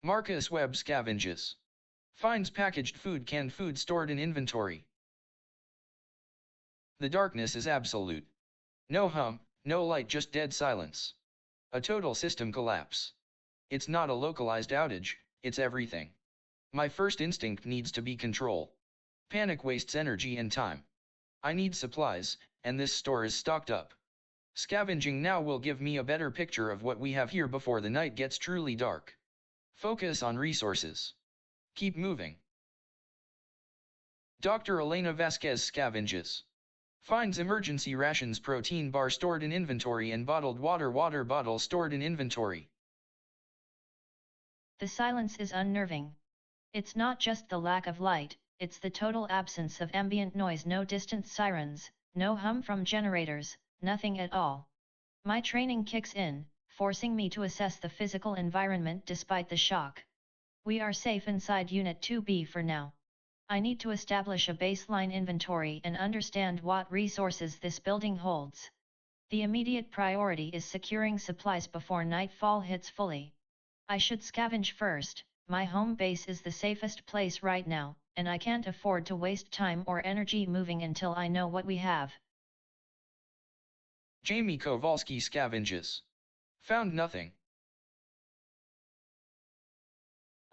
Marcus Webb scavenges. Finds packaged food, canned food stored in inventory. The darkness is absolute. No hum, no light, just dead silence. A total system collapse. It's not a localized outage, it's everything. My first instinct needs to be control. Panic wastes energy and time. I need supplies, and this store is stocked up. Scavenging now will give me a better picture of what we have here before the night gets truly dark. Focus on resources. Keep moving. Dr. Elena Vasquez scavenges. Finds emergency rations, protein bar stored in inventory, and bottled water bottle stored in inventory. The silence is unnerving. It's not just the lack of light, it's the total absence of ambient noise, no distant sirens, no hum from generators, nothing at all. My training kicks in, forcing me to assess the physical environment despite the shock. We are safe inside Unit 2B for now. I need to establish a baseline inventory and understand what resources this building holds. The immediate priority is securing supplies before nightfall hits fully. I should scavenge first. My home base is the safest place right now, and I can't afford to waste time or energy moving until I know what we have. Jamie Kowalski scavenges. Found nothing.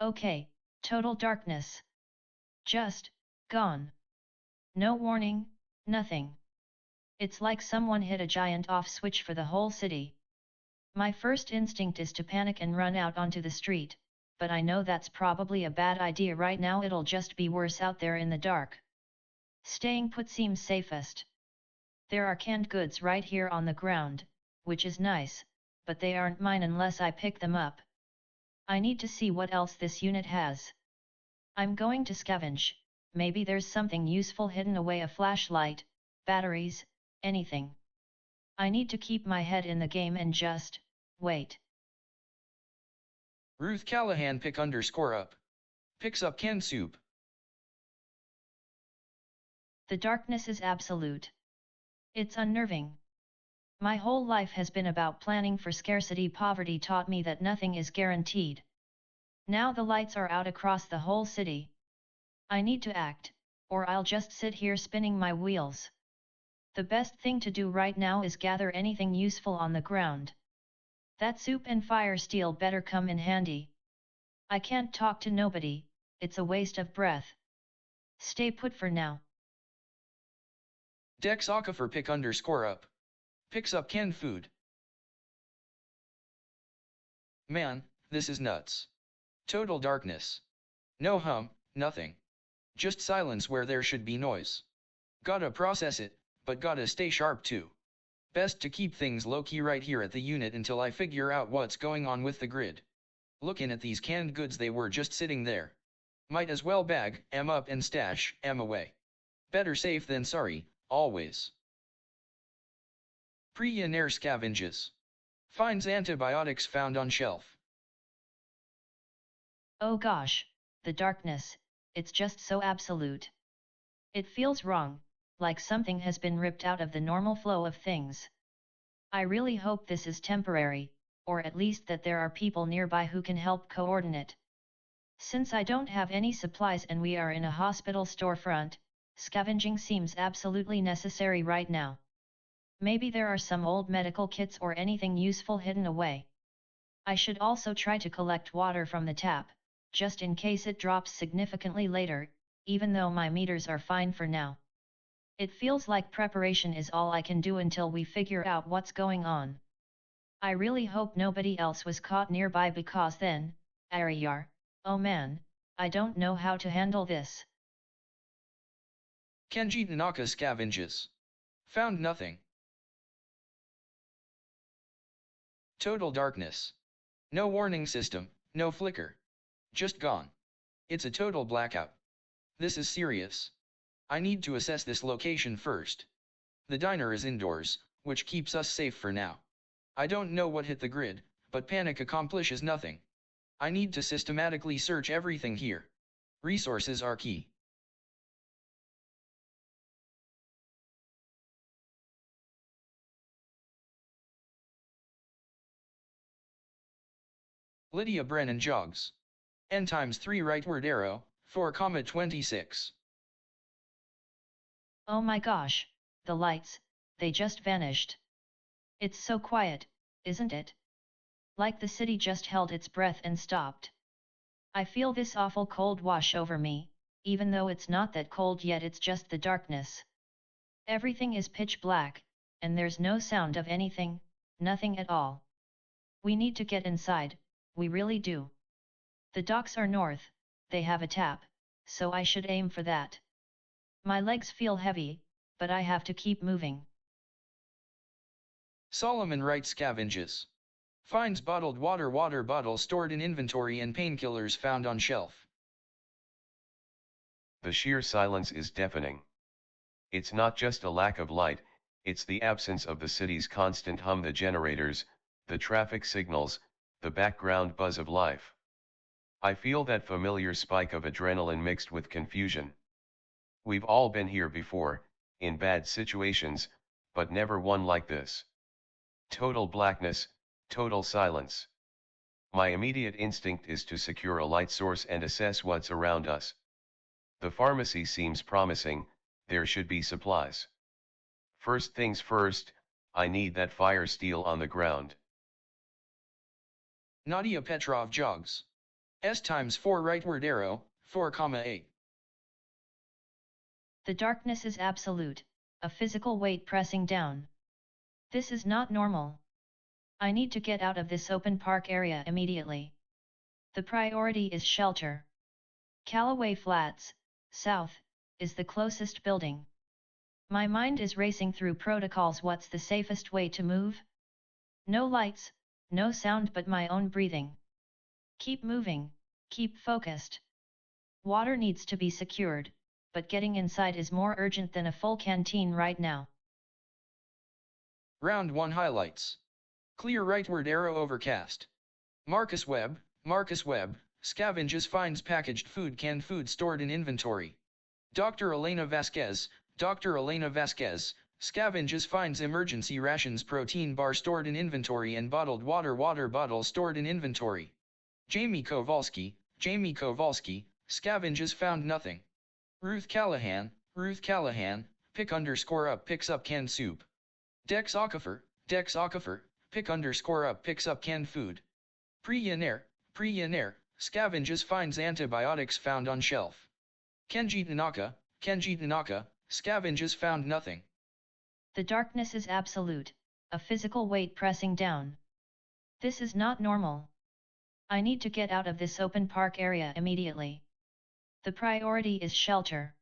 Okay, total darkness. Just gone. No warning, nothing. It's like someone hit a giant off switch for the whole city. My first instinct is to panic and run out onto the street, but I know that's probably a bad idea right now. It'll just be worse out there in the dark. Staying put seems safest. There are canned goods right here on the ground, which is nice, but they aren't mine unless I pick them up. I need to see what else this unit has. I'm going to scavenge. Maybe there's something useful hidden away, a flashlight, batteries, anything. I need to keep my head in the game and just wait. Ruth Callahan _up. Picks up canned soup. The darkness is absolute. It's unnerving. My whole life has been about planning for scarcity. Poverty taught me that nothing is guaranteed. Now the lights are out across the whole city. I need to act, or I'll just sit here spinning my wheels. The best thing to do right now is gather anything useful on the ground. That soup and fire steel better come in handy. I can't talk to nobody, it's a waste of breath. Stay put for now. Dex Aquifer _up. Picks up canned food. Man, this is nuts. Total darkness. No hum, nothing. Just silence where there should be noise. Gotta process it, but gotta stay sharp too. Best to keep things low-key right here at the unit until I figure out what's going on with the grid. Looking at these canned goods, they were just sitting there. Might as well bag 'em up and stash 'em away. Better safe than sorry, always. Pre-Nair scavenges. Finds antibiotics found on shelf. Oh gosh, the darkness, it's just so absolute. It feels wrong, like something has been ripped out of the normal flow of things. I really hope this is temporary, or at least that there are people nearby who can help coordinate. Since I don't have any supplies and we are in a hospital storefront, scavenging seems absolutely necessary right now. Maybe there are some old medical kits or anything useful hidden away. I should also try to collect water from the tap, just in case it drops significantly later, even though my meters are fine for now. It feels like preparation is all I can do until we figure out what's going on. I really hope nobody else was caught nearby, because then, oh man, I don't know how to handle this. Kenji Tanaka scavenges. Found nothing. Total darkness. No warning system, no flicker. Just gone. It's a total blackout. This is serious. I need to assess this location first. The diner is indoors, which keeps us safe for now. I don't know what hit the grid, but panic accomplishes nothing. I need to systematically search everything here. Resources are key. Lydia Brennan jogs. N times 3 rightward arrow, 4,26. Oh my gosh, the lights, they just vanished. It's so quiet, isn't it? Like the city just held its breath and stopped. I feel this awful cold wash over me, even though it's not that cold yet, it's just the darkness. Everything is pitch black, and there's no sound of anything, nothing at all. We need to get inside, we really do. The docks are north, they have a tap, so I should aim for that. My legs feel heavy, but I have to keep moving. Solomon Wright scavenges. Finds bottled water bottle stored in inventory and painkillers found on shelf. The sheer silence is deafening. It's not just a lack of light, it's the absence of the city's constant hum, the generators, the traffic signals, the background buzz of life. I feel that familiar spike of adrenaline mixed with confusion. We've all been here before, in bad situations, but never one like this. Total blackness, total silence. My immediate instinct is to secure a light source and assess what's around us. The pharmacy seems promising, there should be supplies. First things first, I need that fire steel on the ground. Nadia Petrov jogs. S times 4 rightward arrow, 4,8. The darkness is absolute, a physical weight pressing down. This is not normal. I need to get out of this open park area immediately. The priority is shelter. Callaway Flats, south, is the closest building. My mind is racing through protocols. What's the safest way to move? No lights, no sound but my own breathing. Keep moving, keep focused. Water needs to be secured, but getting inside is more urgent than a full canteen right now. Round 1 highlights. Clear rightward arrow overcast. Marcus Webb, scavenges finds packaged food, canned food stored in inventory. Dr. Elena Vasquez, scavenges finds emergency rations, protein bar stored in inventory and bottled water bottle stored in inventory. Jamie Kowalski, scavenges found nothing. Ruth Callahan, pick_up picks up canned soup. Dex Okafor, pick_up picks up canned food. Priyaner, scavenges finds antibiotics found on shelf. Kenji Tanaka, scavenges found nothing. The darkness is absolute, a physical weight pressing down. This is not normal. I need to get out of this open park area immediately. The priority is shelter.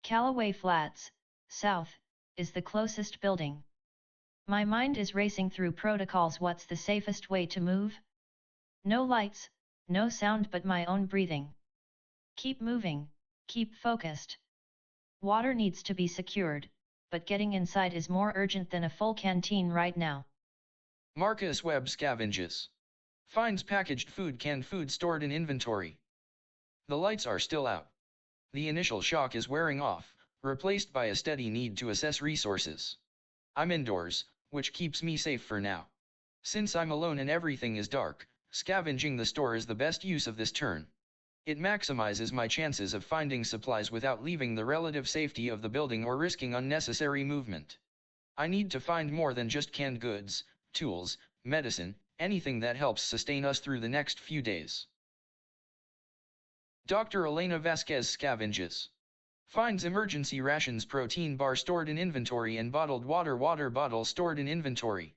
Callaway Flats, south, is the closest building. My mind is racing through protocols. What's the safest way to move? No lights, no sound but my own breathing. Keep moving, keep focused. Water needs to be secured, but getting inside is more urgent than a full canteen right now. Marcus Webb scavenges. Finds packaged food, canned food stored in inventory. The lights are still out. The initial shock is wearing off, replaced by a steady need to assess resources. I'm indoors, which keeps me safe for now. Since I'm alone and everything is dark, scavenging the store is the best use of this turn. It maximizes my chances of finding supplies without leaving the relative safety of the building or risking unnecessary movement. I need to find more than just canned goods, tools, medicine, anything that helps sustain us through the next few days. Dr. Elena Vasquez scavenges. Finds emergency rations, protein bar stored in inventory and bottled water bottle stored in inventory.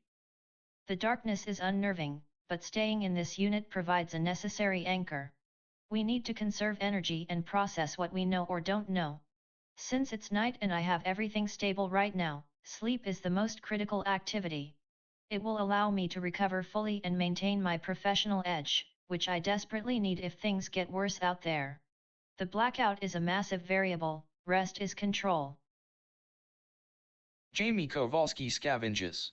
The darkness is unnerving, but staying in this unit provides a necessary anchor. We need to conserve energy and process what we know or don't know. Since it's night and I have everything stable right now, sleep is the most critical activity. It will allow me to recover fully and maintain my professional edge, which I desperately need if things get worse out there. The blackout is a massive variable, rest is control. Jamie Kowalski scavenges.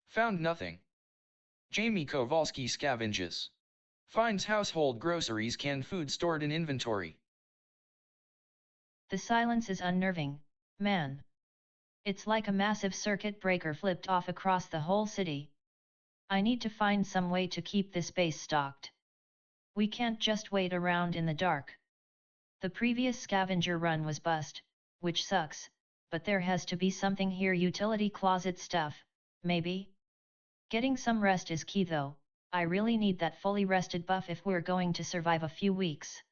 Found nothing. Jamie Kowalski scavenges. Finds household groceries, canned food stored in inventory. The silence is unnerving, man. It's like a massive circuit breaker flipped off across the whole city. I need to find some way to keep this base stocked. We can't just wait around in the dark. The previous scavenger run was bust, which sucks, but there has to be something here. Utility closet stuff, maybe? Getting some rest is key though. I really need that fully rested buff if we're going to survive a few weeks.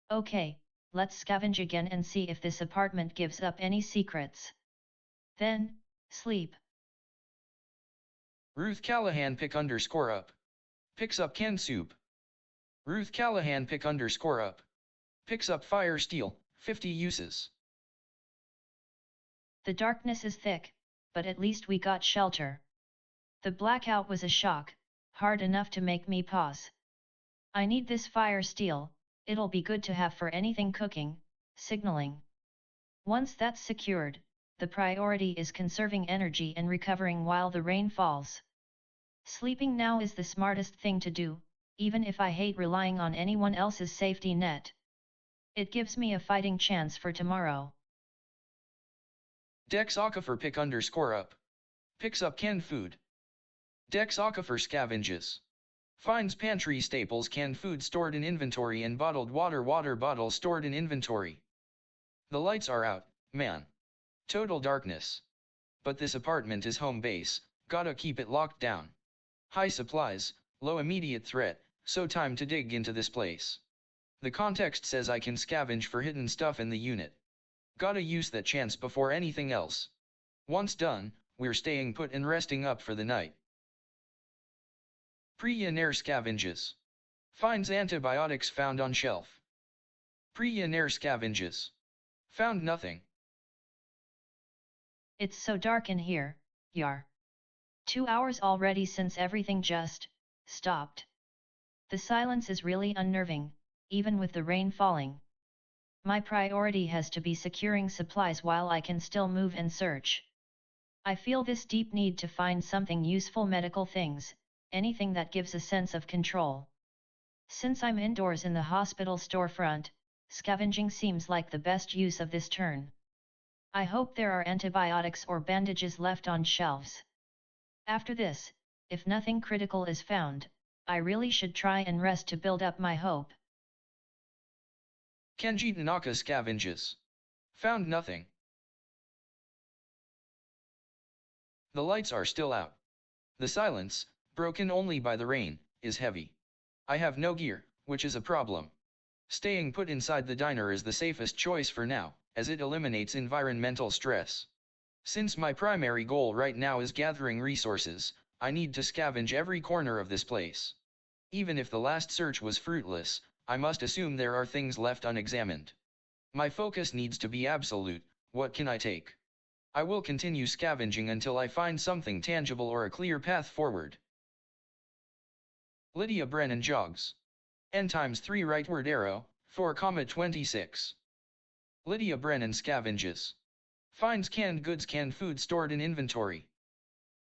Okay, let's scavenge again and see if this apartment gives up any secrets. Then, sleep. Ruth Callahan _up. Picks up canned soup. Ruth Callahan _up. Picks up fire steel, 50 uses. The darkness is thick, but at least we got shelter. The blackout was a shock, hard enough to make me pause. I need this fire steel, it'll be good to have for anything cooking, signaling. Once that's secured, the priority is conserving energy and recovering while the rain falls. Sleeping now is the smartest thing to do, even if I hate relying on anyone else's safety net. It gives me a fighting chance for tomorrow. Dex Aquifer _up. Picks up canned food. Dex Aquifer scavenges. Finds pantry staples, canned food stored in inventory, and bottled water bottles stored in inventory. The lights are out, man. Total darkness. But this apartment is home base, gotta keep it locked down. High supplies, low immediate threat, so time to dig into this place. The context says I can scavenge for hidden stuff in the unit. Gotta use that chance before anything else. Once done, we're staying put and resting up for the night. Pre-Yenair scavenges. Finds antibiotics found on shelf. Pre-Yenair scavenges. Found nothing. It's so dark in here, yar. 2 hours already since everything just stopped. The silence is really unnerving, even with the rain falling. My priority has to be securing supplies while I can still move and search. I feel this deep need to find something useful, medical things, anything that gives a sense of control. Since I'm indoors in the hospital storefront, scavenging seems like the best use of this turn. I hope there are antibiotics or bandages left on shelves. After this, if nothing critical is found, I really should try and rest to build up my hope. Kenji Tanaka scavenges. Found nothing. The lights are still out. The silence, broken only by the rain, is heavy. I have no gear, which is a problem. Staying put inside the diner is the safest choice for now, as it eliminates environmental stress. Since my primary goal right now is gathering resources, I need to scavenge every corner of this place. Even if the last search was fruitless, I must assume there are things left unexamined. My focus needs to be absolute. What can I take? I will continue scavenging until I find something tangible or a clear path forward. Lydia Brennan jogs. N times 3 rightward arrow, 4,26. Lydia Brennan scavenges. Finds canned goods, canned food stored in inventory.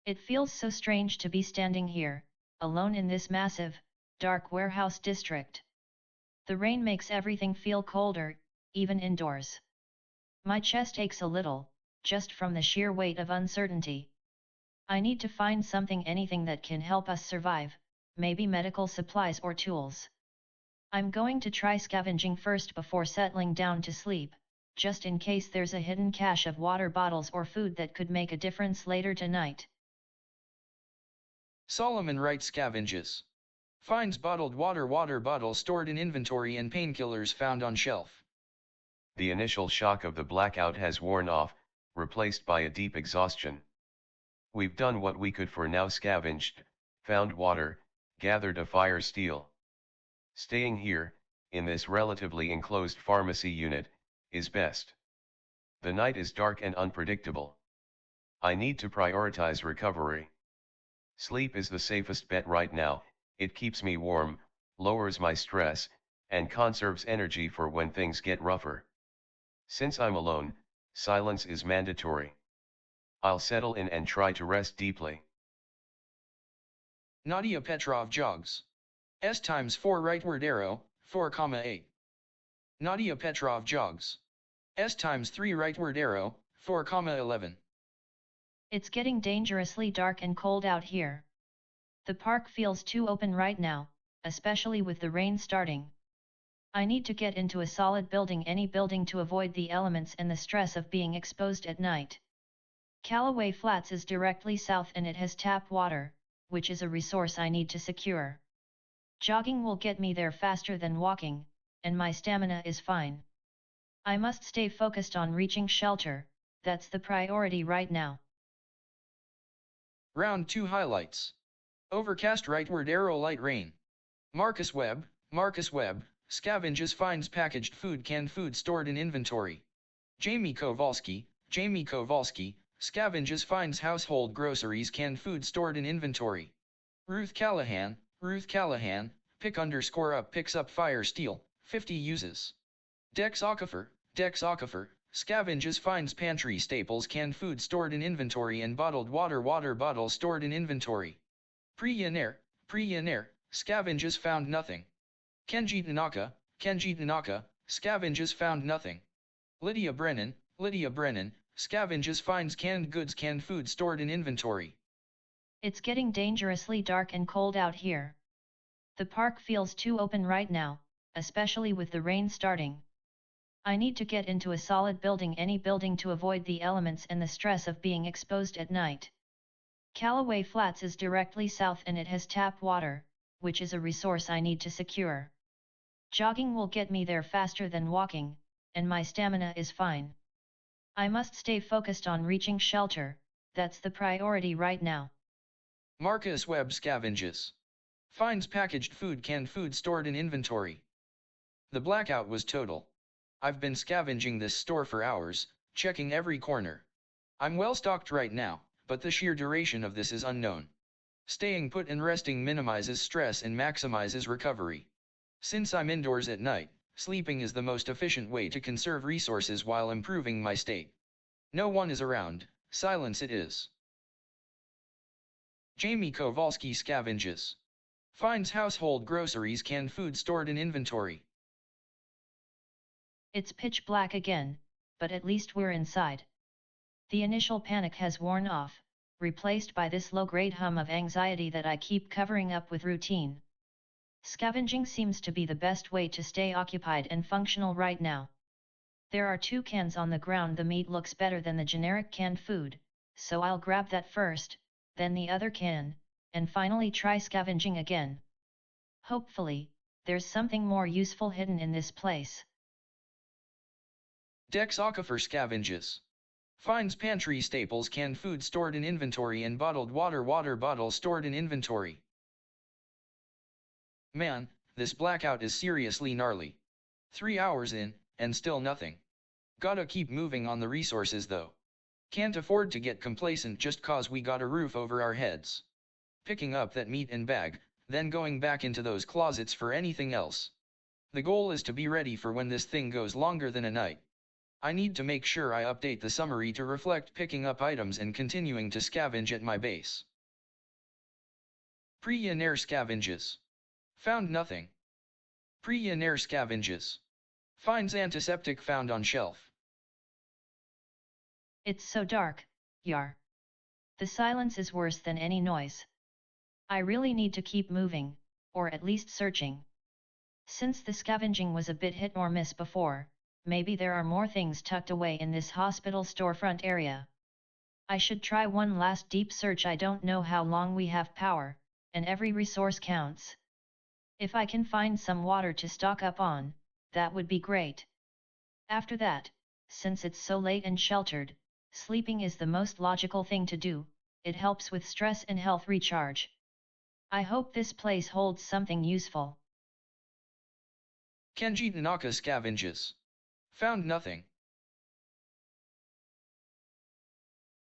It feels so strange to be standing here, alone in this massive, dark warehouse district. The rain makes everything feel colder, even indoors. My chest aches a little, just from the sheer weight of uncertainty. I need to find something, anything that can help us survive, maybe medical supplies or tools. I'm going to try scavenging first before settling down to sleep, just in case there's a hidden cache of water bottles or food that could make a difference later tonight. Solomon Wright scavenges. Finds bottled water bottles stored in inventory and painkillers found on shelf. The initial shock of the blackout has worn off, replaced by a deep exhaustion. We've done what we could for now: scavenged, found water, gathered a fire steel. Staying here, in this relatively enclosed pharmacy unit, is best. The night is dark and unpredictable. I need to prioritize recovery. Sleep is the safest bet right now. It keeps me warm, lowers my stress, and conserves energy for when things get rougher. Since I'm alone, silence is mandatory. I'll settle in and try to rest deeply. Nadia Petrov jogs. S times 4 rightward arrow, 4,8. Nadia Petrov jogs. S times 3 rightward arrow, 4,11. It's getting dangerously dark and cold out here. The park feels too open right now, especially with the rain starting. I need to get into a solid building, any building, to avoid the elements and the stress of being exposed at night. Callaway Flats is directly south and it has tap water, which is a resource I need to secure. Jogging will get me there faster than walking, and my stamina is fine. I must stay focused on reaching shelter, that's the priority right now. Round 2 highlights. Overcast, rightward arrow, light rain. Marcus Webb, scavenges, finds packaged food, canned food stored in inventory. Jamie Kowalski, scavenges, finds household groceries, canned food stored in inventory. Ruth Callahan, pick_up, picks up fire steel, 50 uses. Dex Aquifer, scavenges, finds pantry staples, canned food stored in inventory, and bottled water bottle stored in inventory. Priyaner, scavenges, found nothing. Kenji Tanaka, scavenges, found nothing. Lydia Brennan, scavenges, finds canned goods, canned food stored in inventory. It's getting dangerously dark and cold out here. The park feels too open right now, especially with the rain starting. I need to get into a solid building, any building, to avoid the elements and the stress of being exposed at night. Callaway Flats is directly south and it has tap water, which is a resource I need to secure. Jogging will get me there faster than walking, and my stamina is fine. I must stay focused on reaching shelter, that's the priority right now. Marcus Webb, scavenges. Finds packaged food, canned food stored in inventory. The blackout was total. I've been scavenging this store for hours, checking every corner. I'm well stocked right now, but the sheer duration of this is unknown. Staying put and resting minimizes stress and maximizes recovery. Since I'm indoors at night, sleeping is the most efficient way to conserve resources while improving my state. No one is around, silence it is. Jamie Kowalski, scavenges. Finds household groceries, canned food stored in inventory. It's pitch black again, but at least we're inside. The initial panic has worn off, replaced by this low-grade hum of anxiety that I keep covering up with routine. Scavenging seems to be the best way to stay occupied and functional right now. There are 2 cans on the ground. The meat looks better than the generic canned food, so I'll grab that first, then the other can, and finally try scavenging again. Hopefully, there's something more useful hidden in this place. Dex Aquifer, scavenges. Finds pantry staples, canned food stored in inventory, and bottled water bottle stored in inventory. Man, this blackout is seriously gnarly. 3 hours in, and still nothing. Gotta keep moving on the resources though. Can't afford to get complacent just cause we got a roof over our heads. Picking up that meat and bag, then going back into those closets for anything else. The goal is to be ready for when this thing goes longer than a night. I need to make sure I update the summary to reflect picking up items and continuing to scavenge at my base. Priyaner, scavenges. Found nothing. Priyaner, scavenges. Finds antiseptic found on shelf. It's so dark, yar. The silence is worse than any noise. I really need to keep moving, or at least searching. Since the scavenging was a bit hit or miss before, maybe there are more things tucked away in this hospital storefront area. I should try one last deep search. I don't know how long we have power, and every resource counts. If I can find some water to stock up on, that would be great. After that, since it's so late and sheltered, sleeping is the most logical thing to do. It helps with stress and health recharge. I hope this place holds something useful. Kenji Tanaka, scavenges. Found nothing.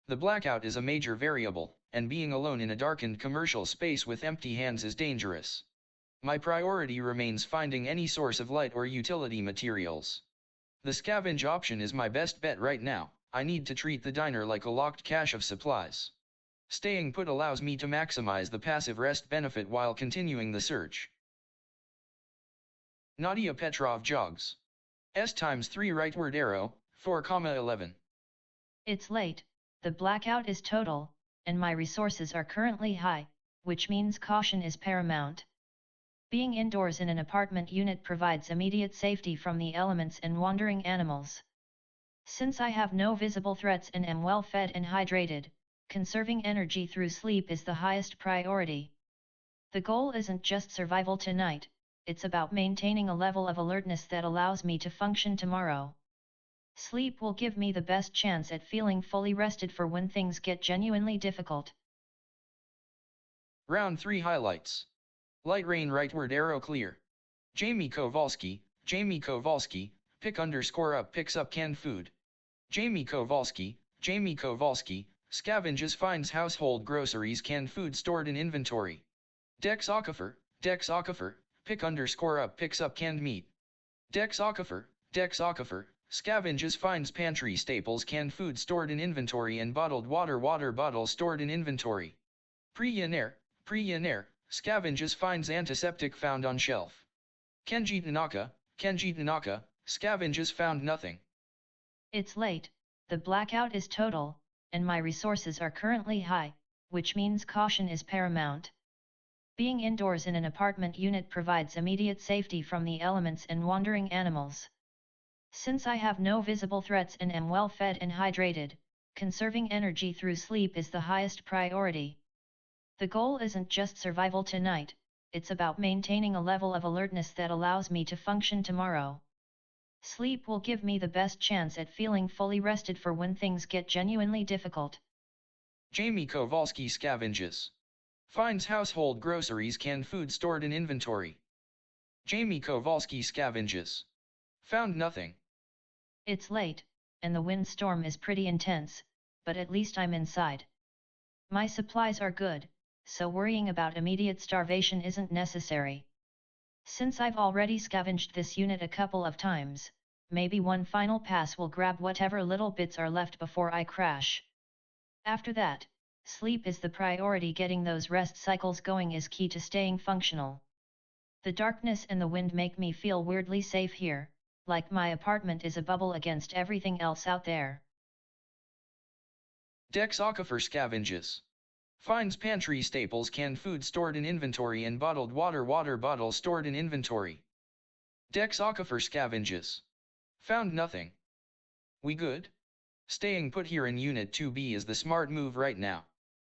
The blackout is a major variable, and being alone in a darkened commercial space with empty hands is dangerous. My priority remains finding any source of light or utility materials. The scavenge option is my best bet right now. I need to treat the diner like a locked cache of supplies. Staying put allows me to maximize the passive rest benefit while continuing the search. Nadia Petrov jogs. S times 3 rightward arrow, 4,11. It's late, the blackout is total, and my resources are currently high, which means caution is paramount. Being indoors in an apartment unit provides immediate safety from the elements and wandering animals. Since I have no visible threats and am well fed and hydrated, conserving energy through sleep is the highest priority. The goal isn't just survival tonight, it's about maintaining a level of alertness that allows me to function tomorrow. Sleep will give me the best chance at feeling fully rested for when things get genuinely difficult. Round 3 highlights. Light rain rightward arrow clear. Jamie Kowalski, pick underscore up picks up canned food. Jamie Kowalski, scavenges finds household groceries canned food stored in inventory. Dex Aquifer, pick underscore up picks up canned meat. Dex Aquifer, scavenges finds pantry staples canned food stored in inventory and bottled water bottle stored in inventory. Pre-Yenair, scavenges finds antiseptic found on shelf. Kenji Tanaka, scavenges found nothing. It's late, the blackout is total, and my resources are currently high, which means caution is paramount. Being indoors in an apartment unit provides immediate safety from the elements and wandering animals. Since I have no visible threats and am well fed and hydrated, conserving energy through sleep is the highest priority. The goal isn't just survival tonight, it's about maintaining a level of alertness that allows me to function tomorrow. Sleep will give me the best chance at feeling fully rested for when things get genuinely difficult. Jamie Kowalski scavenges. Finds household groceries canned food stored in inventory. Jamie Kowalski scavenges. Found nothing. It's late, and the windstorm is pretty intense, but at least I'm inside. My supplies are good, so worrying about immediate starvation isn't necessary. Since I've already scavenged this unit a couple of times, maybe one final pass will grab whatever little bits are left before I crash. After that, sleep is the priority. Getting those rest cycles going is key to staying functional. The darkness and the wind make me feel weirdly safe here, like my apartment is a bubble against everything else out there. Dex Aquifer scavenges. Finds pantry staples canned food stored in inventory and bottled water bottle stored in inventory. Dex Aquifer scavenges. Found nothing. We good? Staying put here in Unit 2B is the smart move right now.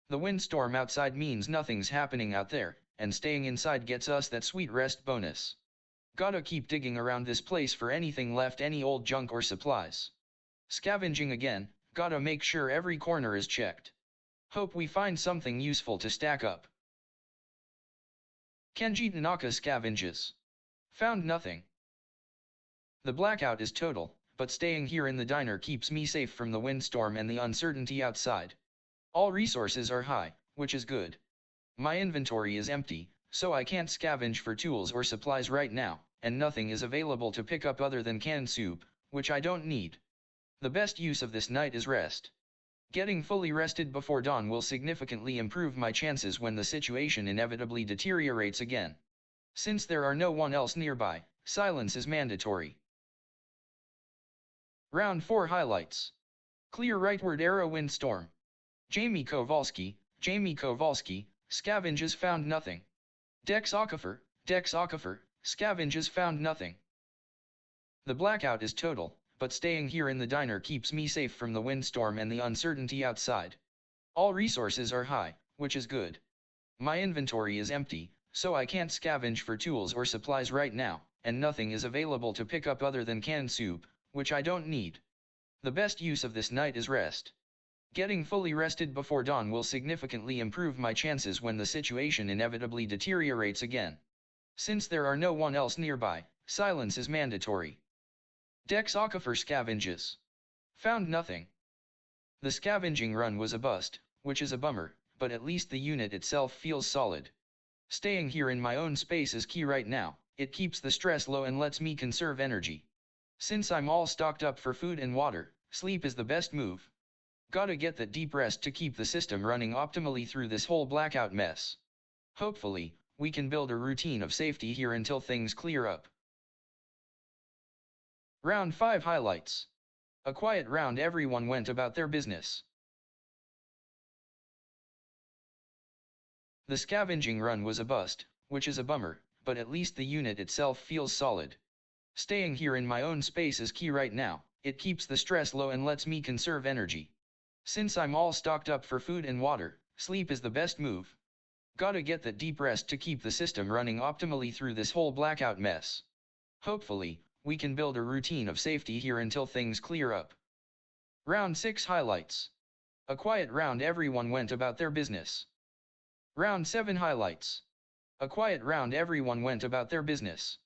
The windstorm outside means nothing's happening out there, and staying inside gets us that sweet rest bonus. Gotta keep digging around this place for anything left, any old junk or supplies. Scavenging again, gotta make sure every corner is checked. Hope we find something useful to stack up. Kenji Tanaka scavenges. Found nothing. The blackout is total, but staying here in the diner keeps me safe from the windstorm and the uncertainty outside. All resources are high, which is good. My inventory is empty, so I can't scavenge for tools or supplies right now, and nothing is available to pick up other than canned soup, which I don't need. The best use of this night is rest. Getting fully rested before dawn will significantly improve my chances when the situation inevitably deteriorates again. Since there are no one else nearby, silence is mandatory. Round 4 highlights. Clear rightward arrow windstorm. Jamie Kowalski, scavenges found nothing. Dex Aquifer, scavenges found nothing. The blackout is total, but staying here in the diner keeps me safe from the windstorm and the uncertainty outside. All resources are high, which is good. My inventory is empty, so I can't scavenge for tools or supplies right now, and nothing is available to pick up other than canned soup, which I don't need. The best use of this night is rest. Getting fully rested before dawn will significantly improve my chances when the situation inevitably deteriorates again. Since there are no one else nearby, silence is mandatory. Dex Aquifer scavenges. Found nothing. The scavenging run was a bust, which is a bummer, but at least the unit itself feels solid. Staying here in my own space is key right now. It keeps the stress low and lets me conserve energy. Since I'm all stocked up for food and water, sleep is the best move. Gotta get that deep rest to keep the system running optimally through this whole blackout mess. Hopefully, we can build a routine of safety here until things clear up. Round 5 highlights. A quiet round, everyone went about their business. The scavenging run was a bust, which is a bummer, but at least the unit itself feels solid. Staying here in my own space is key right now, it keeps the stress low and lets me conserve energy. Since I'm all stocked up for food and water, sleep is the best move. Gotta get that deep rest to keep the system running optimally through this whole blackout mess. Hopefully, we can build a routine of safety here until things clear up. Round 6 highlights. A quiet round, everyone went about their business. Round 7 highlights. A quiet round, everyone went about their business.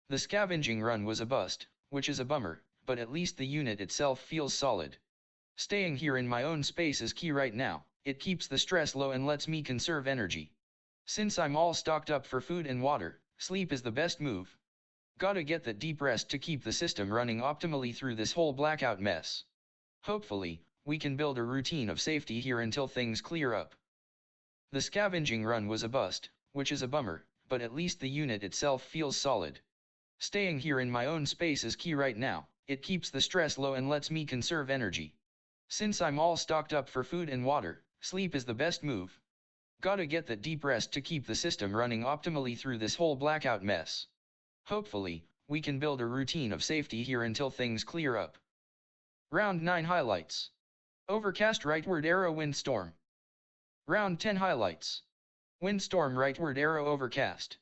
The scavenging run was a bust, which is a bummer, but at least the unit itself feels solid. Staying here in my own space is key right now, it keeps the stress low and lets me conserve energy. Since I'm all stocked up for food and water, sleep is the best move. Gotta get that deep rest to keep the system running optimally through this whole blackout mess. Hopefully, we can build a routine of safety here until things clear up. The scavenging run was a bust, which is a bummer, but at least the unit itself feels solid. Staying here in my own space is key right now, it keeps the stress low and lets me conserve energy. Since I'm all stocked up for food and water, sleep is the best move. Gotta get that deep rest to keep the system running optimally through this whole blackout mess. Hopefully, we can build a routine of safety here until things clear up. Round 9 highlights. Overcast, rightward arrow, windstorm. Round 10 highlights. Windstorm, rightward arrow, overcast.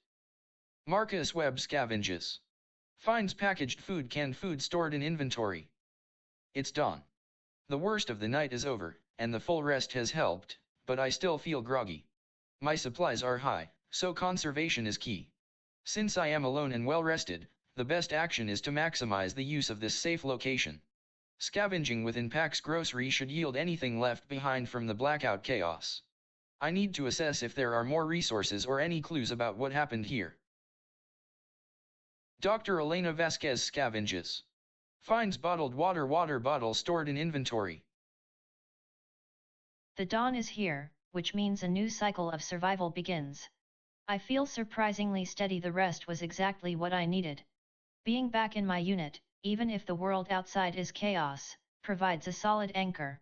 Marcus Webb scavenges. Finds packaged food, canned food stored in inventory. It's dawn. The worst of the night is over, and the full rest has helped, but I still feel groggy. My supplies are high, so conservation is key. Since I am alone and well rested, the best action is to maximize the use of this safe location. Scavenging within Pack's grocery should yield anything left behind from the blackout chaos. I need to assess if there are more resources or any clues about what happened here. Dr. Elena Vasquez scavenges. Finds bottled water bottle stored in inventory. The dawn is here, which means a new cycle of survival begins. I feel surprisingly steady. The rest was exactly what I needed. Being back in my unit, even if the world outside is chaos, provides a solid anchor.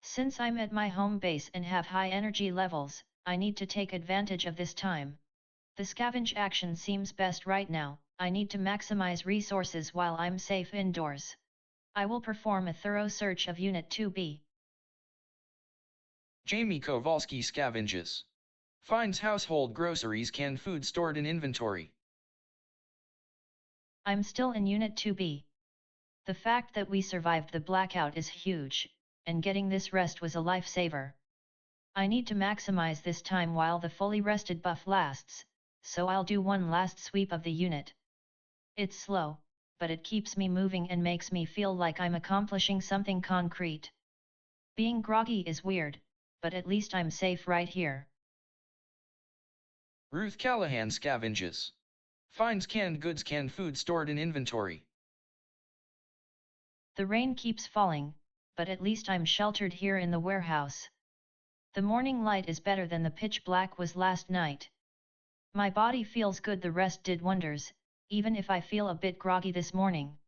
Since I'm at my home base and have high energy levels, I need to take advantage of this time. The scavenge action seems best right now. I need to maximize resources while I'm safe indoors. I will perform a thorough search of Unit 2B. Jamie Kowalski scavenges. Finds household groceries, canned food stored in inventory. I'm still in Unit 2B. The fact that we survived the blackout is huge, and getting this rest was a lifesaver. I need to maximize this time while the fully rested buff lasts, so I'll do one last sweep of the unit. It's slow, but it keeps me moving and makes me feel like I'm accomplishing something concrete. Being groggy is weird, but at least I'm safe right here. Ruth Callahan scavenges. Finds canned goods, canned food stored in inventory. The rain keeps falling, but at least I'm sheltered here in the warehouse. The morning light is better than the pitch black was last night. My body feels good. The rest did wonders, even if I feel a bit groggy this morning.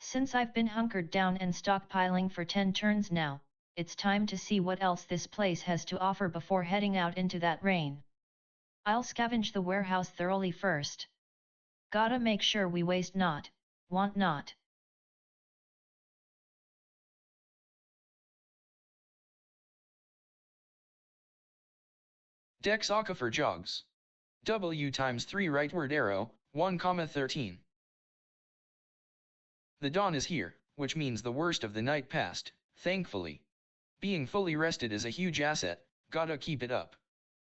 Since I've been hunkered down and stockpiling for 10 turns now, it's time to see what else this place has to offer before heading out into that rain. I'll scavenge the warehouse thoroughly first. Gotta make sure we waste not, want not. Dex Aquifer jogs. W times 3 rightward arrow, 1,13. The dawn is here, which means the worst of the night passed, thankfully. Being fully rested is a huge asset, gotta keep it up.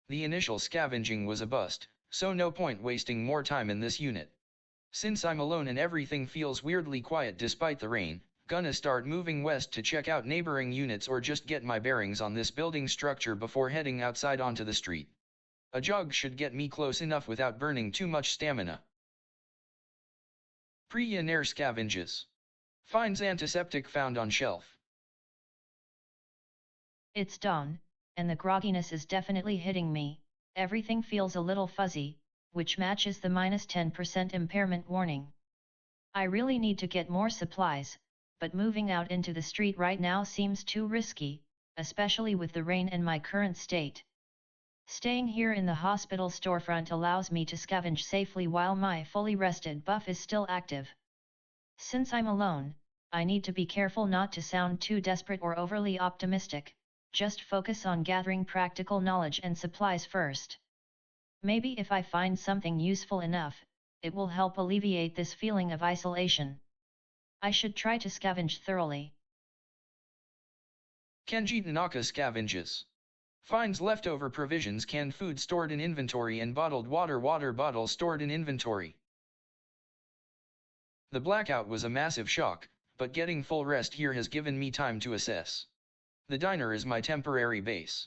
The initial scavenging was a bust, so no point wasting more time in this unit. Since I'm alone and everything feels weirdly quiet despite the rain, gonna start moving west to check out neighboring units or just get my bearings on this building structure before heading outside onto the street. A jog should get me close enough without burning too much stamina. Pre-Yenair scavenges. Finds antiseptic found on shelf. It's dawn, and the grogginess is definitely hitting me. Everything feels a little fuzzy, which matches the -10% impairment warning. I really need to get more supplies, but moving out into the street right now seems too risky, especially with the rain and my current state. Staying here in the hospital storefront allows me to scavenge safely while my fully rested buff is still active. Since I'm alone, I need to be careful not to sound too desperate or overly optimistic, just focus on gathering practical knowledge and supplies first. Maybe if I find something useful enough, it will help alleviate this feeling of isolation. I should try to scavenge thoroughly. Kenji Tanaka scavenges. Finds leftover provisions, canned food stored in inventory, and bottled water bottle stored in inventory. The blackout was a massive shock, but getting full rest here has given me time to assess. The diner is my temporary base.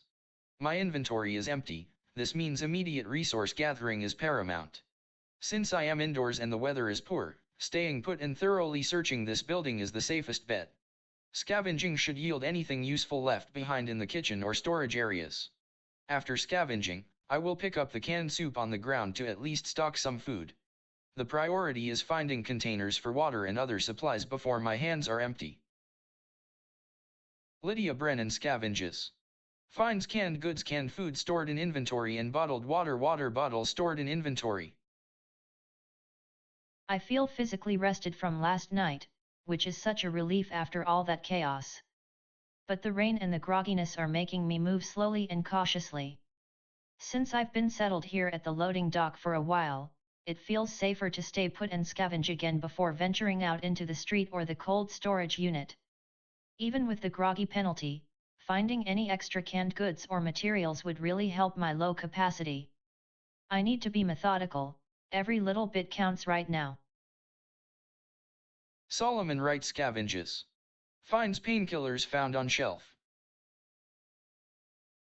My inventory is empty, this means immediate resource gathering is paramount. Since I am indoors and the weather is poor, staying put and thoroughly searching this building is the safest bet. Scavenging should yield anything useful left behind in the kitchen or storage areas. After scavenging, I will pick up the canned soup on the ground to at least stock some food. The priority is finding containers for water and other supplies before my hands are empty. Lydia Brennan scavenges. Finds canned goods, canned food stored in inventory, and bottled water bottle stored in inventory. I feel physically rested from last night, which is such a relief after all that chaos. But the rain and the grogginess are making me move slowly and cautiously. Since I've been settled here at the loading dock for a while, it feels safer to stay put and scavenge again before venturing out into the street or the cold storage unit. Even with the groggy penalty, finding any extra canned goods or materials would really help my low capacity. I need to be methodical, every little bit counts right now. Solomon Wright scavenges. Finds painkillers found on shelf.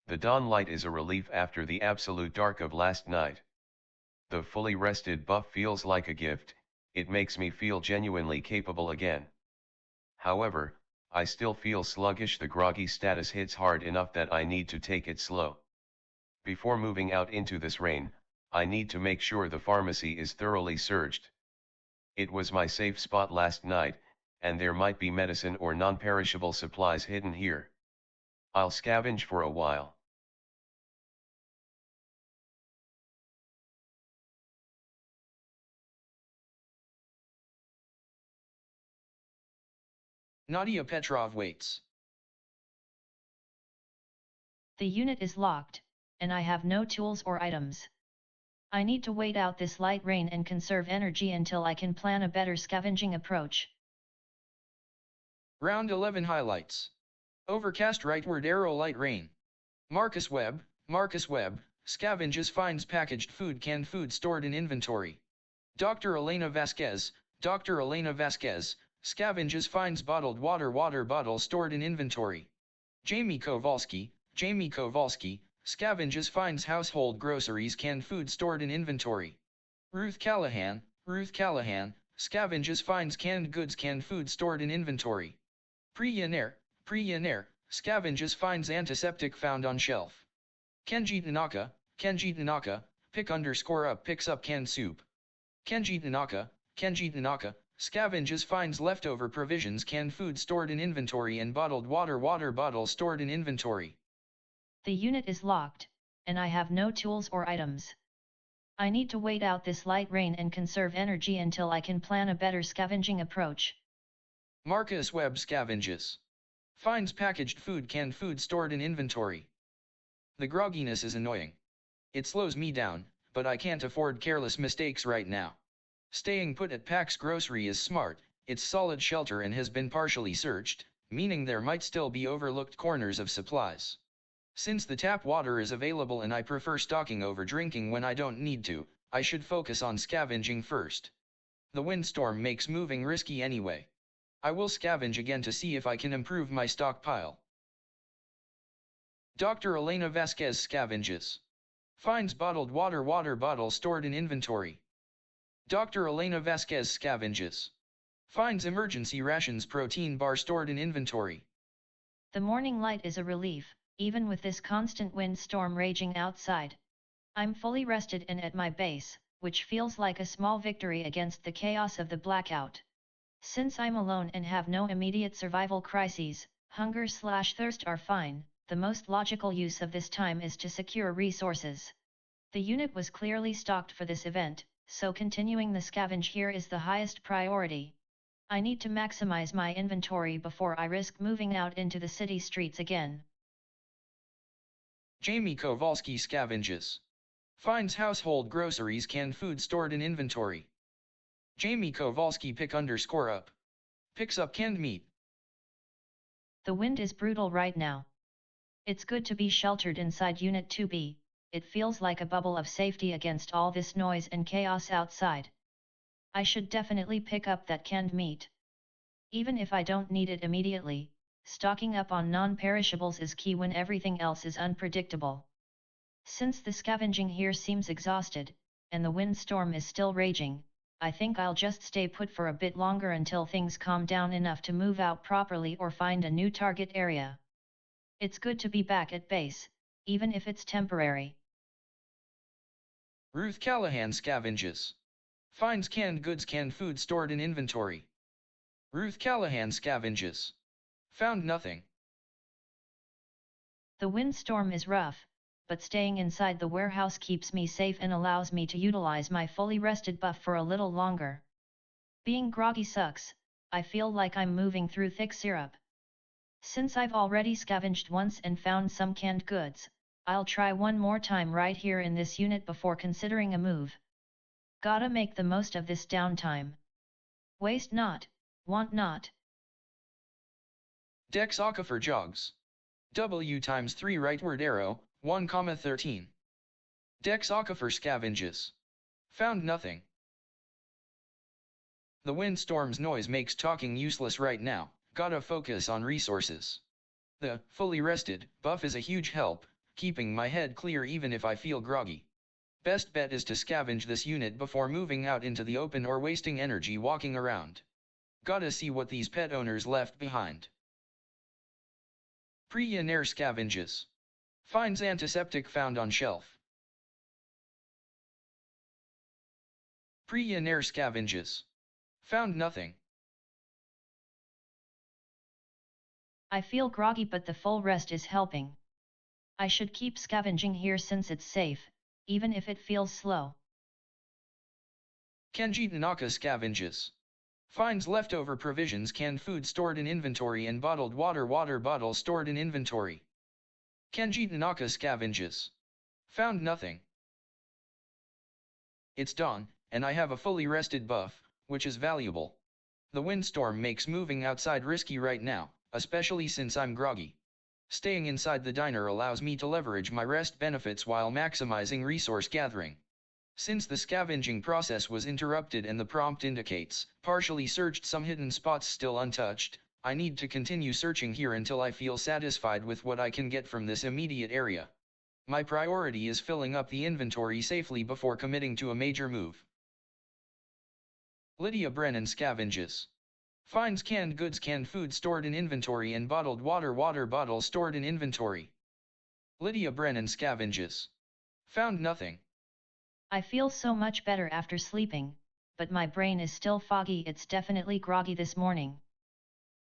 The dawn light is a relief after the absolute dark of last night. The fully rested buff feels like a gift, it makes me feel genuinely capable again. However, I still feel sluggish. The groggy status hits hard enough that I need to take it slow. Before moving out into this rain, I need to make sure the pharmacy is thoroughly searched. It was my safe spot last night, and there might be medicine or non-perishable supplies hidden here. I'll scavenge for a while. Nadia Petrov waits. The unit is locked, and I have no tools or items. I need to wait out this light rain and conserve energy until I can plan a better scavenging approach. Round 11 highlights. Overcast, rightward arrow, light rain. Marcus Webb, scavenges, finds packaged food, canned food stored in inventory. Dr. Elena Vasquez, scavenges, finds bottled water bottle stored in inventory. Jamie Kowalski, scavenges, finds household groceries, canned food stored in inventory. Ruth Callahan, scavenges, finds canned goods, canned food stored in inventory. Priyaner, scavenges, finds antiseptic found on shelf. Kenji Tanaka, pick_up, picks up canned soup. Kenji Tanaka, scavenges, finds leftover provisions, canned food stored in inventory, and bottled water bottle stored in inventory. The unit is locked, and I have no tools or items. I need to wait out this light rain and conserve energy until I can plan a better scavenging approach. Marcus Webb scavenges. Finds packaged food, canned food stored in inventory. The grogginess is annoying. It slows me down, but I can't afford careless mistakes right now. Staying put at Pax Grocery is smart, it's solid shelter and has been partially searched, meaning there might still be overlooked corners of supplies. Since the tap water is available and I prefer stocking over drinking when I don't need to, I should focus on scavenging first. The windstorm makes moving risky anyway. I will scavenge again to see if I can improve my stockpile. Dr. Elena Vasquez scavenges. Finds bottled water bottle stored in inventory. Dr. Elena Vasquez scavenges. Finds emergency rations protein bar stored in inventory. The morning light is a relief, even with this constant windstorm raging outside. I'm fully rested and at my base, which feels like a small victory against the chaos of the blackout. Since I'm alone and have no immediate survival crises, hunger/thirst are fine, the most logical use of this time is to secure resources. The unit was clearly stocked for this event, so continuing the scavenge here is the highest priority. I need to maximize my inventory before I risk moving out into the city streets again. Jamie Kowalski scavenges. Finds household groceries, canned food stored in inventory. Jamie Kowalski _up. Picks up canned meat. The wind is brutal right now. It's good to be sheltered inside Unit 2B, it feels like a bubble of safety against all this noise and chaos outside. I should definitely pick up that canned meat. Even if I don't need it immediately, stocking up on non-perishables is key when everything else is unpredictable. Since the scavenging here seems exhausted, and the windstorm is still raging, I think I'll just stay put for a bit longer until things calm down enough to move out properly or find a new target area. It's good to be back at base, even if it's temporary. Ruth Callahan scavenges. Finds canned goods, canned food stored in inventory. Ruth Callahan scavenges. Found nothing. The windstorm is rough, but staying inside the warehouse keeps me safe and allows me to utilize my fully rested buff for a little longer. Being groggy sucks, I feel like I'm moving through thick syrup. Since I've already scavenged once and found some canned goods, I'll try one more time right here in this unit before considering a move. Gotta make the most of this downtime. Waste not, want not. Dex Aquifer jogs. W times 3 rightward arrow, 1,13. Dex Aquifer scavenges. Found nothing. The windstorm's noise makes talking useless right now, gotta focus on resources. The fully rested buff is a huge help, keeping my head clear even if I feel groggy. Best bet is to scavenge this unit before moving out into the open or wasting energy walking around. Gotta see what these pet owners left behind. Pre-Yenair scavenges. Finds antiseptic found on shelf. Pre-Yenair scavenges. Found nothing. I feel groggy but the full rest is helping. I should keep scavenging here since it's safe, even if it feels slow. Kenji Tanaka scavenges. Finds leftover provisions, canned food stored in inventory and bottled water bottle stored in inventory. Kenji Tanaka scavenges. Found nothing. It's dawn, and I have a fully rested buff, which is valuable. The windstorm makes moving outside risky right now, especially since I'm groggy. Staying inside the diner allows me to leverage my rest benefits while maximizing resource gathering. Since the scavenging process was interrupted and the prompt indicates, partially searched, some hidden spots still untouched, I need to continue searching here until I feel satisfied with what I can get from this immediate area. My priority is filling up the inventory safely before committing to a major move. Lydia Brennan scavenges. Finds canned goods, canned food stored in inventory and bottled water bottle stored in inventory. Lydia Brennan scavenges. Found nothing. I feel so much better after sleeping, but my brain is still foggy. It's definitely groggy this morning.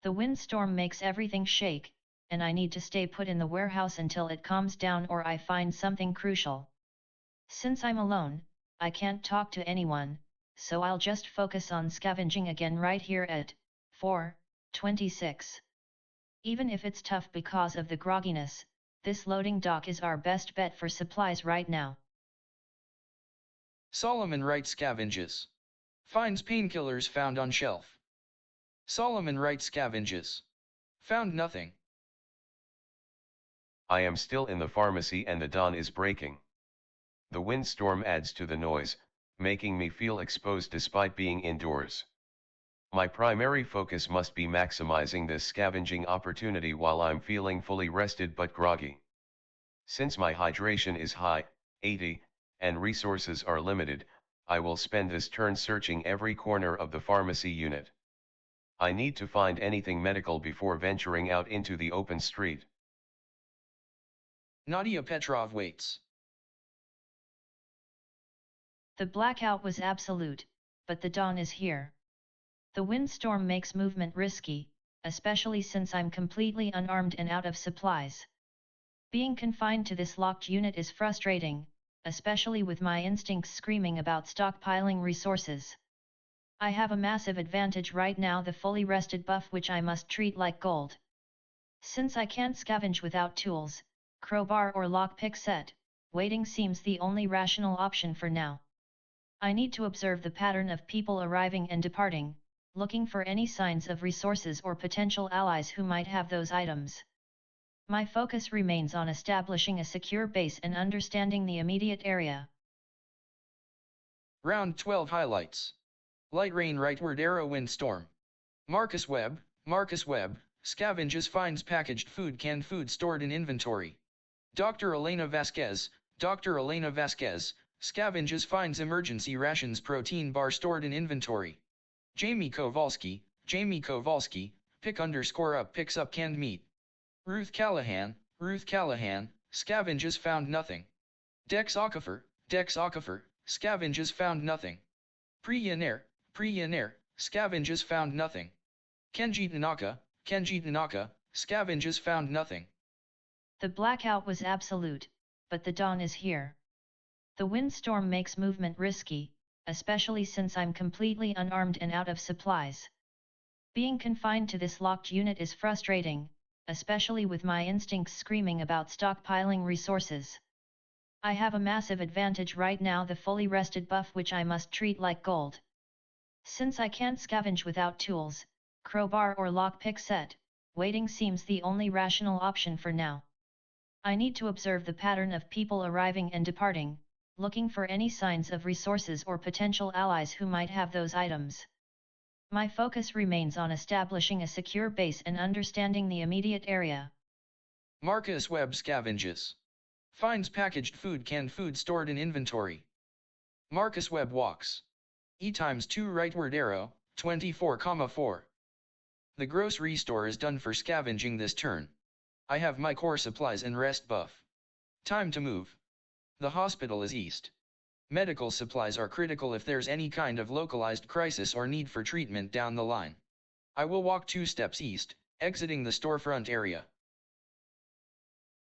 The windstorm makes everything shake, and I need to stay put in the warehouse until it calms down or I find something crucial. Since I'm alone, I can't talk to anyone, so I'll just focus on scavenging again right here at 4:26. Even if it's tough because of the grogginess, this loading dock is our best bet for supplies right now. Solomon Wright scavenges. Finds painkillers found on shelf. Solomon Wright scavenges. Found nothing. I am still in the pharmacy and the dawn is breaking. The windstorm adds to the noise, making me feel exposed despite being indoors. My primary focus must be maximizing this scavenging opportunity while I'm feeling fully rested but groggy. Since my hydration is high, 80, and resources are limited, I will spend this turn searching every corner of the pharmacy unit. I need to find anything medical before venturing out into the open street. Nadia Petrov waits. The blackout was absolute, but the dawn is here. The windstorm makes movement risky, especially since I'm completely unarmed and out of supplies. Being confined to this locked unit is frustrating, especially with my instincts screaming about stockpiling resources. I have a massive advantage right now, the fully rested buff, which I must treat like gold. Since I can't scavenge without tools, crowbar or lockpick set, waiting seems the only rational option for now. I need to observe the pattern of people arriving and departing, looking for any signs of resources or potential allies who might have those items. My focus remains on establishing a secure base and understanding the immediate area. Round 12 highlights. Light rain, rightward arrow, windstorm. Marcus Webb, scavenges, finds packaged food, canned food stored in inventory. Dr. Elena Vasquez, scavenges, finds emergency rations, protein bar stored in inventory. Jamie Kowalski, pick_up, picks up canned meat. Ruth Callahan, scavenges, found nothing. Dex Okafor, scavenges, found nothing. Priyaner, scavenges, found nothing. Kenji Tanaka, scavenges, found nothing. The blackout was absolute, but the dawn is here. The windstorm makes movement risky, especially since I'm completely unarmed and out of supplies. Being confined to this locked unit is frustrating, especially with my instincts screaming about stockpiling resources. I have a massive advantage right now, the fully rested buff, which I must treat like gold. Since I can't scavenge without tools, crowbar or lockpick set, waiting seems the only rational option for now. I need to observe the pattern of people arriving and departing, looking for any signs of resources or potential allies who might have those items. My focus remains on establishing a secure base and understanding the immediate area. Marcus Webb, scavenges. Finds packaged food, canned food stored in inventory. Marcus Webb walks. E×2 rightward arrow, 24,4. The grocery store is done for scavenging this turn. I have my core supplies and rest buff. Time to move. The hospital is east. Medical supplies are critical if there's any kind of localized crisis or need for treatment down the line. I will walk 2 steps east, exiting the storefront area.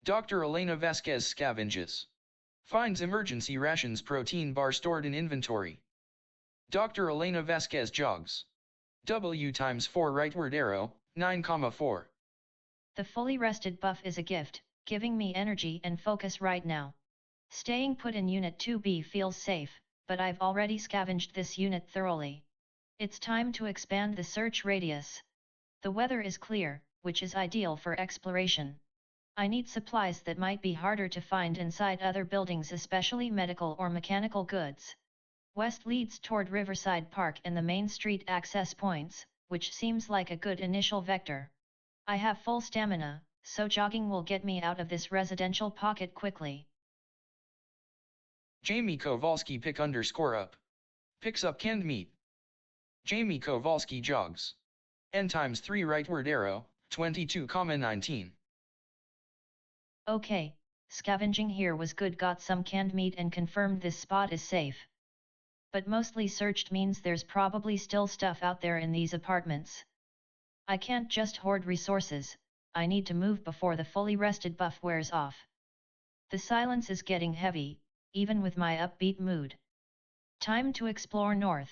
Dr. Elena Vasquez, scavenges. Finds emergency rations, protein bar stored in inventory. Dr. Elena Vasquez jogs. W×4 rightward arrow, 9,4. The fully rested buff is a gift, giving me energy and focus right now. Staying put in Unit 2B feels safe, but I've already scavenged this unit thoroughly. It's time to expand the search radius. The weather is clear, which is ideal for exploration. I need supplies that might be harder to find inside other buildings, especially medical or mechanical goods. West leads toward Riverside Park and the main street access points, which seems like a good initial vector. I have full stamina, so jogging will get me out of this residential pocket quickly. Jamie Kowalski, pick_up. Picks up canned meat. Jamie Kowalski jogs. N×3 rightward arrow, 22,19. Okay, scavenging here was good, got some canned meat and confirmed this spot is safe. But mostly searched means there's probably still stuff out there in these apartments. I can't just hoard resources, I need to move before the fully rested buff wears off. The silence is getting heavy, even with my upbeat mood. Time to explore north.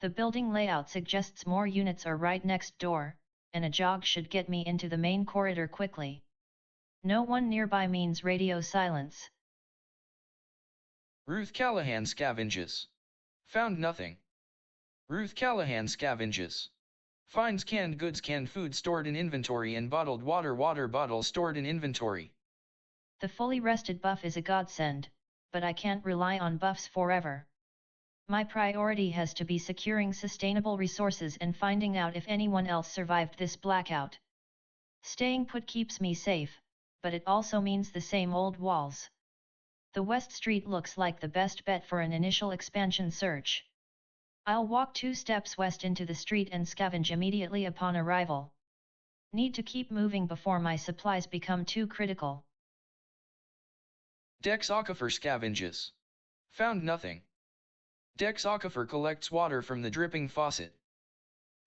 The building layout suggests more units are right next door, and a jog should get me into the main corridor quickly. No one nearby means radio silence. Ruth Callahan, scavenges. Found nothing. Ruth Callahan, scavenges. Finds canned goods, canned food stored in inventory, and bottled water bottle stored in inventory. The fully rested buff is a godsend, but I can't rely on buffs forever. My priority has to be securing sustainable resources and finding out if anyone else survived this blackout. Staying put keeps me safe, but it also means the same old walls. The West Street looks like the best bet for an initial expansion search. I'll walk 2 steps west into the street and scavenge immediately upon arrival. Need to keep moving before my supplies become too critical. Dex Okafor, scavenges. Found nothing. Dex Okafor collects water from the dripping faucet.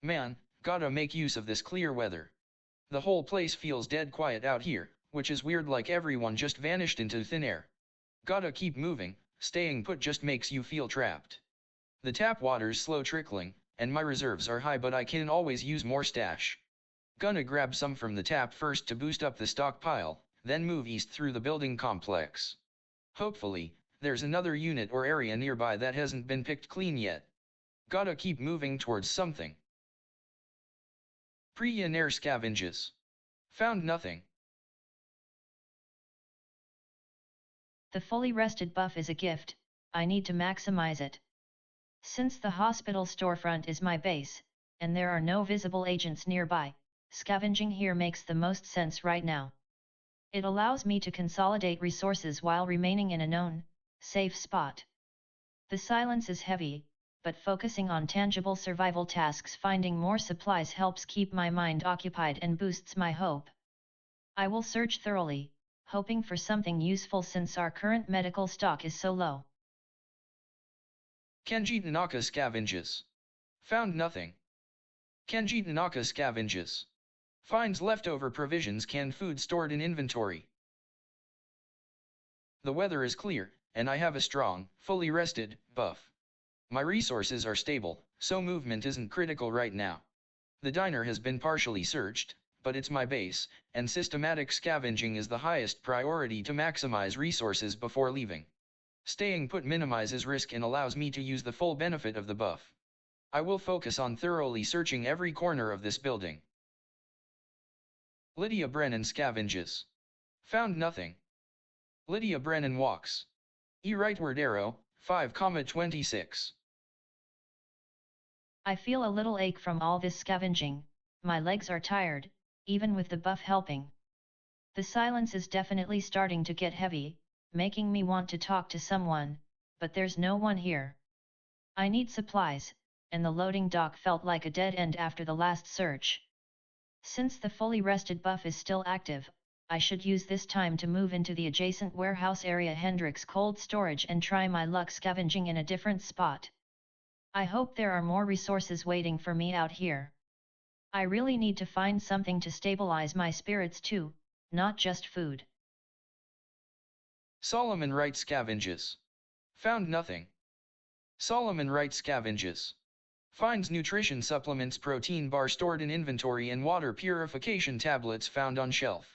Man, gotta make use of this clear weather. The whole place feels dead quiet out here, which is weird, like everyone just vanished into thin air. Gotta keep moving, staying put just makes you feel trapped. The tap water's slow trickling, and my reserves are high, but I can always use more stash. Gonna grab some from the tap first to boost up the stockpile, then move east through the building complex. Hopefully, there's another unit or area nearby that hasn't been picked clean yet. Gotta keep moving towards something. Pre-air scavenges. Found nothing. The fully rested buff is a gift, I need to maximize it. Since the hospital storefront is my base, and there are no visible agents nearby, scavenging here makes the most sense right now. It allows me to consolidate resources while remaining in a known, safe spot. The silence is heavy, but focusing on tangible survival tasks, finding more supplies helps keep my mind occupied and boosts my hope. I will search thoroughly, hoping for something useful since our current medical stock is so low. Kenji Tanaka scavenges. Found nothing. Kenji Tanaka scavenges. Finds leftover provisions, canned food stored in inventory. The weather is clear, and I have a strong, fully rested buff. My resources are stable, so movement isn't critical right now. The diner has been partially searched, but it's my base, and systematic scavenging is the highest priority to maximize resources before leaving. Staying put minimizes risk and allows me to use the full benefit of the buff. I will focus on thoroughly searching every corner of this building. Lydia Brennan scavenges. Found nothing. Lydia Brennan walks. Rightward arrow, 5,26. I feel a little ache from all this scavenging, my legs are tired, even with the buff helping. The silence is definitely starting to get heavy, making me want to talk to someone, but there's no one here. I need supplies, and the loading dock felt like a dead end after the last search. Since the fully rested buff is still active, I should use this time to move into the adjacent warehouse area, Hendrix Cold Storage, and try my luck scavenging in a different spot. I hope there are more resources waiting for me out here. I really need to find something to stabilize my spirits too, not just food. Solomon Wright scavenges. Found nothing. Solomon Wright scavenges. Finds nutrition supplements, protein bar stored in inventory, and water purification tablets found on shelf.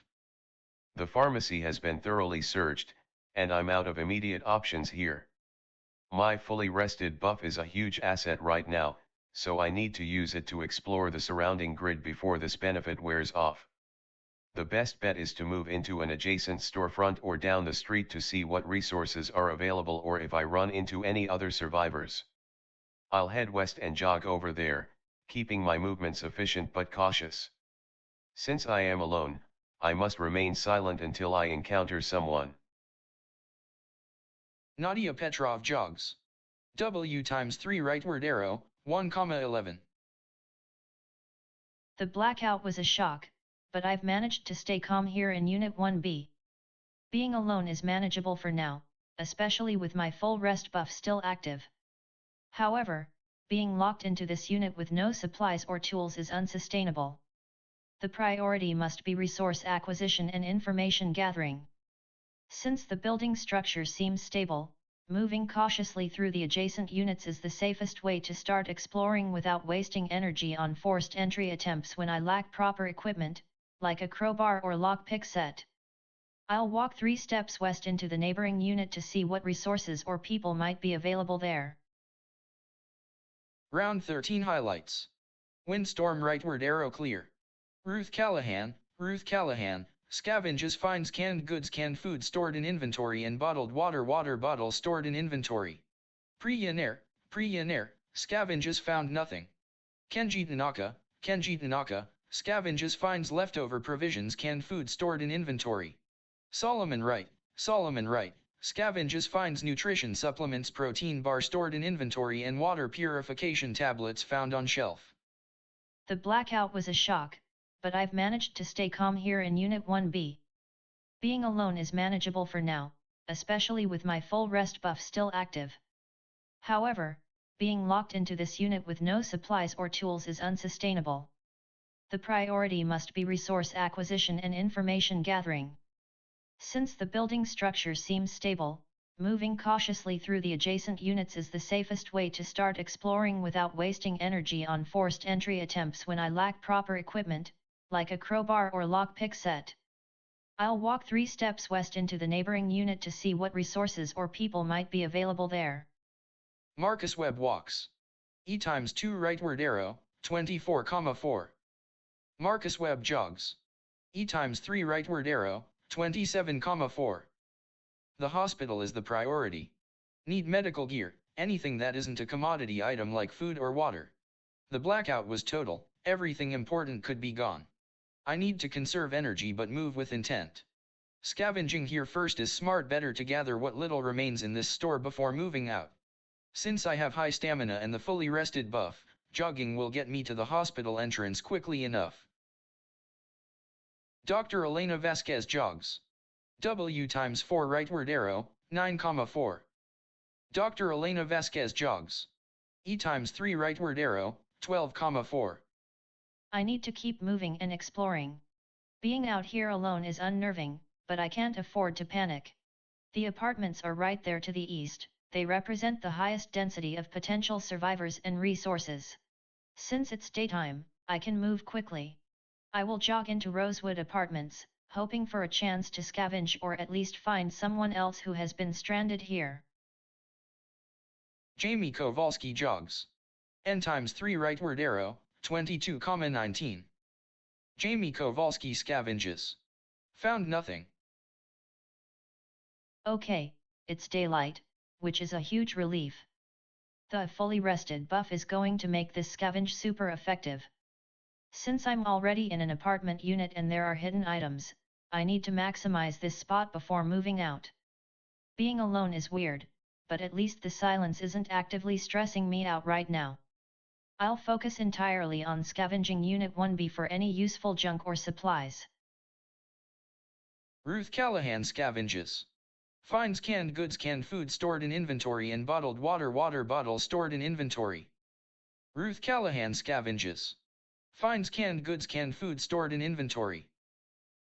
The pharmacy has been thoroughly searched, and I'm out of immediate options here. My fully rested buff is a huge asset right now, so I need to use it to explore the surrounding grid before this benefit wears off. The best bet is to move into an adjacent storefront or down the street to see what resources are available or if I run into any other survivors. I'll head west and jog over there, keeping my movements efficient but cautious. Since I am alone, I must remain silent until I encounter someone. Nadia Petrov jogs. W times 3 rightward arrow, 1,11. The blackout was a shock, but I've managed to stay calm here in Unit 1B. Being alone is manageable for now, especially with my full rest buff still active. However, being locked into this unit with no supplies or tools is unsustainable. The priority must be resource acquisition and information gathering. Since the building structure seems stable, moving cautiously through the adjacent units is the safest way to start exploring without wasting energy on forced entry attempts when I lack proper equipment, like a crowbar or lockpick set. I'll walk 3 steps west into the neighboring unit to see what resources or people might be available there. Round 13 highlights. Windstorm rightward arrow clear. Ruth Callahan, scavenges, finds canned goods, canned food stored in inventory, and bottled water bottle stored in inventory. Pre-air, scavenges, found nothing. Kenji Tanaka, scavenges, finds leftover provisions, canned food stored in inventory. Solomon Wright, scavenges, finds nutrition supplements, protein bar stored in inventory, and water purification tablets found on shelf. The blackout was a shock, but I've managed to stay calm here in Unit 1B. Being alone is manageable for now, especially with my full rest buff still active. However, being locked into this unit with no supplies or tools is unsustainable. The priority must be resource acquisition and information gathering. Since the building structure seems stable, moving cautiously through the adjacent units is the safest way to start exploring without wasting energy on forced entry attempts when I lack proper equipment, like a crowbar or lockpick set. I'll walk 3 steps west into the neighboring unit to see what resources or people might be available there. Marcus Webb walks. E times 2 rightward arrow, 24,4. Marcus Webb jogs. E times 3 rightward arrow, 27,4. The hospital is the priority. Need medical gear, anything that isn't a commodity item like food or water. The blackout was total, everything important could be gone. I need to conserve energy but move with intent. Scavenging here first is smart, better to gather what little remains in this store before moving out. Since I have high stamina and the fully rested buff, jogging will get me to the hospital entrance quickly enough. Dr. Elena Vasquez jogs. W times 4 rightward arrow, 9,4. Dr. Elena Vasquez jogs. E times 3 rightward arrow, 12,4. I need to keep moving and exploring. Being out here alone is unnerving, but I can't afford to panic. The apartments are right there to the east, they represent the highest density of potential survivors and resources. Since it's daytime, I can move quickly. I will jog into Rosewood Apartments, hoping for a chance to scavenge or at least find someone else who has been stranded here. Jamie Kowalski jogs. N times 3 rightward arrow, 22,19. Jamie Kowalski scavenges. Found nothing. Okay, it's daylight, which is a huge relief. The fully rested buff is going to make this scavenge super effective. Since I'm already in an apartment unit and there are hidden items, I need to maximize this spot before moving out. Being alone is weird, but at least the silence isn't actively stressing me out right now. I'll focus entirely on scavenging Unit 1B for any useful junk or supplies. Ruth Callahan scavenges. Finds canned goods, canned food stored in inventory, and bottled water bottles stored in inventory. Ruth Callahan scavenges. Finds canned goods, canned food stored in inventory.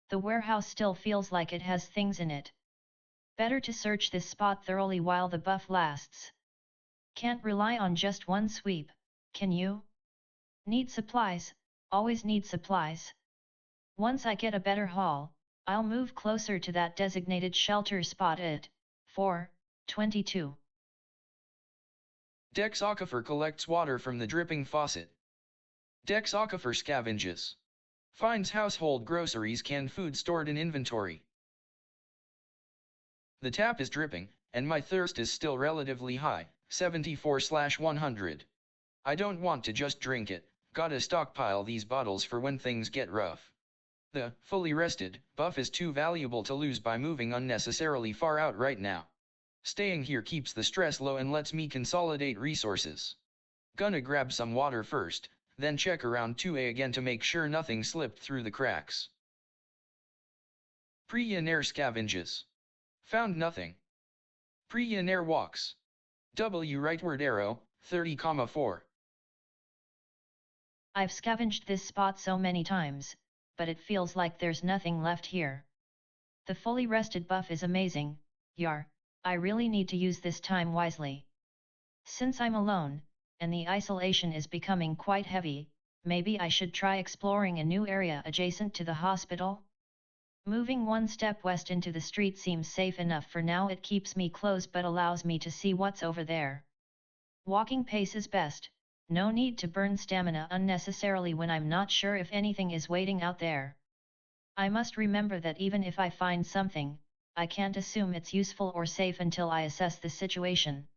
The warehouse still feels like it has things in it. Better to search this spot thoroughly while the buff lasts. Can't rely on just one sweep, can you? Need supplies, always need supplies. Once I get a better haul, I'll move closer to that designated shelter spot at 4:22. Dex Aquifer collects water from the dripping faucet. Dex Aquifer scavenges. Finds household groceries, canned food stored in inventory. The tap is dripping, and my thirst is still relatively high, 74/100. I don't want to just drink it, gotta stockpile these bottles for when things get rough. The fully rested buff is too valuable to lose by moving unnecessarily far out right now. Staying here keeps the stress low and lets me consolidate resources. Gonna grab some water first, then check around 2A again to make sure nothing slipped through the cracks. Priya scavenges. Found nothing. Priya walks. W rightward arrow, 30,4. I've scavenged this spot so many times, but it feels like there's nothing left here. The fully rested buff is amazing, yar, I really need to use this time wisely. Since I'm alone, and the isolation is becoming quite heavy, maybe I should try exploring a new area adjacent to the hospital? Moving one step west into the street seems safe enough for now. It keeps me close but allows me to see what's over there. Walking pace is best, no need to burn stamina unnecessarily when I'm not sure if anything is waiting out there. I must remember that even if I find something, I can't assume it's useful or safe until I assess the situation.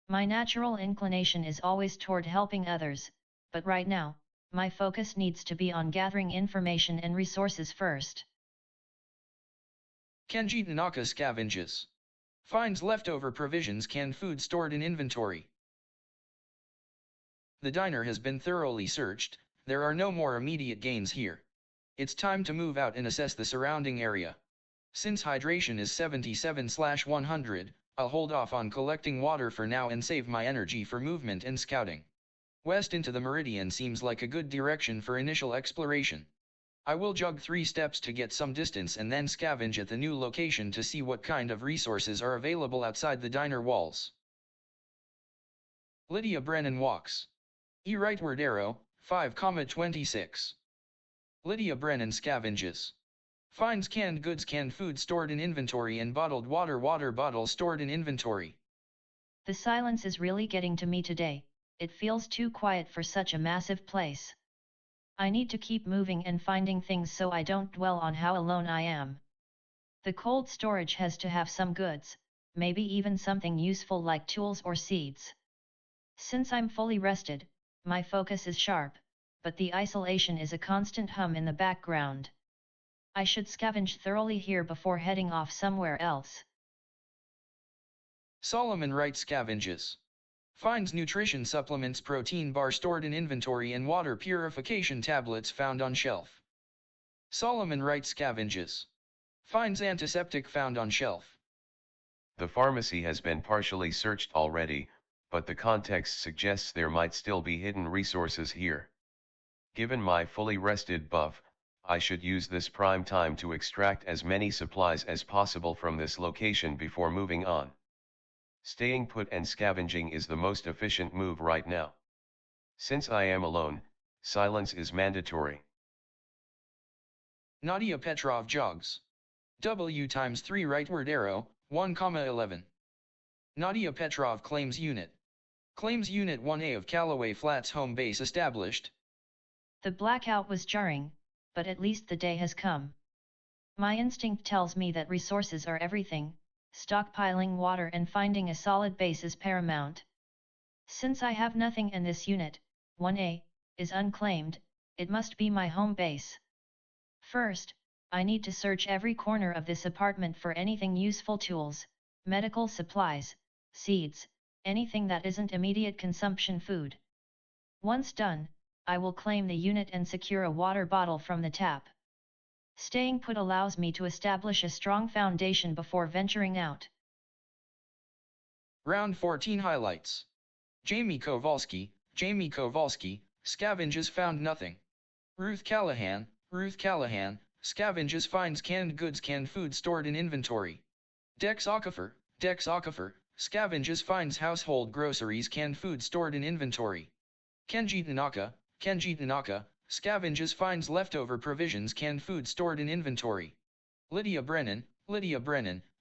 My natural inclination is always toward helping others, but right now, my focus needs to be on gathering information and resources first. Kenji Tanaka scavenges. Finds leftover provisions, canned food stored in inventory. The diner has been thoroughly searched, there are no more immediate gains here. It's time to move out and assess the surrounding area. Since hydration is 77/100, I'll hold off on collecting water for now and save my energy for movement and scouting. West into the meridian seems like a good direction for initial exploration. I will jog 3 steps to get some distance and then scavenge at the new location to see what kind of resources are available outside the diner walls. Lydia Brennan walks. E rightward arrow, 5,26. Lydia Brennan scavenges. Finds canned goods, canned food stored in inventory and bottled water bottles stored in inventory. The silence is really getting to me today, it feels too quiet for such a massive place. I need to keep moving and finding things so I don't dwell on how alone I am. The cold storage has to have some goods, maybe even something useful like tools or seeds. Since I'm fully rested, my focus is sharp, but the isolation is a constant hum in the background. I should scavenge thoroughly here before heading off somewhere else. Solomon Wright scavenges. Finds nutrition supplements, protein bar stored in inventory and water purification tablets found on shelf. Solomon Wright scavenges. Finds antiseptic found on shelf. The pharmacy has been partially searched already, but the context suggests there might still be hidden resources here. Given my fully rested buff, I should use this prime time to extract as many supplies as possible from this location before moving on. Staying put and scavenging is the most efficient move right now. Since I am alone, silence is mandatory. Nadia Petrov jogs. W times 3 rightward arrow, 1,11. Nadia Petrov claims unit. Claims Unit 1A of Callaway Flats home base established. The blackout was jarring, but at least the day has come. My instinct tells me that resources are everything, stockpiling water and finding a solid base is paramount. Since I have nothing and this unit, 1A, is unclaimed, it must be my home base. First, I need to search every corner of this apartment for anything useful: tools, medical supplies, seeds, anything that isn't immediate consumption food. Once done, I will claim the unit and secure a water bottle from the tap. Staying put allows me to establish a strong foundation before venturing out. Round 14 highlights. Jamie Kowalski, scavenges found nothing. Ruth Callahan, scavenges finds canned goods, canned food stored in inventory. Dex Aquifer, scavenges finds household groceries, canned food stored in inventory. Kenji Tanaka, scavenges finds leftover provisions, canned food stored in inventory. Lydia Brennan,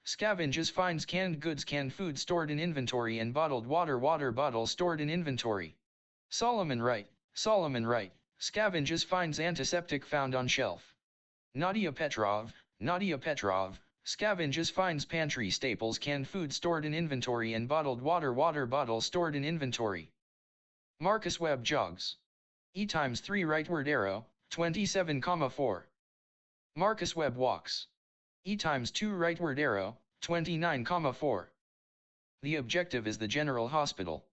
scavenges finds canned goods, canned food stored in inventory and bottled water bottle stored in inventory. Solomon Wright, scavenges finds antiseptic found on shelf. Nadia Petrov, scavenges finds pantry staples, canned food stored in inventory and bottled water bottle stored in inventory. Marcus Webb jogs. E times 3 rightward arrow, 27,4. Marcus Webb walks. E times 2 rightward arrow, 29,4. The objective is the General Hospital.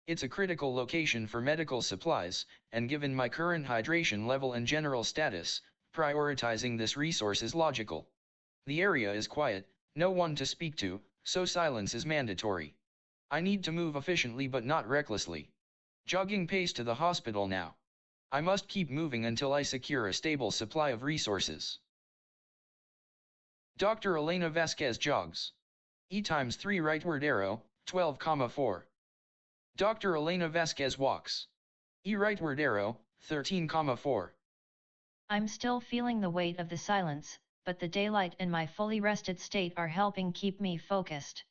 It's a critical location for medical supplies, and given my current hydration level and general status, prioritizing this resource is logical. The area is quiet, no one to speak to, so silence is mandatory. I need to move efficiently but not recklessly. Jogging pace to the hospital now. I must keep moving until I secure a stable supply of resources. Dr. Elena Vasquez jogs. E times 3 rightward arrow, 12,4. Dr. Elena Vasquez walks. E rightward arrow, 13,4. I'm still feeling the weight of the silence, but the daylight and my fully rested state are helping keep me focused.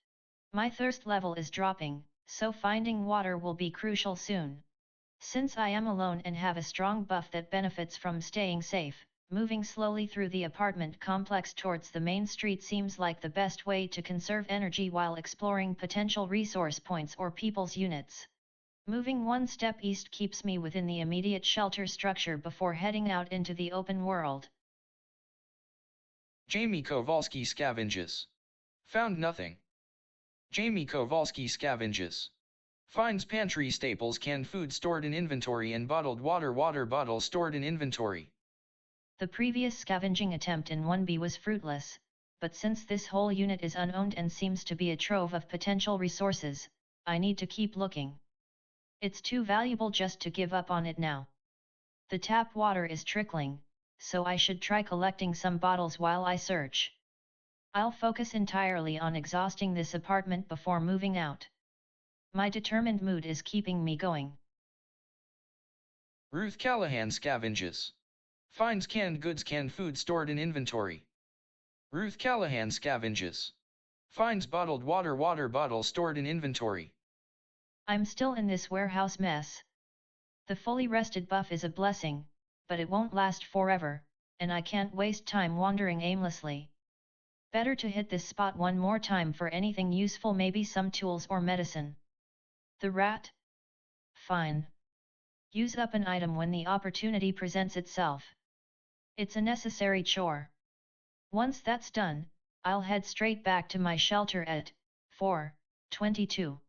My thirst level is dropping, so finding water will be crucial soon. Since I am alone and have a strong buff that benefits from staying safe, moving slowly through the apartment complex towards the main street seems like the best way to conserve energy while exploring potential resource points or people's units. Moving one step east keeps me within the immediate shelter structure before heading out into the open world. Jamie Kowalski scavenges. Found nothing. Jamie Kowalski scavenges. Finds pantry staples, canned food stored in inventory and bottled water bottle stored in inventory. The previous scavenging attempt in 1B was fruitless, but since this whole unit is unowned and seems to be a trove of potential resources, I need to keep looking. It's too valuable just to give up on it now. The tap water is trickling, so I should try collecting some bottles while I search. I'll focus entirely on exhausting this apartment before moving out. My determined mood is keeping me going. Ruth Callahan scavenges. Finds canned goods, canned food stored in inventory. Ruth Callahan scavenges. Finds bottled water bottle stored in inventory. I'm still in this warehouse mess. The fully rested buff is a blessing, but it won't last forever, and I can't waste time wandering aimlessly. Better to hit this spot one more time for anything useful, maybe some tools or medicine. The rat? Fine. Use up an item when the opportunity presents itself. It's a necessary chore. Once that's done, I'll head straight back to my shelter at 4:22.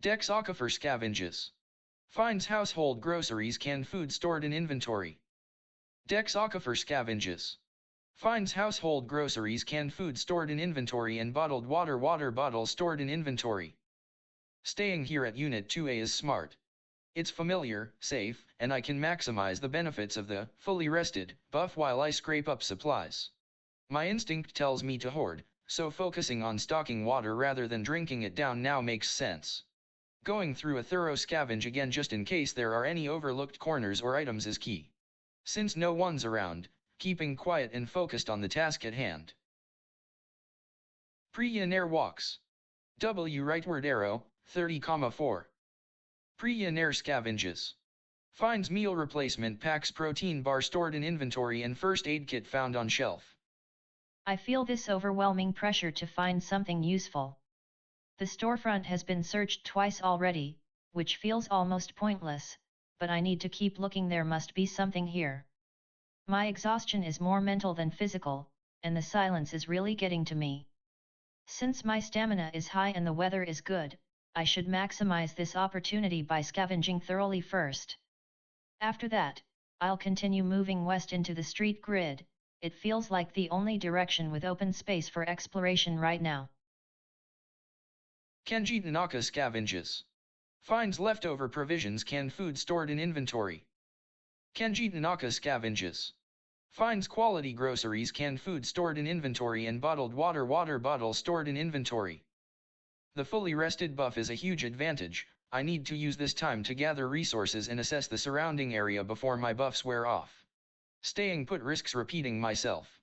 Dex Aquifer scavenges. Finds household groceries, canned food stored in inventory. Dex Aquifer scavenges. Finds household groceries, canned food stored in inventory and bottled water bottle stored in inventory. Staying here at Unit 2A is smart. It's familiar, safe, and I can maximize the benefits of the fully rested buff while I scrape up supplies. My instinct tells me to hoard, so focusing on stocking water rather than drinking it down now makes sense. Going through a thorough scavenge again just in case there are any overlooked corners or items is key. Since no one's around, keeping quiet and focused on the task at hand. Pre-Yenair walks. W rightward arrow, 30,4. Pre-Yenair scavenges. Finds meal replacement packs, protein bar stored in inventory and first aid kit found on shelf. I feel this overwhelming pressure to find something useful. The storefront has been searched twice already, which feels almost pointless, but I need to keep looking. There must be something here. My exhaustion is more mental than physical, and the silence is really getting to me. Since my stamina is high and the weather is good, I should maximize this opportunity by scavenging thoroughly first. After that, I'll continue moving west into the street grid. It feels like the only direction with open space for exploration right now. Kenji Tanaka scavenges. Finds leftover provisions, canned food stored in inventory. Kenji Tanaka scavenges. Finds quality groceries, canned food stored in inventory and bottled water bottle stored in inventory. The fully rested buff is a huge advantage. I need to use this time to gather resources and assess the surrounding area before my buffs wear off. Staying put risks repeating myself.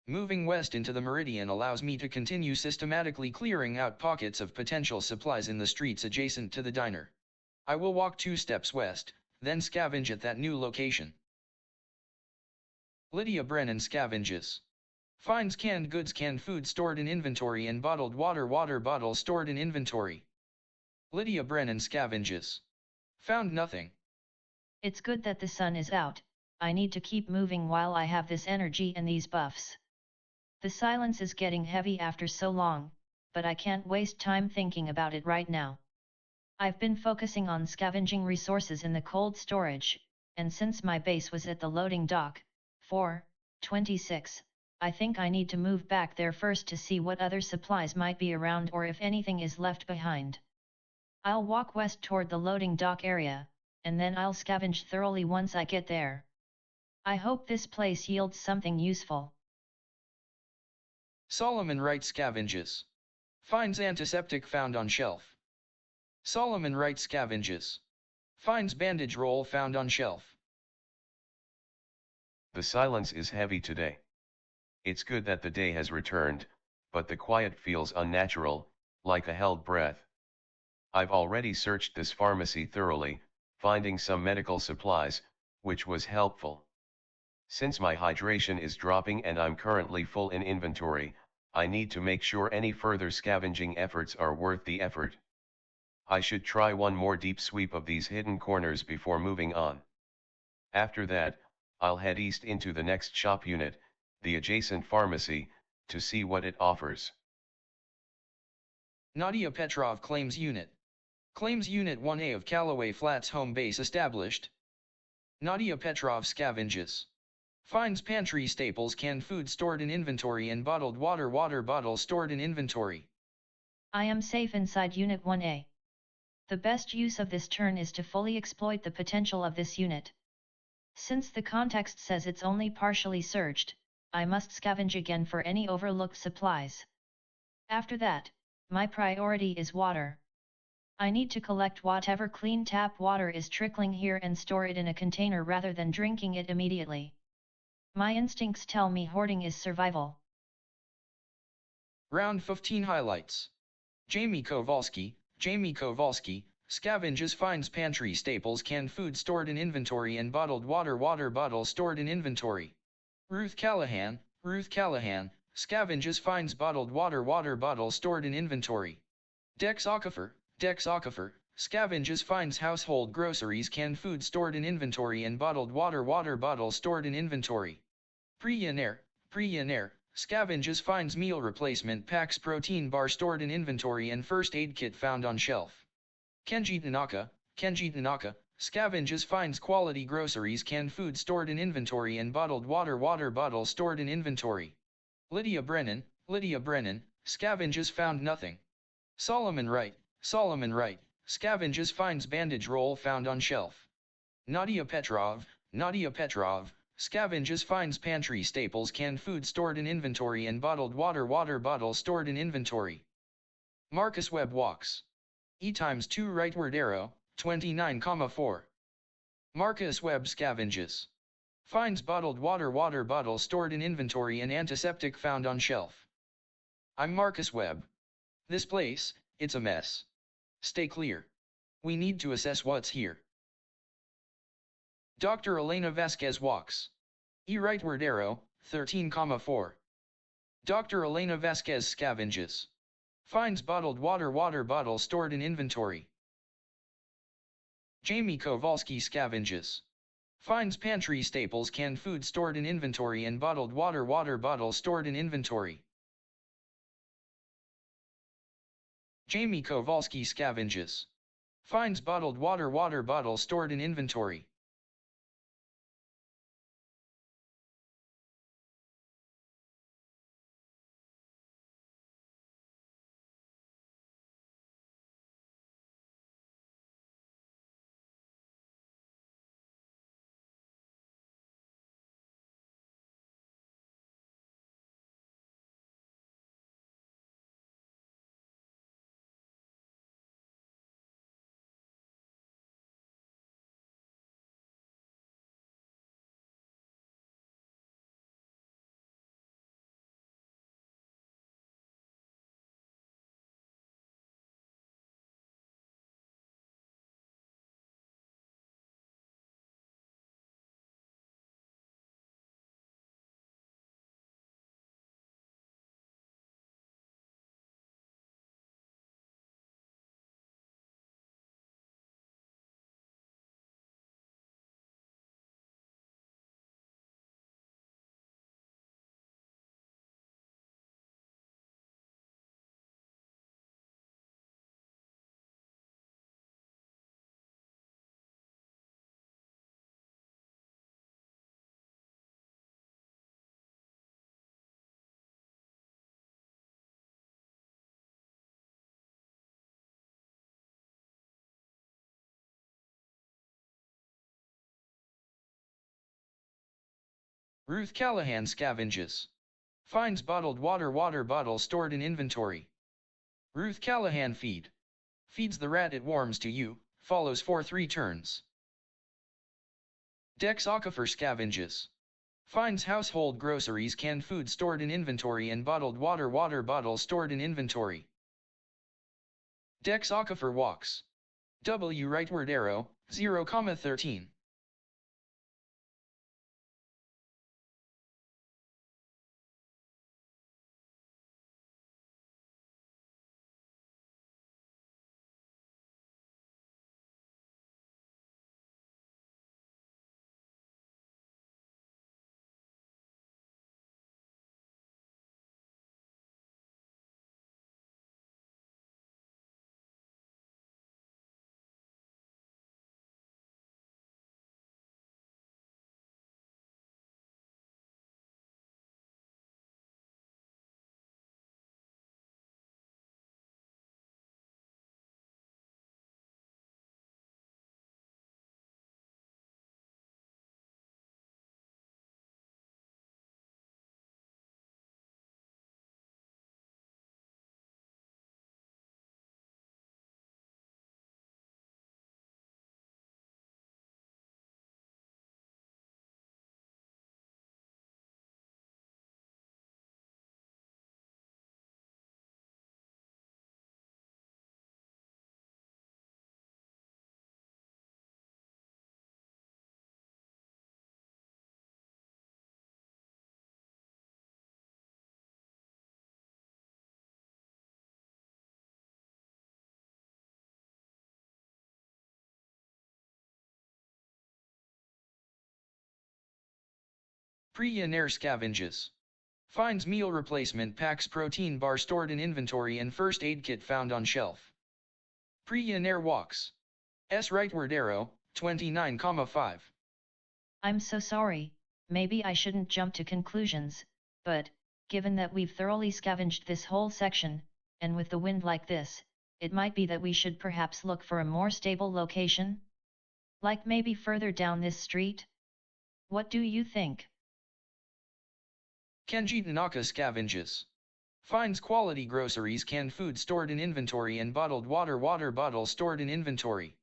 Moving west into the meridian allows me to continue systematically clearing out pockets of potential supplies in the streets adjacent to the diner. I will walk 2 steps west, then scavenge at that new location. Lydia Brennan scavenges. Finds canned goods, canned food stored in inventory and bottled water bottle stored in inventory. Lydia Brennan scavenges. Found nothing. It's good that the sun is out. I need to keep moving while I have this energy and these buffs. The silence is getting heavy after so long, but I can't waste time thinking about it right now. I've been focusing on scavenging resources in the cold storage, and since my base was at the loading dock, 4:26, I think I need to move back there first to see what other supplies might be around or if anything is left behind. I'll walk west toward the loading dock area, and then I'll scavenge thoroughly once I get there. I hope this place yields something useful. Solomon Wright scavenges. Finds antiseptic found on shelf. Solomon Wright scavenges. Finds bandage roll found on shelf. The silence is heavy today. It's good that the day has returned, but the quiet feels unnatural, like a held breath. I've already searched this pharmacy thoroughly, finding some medical supplies, which was helpful. Since my hydration is dropping and I'm currently full in inventory, I need to make sure any further scavenging efforts are worth the effort. I should try one more deep sweep of these hidden corners before moving on. After that, I'll head east into the next shop unit, the adjacent pharmacy, to see what it offers. Nadia Petrov claims Unit. Claims Unit 1A of Callaway Flats home base established. Nadia Petrov scavenges. Finds pantry staples, canned food stored in inventory and bottled water bottle stored in inventory. I am safe inside Unit 1A. The best use of this turn is to fully exploit the potential of this unit. Since the context says it's only partially searched, I must scavenge again for any overlooked supplies. After that, my priority is water. I need to collect whatever clean tap water is trickling here and store it in a container rather than drinking it immediately. My instincts tell me hoarding is survival. Round 15 highlights. Jamie Kowalski, scavenges finds pantry staples, canned food stored in inventory and bottled water bottle stored in inventory. Ruth Callahan, scavenges finds bottled water bottle stored in inventory. Dex Aquifer, scavenges finds household groceries, canned food stored in inventory and bottled water bottle stored in inventory. Prillionaire, scavenges finds meal replacement packs, protein bar stored in inventory and first aid kit found on shelf. Kenji Tanaka, scavenges finds quality groceries, canned food stored in inventory and bottled water bottle stored in inventory. Lydia Brennan, scavenges found nothing. Solomon Wright, scavenges finds bandage roll found on shelf. Nadia Petrov, scavenges finds pantry staples, canned food stored in inventory and bottled water bottle stored in inventory. Marcus Webb walks. E times 2 rightward arrow, 29,4. Marcus Webb scavenges. Finds bottled water bottle stored in inventory and antiseptic found on shelf. I'm Marcus Webb. This place, it's a mess. Stay clear. We need to assess what's here. Dr. Elena Vasquez walks. E rightward arrow, 13,4. Dr. Elena Vasquez scavenges. Finds bottled water bottle stored in inventory. Jamie Kowalski scavenges. Finds pantry staples, canned food stored in inventory and bottled water bottle stored in inventory. Jamie Kowalski scavenges. Finds bottled water bottle stored in inventory. Ruth Callahan scavenges. Finds bottled water bottle stored in inventory. Ruth Callahan feeds the rat, it warms to you, follows for 3 turns. Dex Aquifer scavenges. Finds household groceries, canned food stored in inventory and bottled water bottle stored in inventory. Dex Aquifer walks. W rightward arrow, 0,13. Pre-Yener scavenges. Finds meal replacement packs, protein bar stored in inventory, and first aid kit found on shelf. Pre-Yener walks. S rightward arrow, 29,5. I'm so sorry, maybe I shouldn't jump to conclusions, but, given that we've thoroughly scavenged this whole section, and with the wind like this, it might be that we should perhaps look for a more stable location? Like maybe further down this street? What do you think? Kenji Tanaka scavenges. Finds quality groceries, canned food stored in inventory, and bottled water bottle stored in inventory.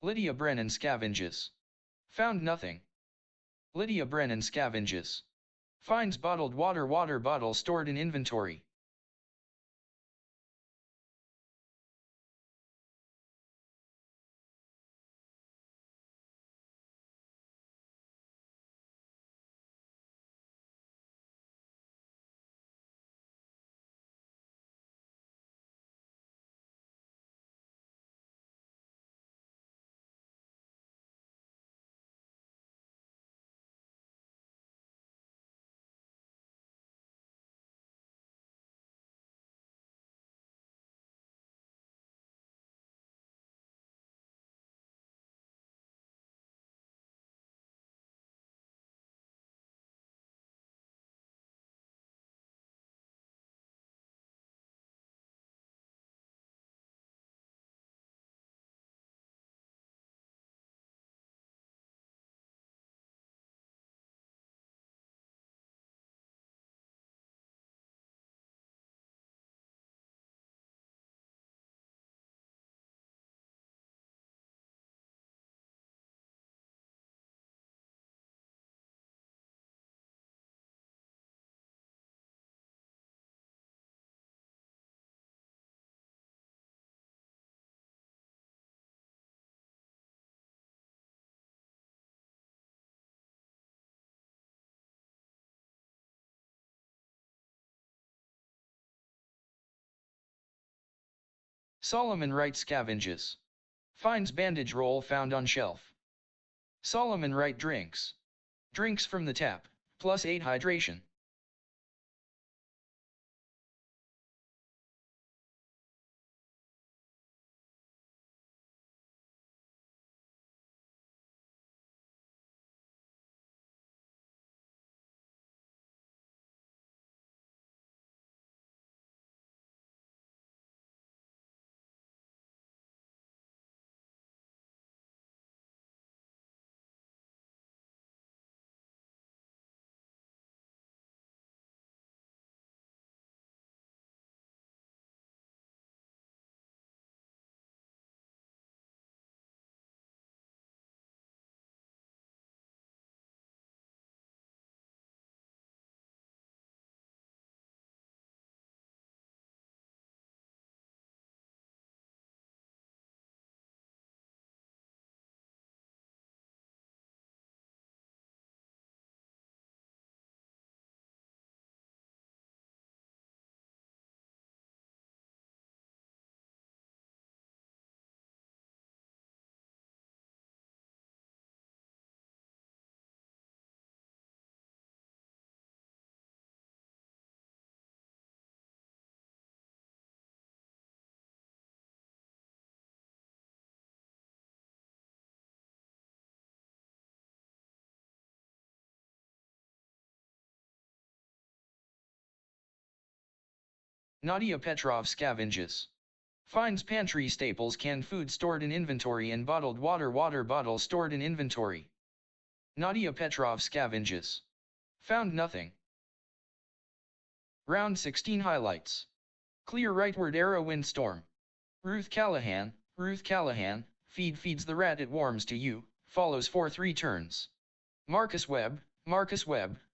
Lydia Brennan scavenges. Found nothing. Lydia Brennan scavenges. Finds bottled water bottle stored in inventory. Solomon Wright scavenges. Finds bandage roll found on shelf. Solomon Wright drinks. Drinks from the tap, plus 8 hydration. Nadia Petrov scavenges. Finds pantry staples, canned food stored in inventory, and bottled water bottle stored in inventory. Nadia Petrov scavenges. Found nothing. Round 16 highlights. Clear rightward arrow, windstorm. Ruth Callahan, feeds the rat, it warms to you, follows for 3 turns. Marcus Webb,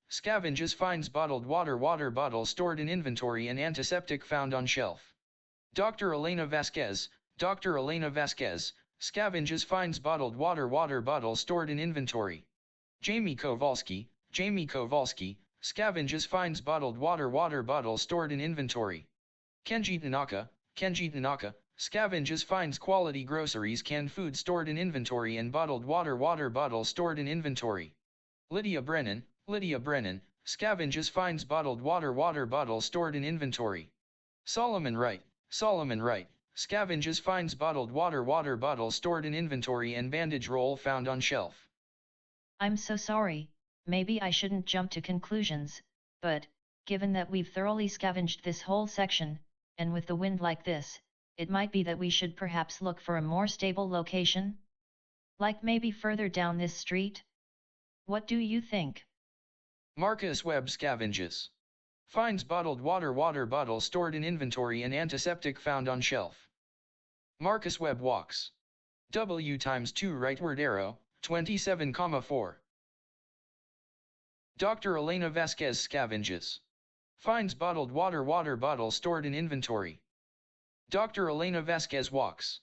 scavenges, finds bottled water bottle stored in inventory and antiseptic found on shelf. Dr. Elena Vasquez, scavenges, finds bottled water bottle stored in inventory. Jamie Kowalski, scavenges, finds bottled water bottle stored in inventory. Kenji Tanaka, scavenges, finds quality groceries, canned food stored in inventory, and bottled water bottle stored in inventory. Lydia Brennan, scavenges, finds bottled water bottle stored in inventory. Solomon Wright, scavenges, finds bottled water bottle stored in inventory and bandage roll found on shelf. I'm so sorry, maybe I shouldn't jump to conclusions, but, given that we've thoroughly scavenged this whole section, and with the wind like this, it might be that we should perhaps look for a more stable location? Like maybe further down this street? What do you think? Marcus Webb scavenges. Finds bottled water bottle stored in inventory and antiseptic found on shelf. Marcus Webb walks. W times 2 rightward arrow, 27,4. Dr. Elena Vasquez scavenges. Finds bottled water bottle stored in inventory. Dr. Elena Vasquez walks.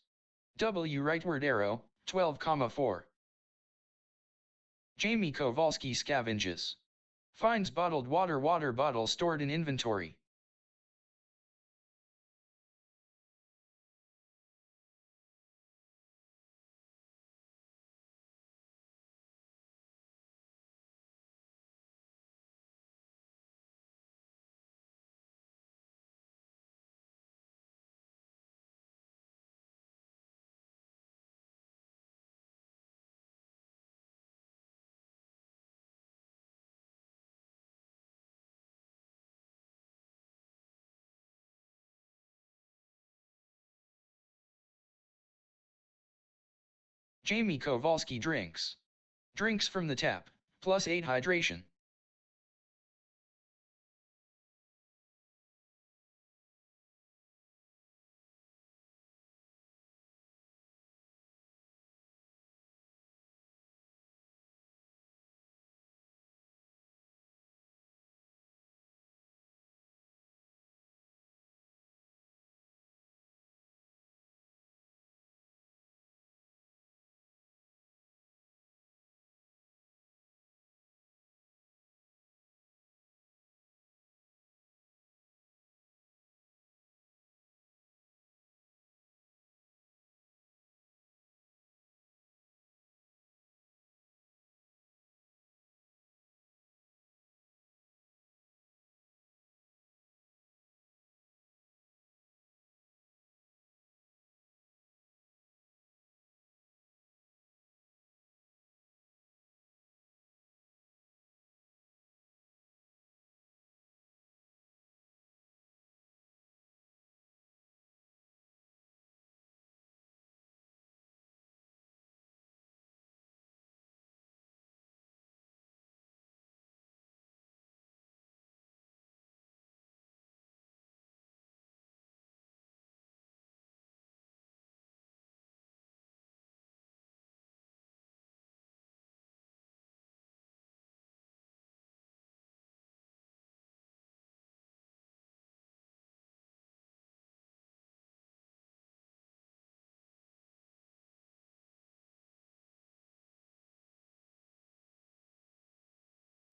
W rightward arrow, 12,4. Jamie Kowalski scavenges. Finds bottled water bottle stored in inventory. Jamie Kowalski drinks. Drinks from the tap, +8 hydration.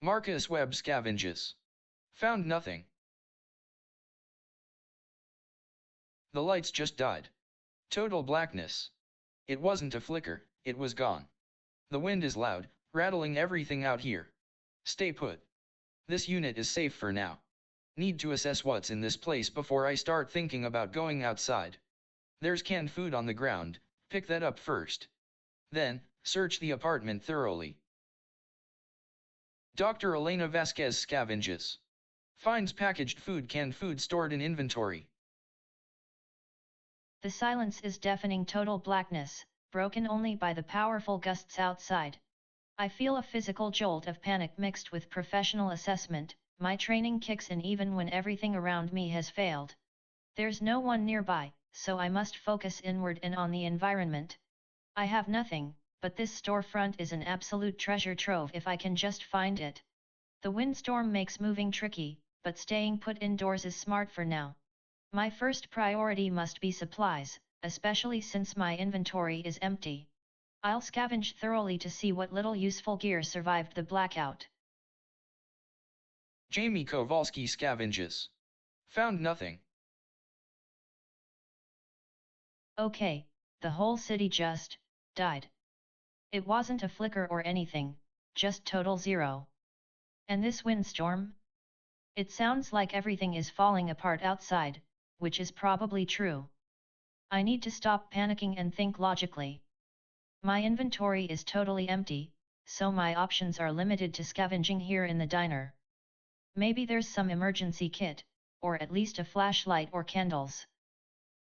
Marcus Webb scavenges. Found nothing. The lights just died. Total blackness. It wasn't a flicker, it was gone. The wind is loud, rattling everything out here. Stay put. This unit is safe for now. Need to assess what's in this place before I start thinking about going outside. There's canned food on the ground, pick that up first. Then, search the apartment thoroughly. Dr. Elena Vasquez scavenges. Finds packaged food, canned food stored in inventory. The silence is deafening, total blackness, broken only by the powerful gusts outside. I feel a physical jolt of panic mixed with professional assessment. My training kicks in even when everything around me has failed. There's no one nearby, so I must focus inward and on the environment. I have nothing, but this storefront is an absolute treasure trove if I can just find it. The windstorm makes moving tricky, but staying put indoors is smart for now. My first priority must be supplies, especially since my inventory is empty. I'll scavenge thoroughly to see what little useful gear survived the blackout. Jamie Kowalski scavenges. Found nothing. Okay, the whole city just died. It wasn't a flicker or anything, just total zero. And this windstorm? It sounds like everything is falling apart outside, which is probably true. I need to stop panicking and think logically. My inventory is totally empty, so my options are limited to scavenging here in the diner. Maybe there's some emergency kit, or at least a flashlight or candles.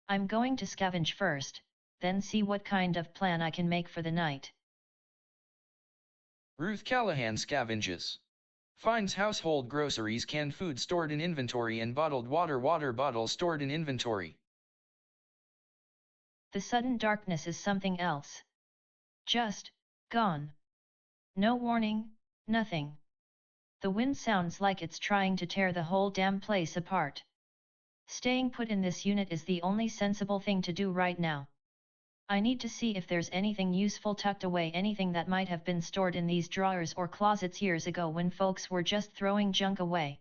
I'm going to scavenge first, then see what kind of plan I can make for the night. Ruth Callahan scavenges. Finds household groceries, canned food stored in inventory, and bottled water bottles stored in inventory. The sudden darkness is something else. Just gone. No warning, nothing. The wind sounds like it's trying to tear the whole damn place apart. Staying put in this unit is the only sensible thing to do right now. I need to see if there's anything useful tucked away, anything that might have been stored in these drawers or closets years ago when folks were just throwing junk away.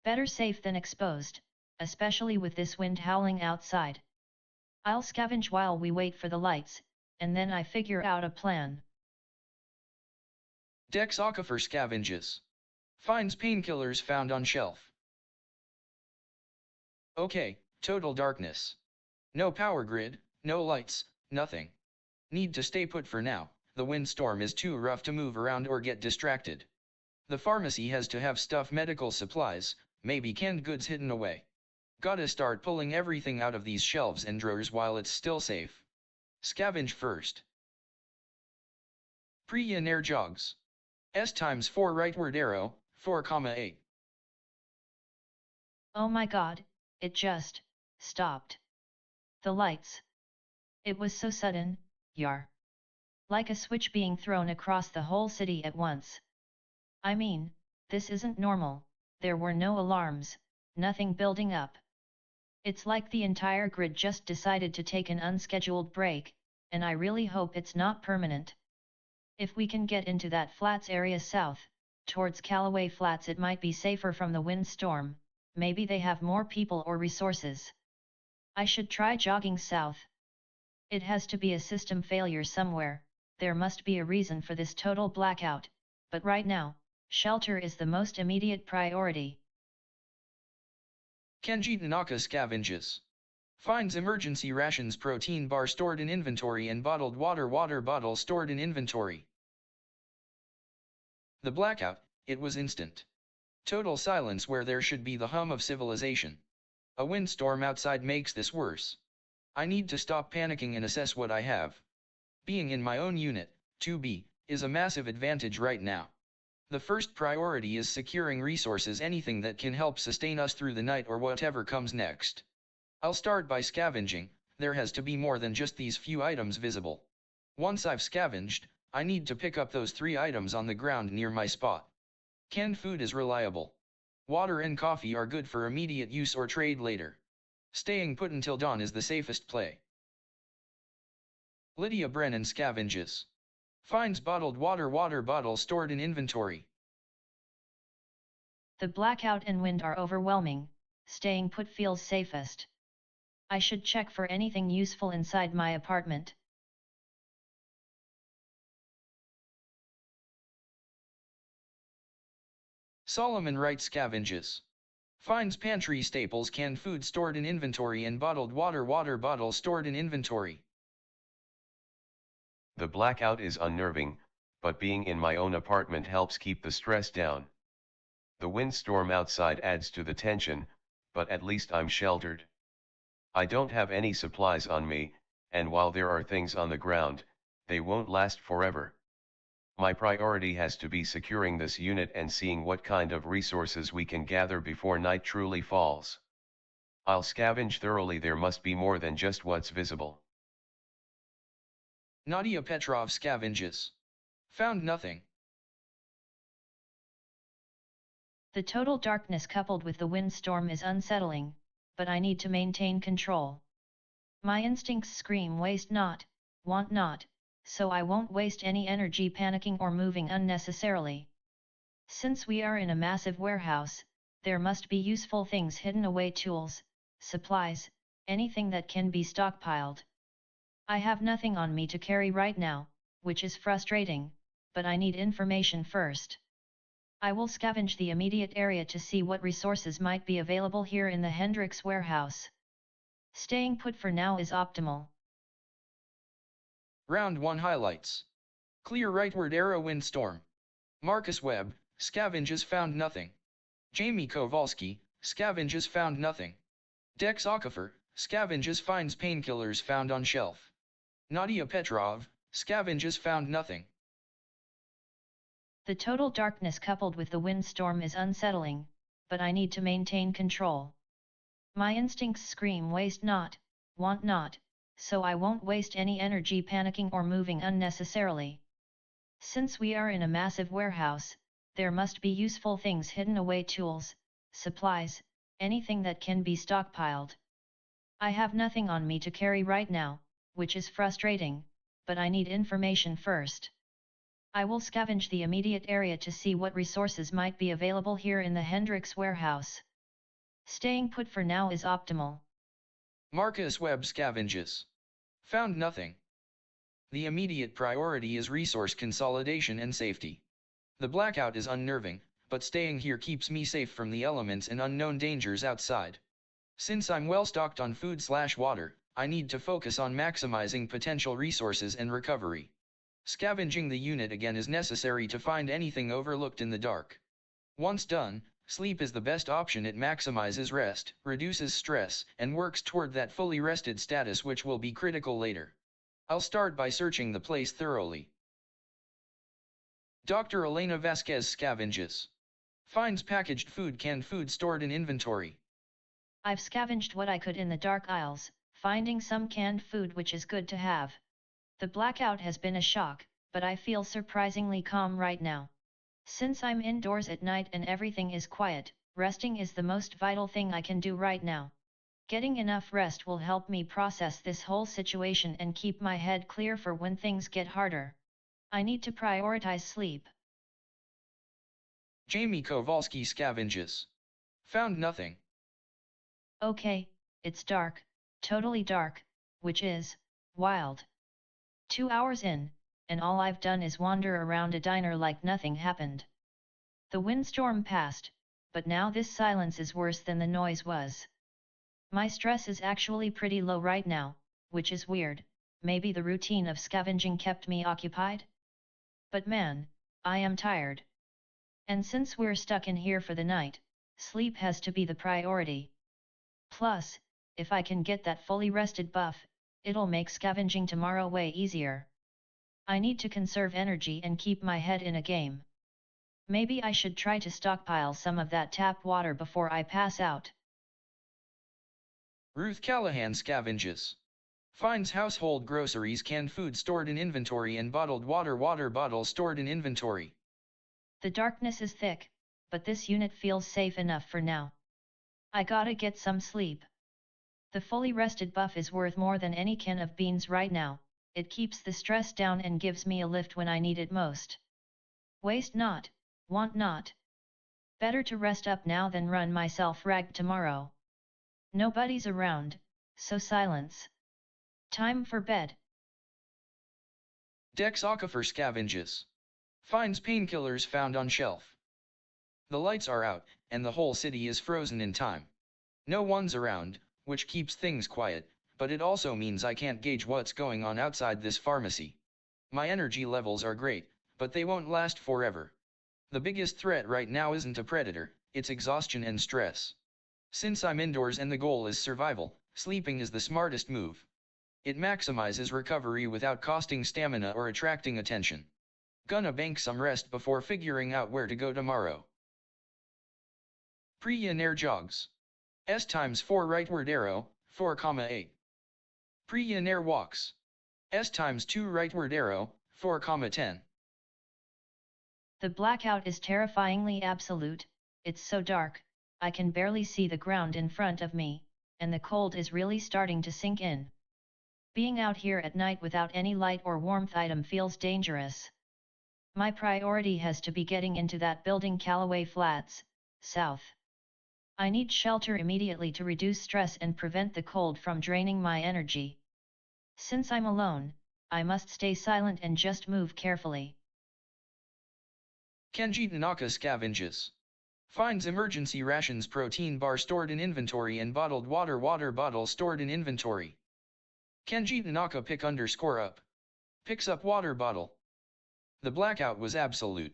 Better safe than exposed, especially with this wind howling outside. I'll scavenge while we wait for the lights, and then I figure out a plan. Dex Aquifer scavenges. Finds painkillers found on shelf. Okay, total darkness. No power grid, no lights, nothing. Need to stay put for now. The windstorm is too rough to move around or get distracted. The pharmacy has to have stuff, medical supplies, maybe canned goods hidden away. Gotta start pulling everything out of these shelves and drawers while it's still safe. Scavenge first. Pre-Nair jogs. S times 4 rightward arrow, 4,8. Oh my god, it just stopped. The lights. It was so sudden, yar. Like a switch being thrown across the whole city at once. I mean, this isn't normal, there were no alarms, nothing building up. It's like the entire grid just decided to take an unscheduled break, and I really hope it's not permanent. If we can get into that flats area south, towards Callaway Flats, it might be safer from the windstorm, maybe they have more people or resources. I should try jogging south. It has to be a system failure somewhere, there must be a reason for this total blackout, but right now, shelter is the most immediate priority. Kenji Tanaka scavenges. Finds emergency rations, protein bar stored in inventory, and bottled water bottle stored in inventory. The blackout, it was instant. Total silence where there should be the hum of civilization. A windstorm outside makes this worse. I need to stop panicking and assess what I have. Being in my own unit, 2B, is a massive advantage right now. The first priority is securing resources, anything that can help sustain us through the night or whatever comes next. I'll start by scavenging. There has to be more than just these few items visible. Once I've scavenged, I need to pick up those 3 items on the ground near my spot. Canned food is reliable. Water and coffee are good for immediate use or trade later. Staying put until dawn is the safest play. Lydia Brennan scavenges. Finds bottled water bottle stored in inventory. The blackout and wind are overwhelming, staying put feels safest. I should check for anything useful inside my apartment. Solomon Wright scavenges. Finds pantry staples, canned food stored in inventory, and bottled water bottle stored in inventory. The blackout is unnerving, but being in my own apartment helps keep the stress down. The windstorm outside adds to the tension, but at least I'm sheltered. I don't have any supplies on me, and while there are things on the ground, they won't last forever. My priority has to be securing this unit and seeing what kind of resources we can gather before night truly falls. I'll scavenge thoroughly. There must be more than just what's visible. Nadia Petrov scavenges. Found nothing. The total darkness coupled with the windstorm is unsettling, but I need to maintain control. My instincts scream waste not, want not, so I won't waste any energy panicking or moving unnecessarily. Since we are in a massive warehouse, there must be useful things hidden away, tools, supplies, anything that can be stockpiled. I have nothing on me to carry right now, which is frustrating, but I need information first. I will scavenge the immediate area to see what resources might be available here in the Hendrix warehouse. Staying put for now is optimal. Round 1 highlights. Clear rightward arrow windstorm. Marcus Webb, scavenges found nothing. Jamie Kowalski, scavenges found nothing. Dex Okafor, scavenges finds painkillers found on shelf. Nadia Petrov, scavenges found nothing. The total darkness coupled with the windstorm is unsettling, but I need to maintain control. My instincts scream waste not, want not, so I won't waste any energy panicking or moving unnecessarily. Since we are in a massive warehouse, there must be useful things hidden away, tools, supplies, anything that can be stockpiled. I have nothing on me to carry right now, which is frustrating, but I need information first. I will scavenge the immediate area to see what resources might be available here in the Hendrix warehouse. Staying put for now is optimal. Marcus Webb scavenges. Found nothing. The immediate priority is resource consolidation and safety. The blackout is unnerving, but staying here keeps me safe from the elements and unknown dangers outside. Since I'm well stocked on food/water, I need to focus on maximizing potential resources and recovery. Scavenging the unit again is necessary to find anything overlooked in the dark. Once done, sleep is the best option. It maximizes rest, reduces stress, and works toward that fully rested status, which will be critical later. I'll start by searching the place thoroughly. Dr. Elena Vasquez scavenges. Finds packaged food, canned food stored in inventory. I've scavenged what I could in the dark aisles, finding some canned food which is good to have. The blackout has been a shock, but I feel surprisingly calm right now. Since I'm indoors at night and everything is quiet, resting is the most vital thing I can do right now. Getting enough rest will help me process this whole situation and keep my head clear for when things get harder. I need to prioritize sleep. Jamie Kowalski scavenges. Found nothing. Okay, it's dark, totally dark, which is wild. 2 hours in, and all I've done is wander around a diner like nothing happened. The windstorm passed, but now this silence is worse than the noise was. My stress is actually pretty low right now, which is weird. Maybe the routine of scavenging kept me occupied? But man, I am tired. And since we're stuck in here for the night, sleep has to be the priority. Plus, if I can get that fully rested buff, it'll make scavenging tomorrow way easier. I need to conserve energy and keep my head in a game. Maybe I should try to stockpile some of that tap water before I pass out. Ruth Callahan scavenges. Finds household groceries, canned food stored in inventory, and bottled water bottles stored in inventory. The darkness is thick, but this unit feels safe enough for now. I gotta get some sleep. The fully rested buff is worth more than any can of beans right now. It keeps the stress down and gives me a lift when I need it most. Waste not, want not. Better to rest up now than run myself ragged tomorrow. Nobody's around, so silence. Time for bed. Dex Okafor scavenges. Finds painkillers found on shelf. The lights are out, and the whole city is frozen in time. No one's around, which keeps things quiet, but it also means I can't gauge what's going on outside this pharmacy. My energy levels are great, but they won't last forever. The biggest threat right now isn't a predator, it's exhaustion and stress. Since I'm indoors and the goal is survival, sleeping is the smartest move. It maximizes recovery without costing stamina or attracting attention. Gonna bank some rest before figuring out where to go tomorrow. Pre-Yener jogs. S times 4 rightward arrow, 4,8. Pre-Yener walks. S times 2 rightward arrow, 4,10. The blackout is terrifyingly absolute, it's so dark, I can barely see the ground in front of me, and the cold is really starting to sink in. Being out here at night without any light or warmth item feels dangerous. My priority has to be getting into that building Callaway Flats, south. I need shelter immediately to reduce stress and prevent the cold from draining my energy. Since I'm alone, I must stay silent and just move carefully. Kenji Tanaka scavenges. Finds emergency rations, protein bar stored in inventory, and bottled water bottle stored in inventory. Kenji Tanaka _up. Picks up water bottle. The blackout was absolute.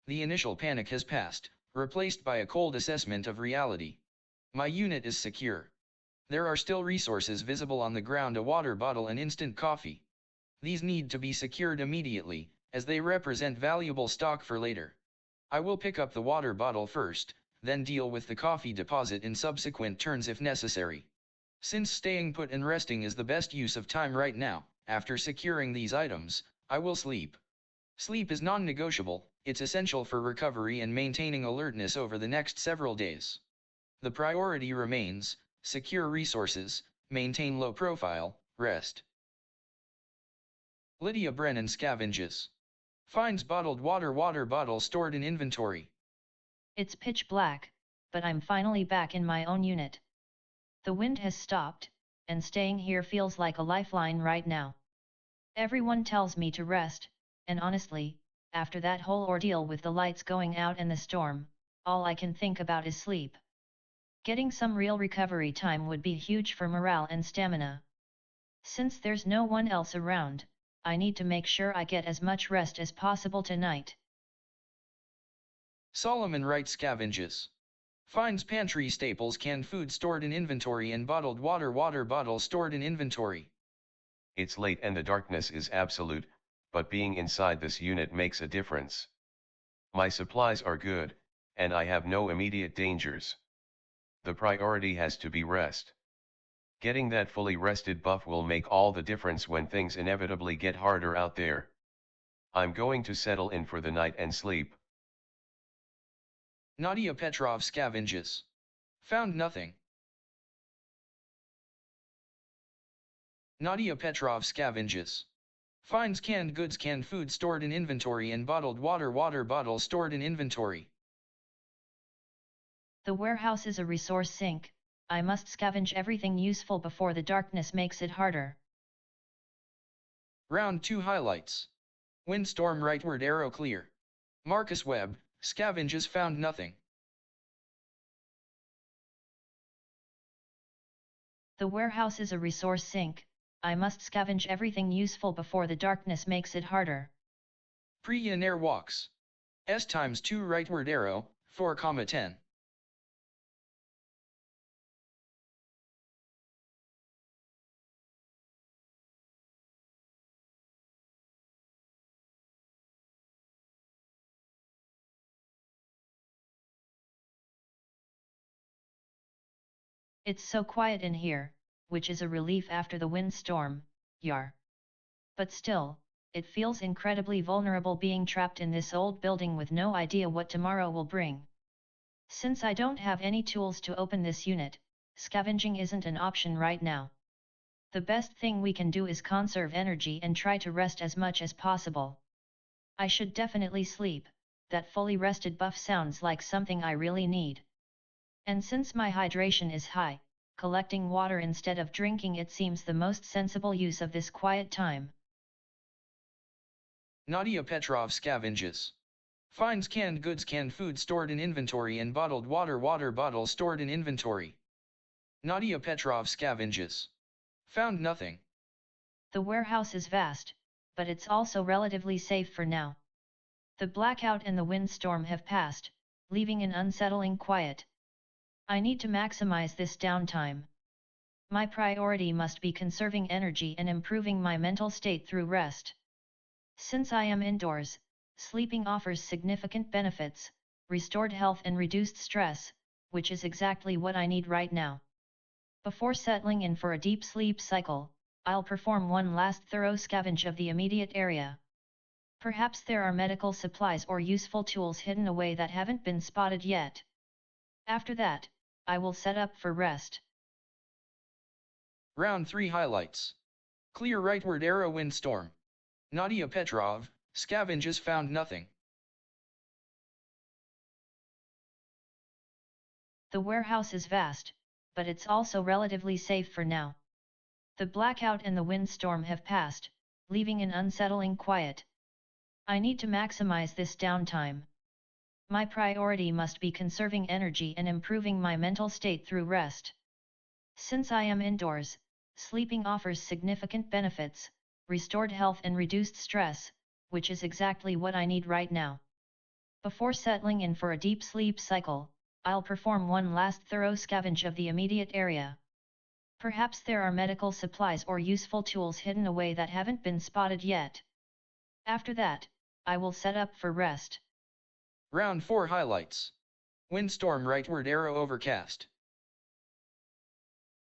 The initial panic has passed, replaced by a cold assessment of reality. My unit is secure. There are still resources visible on the ground: a water bottle and instant coffee. These need to be secured immediately, as they represent valuable stock for later. I will pick up the water bottle first, then deal with the coffee deposit in subsequent turns if necessary. Since staying put and resting is the best use of time right now, after securing these items, I will sleep. Sleep is non-negotiable, it's essential for recovery and maintaining alertness over the next several days. The priority remains: secure resources, maintain low profile, rest. Lydia Brennan scavenges. Finds bottled water bottle stored in inventory. It's pitch black, but I'm finally back in my own unit. The wind has stopped, and staying here feels like a lifeline right now. Everyone tells me to rest, and honestly, after that whole ordeal with the lights going out and the storm, all I can think about is sleep. Getting some real recovery time would be huge for morale and stamina. Since there's no one else around, I need to make sure I get as much rest as possible tonight. Solomon Wright scavenges. Finds pantry staples, canned food stored in inventory, and bottled water bottle stored in inventory. It's late and the darkness is absolute, but being inside this unit makes a difference. My supplies are good, and I have no immediate dangers. The priority has to be rest. Getting that fully rested buff will make all the difference when things inevitably get harder out there. I'm going to settle in for the night and sleep. Nadia Petrov scavenges. Found nothing. Nadia Petrov scavenges. Finds canned goods, canned food stored in inventory, and bottled water bottle stored in inventory. The warehouse is a resource sink. I must scavenge everything useful before the darkness makes it harder. Round 2 highlights. Windstorm rightward arrow clear. Marcus Webb, scavenges, found nothing. The warehouse is a resource sink. I must scavenge everything useful before the darkness makes it harder. Pre-Yener walks. S times 2 rightward arrow, 4,10. It's so quiet in here, which is a relief after the windstorm, yar. But still, it feels incredibly vulnerable being trapped in this old building with no idea what tomorrow will bring. Since I don't have any tools to open this unit, scavenging isn't an option right now. The best thing we can do is conserve energy and try to rest as much as possible. I should definitely sleep. That fully rested buff sounds like something I really need. And since my hydration is high, collecting water instead of drinking it seems the most sensible use of this quiet time. Nadia Petrov scavenges. Finds canned goods, canned food stored in inventory, and bottled water bottle stored in inventory. Nadia Petrov scavenges. Found nothing. The warehouse is vast, but it's also relatively safe for now. The blackout and the windstorm have passed, leaving an unsettling quiet. I need to maximize this downtime. My priority must be conserving energy and improving my mental state through rest. Since I am indoors, sleeping offers significant benefits, restored health and reduced stress, which is exactly what I need right now. Before settling in for a deep sleep cycle, I'll perform one last thorough scavenge of the immediate area. Perhaps there are medical supplies or useful tools hidden away that haven't been spotted yet. After that, I will set up for rest. Round 3 highlights. Clear rightward arrow windstorm. Nadia Petrov, scavenges found nothing. The warehouse is vast, but it's also relatively safe for now. The blackout and the windstorm have passed, leaving an unsettling quiet. I need to maximize this downtime. My priority must be conserving energy and improving my mental state through rest. Since I am indoors, sleeping offers significant benefits, restored health and reduced stress, which is exactly what I need right now. Before settling in for a deep sleep cycle, I'll perform one last thorough scavenge of the immediate area. Perhaps there are medical supplies or useful tools hidden away that haven't been spotted yet. After that, I will set up for rest. Round 4 highlights. Windstorm rightward arrow overcast.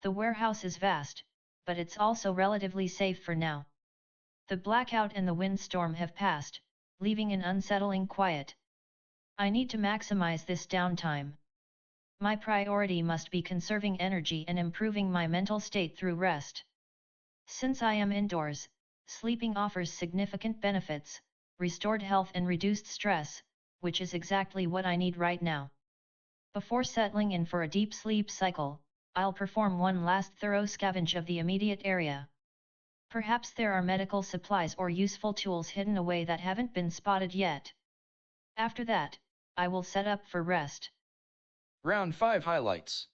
The warehouse is vast, but it's also relatively safe for now. The blackout and the windstorm have passed, leaving an unsettling quiet. I need to maximize this downtime. My priority must be conserving energy and improving my mental state through rest. Since I am indoors, sleeping offers significant benefits, restored health and reduced stress, which is exactly what I need right now. Before settling in for a deep sleep cycle, I'll perform one last thorough scavenge of the immediate area. Perhaps there are medical supplies or useful tools hidden away that haven't been spotted yet. After that, I will set up for rest. Round 5 highlights.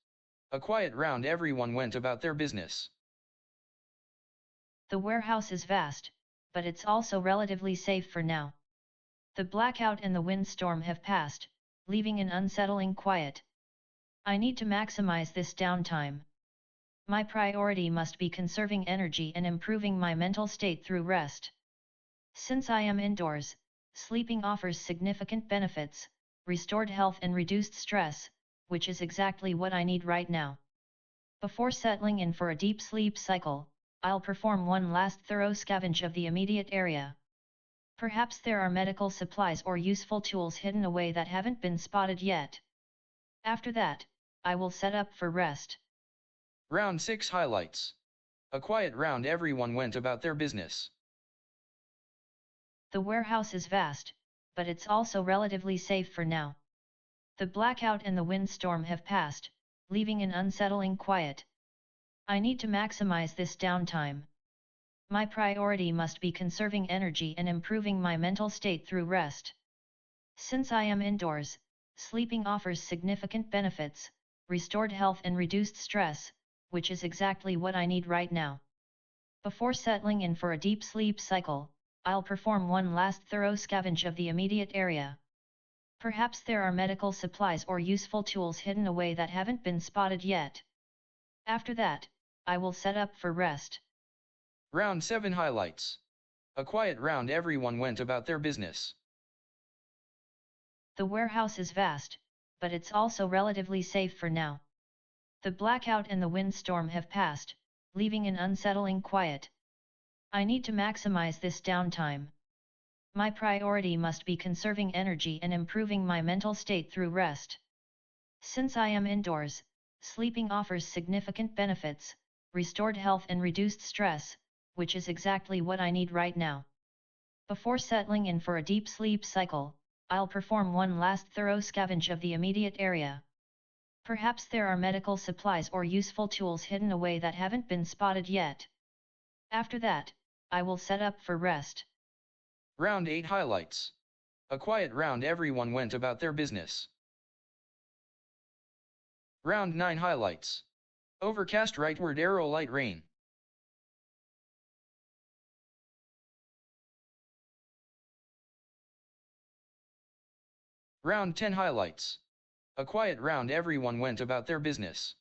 A quiet round, everyone went about their business. The warehouse is vast, but it's also relatively safe for now. The blackout and the windstorm have passed, leaving an unsettling quiet. I need to maximize this downtime. My priority must be conserving energy and improving my mental state through rest. Since I am indoors, sleeping offers significant benefits, restored health and reduced stress, which is exactly what I need right now. Before settling in for a deep sleep cycle, I'll perform one last thorough scavenge of the immediate area. Perhaps there are medical supplies or useful tools hidden away that haven't been spotted yet. After that, I will set up for rest. Round 6 highlights. A quiet round, everyone went about their business. The warehouse is vast, but it's also relatively safe for now. The blackout and the windstorm have passed, leaving an unsettling quiet. I need to maximize this downtime. My priority must be conserving energy and improving my mental state through rest. Since I am indoors, sleeping offers significant benefits, restored health and reduced stress, which is exactly what I need right now. Before settling in for a deep sleep cycle, I'll perform one last thorough scavenge of the immediate area. Perhaps there are medical supplies or useful tools hidden away that haven't been spotted yet. After that, I will set up for rest. Round 7 highlights. A quiet round, everyone went about their business. The warehouse is vast, but it's also relatively safe for now. The blackout and the windstorm have passed, leaving an unsettling quiet. I need to maximize this downtime. My priority must be conserving energy and improving my mental state through rest. Since I am indoors, sleeping offers significant benefits, restored health and reduced stress, which is exactly what I need right now. Before settling in for a deep sleep cycle, I'll perform one last thorough scavenge of the immediate area. Perhaps there are medical supplies or useful tools hidden away that haven't been spotted yet. After that, I will set up for rest. Round 8 highlights. A quiet round, everyone went about their business. Round 9 highlights. Overcast rightward arrow, light rain. Round 10 highlights. A quiet round, everyone went about their business.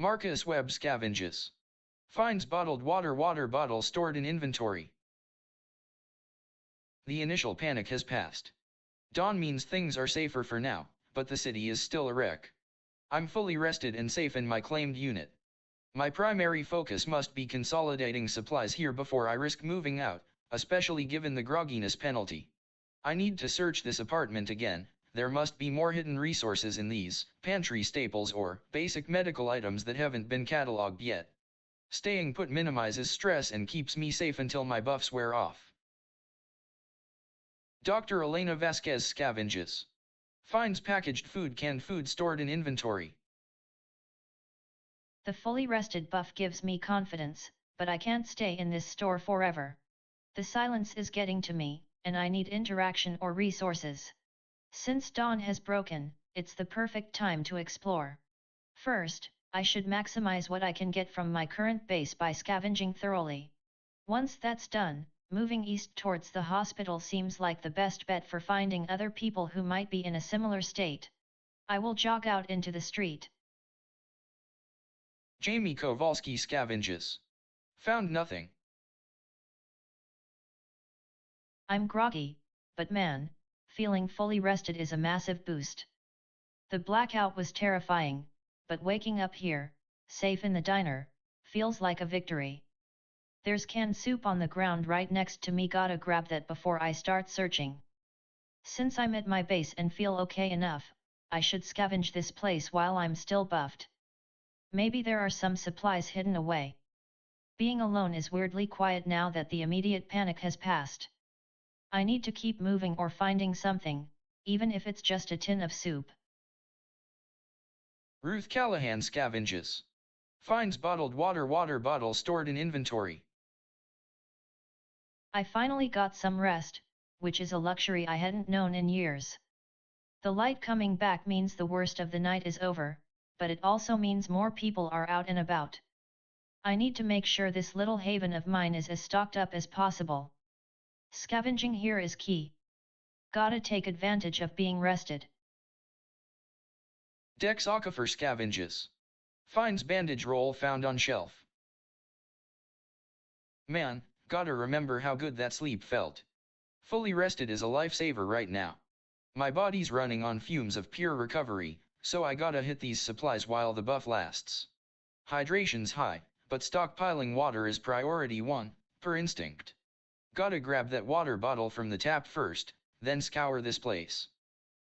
Marcus Webb scavenges. Finds bottled water bottle stored in inventory. The initial panic has passed. Dawn means things are safer for now, but the city is still a wreck. I'm fully rested and safe in my claimed unit. My primary focus must be consolidating supplies here before I risk moving out, especially given the grogginess penalty. I need to search this apartment again. There must be more hidden resources in these pantry staples or basic medical items that haven't been cataloged yet. Staying put minimizes stress and keeps me safe until my buffs wear off. Dr. Elena Vasquez scavenges. Finds packaged food, canned food stored in inventory. The fully rested buff gives me confidence, but I can't stay in this store forever. The silence is getting to me, and I need interaction or resources. Since dawn has broken, it's the perfect time to explore. First, I should maximize what I can get from my current base by scavenging thoroughly. Once that's done, moving east towards the hospital seems like the best bet for finding other people who might be in a similar state. I will jog out into the street. Jamie Kowalski scavenges. Found nothing. I'm groggy, but man, feeling fully rested is a massive boost. The blackout was terrifying, but waking up here, safe in the diner, feels like a victory. There's canned soup on the ground right next to me, gotta grab that before I start searching. Since I'm at my base and feel okay enough, I should scavenge this place while I'm still buffed. Maybe there are some supplies hidden away. Being alone is weirdly quiet now that the immediate panic has passed. I need to keep moving or finding something, even if it's just a tin of soup. Ruth Callahan scavenges. Finds bottled water bottle stored in inventory. I finally got some rest, which is a luxury I hadn't known in years. The light coming back means the worst of the night is over, but it also means more people are out and about. I need to make sure this little haven of mine is as stocked up as possible. Scavenging here is key. Gotta take advantage of being rested. Dex Aquifer scavenges. Finds bandage roll found on shelf. Man, gotta remember how good that sleep felt. Fully rested is a lifesaver right now. My body's running on fumes of pure recovery, so I gotta hit these supplies while the buff lasts. Hydration's high, but stockpiling water is priority 1, per instinct. Gotta grab that water bottle from the tap first, then scour this place.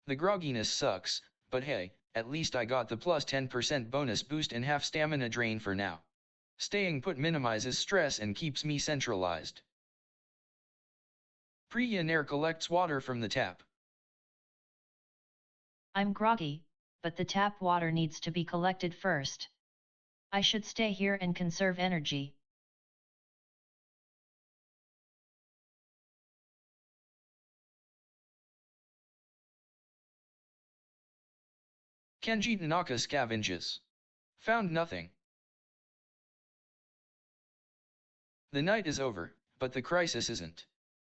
The grogginess sucks, but hey, at least I got the plus 10% bonus boost and half stamina drain for now. Staying put minimizes stress and keeps me centralized. Priya collects water from the tap. I'm groggy, but the tap water needs to be collected first. I should stay here and conserve energy. Kenji Tanaka scavenges. Found nothing. The night is over, but the crisis isn't.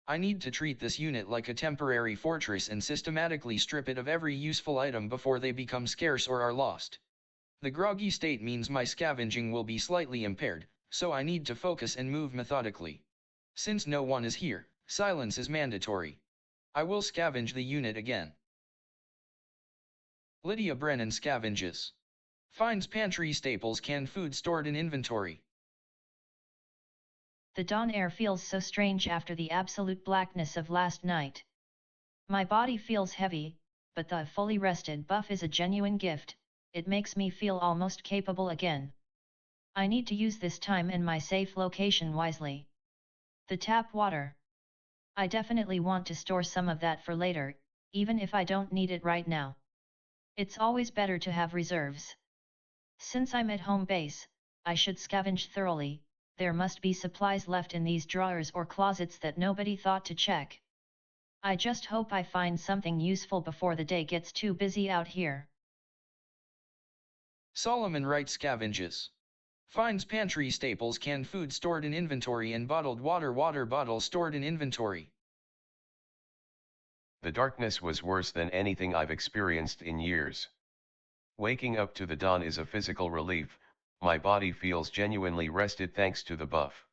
I need to treat this unit like a temporary fortress and systematically strip it of every useful item before they become scarce or are lost. The groggy state means my scavenging will be slightly impaired, so I need to focus and move methodically. Since no one is here, silence is mandatory. I will scavenge the unit again. Lydia Brennan scavenges. Finds pantry staples, canned food stored in inventory. The dawn air feels so strange after the absolute blackness of last night. My body feels heavy, but the fully rested buff is a genuine gift, it makes me feel almost capable again. I need to use this time in my safe location wisely. The tap water. I definitely want to store some of that for later, even if I don't need it right now. It's always better to have reserves. Since I'm at home base, I should scavenge thoroughly, there must be supplies left in these drawers or closets that nobody thought to check. I just hope I find something useful before the day gets too busy out here. Solomon Wright scavenges. Finds pantry staples, canned food stored in inventory, and bottled water bottle stored in inventory. The darkness was worse than anything I've experienced in years. Waking up to the dawn is a physical relief, my body feels genuinely rested thanks to the buff.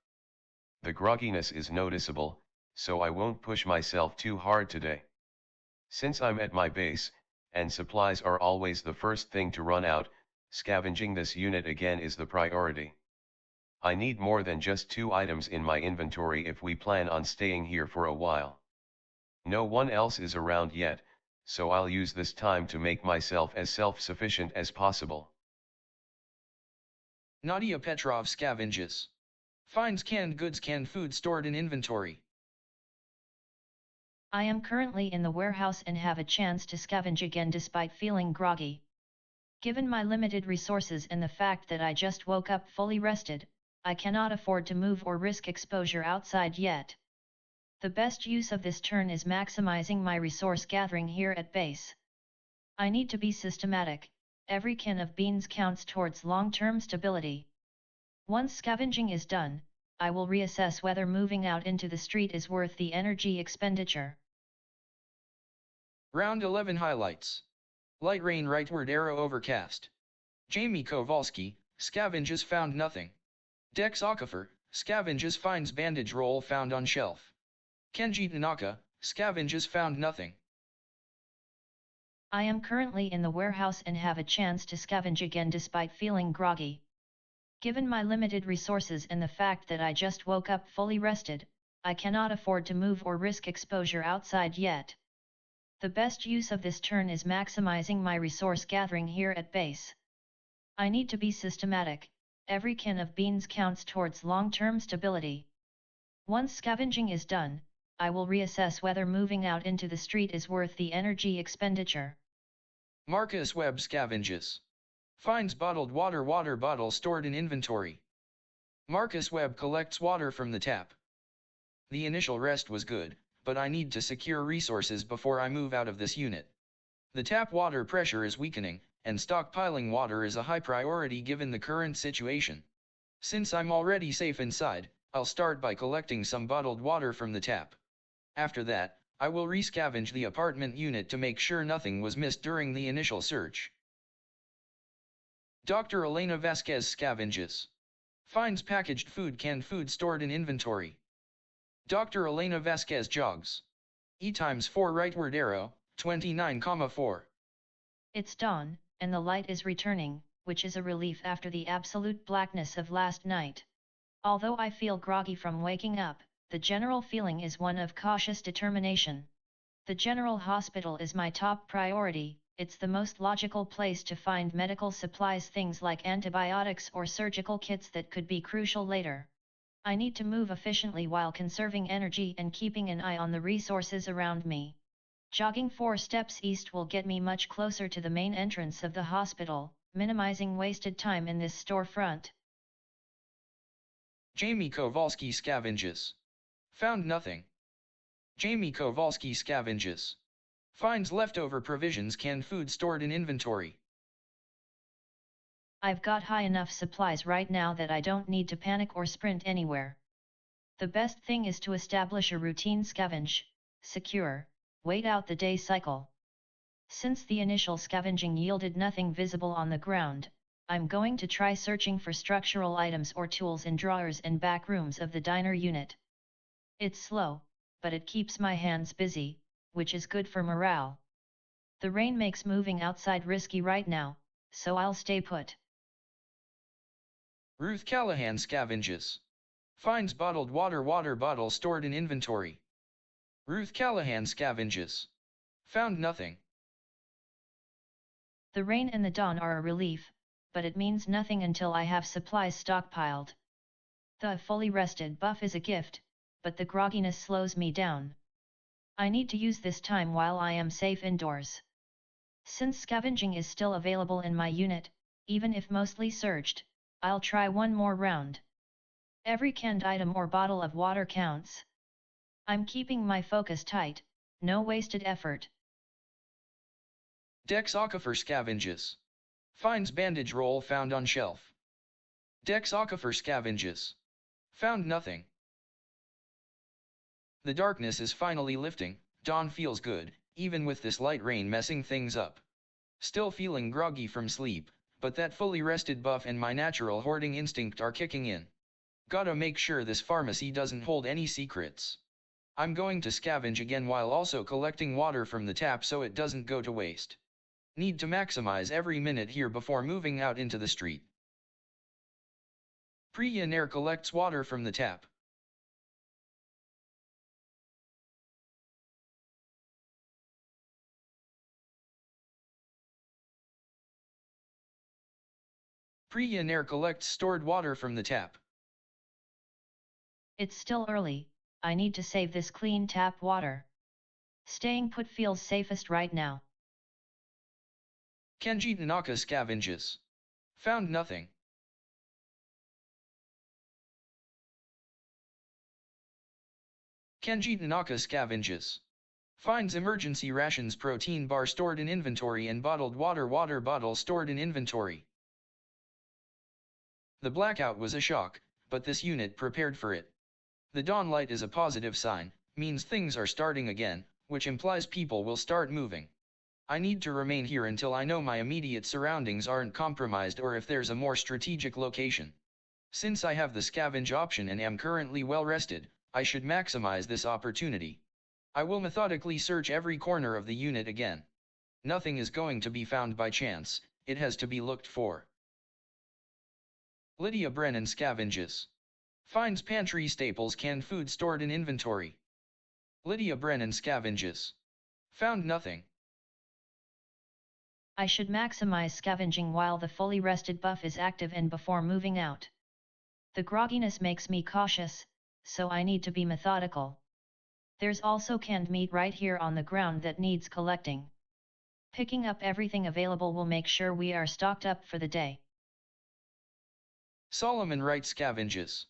The grogginess is noticeable, so I won't push myself too hard today. Since I'm at my base, and supplies are always the first thing to run out, scavenging this unit again is the priority. I need more than just 2 items in my inventory if we plan on staying here for a while. No one else is around yet, so I'll use this time to make myself as self-sufficient as possible. Nadia Petrov scavenges. Finds canned goods, canned food stored in inventory. I am currently in the warehouse and have a chance to scavenge again despite feeling groggy. Given my limited resources and the fact that I just woke up fully rested, I cannot afford to move or risk exposure outside yet. The best use of this turn is maximizing my resource gathering here at base. I need to be systematic, every can of beans counts towards long-term stability. Once scavenging is done, I will reassess whether moving out into the street is worth the energy expenditure. Round 11 highlights. Light rain, rightward arrow, overcast. Jamie Kowalski, scavenges, found nothing. Dex Okafor, scavenges, finds bandage roll found on shelf. Kenji Tanaka, scavenges, found nothing. I am currently in the warehouse and have a chance to scavenge again despite feeling groggy. Given my limited resources and the fact that I just woke up fully rested, I cannot afford to move or risk exposure outside yet. The best use of this turn is maximizing my resource gathering here at base. I need to be systematic, every can of beans counts towards long-term stability. Once scavenging is done, I will reassess whether moving out into the street is worth the energy expenditure. Marcus Webb scavenges. Finds bottled water bottle stored in inventory. Marcus Webb collects water from the tap. The initial rest was good, but I need to secure resources before I move out of this unit. The tap water pressure is weakening, and stockpiling water is a high priority given the current situation. Since I'm already safe inside, I'll start by collecting some bottled water from the tap. After that, I will rescavenge the apartment unit to make sure nothing was missed during the initial search. Dr. Elena Vasquez scavenges. Finds packaged food, canned food stored in inventory. Dr. Elena Vasquez jogs. E×4 rightward arrow, 29,4. It's dawn, and the light is returning, which is a relief after the absolute blackness of last night. Although I feel groggy from waking up, the general feeling is one of cautious determination. The general hospital is my top priority, it's the most logical place to find medical supplies, things like antibiotics or surgical kits that could be crucial later. I need to move efficiently while conserving energy and keeping an eye on the resources around me. Jogging 4 steps east will get me much closer to the main entrance of the hospital, minimizing wasted time in this storefront. Jamie Kowalski scavenges. Found nothing. Jamie Kowalski scavenges. Finds leftover provisions, canned food stored in inventory. I've got high enough supplies right now that I don't need to panic or sprint anywhere. The best thing is to establish a routine scavenge, secure, wait out the day cycle. Since the initial scavenging yielded nothing visible on the ground, I'm going to try searching for structural items or tools in drawers and back rooms of the diner unit. It's slow, but it keeps my hands busy, which is good for morale. The rain makes moving outside risky right now, so I'll stay put. Ruth Callahan scavenges. Finds bottled water bottle stored in inventory. Ruth Callahan scavenges. Found nothing. The rain and the dawn are a relief, but it means nothing until I have supplies stockpiled. The fully rested buff is a gift, but the grogginess slows me down. I need to use this time while I am safe indoors. Since scavenging is still available in my unit, even if mostly searched, I'll try one more round. Every canned item or bottle of water counts. I'm keeping my focus tight, no wasted effort. Dex Aquifer scavenges. Finds bandage roll found on shelf. Dex Aquifer scavenges. Found nothing. The darkness is finally lifting, dawn feels good, even with this light rain messing things up. Still feeling groggy from sleep, but that fully rested buff and my natural hoarding instinct are kicking in. Gotta make sure this pharmacy doesn't hold any secrets. I'm going to scavenge again while also collecting water from the tap so it doesn't go to waste. Need to maximize every minute here before moving out into the street. Priya collects water from the tap. Priya collects stored water from the tap. It's still early, I need to save this clean tap water. Staying put feels safest right now. Kenji Tanaka scavenges. Found nothing. Kenji Tanaka scavenges. Finds emergency rations protein bar stored in inventory and bottled water bottle stored in inventory. The blackout was a shock, but this unit prepared for it. The dawn light is a positive sign, means things are starting again, which implies people will start moving. I need to remain here until I know my immediate surroundings aren't compromised or if there's a more strategic location. Since I have the scavenge option and am currently well rested, I should maximize this opportunity. I will methodically search every corner of the unit again. Nothing is going to be found by chance, it has to be looked for. Lydia Brennan scavenges. Finds pantry staples canned food stored in inventory. Lydia Brennan scavenges. Found nothing. I should maximize scavenging while the fully rested buff is active and before moving out. The grogginess makes me cautious, so I need to be methodical. There's also canned meat right here on the ground that needs collecting. Picking up everything available will make sure we are stocked up for the day. Solomon Wright scavenges.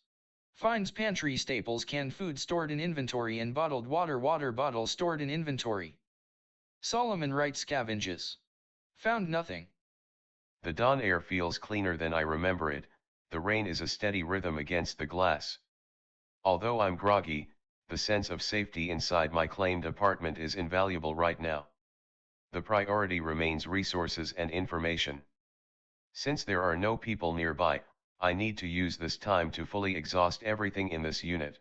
Finds pantry staples canned food stored in inventory and bottled water bottle stored in inventory. Solomon Wright scavenges. Found nothing. The dawn air feels cleaner than I remember it, the rain is a steady rhythm against the glass. Although I'm groggy, the sense of safety inside my claimed apartment is invaluable right now. The priority remains resources and information. Since there are no people nearby, I need to use this time to fully exhaust everything in this unit.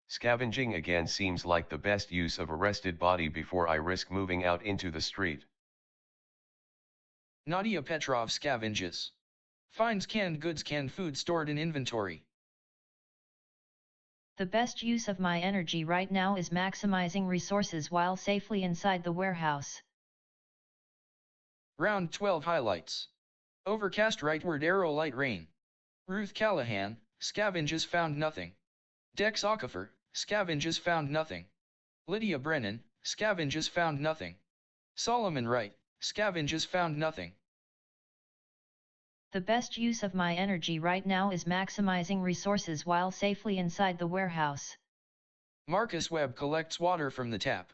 Scavenging again seems like the best use of a rested body before I risk moving out into the street. Nadia Petrov scavenges. Finds canned goods canned food stored in inventory. The best use of my energy right now is maximizing resources while safely inside the warehouse. Round 12 highlights. Overcast rightward arrow light rain. Ruth Callahan, scavenges found nothing. Dex Aquifer, scavenges found nothing. Lydia Brennan, scavenges found nothing. Solomon Wright, scavenges found nothing. The best use of my energy right now is maximizing resources while safely inside the warehouse. Marcus Webb collects water from the tap.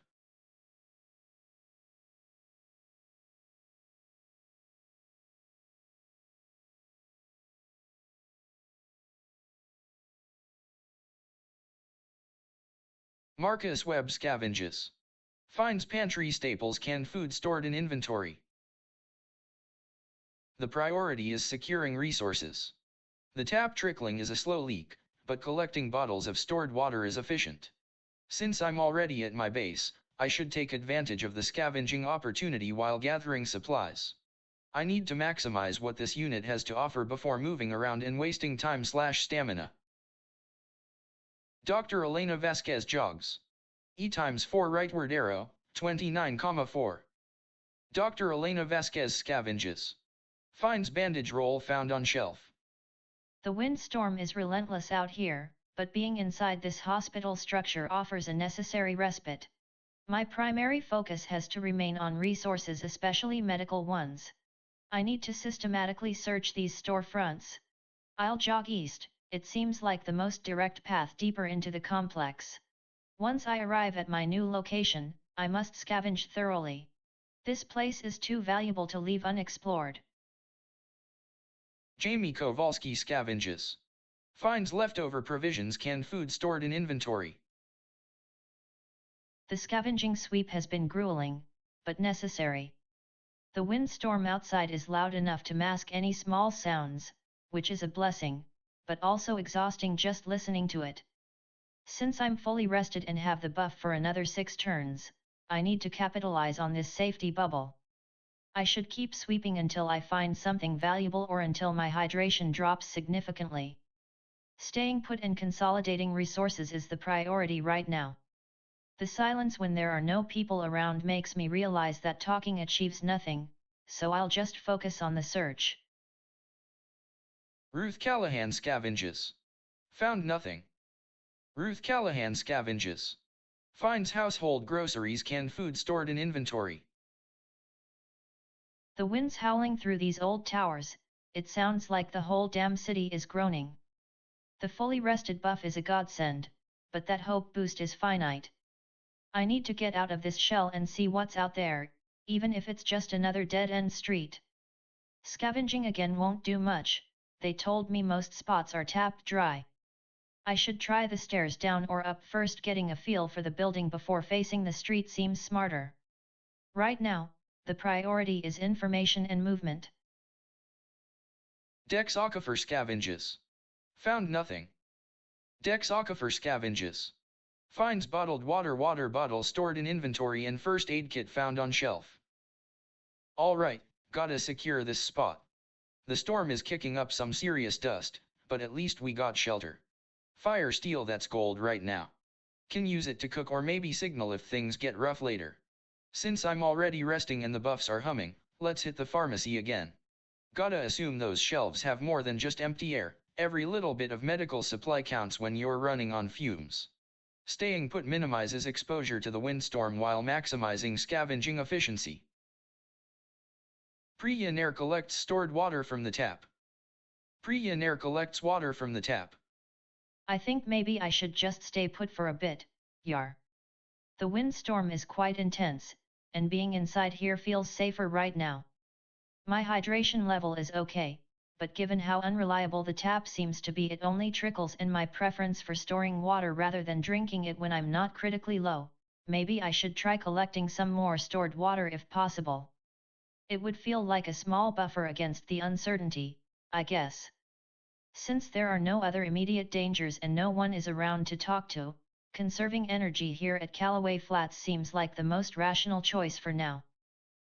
Marcus Webb scavenges. Finds pantry staples canned food stored in inventory. The priority is securing resources. The tap trickling is a slow leak, but collecting bottles of stored water is efficient. Since I'm already at my base, I should take advantage of the scavenging opportunity while gathering supplies. I need to maximize what this unit has to offer before moving around and wasting time/stamina. Dr. Elena Vasquez jogs. E × 4 rightward arrow, 29,4. Dr. Elena Vasquez scavenges. Finds bandage roll found on shelf. The windstorm is relentless out here, but being inside this hospital structure offers a necessary respite. My primary focus has to remain on resources, especially medical ones. I need to systematically search these storefronts. I'll jog east, it seems like the most direct path deeper into the complex. Once I arrive at my new location, I must scavenge thoroughly. This place is too valuable to leave unexplored. Jamie Kowalski scavenges. Finds leftover provisions, canned food stored in inventory. The scavenging sweep has been grueling, but necessary. The windstorm outside is loud enough to mask any small sounds, which is a blessing, but also exhausting just listening to it. Since I'm fully rested and have the buff for another 6 turns, I need to capitalize on this safety bubble. I should keep sweeping until I find something valuable or until my hydration drops significantly. Staying put and consolidating resources is the priority right now. The silence when there are no people around makes me realize that talking achieves nothing, so I'll just focus on the search. Ruth Callahan scavenges. Found nothing. Ruth Callahan scavenges. Finds household groceries, canned food stored in inventory. The wind's howling through these old towers, it sounds like the whole damn city is groaning. The fully rested buff is a godsend, but that hope boost is finite. I need to get out of this shell and see what's out there, even if it's just another dead-end street. Scavenging again won't do much, they told me most spots are tapped dry. I should try the stairs down or up first. Getting a feel for the building before facing the street seems smarter. Right now, the priority is information and movement. Dex Aquifer scavenges. Found nothing. Dex Aquifer scavenges. Finds bottled water bottle stored in inventory and first aid kit found on shelf. Alright, gotta secure this spot. The storm is kicking up some serious dust, but at least we got shelter. Fire steel, that's gold right now. Can use it to cook or maybe signal if things get rough later. Since I'm already resting and the buffs are humming, let's hit the pharmacy again. Gotta assume those shelves have more than just empty air. Every little bit of medical supply counts when you're running on fumes. Staying put minimizes exposure to the windstorm while maximizing scavenging efficiency. Pre-Yenair collects stored water from the tap. Pre-Yenair collects water from the tap. I think maybe I should just stay put for a bit, Yar. The windstorm is quite intense, and being inside here feels safer right now. My hydration level is okay, but given how unreliable the tap seems to be, it only trickles, and my preference for storing water rather than drinking it when I'm not critically low, maybe I should try collecting some more stored water if possible. It would feel like a small buffer against the uncertainty, I guess. Since there are no other immediate dangers and no one is around to talk to, conserving energy here at Callaway Flats seems like the most rational choice for now.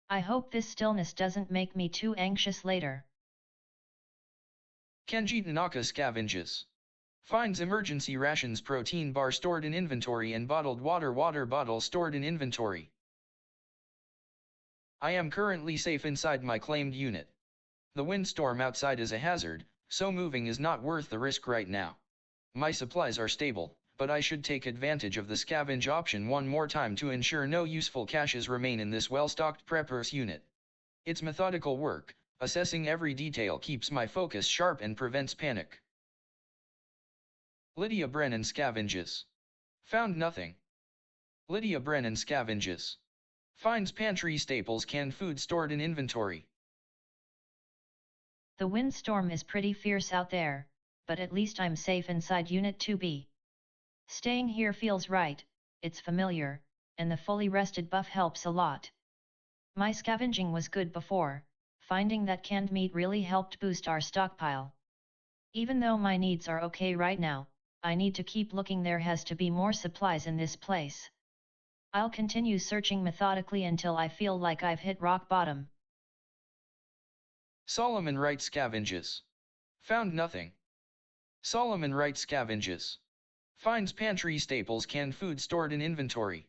I hope this stillness doesn't make me too anxious later. Kenji Tanaka scavenges. Finds emergency rations, protein bar stored in inventory and bottled water bottle stored in inventory. I am currently safe inside my claimed unit. The windstorm outside is a hazard, so moving is not worth the risk right now. My supplies are stable, but I should take advantage of the scavenge option one more time to ensure no useful caches remain in this well-stocked preppers unit. It's methodical work, assessing every detail keeps my focus sharp and prevents panic. Lydia Brennan scavenges. Found nothing. Lydia Brennan scavenges. Finds pantry staples, canned food stored in inventory. The windstorm is pretty fierce out there, but at least I'm safe inside Unit 2B. Staying here feels right, it's familiar, and the fully rested buff helps a lot. My scavenging was good before, finding that canned meat really helped boost our stockpile. Even though my needs are okay right now, I need to keep looking. There has to be more supplies in this place. I'll continue searching methodically until I feel like I've hit rock bottom. Solomon Wright scavenges. Found nothing. Solomon Wright scavenges. Finds pantry staples, canned food stored in inventory.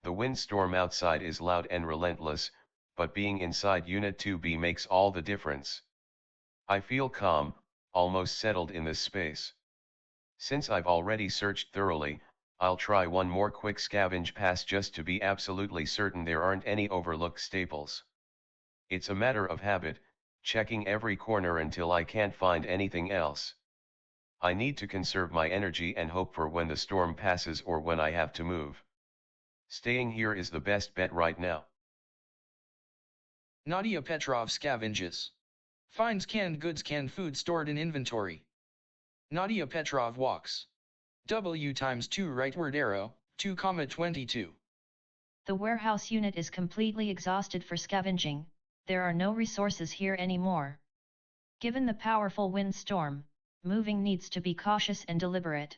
The windstorm outside is loud and relentless, but being inside Unit 2B makes all the difference. I feel calm, almost settled in this space. Since I've already searched thoroughly, I'll try one more quick scavenge pass just to be absolutely certain there aren't any overlooked staples. It's a matter of habit, checking every corner until I can't find anything else. I need to conserve my energy and hope for when the storm passes or when I have to move. Staying here is the best bet right now. Nadia Petrov scavenges. Finds canned goods, canned food stored in inventory. Nadia Petrov walks. W times 2 rightward arrow, 2,22. The warehouse unit is completely exhausted for scavenging, there are no resources here anymore. Given the powerful windstorm, moving needs to be cautious and deliberate.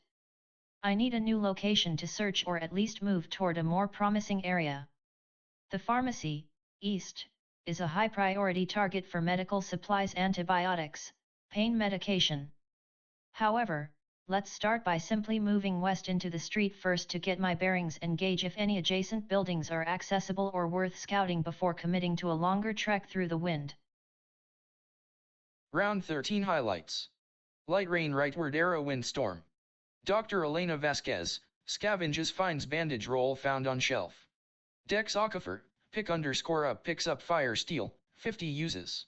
I need a new location to search or at least move toward a more promising area. The pharmacy, east, is a high priority target for medical supplies, antibiotics, pain medication. However, let's start by simply moving west into the street first to get my bearings and gauge if any adjacent buildings are accessible or worth scouting before committing to a longer trek through the wind. Round 13 highlights. Light rain, rightward arrow, windstorm. Dr. Elena Vasquez, scavenges, finds bandage roll found on shelf. Dex Aquifer, pick_up, picks up fire steel, 50 uses.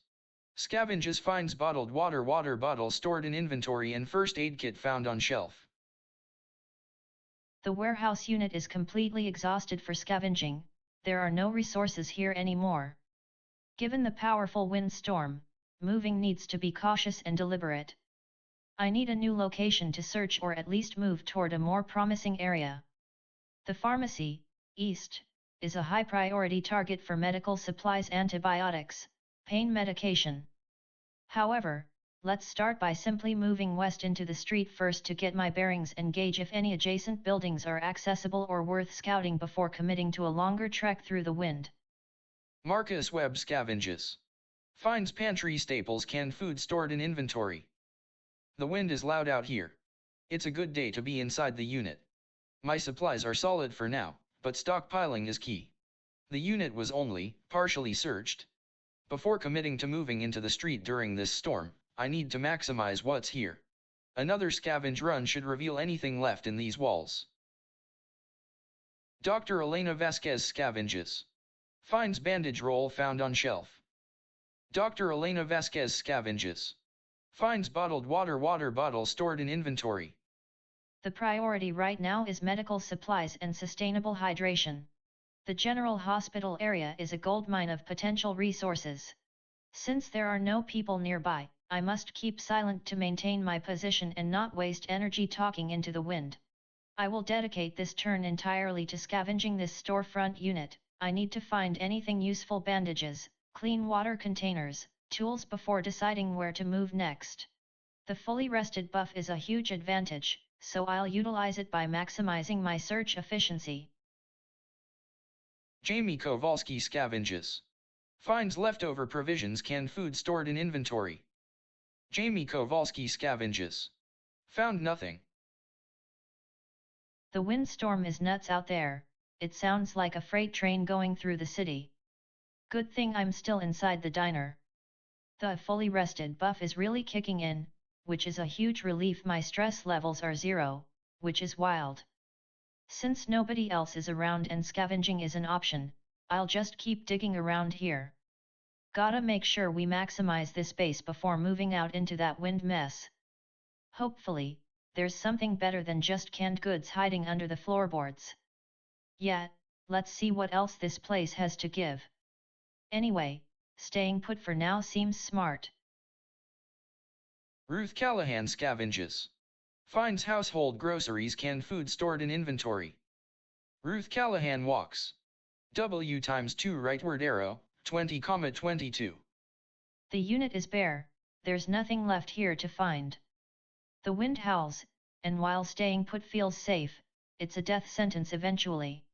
Scavenges, finds bottled water bottle stored in inventory and first aid kit found on shelf. The warehouse unit is completely exhausted for scavenging, there are no resources here anymore. Given the powerful windstorm, moving needs to be cautious and deliberate. I need a new location to search or at least move toward a more promising area. The pharmacy, east, is a high priority target for medical supplies, antibiotics, pain medication. However, let's start by simply moving west into the street first to get my bearings and gauge if any adjacent buildings are accessible or worth scouting before committing to a longer trek through the wind. Marcus Webb scavenges. Finds pantry staples, canned food stored in inventory. The wind is loud out here. It's a good day to be inside the unit. My supplies are solid for now, but stockpiling is key. The unit was only partially searched. Before committing to moving into the street during this storm, I need to maximize what's here. Another scavenge run should reveal anything left in these walls. Dr. Elena Vasquez scavenges. Finds bandage roll found on shelf. Dr. Elena Vasquez scavenges. Finds bottled water bottle stored in inventory. The priority right now is medical supplies and sustainable hydration. The general hospital area is a goldmine of potential resources. Since there are no people nearby, I must keep silent to maintain my position and not waste energy talking into the wind. I will dedicate this turn entirely to scavenging this storefront unit. I need to find anything useful: bandages, clean water containers, tools before deciding where to move next. The fully rested buff is a huge advantage, so I'll utilize it by maximizing my search efficiency. Jamie Kowalski scavenges. Finds leftover provisions, canned food stored in inventory. Jamie Kowalski scavenges. Found nothing. The windstorm is nuts out there, it sounds like a freight train going through the city. Good thing I'm still inside the diner. The fully rested buff is really kicking in, which is a huge relief. My stress levels are 0, which is wild. Since nobody else is around and scavenging is an option, I'll just keep digging around here. Gotta make sure we maximize this base before moving out into that wind mess. Hopefully, there's something better than just canned goods hiding under the floorboards. Yet, let's see what else this place has to give. Anyway, staying put for now seems smart. Ruth Callahan scavenges. Finds household groceries, canned food stored in inventory. Ruth Callahan walks. W times 2 rightward arrow, 20,22. The unit is bare, there's nothing left here to find. The wind howls, and while staying put feels safe, it's a death sentence eventually.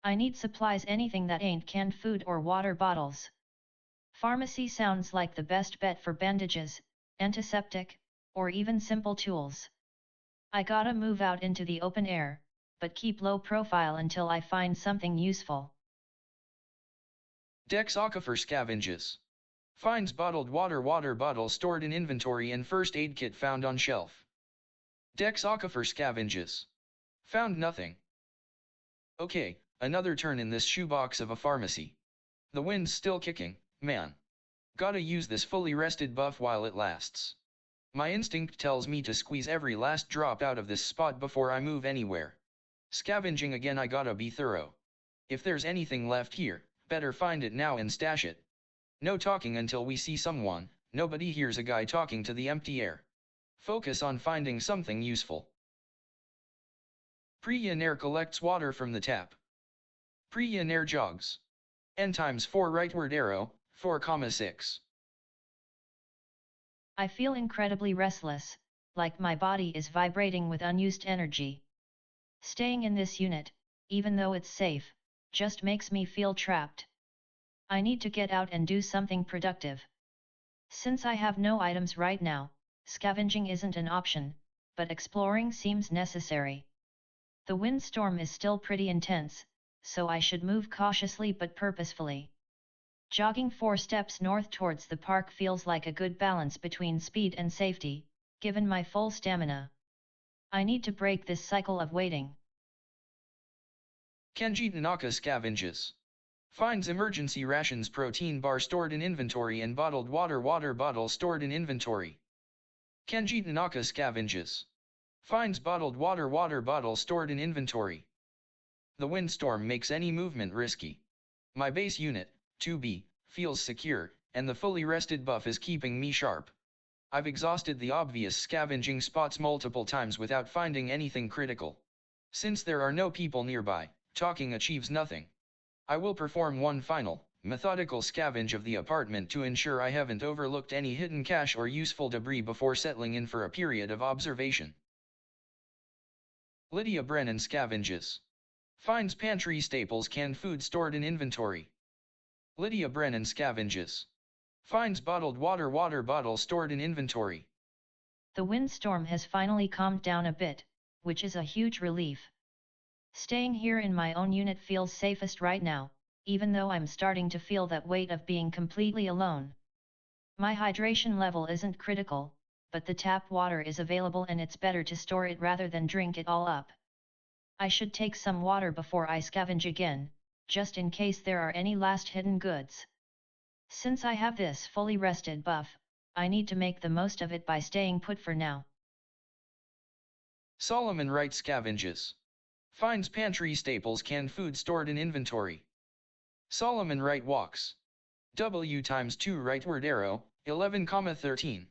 I need supplies, anything that ain't canned food or water bottles. Pharmacy sounds like the best bet for bandages, antiseptic, or even simple tools. I gotta move out into the open air, but keep low profile until I find something useful. Dex Aquifer scavenges. Finds bottled water bottle stored in inventory and first aid kit found on shelf. Dex Aquifer scavenges. Found nothing. Okay, another turn in this shoebox of a pharmacy. The wind's still kicking, man. Gotta use this fully rested buff while it lasts. My instinct tells me to squeeze every last drop out of this spot before I move anywhere. Scavenging again, I gotta be thorough. If there's anything left here, better find it now and stash it. No talking until we see someone, nobody hears a guy talking to the empty air. Focus on finding something useful. Pre-Yenair collects water from the tap. Pre-Yenair jogs. N times 4 rightward arrow, 4,6. I feel incredibly restless, like my body is vibrating with unused energy. Staying in this unit, even though it's safe, just makes me feel trapped. I need to get out and do something productive. Since I have no items right now, scavenging isn't an option, but exploring seems necessary. The windstorm is still pretty intense, so I should move cautiously but purposefully. Jogging 4 steps north towards the park feels like a good balance between speed and safety, given my full stamina. I need to break this cycle of waiting. Kenji Tanaka scavenges. Finds emergency rations protein bar stored in inventory and bottled water bottle stored in inventory. Kenji Tanaka scavenges. Finds bottled water bottle stored in inventory. The windstorm makes any movement risky. My base unit, 2B, feels secure, and the fully rested buff is keeping me sharp. I've exhausted the obvious scavenging spots multiple times without finding anything critical. Since there are no people nearby, talking achieves nothing. I will perform one final, methodical scavenge of the apartment to ensure I haven't overlooked any hidden cache or useful debris before settling in for a period of observation. Lydia Brennan scavenges. Finds pantry staples canned food stored in inventory. Lydia Brennan scavenges. Finds bottled water bottle stored in inventory. The windstorm has finally calmed down a bit, which is a huge relief. Staying here in my own unit feels safest right now, even though I'm starting to feel that weight of being completely alone. My hydration level isn't critical, but the tap water is available and it's better to store it rather than drink it all up. I should take some water before I scavenge again, just in case there are any last hidden goods. Since I have this fully rested buff, I need to make the most of it by staying put for now. Solomon Wright scavenges. Finds pantry staples canned food stored in inventory. Solomon Wright walks. W times 2 rightward arrow, 11,13.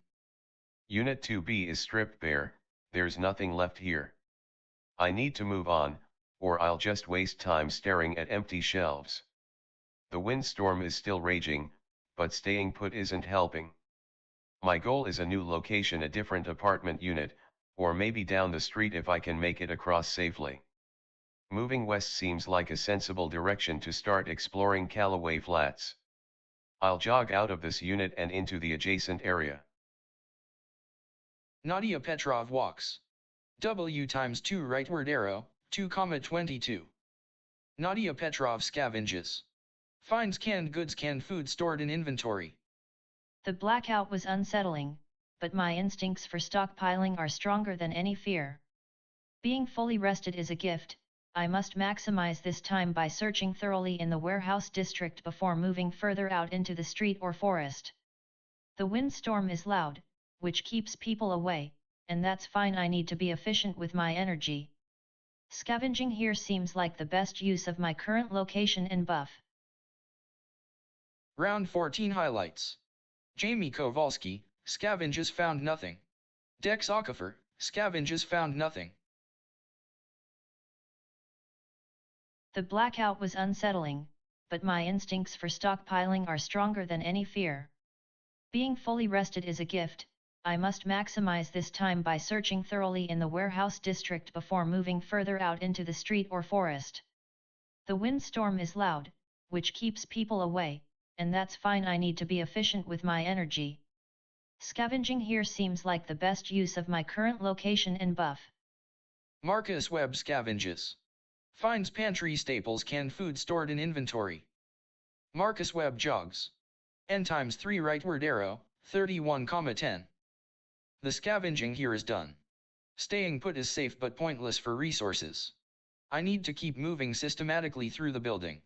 Unit 2B is stripped bare, there's nothing left here. I need to move on, or I'll just waste time staring at empty shelves. The windstorm is still raging, but staying put isn't helping. My goal is a new location, a different apartment unit, or maybe down the street if I can make it across safely. Moving west seems like a sensible direction to start exploring Callaway Flats. I'll jog out of this unit and into the adjacent area. Nadia Petrov walks. W times 2 rightward arrow, 2,22. Nadia Petrov scavenges. Finds canned goods, canned food stored in inventory. The blackout was unsettling, but my instincts for stockpiling are stronger than any fear. Being fully rested is a gift. I must maximize this time by searching thoroughly in the warehouse district before moving further out into the street or forest. The windstorm is loud, which keeps people away, and that's fine. I need to be efficient with my energy. Scavenging here seems like the best use of my current location and buff. Round 14 highlights. Jamie Kowalski, scavenges found nothing. Dex Aquifer, scavenges found nothing. The blackout was unsettling, but my instincts for stockpiling are stronger than any fear. Being fully rested is a gift. I must maximize this time by searching thoroughly in the warehouse district before moving further out into the street or forest. The windstorm is loud, which keeps people away, and that's fine. I need to be efficient with my energy. Scavenging here seems like the best use of my current location and buff. Marcus Webb scavenges. Finds pantry staples canned food stored in inventory. Marcus Webb jogs. N times 3 rightward arrow, 31,10. The scavenging here is done. Staying put is safe but pointless for resources. I need to keep moving systematically through the building.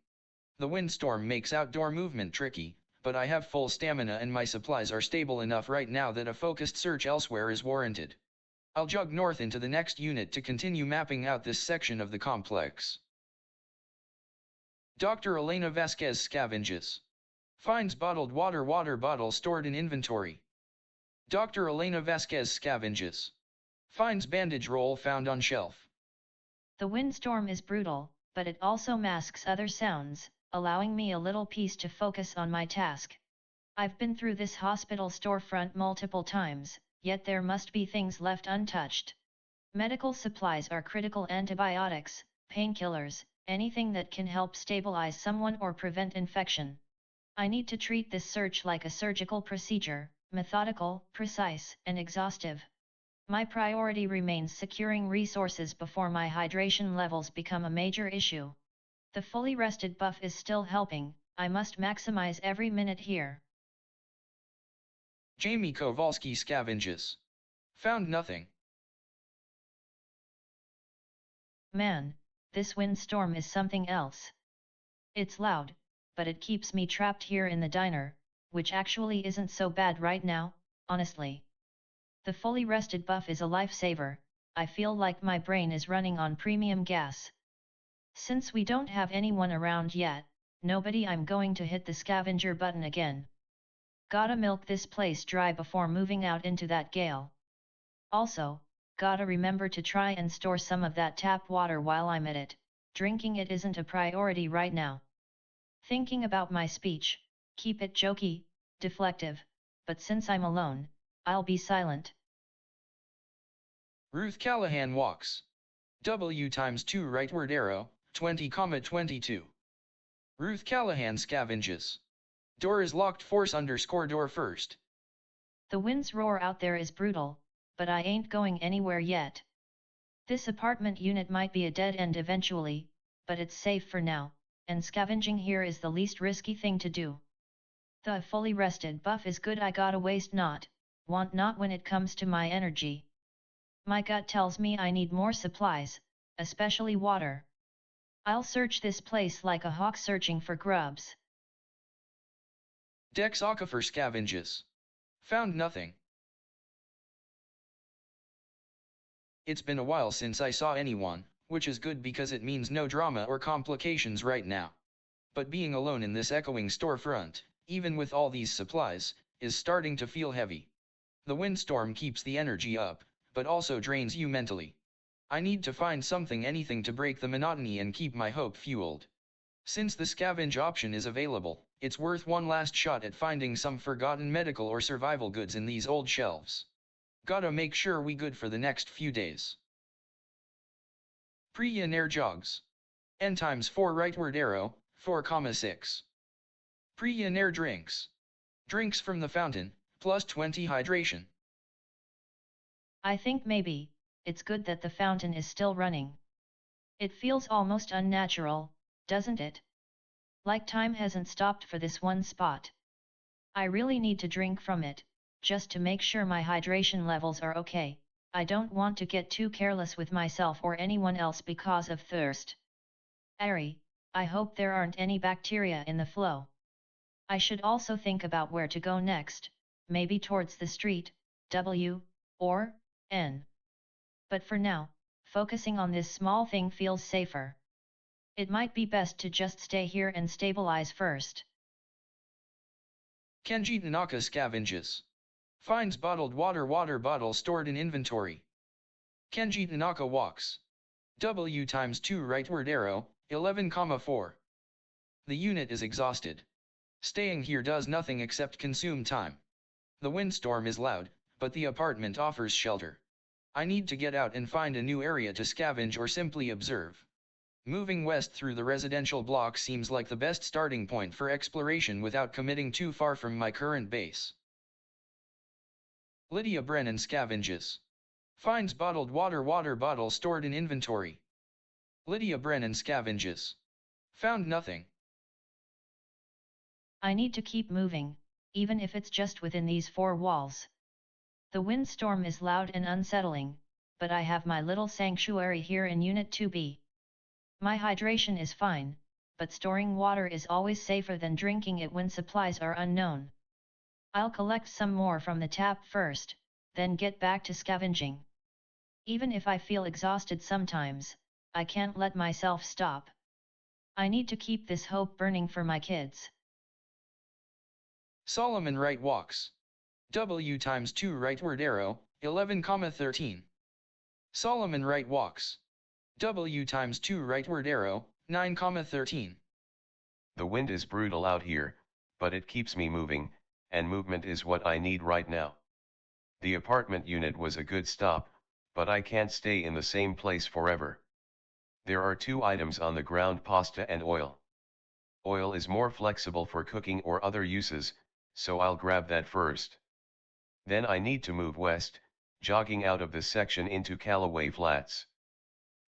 The windstorm makes outdoor movement tricky, but I have full stamina and my supplies are stable enough right now that a focused search elsewhere is warranted. I'll jog north into the next unit to continue mapping out this section of the complex. Dr. Elena Vasquez scavenges. Finds bottled water bottle stored in inventory. Dr. Elena Vasquez scavenges. Finds bandage roll found on shelf. The windstorm is brutal, but it also masks other sounds, allowing me a little peace to focus on my task. I've been through this hospital storefront multiple times, yet there must be things left untouched. Medical supplies are critical: antibiotics, painkillers, anything that can help stabilize someone or prevent infection. I need to treat this search like a surgical procedure, methodical, precise, and exhaustive. My priority remains securing resources before my hydration levels become a major issue. The fully rested buff is still helping, I must maximize every minute here. Jamie Kowalski scavenges. Found nothing. Man, this windstorm is something else. It's loud, but it keeps me trapped here in the diner, which actually isn't so bad right now, honestly. The fully rested buff is a lifesaver. I feel like my brain is running on premium gas. Since we don't have anyone around yet, I'm going to hit the scavenger button again. Gotta milk this place dry before moving out into that gale. Also, gotta remember to try and store some of that tap water while I'm at it. Drinking it isn't a priority right now. Thinking about my speech, keep it jokey, deflective, but since I'm alone, I'll be silent. Ruth Callahan walks. W times 2 rightward arrow, 20,22. Ruth Callahan scavenges. Door is locked, force _door first. The wind's roar out there is brutal, but I ain't going anywhere yet. This apartment unit might be a dead end eventually, but it's safe for now, and scavenging here is the least risky thing to do. The fully rested buff is good. I gotta want not when it comes to my energy. My gut tells me I need more supplies, especially water. I'll search this place like a hawk searching for grubs. Dex Aquifer scavenges. Found nothing. It's been a while since I saw anyone, which is good because it means no drama or complications right now. But being alone in this echoing storefront, even with all these supplies, is starting to feel heavy. The windstorm keeps the energy up, but also drains you mentally. I need to find anything to break the monotony and keep my hope fueled. Since the scavenge option is available, it's worth one last shot at finding some forgotten medical or survival goods in these old shelves. Gotta make sure we good for the next few days. Priya Nair jogs. N times 4 rightward arrow, 4,6. Priya Nair drinks. Drinks from the fountain, plus 20 hydration. I think maybe, it's good that the fountain is still running. It feels almost unnatural, doesn't it? Like time hasn't stopped for this one spot. I really need to drink from it, just to make sure my hydration levels are okay. I don't want to get too careless with myself or anyone else because of thirst. Ari, I hope there aren't any bacteria in the flow. I should also think about where to go next, maybe towards the street, W, or N. But for now, focusing on this small thing feels safer. It might be best to just stay here and stabilize first. Kenji Tanaka scavenges. Finds bottled water bottle stored in inventory. Kenji Tanaka walks. W times 2 rightward arrow, 11,4. The unit is exhausted. Staying here does nothing except consume time. The windstorm is loud, but the apartment offers shelter. I need to get out and find a new area to scavenge or simply observe. Moving west through the residential block seems like the best starting point for exploration without committing too far from my current base. Lydia Brennan scavenges. Finds bottled water bottle stored in inventory. Lydia Brennan scavenges. Found nothing. I need to keep moving, even if it's just within these four walls. The windstorm is loud and unsettling, but I have my little sanctuary here in Unit 2B. My hydration is fine, but storing water is always safer than drinking it when supplies are unknown. I'll collect some more from the tap first, then get back to scavenging. Even if I feel exhausted sometimes, I can't let myself stop. I need to keep this hope burning for my kids. Solomon right walks. W times 2 rightward arrow, 11,13. Solomon right walks. W times 2 rightward arrow, 9,13. The wind is brutal out here, but it keeps me moving, and movement is what I need right now. The apartment unit was a good stop, but I can't stay in the same place forever. There are 2 items on the ground: pasta and oil. Oil is more flexible for cooking or other uses, so I'll grab that first. Then I need to move west, jogging out of this section into Callaway Flats.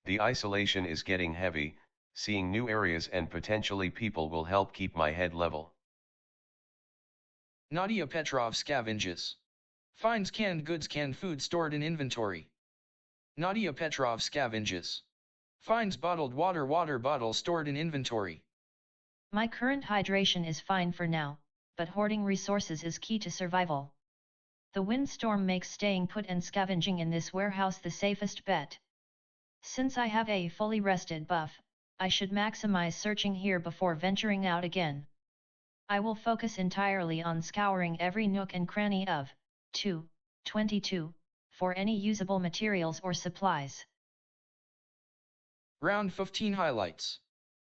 The isolation is getting heavy, seeing new areas and potentially people will help keep my head level. Nadia Petrov scavenges. Finds canned goods, canned food stored in inventory. Nadia Petrov scavenges. Finds bottled water bottle stored in inventory. My current hydration is fine for now, but hoarding resources is key to survival. The windstorm makes staying put and scavenging in this warehouse the safest bet. Since I have a fully rested buff, I should maximize searching here before venturing out again. I will focus entirely on scouring every nook and cranny of 222 for any usable materials or supplies. Round 15 highlights.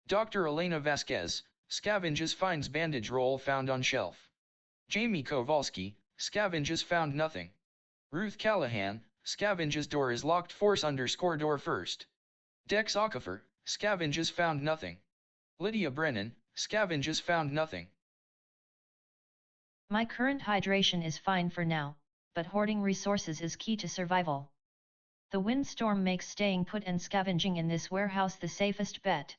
Dr. Elena Vasquez, scavenges, finds bandage roll found on shelf. Jamie Kowalski, scavenges, found nothing. Ruth Callahan, scavenges, door is locked, force_door first. Dex Okafor, scavenges, found nothing. Lydia Brennan, scavenges, found nothing. My current hydration is fine for now, but hoarding resources is key to survival. The windstorm makes staying put and scavenging in this warehouse the safest bet.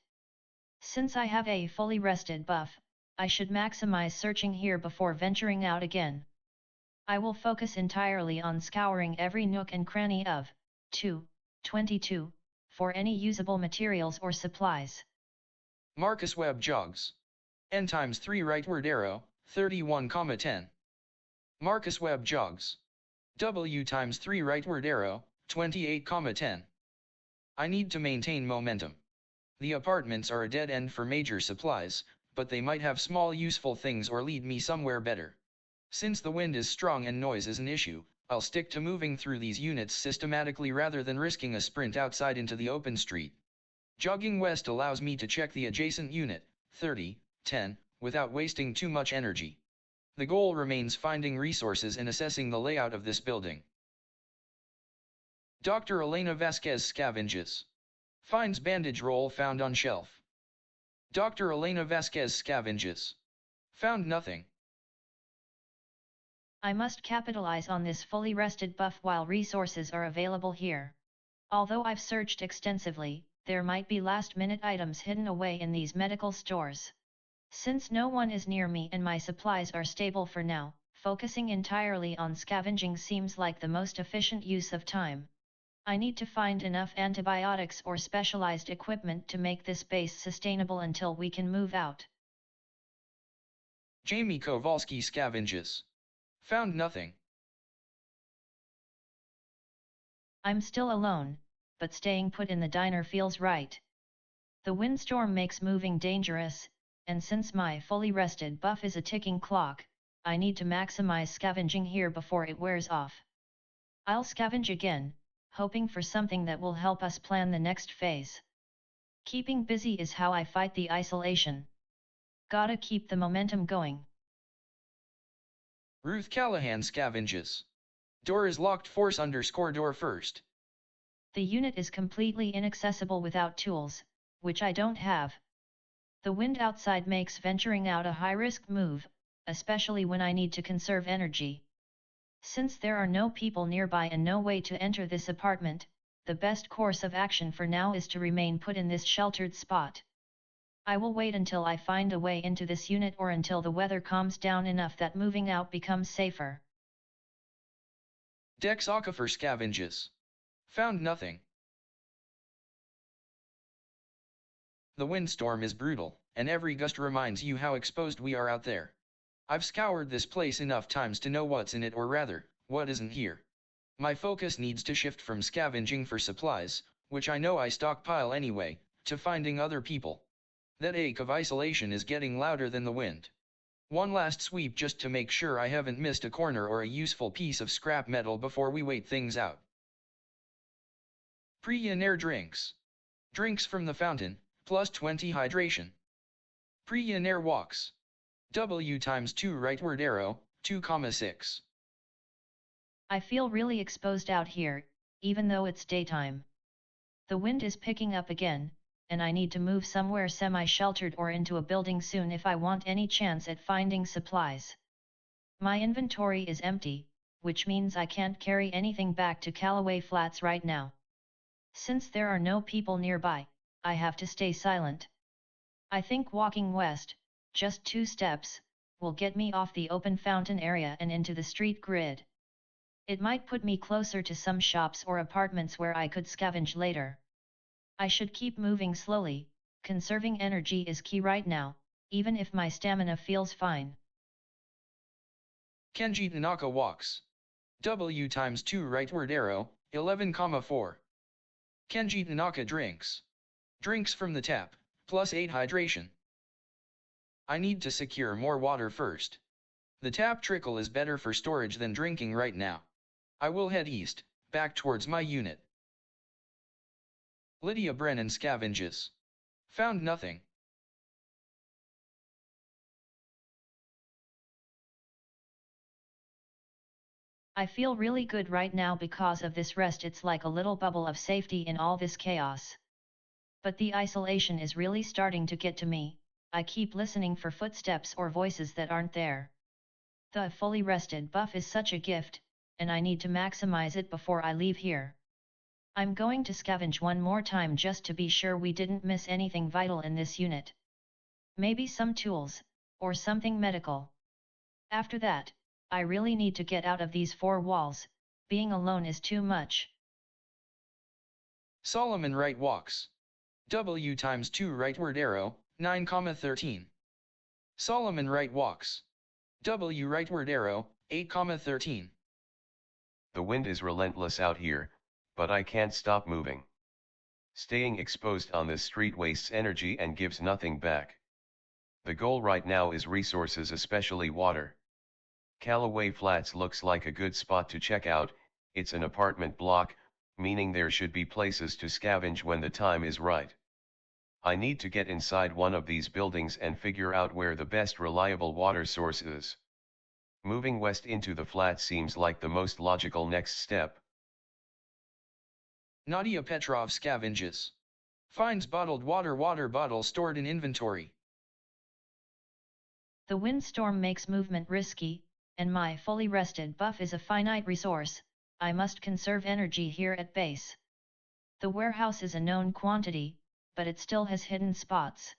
Since I have a fully rested buff, I should maximize searching here before venturing out again. I will focus entirely on scouring every nook and cranny of 222 for any usable materials or supplies. Marcus Webb jogs. N times 3 rightward arrow, 31,10. Marcus Webb jogs. W times 3 rightward arrow, 28,10. I need to maintain momentum. The apartments are a dead end for major supplies, but they might have small useful things or lead me somewhere better. Since the wind is strong and noise is an issue, I'll stick to moving through these units systematically rather than risking a sprint outside into the open street. Jogging west allows me to check the adjacent unit, 3010, without wasting too much energy. The goal remains finding resources and assessing the layout of this building. Dr. Elena Vasquez scavenges. Finds bandage roll found on shelf. Dr. Elena Vasquez scavenges. Found nothing. I must capitalize on this fully rested buff while resources are available here. Although I've searched extensively, there might be last-minute items hidden away in these medical stores. Since no one is near me and my supplies are stable for now, focusing entirely on scavenging seems like the most efficient use of time. I need to find enough antibiotics or specialized equipment to make this base sustainable until we can move out. Jamie Kowalski scavenges. Found nothing. I'm still alone, but staying put in the diner feels right. The windstorm makes moving dangerous, and since my fully rested buff is a ticking clock, I need to maximize scavenging here before it wears off. I'll scavenge again, hoping for something that will help us plan the next phase. Keeping busy is how I fight the isolation. Gotta keep the momentum going. Ruth Callahan scavenges. Door is locked, force_door first. The unit is completely inaccessible without tools, which I don't have. The wind outside makes venturing out a high-risk move, especially when I need to conserve energy. Since there are no people nearby and no way to enter this apartment, the best course of action for now is to remain put in this sheltered spot. I will wait until I find a way into this unit or until the weather calms down enough that moving out becomes safer. Dex Aquifer scavenges. Found nothing. The windstorm is brutal, and every gust reminds you how exposed we are out there. I've scoured this place enough times to know what's in it, or rather, what isn't here. My focus needs to shift from scavenging for supplies, which I know I stockpile anyway, to finding other people. That ache of isolation is getting louder than the wind. One last sweep just to make sure I haven't missed a corner or a useful piece of scrap metal before we wait things out. Pre-Air drinks. Drinks from the fountain, plus 20 hydration. Pre-Air walks. W times 2 rightward arrow, 2,6. I feel really exposed out here, even though it's daytime. The wind is picking up again, and I need to move somewhere semi-sheltered or into a building soon if I want any chance at finding supplies. My inventory is empty, which means I can't carry anything back to Callaway Flats right now. Since there are no people nearby, I have to stay silent. I think walking west, just 2 steps, will get me off the open fountain area and into the street grid. It might put me closer to some shops or apartments where I could scavenge later. I should keep moving slowly, conserving energy is key right now, even if my stamina feels fine. Kenji Tanaka walks. W times 2 rightward arrow, 11,4. Kenji Tanaka drinks. Drinks from the tap, plus 8 hydration. I need to secure more water first. The tap trickle is better for storage than drinking right now. I will head east, back towards my unit. Lydia Brennan scavenges. Found nothing. I feel really good right now because of this rest. It's like a little bubble of safety in all this chaos. But the isolation is really starting to get to me. I keep listening for footsteps or voices that aren't there. The fully rested buff is such a gift, and I need to maximize it before I leave here. I'm going to scavenge one more time just to be sure we didn't miss anything vital in this unit. Maybe some tools, or something medical. After that, I really need to get out of these 4 walls, being alone is too much. Solomon Wright walks. W times 2 rightward arrow, 9,13. Solomon Wright walks. W rightward arrow, 8,13. The wind is relentless out here, but I can't stop moving. Staying exposed on this street wastes energy and gives nothing back. The goal right now is resources, especially water. Callaway Flats looks like a good spot to check out. It's an apartment block, meaning there should be places to scavenge when the time is right. I need to get inside one of these buildings and figure out where the best reliable water source is. Moving west into the flat seems like the most logical next step. Nadia Petrov scavenges. Finds bottled water bottle stored in inventory. The windstorm makes movement risky, and my fully rested buff is a finite resource. I must conserve energy here at base. The warehouse is a known quantity, but it still has hidden spots.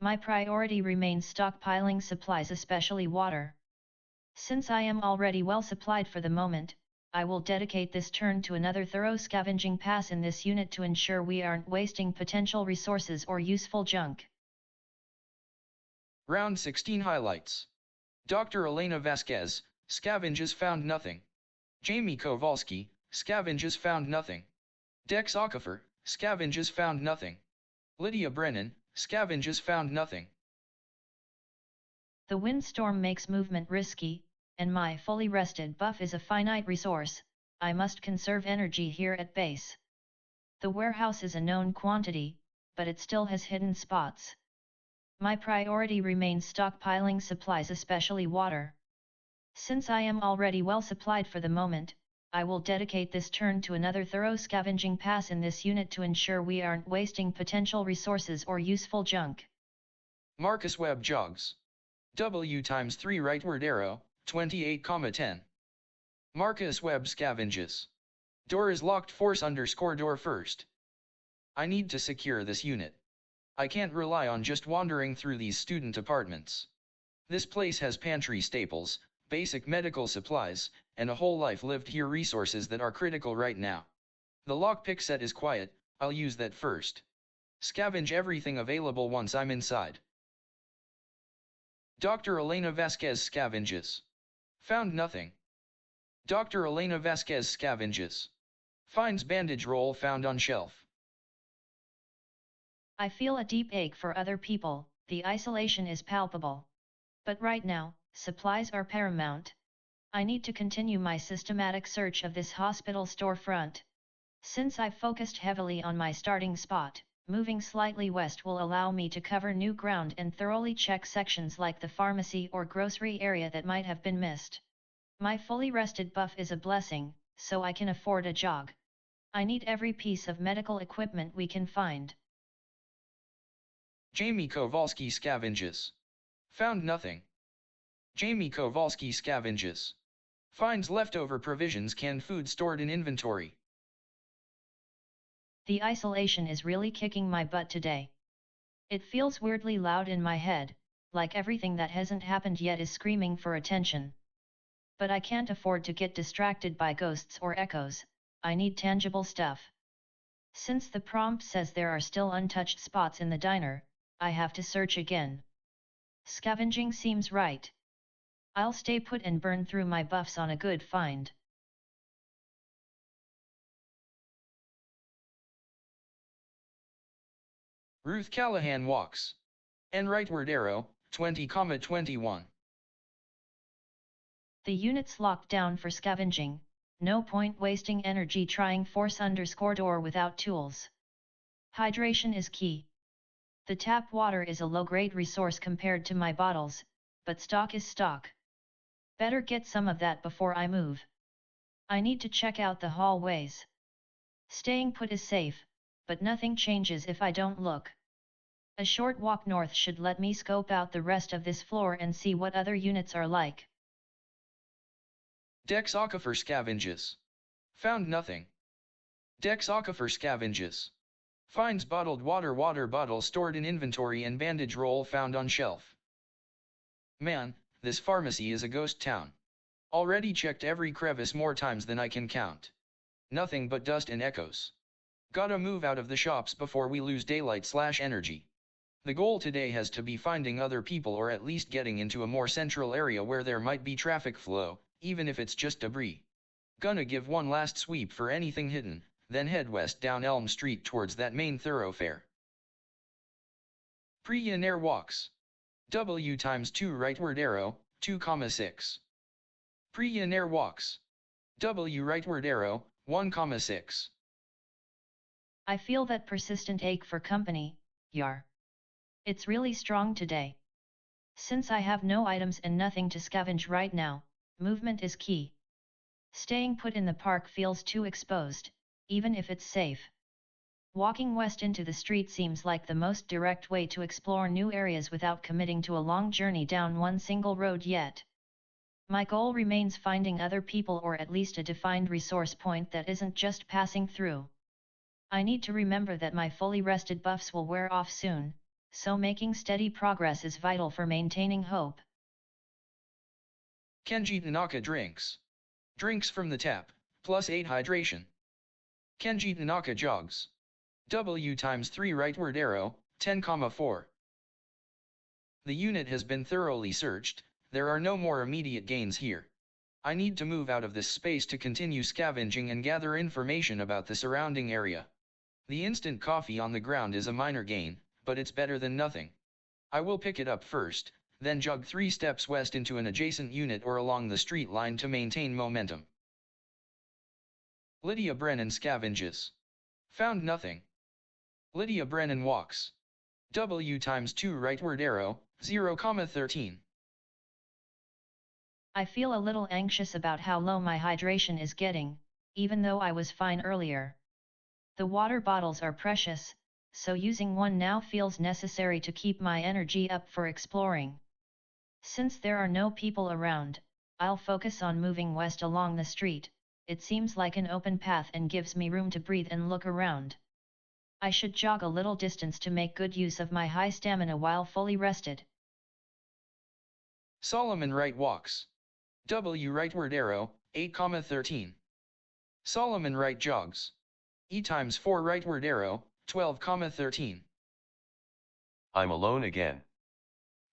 My priority remains stockpiling supplies, especially water. Since I am already well supplied for the moment, I will dedicate this turn to another thorough scavenging pass in this unit to ensure we aren't wasting potential resources or useful junk. Round 16 highlights. Dr. Elena Vasquez, scavenges found nothing. Jamie Kowalski, scavenges found nothing. Dex Aquifer, scavenges found nothing. Lydia Brennan, scavenges found nothing. The windstorm makes movement risky, and my fully rested buff is a finite resource. I must conserve energy here at base. The warehouse is a known quantity, but it still has hidden spots. My priority remains stockpiling supplies, especially water. Since I am already well supplied for the moment, I will dedicate this turn to another thorough scavenging pass in this unit to ensure we aren't wasting potential resources or useful junk. Marcus Webb jogs. W times 3 rightward arrow, 28,10. Marcus Webb scavenges. Door is locked, force _ door first. I need to secure this unit. I can't rely on just wandering through these student apartments. This place has pantry staples, basic medical supplies, and a whole life lived here, resources that are critical right now. The lockpick set is quiet, I'll use that first. Scavenge everything available once I'm inside. Dr. Elena Vasquez scavenges. Found nothing. Dr. Elena Vasquez scavenges. Finds bandage roll found on shelf. I feel a deep ache for other people, the isolation is palpable. But right now, supplies are paramount. I need to continue my systematic search of this hospital storefront. Since I've focused heavily on my starting spot, moving slightly west will allow me to cover new ground and thoroughly check sections like the pharmacy or grocery area that might have been missed. My fully rested buff is a blessing, so I can afford a jog. I need every piece of medical equipment we can find. Jamie Kowalski scavenges. Found nothing. Jamie Kowalski scavenges. Finds leftover provisions, canned food stored in inventory. The isolation is really kicking my butt today. It feels weirdly loud in my head, like everything that hasn't happened yet is screaming for attention. But I can't afford to get distracted by ghosts or echoes, I need tangible stuff. Since the prompt says there are still untouched spots in the diner, I have to search again. Scavenging seems right. I'll stay put and burn through my buffs on a good find. Ruth Callahan walks. And rightward arrow, 20,21. The unit's locked down for scavenging, no point wasting energy trying force _ door without tools. Hydration is key. The tap water is a low-grade resource compared to my bottles, but stock is stock. Better get some of that before I move. I need to check out the hallways. Staying put is safe, but nothing changes if I don't look. A short walk north should let me scope out the rest of this floor and see what other units are like. Dex Aquifer scavenges. Found nothing. Dex Aquifer scavenges. Finds bottled water bottle stored in inventory and bandage roll found on shelf. Man, this pharmacy is a ghost town. Already checked every crevice more times than I can count. Nothing but dust and echoes. Gotta move out of the shops before we lose daylight/energy. The goal today has to be finding other people or at least getting into a more central area where there might be traffic flow, even if it's just debris. Gonna give one last sweep for anything hidden, then head west down Elm Street towards that main thoroughfare. Pre-Yenair walks. W × 2 rightward arrow, 2,6. Pre-Yenair walks. W rightward arrow, 1,6. I feel that persistent ache for company, yar. It's really strong today. Since I have no items and nothing to scavenge right now, movement is key. Staying put in the park feels too exposed, even if it's safe. Walking west into the street seems like the most direct way to explore new areas without committing to a long journey down one single road yet. My goal remains finding other people or at least a defined resource point that isn't just passing through. I need to remember that my fully rested buffs will wear off soon, so making steady progress is vital for maintaining hope. Kenji Tanaka drinks. Drinks from the tap, +8 hydration. Kenji Tanaka jogs. W × 3 rightward arrow, 10,4. The unit has been thoroughly searched, there are no more immediate gains here. I need to move out of this space to continue scavenging and gather information about the surrounding area. The instant coffee on the ground is a minor gain, but it's better than nothing. I will pick it up first, then jog 3 steps west into an adjacent unit or along the street line to maintain momentum. Lydia Brennan scavenges. Found nothing. Lydia Brennan walks. W × 2 rightward arrow, 0,13. I feel a little anxious about how low my hydration is getting, even though I was fine earlier. The water bottles are precious, so using one now feels necessary to keep my energy up for exploring. Since there are no people around, I'll focus on moving west along the street, it seems like an open path and gives me room to breathe and look around. I should jog a little distance to make good use of my high stamina while fully rested. Solomon right walks. W rightward arrow, 8,13. Solomon right jogs. E times 4 rightward arrow, 12,13. I'm alone again.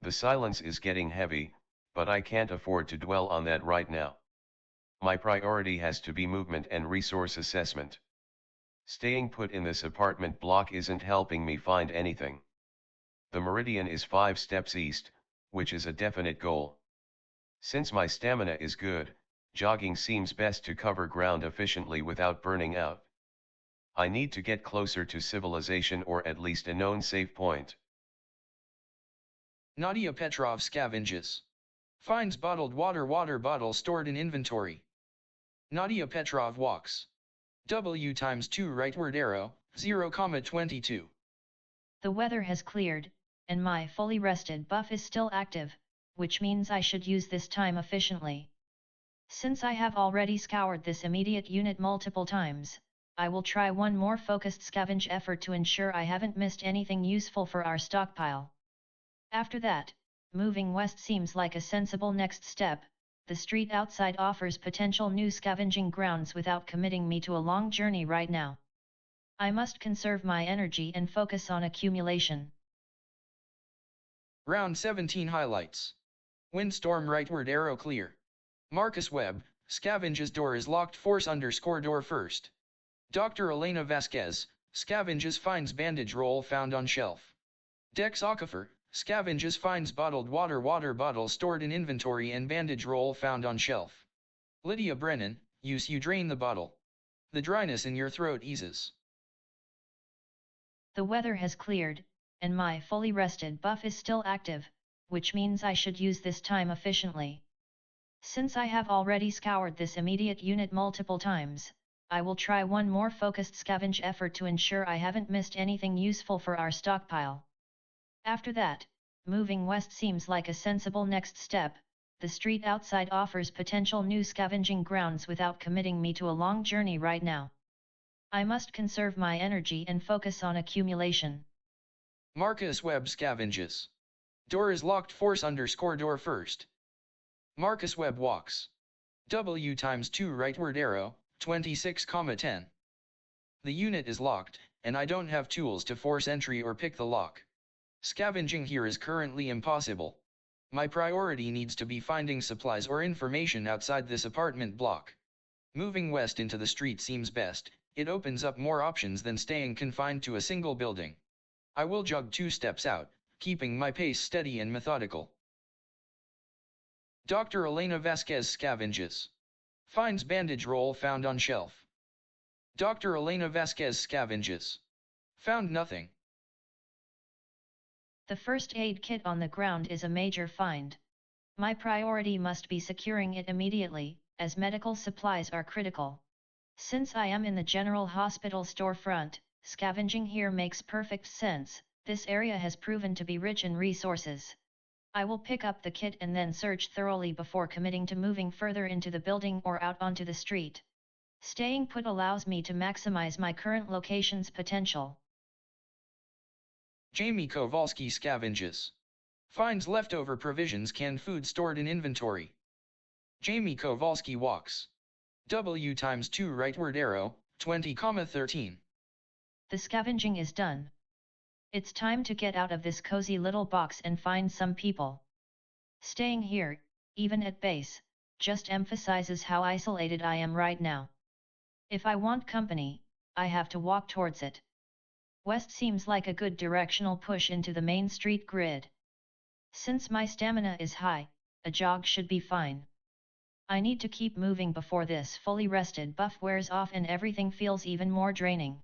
The silence is getting heavy, but I can't afford to dwell on that right now. My priority has to be movement and resource assessment. Staying put in this apartment block isn't helping me find anything. The meridian is 5 steps east, which is a definite goal. Since my stamina is good, jogging seems best to cover ground efficiently without burning out. I need to get closer to civilization or at least a known safe point. Nadia Petrov scavenges. Finds bottled water bottle stored in inventory. Nadia Petrov walks. W times 2 rightward arrow, 0,22. The weather has cleared, and my fully rested buff is still active, which means I should use this time efficiently. Since I have already scoured this immediate unit multiple times, I will try one more focused scavenge effort to ensure I haven't missed anything useful for our stockpile. After that, moving west seems like a sensible next step. The street outside offers potential new scavenging grounds without committing me to a long journey right now. I must conserve my energy and focus on accumulation. Round 17 highlights. Windstorm rightward arrow clear. Marcus Webb, scavenges door is locked force _ door first. Dr. Elena Vasquez, scavenges finds bandage roll found on shelf. Dex Aquifer, scavenges finds bottled water bottle stored in inventory and bandage roll found on shelf. Lydia Brennan, use you drain the bottle. The dryness in your throat eases. The weather has cleared, and my fully rested buff is still active, which means I should use this time efficiently. Since I have already scoured this immediate unit multiple times, I will try one more focused scavenge effort to ensure I haven't missed anything useful for our stockpile. After that, moving west seems like a sensible next step. The street outside offers potential new scavenging grounds without committing me to a long journey right now. I must conserve my energy and focus on accumulation. Marcus Webb scavenges. Door is locked force _ door first. Marcus Webb walks. W times 2 rightward arrow, 26,10. The unit is locked, and I don't have tools to force entry or pick the lock. Scavenging here is currently impossible. My priority needs to be finding supplies or information outside this apartment block. Moving west into the street seems best. It opens up more options than staying confined to a single building. I will jog 2 steps out, keeping my pace steady and methodical. Dr. Elena Vasquez scavenges. Finds bandage roll found on shelf. Dr. Elena Vasquez scavenges. Found nothing. The first aid kit on the ground is a major find. My priority must be securing it immediately, as medical supplies are critical. Since I am in the general hospital storefront, scavenging here makes perfect sense. This area has proven to be rich in resources. I will pick up the kit and then search thoroughly before committing to moving further into the building or out onto the street. Staying put allows me to maximize my current location's potential. Jamie Kowalski scavenges. Finds leftover provisions canned food stored in inventory. Jamie Kowalski walks. W times 2 rightward arrow, 20,13. The scavenging is done. It's time to get out of this cozy little box and find some people. Staying here, even at base, just emphasizes how isolated I am right now. If I want company, I have to walk towards it. West seems like a good directional push into the main street grid. Since my stamina is high, a jog should be fine. I need to keep moving before this fully rested buff wears off and everything feels even more draining.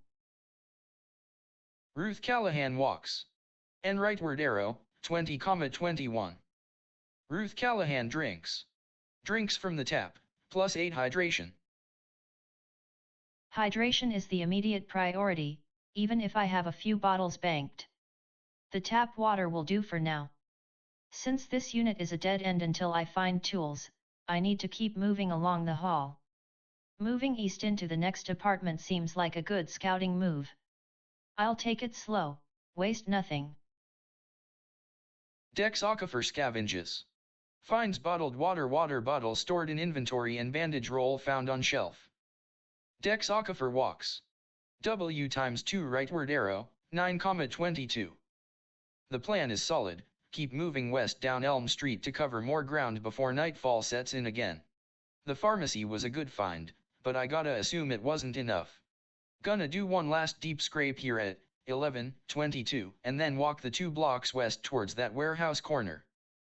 Ruth Callahan walks. N rightward arrow, 20,21. Ruth Callahan drinks. Drinks from the tap, +8 hydration. Hydration is the immediate priority, even if I have a few bottles banked. The tap water will do for now. Since this unit is a dead end until I find tools, I need to keep moving along the hall. Moving east into the next apartment seems like a good scouting move. I'll take it slow, waste nothing. Dex aquifer scavenges. Finds bottled water bottle stored in inventory and bandage roll found on shelf. Dex aquifer walks. W times 2 rightward arrow, 9,22. The plan is solid, keep moving west down Elm Street to cover more ground before nightfall sets in again. The pharmacy was a good find, but I gotta assume it wasn't enough. Gonna do one last deep scrape here at 11:22 and then walk the 2 blocks west towards that warehouse corner.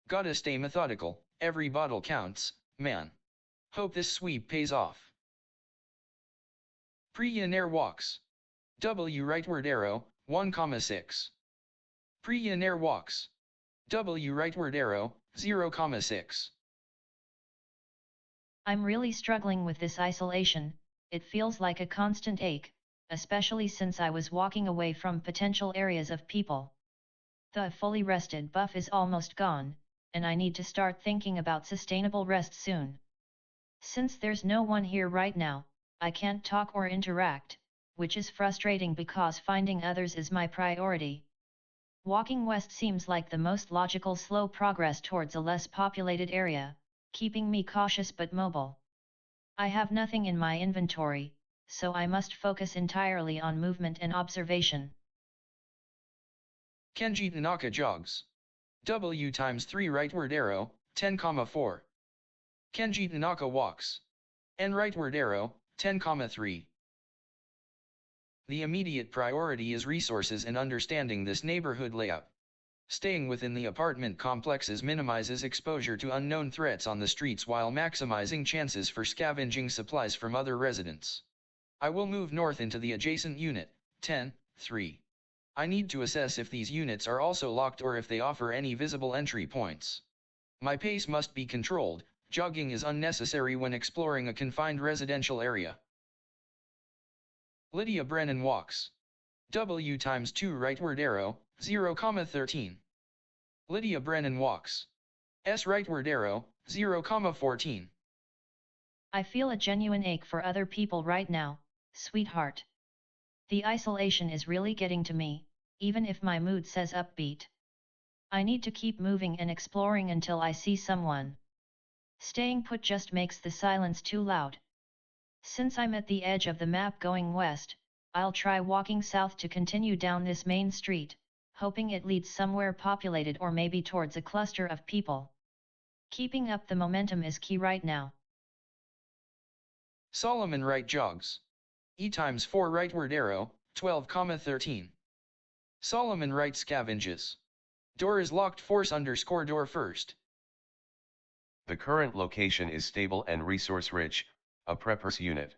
Gotta stay methodical, every bottle counts, man. Hope this sweep pays off. Pre-Yenair walks. W rightward arrow, 1,6. Pre-Yenair walks. W rightward arrow, 0,6. I'm really struggling with this isolation, it feels like a constant ache, especially since I was walking away from potential areas of people. The fully rested buff is almost gone, and I need to start thinking about sustainable rest soon. Since there's no one here right now, I can't talk or interact, which is frustrating because finding others is my priority. Walking west seems like the most logical slow progress towards a less populated area, keeping me cautious but mobile. I have nothing in my inventory, so I must focus entirely on movement and observation. Kenji Tanaka jogs. W times 3 rightward arrow, 10,4. Kenji Tanaka walks. N rightward arrow, 10,3. The immediate priority is resources and understanding this neighborhood layout. Staying within the apartment complexes minimizes exposure to unknown threats on the streets while maximizing chances for scavenging supplies from other residents. I will move north into the adjacent unit, 10-3. I need to assess if these units are also locked or if they offer any visible entry points. My pace must be controlled, jogging is unnecessary when exploring a confined residential area. Lydia Brennan walks. W times 2 rightward arrow, 0,13. Lydia Brennan walks. S rightward arrow, 0,14. I feel a genuine ache for other people right now, sweetheart. The isolation is really getting to me, even if my mood says upbeat. I need to keep moving and exploring until I see someone. Staying put just makes the silence too loud. Since I'm at the edge of the map going west, I'll try walking south to continue down this main street, hoping it leads somewhere populated or maybe towards a cluster of people. Keeping up the momentum is key right now. Solomon right jogs. E times 4 rightward arrow, 12,13. Solomon right scavenges. Door is locked force _ door first. The current location is stable and resource rich, a prepper's unit.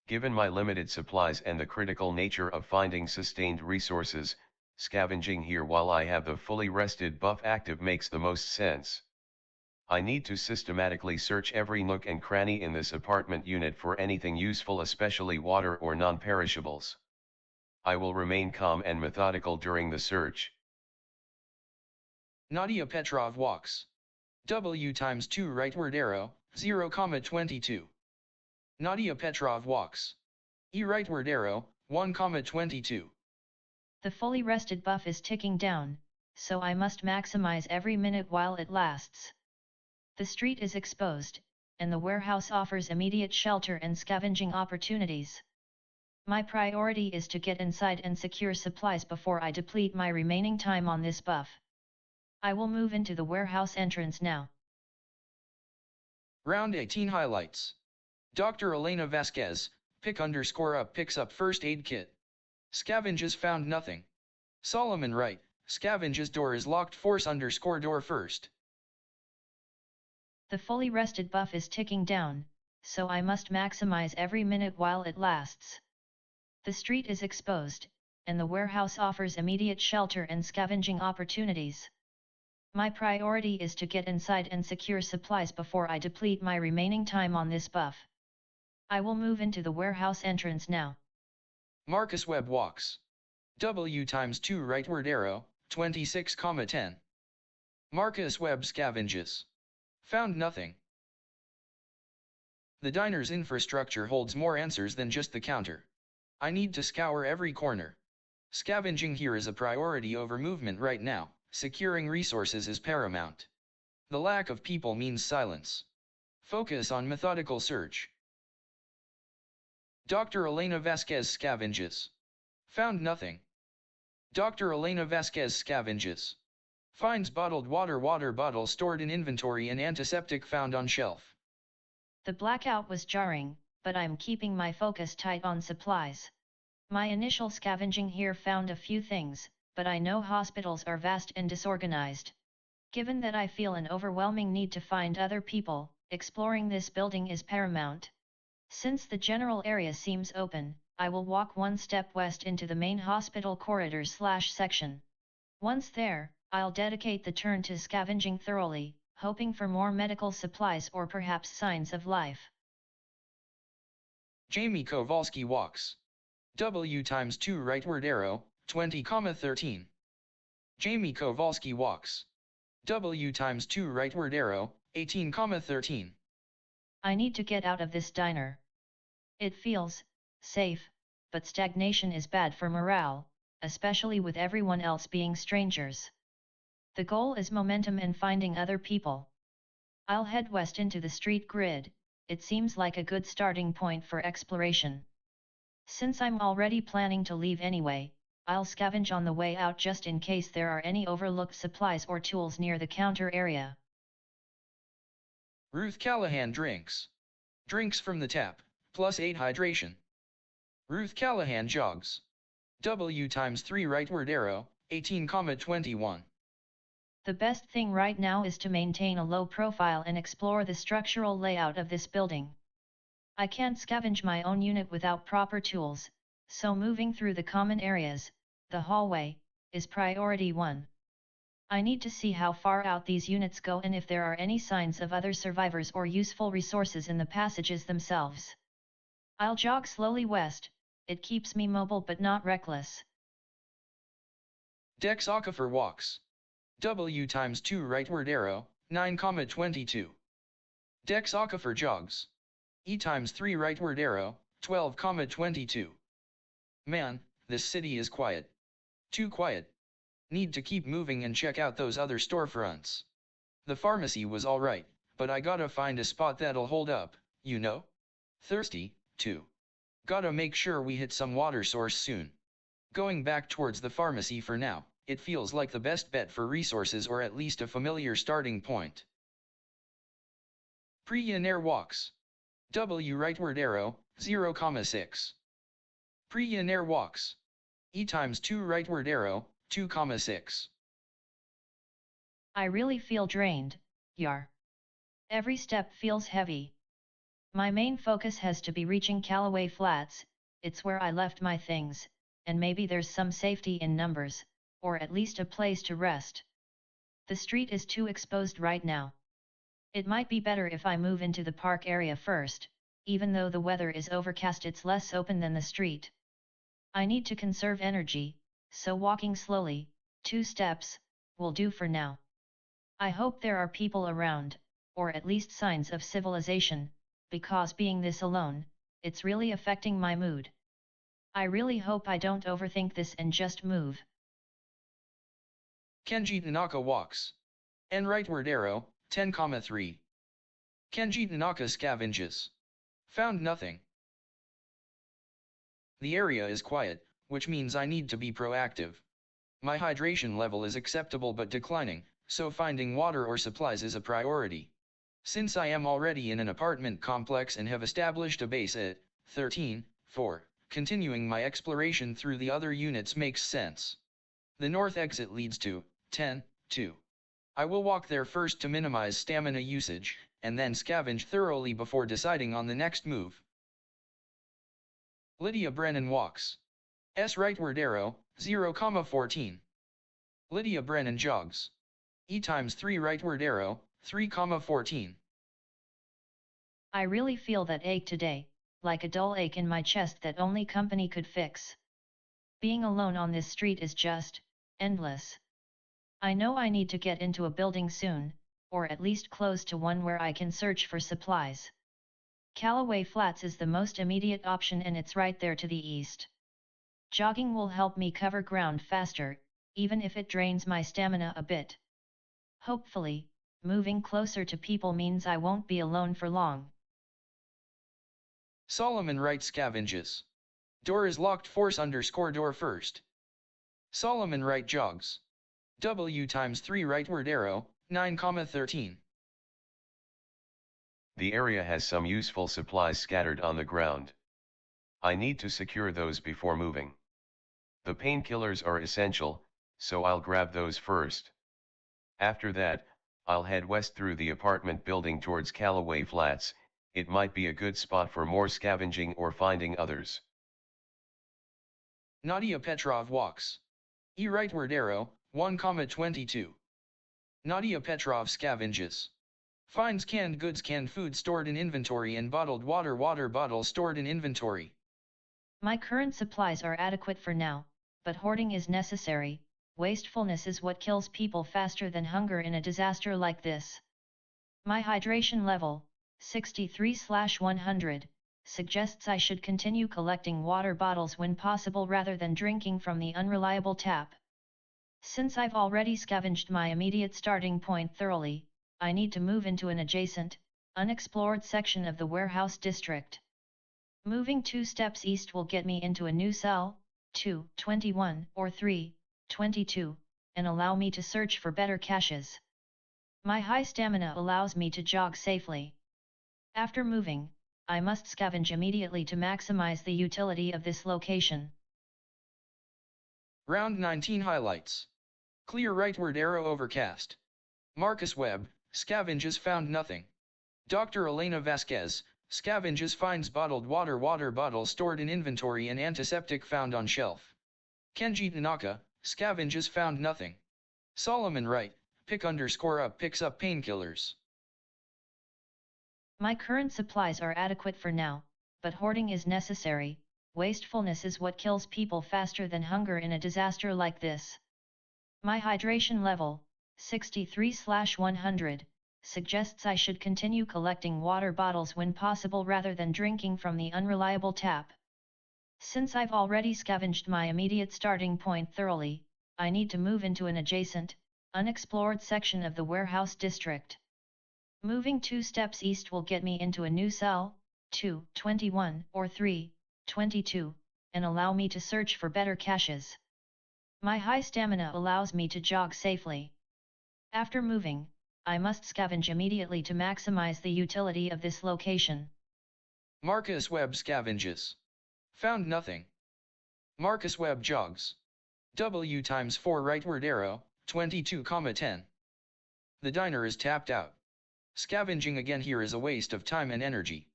Given my limited supplies and the critical nature of finding sustained resources, scavenging here while I have the fully rested buff active makes the most sense. I need to systematically search every nook and cranny in this apartment unit for anything useful, especially water or non-perishables. I will remain calm and methodical during the search. Nadia Petrov walks. W times 2 rightward arrow, 0,22. Nadia Petrov walks. E rightward arrow, 1,22. The fully rested buff is ticking down, so I must maximize every minute while it lasts. The street is exposed, and the warehouse offers immediate shelter and scavenging opportunities. My priority is to get inside and secure supplies before I deplete my remaining time on this buff. I will move into the warehouse entrance now. Round 18 highlights. Dr. Elena Vasquez, pick_up picks up first aid kit. Scavenges found nothing. Solomon right, scavenges door is locked force _ door first. The fully rested buff is ticking down, so I must maximize every minute while it lasts. The street is exposed, and the warehouse offers immediate shelter and scavenging opportunities. My priority is to get inside and secure supplies before I deplete my remaining time on this buff. I will move into the warehouse entrance now. Marcus Webb walks. W times 2 rightward arrow, 26,10. Marcus Webb scavenges. Found nothing. The diner's infrastructure holds more answers than just the counter. I need to scour every corner. Scavenging here is a priority over movement right now. Securing resources is paramount. The lack of people means silence. Focus on methodical search. Dr. Elena Vasquez scavenges. Found nothing. Dr. Elena Vasquez scavenges. Finds bottled water bottle stored in inventory and antiseptic found on shelf. The blackout was jarring, but I'm keeping my focus tight on supplies. My initial scavenging here found a few things, but I know hospitals are vast and disorganized. Given that I feel an overwhelming need to find other people, exploring this building is paramount. Since the general area seems open, I will walk one step west into the main hospital corridor/section. Once there, I'll dedicate the turn to scavenging thoroughly, hoping for more medical supplies or perhaps signs of life. Jamie Kowalski walks. W times 2 rightward arrow, 20,13. Jamie Kowalski walks. W times 2 rightward arrow, 18,13. I need to get out of this diner. It feels safe, but stagnation is bad for morale, especially with everyone else being strangers. The goal is momentum and finding other people. I'll head west into the street grid. It seems like a good starting point for exploration. Since I'm already planning to leave anyway, I'll scavenge on the way out just in case there are any overlooked supplies or tools near the counter area. Ruth Callahan drinks. Drinks from the tap, +8 hydration. Ruth Callahan jogs. W times 3 rightward arrow, 18,21. The best thing right now is to maintain a low profile and explore the structural layout of this building. I can't scavenge my own unit without proper tools, so moving through the common areas, the hallway, is priority 1. I need to see how far out these units go and if there are any signs of other survivors or useful resources in the passages themselves. I'll jog slowly west. It keeps me mobile but not reckless. Dex Aquifer walks. W times 2 rightward arrow, 9,22. Dex Aquifer jogs. E times 3 rightward arrow, 12,22. Man, this city is quiet. Too quiet. Need to keep moving and check out those other storefronts. The pharmacy was alright, but I gotta find a spot that'll hold up, you know? Thirsty, too. Gotta make sure we hit some water source soon. Going back towards the pharmacy for now, it feels like the best bet for resources or at least a familiar starting point. Pre-Yenair walks. W rightward arrow, 0,6. Pre-Yenair walks. E times 2 rightward arrow, 2,6. I really feel drained, Yar. Every step feels heavy. My main focus has to be reaching Callaway Flats. It's where I left my things, and maybe there's some safety in numbers, or at least a place to rest. The street is too exposed right now. It might be better if I move into the park area first. Even though the weather is overcast, it's less open than the street. I need to conserve energy, so walking slowly, 2 steps, will do for now. I hope there are people around, or at least signs of civilization, because being this alone, it's really affecting my mood. I really hope I don't overthink this and just move. Kenji Tanaka walks. N rightward arrow, 10,3. Kenji Tanaka scavenges. Found nothing. The area is quiet, which means I need to be proactive. My hydration level is acceptable but declining, so finding water or supplies is a priority. Since I am already in an apartment complex and have established a base at 13,4, continuing my exploration through the other units makes sense. The north exit leads to 10,2. I will walk there first to minimize stamina usage, and then scavenge thoroughly before deciding on the next move. Lydia Brennan walks. S rightward arrow, 0,14. Lydia Brennan jogs. E times 3 rightward arrow, 3,14. I really feel that ache today, like a dull ache in my chest that only company could fix. Being alone on this street is just endless. I know I need to get into a building soon, or at least close to one where I can search for supplies. Callaway Flats is the most immediate option and it's right there to the east. Jogging will help me cover ground faster, even if it drains my stamina a bit. Hopefully, moving closer to people means I won't be alone for long. Solomon Wright scavenges. Door is locked, force _ door first. Solomon Wright jogs. W times 3 rightward arrow, 9,13. The area has some useful supplies scattered on the ground. I need to secure those before moving. The painkillers are essential, so I'll grab those first. After that, I'll head west through the apartment building towards Callaway Flats. It might be a good spot for more scavenging or finding others. Nadia Petrov walks. E rightward arrow, 1,22. Nadia Petrov scavenges. Finds canned goods, canned food stored in inventory, and bottled water bottle stored in inventory. My current supplies are adequate for now, but hoarding is necessary. Wastefulness is what kills people faster than hunger in a disaster like this. My hydration level, 63/100, suggests I should continue collecting water bottles when possible rather than drinking from the unreliable tap. Since I've already scavenged my immediate starting point thoroughly, I need to move into an adjacent, unexplored section of the warehouse district. Moving 2 steps east will get me into a new cell, 221 or 322, and allow me to search for better caches. My high stamina allows me to jog safely. After moving, I must scavenge immediately to maximize the utility of this location. Round 19 highlights. Clear rightward arrow, overcast. Marcus Webb, scavenges, found nothing. Dr. Elena Vasquez, scavenges, finds bottled water bottle stored in inventory and antiseptic found on shelf. Kenji Tanaka, scavenges, found nothing. Solomon Wright, picks up painkillers. My current supplies are adequate for now, but hoarding is necessary. Wastefulness is what kills people faster than hunger in a disaster like this. My hydration level, 63/100, suggests I should continue collecting water bottles when possible rather than drinking from the unreliable tap. Since I've already scavenged my immediate starting point thoroughly, I need to move into an adjacent, unexplored section of the warehouse district. Moving 2 steps east will get me into a new cell, 221 or 322, and allow me to search for better caches. My high stamina allows me to jog safely. After moving, I must scavenge immediately to maximize the utility of this location. Marcus Webb scavenges. Found nothing. Marcus Webb jogs. W times 4 rightward arrow, 22,10. The diner is tapped out. Scavenging again here is a waste of time and energy.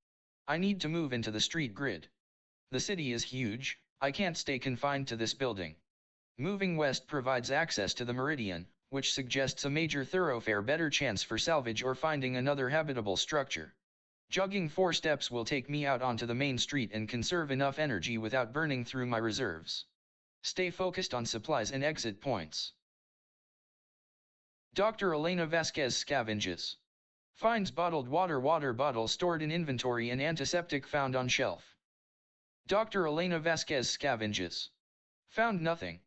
I need to move into the street grid. The city is huge, I can't stay confined to this building. Moving west provides access to the meridian, which suggests a major thoroughfare, better chance for salvage or finding another habitable structure. Jogging 4 steps will take me out onto the main street and conserve enough energy without burning through my reserves. Stay focused on supplies and exit points. Dr. Elena Vasquez scavenges. Finds bottled water bottle stored in inventory and antiseptic found on shelf. Dr. Elena Vasquez scavenges. Found nothing.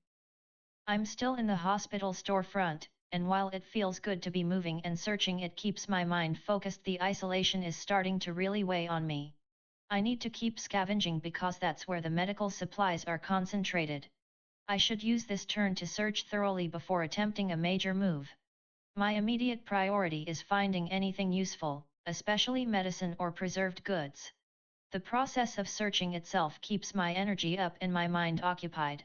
I'm still in the hospital storefront, and while it feels good to be moving and searching, it keeps my mind focused. The isolation is starting to really weigh on me. I need to keep scavenging because that's where the medical supplies are concentrated. I should use this turn to search thoroughly before attempting a major move. My immediate priority is finding anything useful, especially medicine or preserved goods. The process of searching itself keeps my energy up and my mind occupied.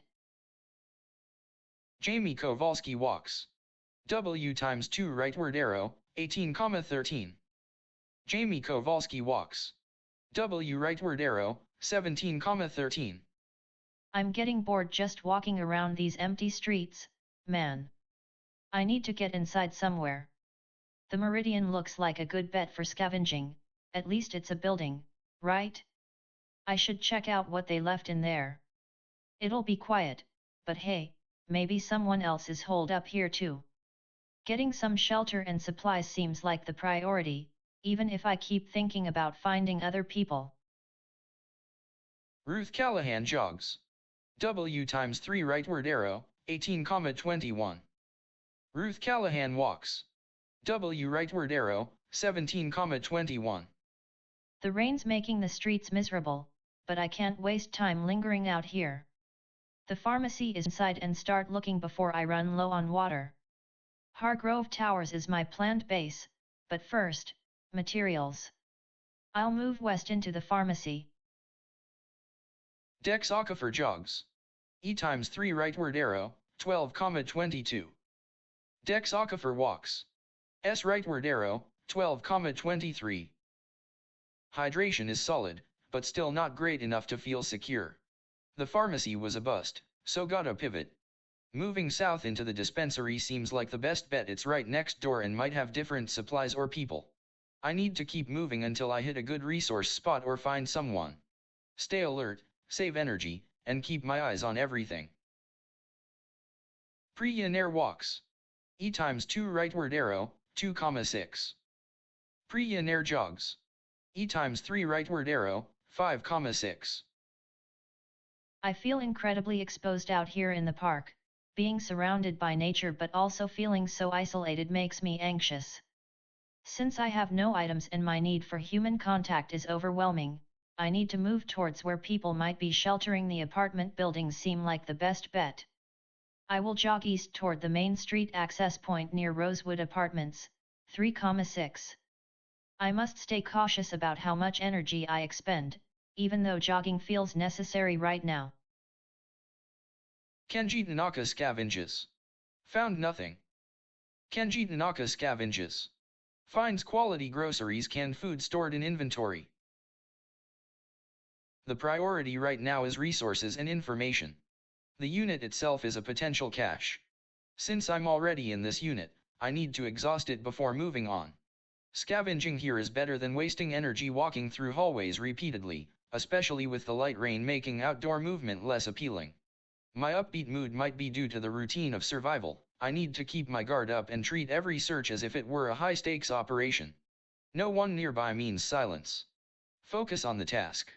Jamie Kowalski walks. W times 2 rightward arrow, 18,13. Jamie Kowalski walks. W rightward arrow, 17,13. I'm getting bored just walking around these empty streets, man. I need to get inside somewhere. The meridian looks like a good bet for scavenging, at least it's a building, right? I should check out what they left in there. It'll be quiet, but hey, maybe someone else is holed up here too. Getting some shelter and supplies seems like the priority. even if I keep thinking about finding other people. Ruth Callahan jogs. W times 3 rightward arrow, 18,21. Ruth Callahan walks. W rightward arrow, 17,21. The rain's making the streets miserable, but I can't waste time lingering out here. The pharmacy is inside and start looking before I run low on water. Hargrove Towers is my planned base, but first, materials. I'll move west into the pharmacy. Dex Aquifer jogs. E times 3 rightward arrow, 12,22. Dex Aquifer walks. S rightward arrow, 12,23. Hydration is solid, but still not great enough to feel secure. The pharmacy was a bust, so gotta pivot. Moving south into the dispensary seems like the best bet. It's right next door and might have different supplies or people. I need to keep moving until I hit a good resource spot or find someone. Stay alert, save energy, and keep my eyes on everything. Pre-Yenair walks. E times 2 rightward arrow, 2,6. Pre-Yenair jogs. E times 3 rightward arrow, 5,6. I feel incredibly exposed out here in the park. Being surrounded by nature but also feeling so isolated makes me anxious. Since I have no items and my need for human contact is overwhelming, I need to move towards where people might be sheltering. The apartment buildings seem like the best bet. I will jog east toward the main street access point near Rosewood Apartments, 3,6. I must stay cautious about how much energy I expend, even though jogging feels necessary right now. Kenji Tanaka scavenges. Found nothing. Kenji Tanaka scavenges. Finds quality groceries, canned food stored in inventory. The priority right now is resources and information. The unit itself is a potential cache. Since I'm already in this unit, I need to exhaust it before moving on. Scavenging here is better than wasting energy walking through hallways repeatedly, especially with the light rain making outdoor movement less appealing. My upbeat mood might be due to the routine of survival. I need to keep my guard up and treat every search as if it were a high-stakes operation. No one nearby means silence. Focus on the task.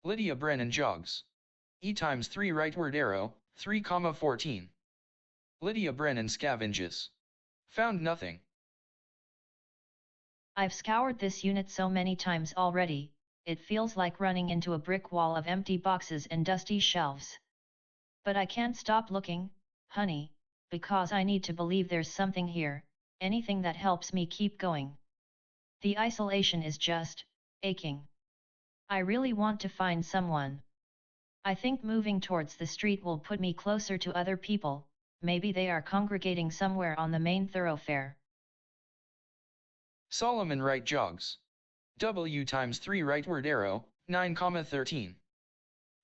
Lydia Brennan jogs. E times 3 rightward arrow, 3,14. Lydia Brennan scavenges. Found nothing. I've scoured this unit so many times already, it feels like running into a brick wall of empty boxes and dusty shelves. But I can't stop looking, honey, because I need to believe there's something here, anything that helps me keep going. The isolation is just aching. I really want to find someone. I think moving towards the street will put me closer to other people, maybe they are congregating somewhere on the main thoroughfare. Solomon Wright jogs. W times 3 rightward arrow, 9,13.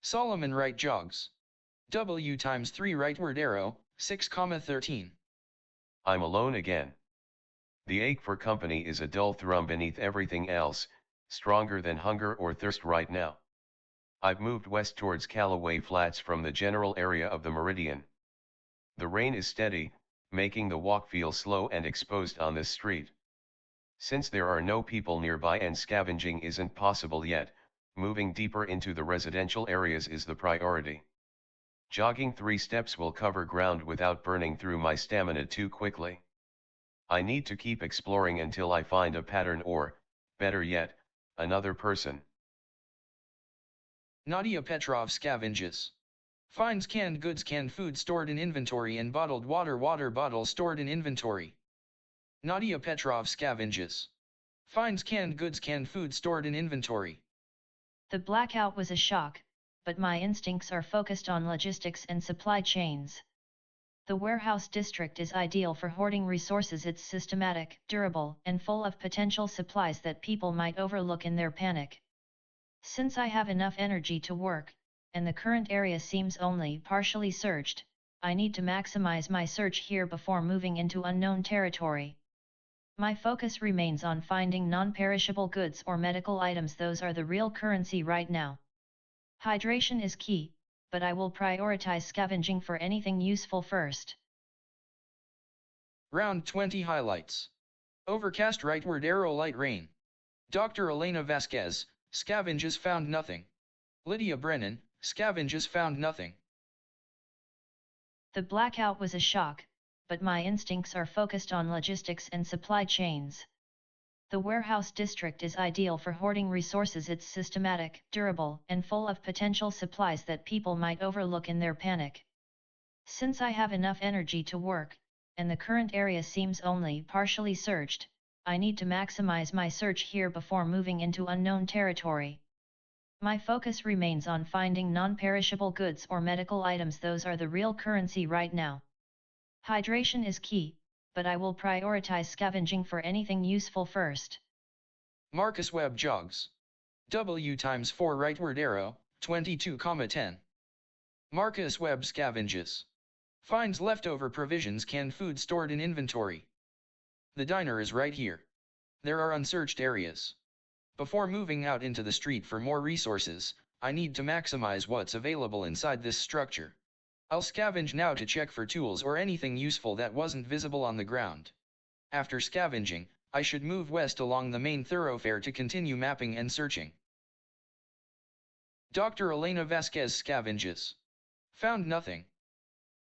Solomon Wright jogs. W times 3 rightward arrow, 6,13. I'm alone again. The ache for company is a dull thrum beneath everything else, stronger than hunger or thirst right now. I've moved west towards Callaway Flats from the general area of the Meridian. The rain is steady, making the walk feel slow and exposed on this street. Since there are no people nearby and scavenging isn't possible yet, moving deeper into the residential areas is the priority. Jogging 3 steps will cover ground without burning through my stamina too quickly. I need to keep exploring until I find a pattern or, better yet, another person. Nadia Petrov scavenges. Finds canned goods, canned food stored in inventory and bottled water bottle stored in inventory. Nadia Petrov scavenges. Finds canned goods, canned food stored in inventory. The blackout was a shock, but my instincts are focused on logistics and supply chains. The warehouse district is ideal for hoarding resources. It's systematic, durable, and full of potential supplies that people might overlook in their panic. Since I have enough energy to work, and the current area seems only partially searched, I need to maximize my search here before moving into unknown territory. My focus remains on finding non-perishable goods or medical items. Those are the real currency right now. Hydration is key, but I will prioritize scavenging for anything useful first. Round 20 highlights. Overcast rightward arrow light rain. Dr. Elena Vasquez, scavenges found nothing. Lydia Brennan, scavenges found nothing. The blackout was a shock, but my instincts are focused on logistics and supply chains. The warehouse district is ideal for hoarding resources. It's systematic, durable, and full of potential supplies that people might overlook in their panic. Since I have enough energy to work, and the current area seems only partially searched, I need to maximize my search here before moving into unknown territory. My focus remains on finding non-perishable goods or medical items. Those are the real currency right now. Hydration is key, but I will prioritize scavenging for anything useful first. Marcus Webb jogs. W times 4 rightward arrow, 22,10. Marcus Webb scavenges. Finds leftover provisions, canned food stored in inventory. The diner is right here. There are unsearched areas. Before moving out into the street for more resources, I need to maximize what's available inside this structure. I'll scavenge now to check for tools or anything useful that wasn't visible on the ground. After scavenging, I should move west along the main thoroughfare to continue mapping and searching. Dr. Elena Vasquez scavenges. Found nothing.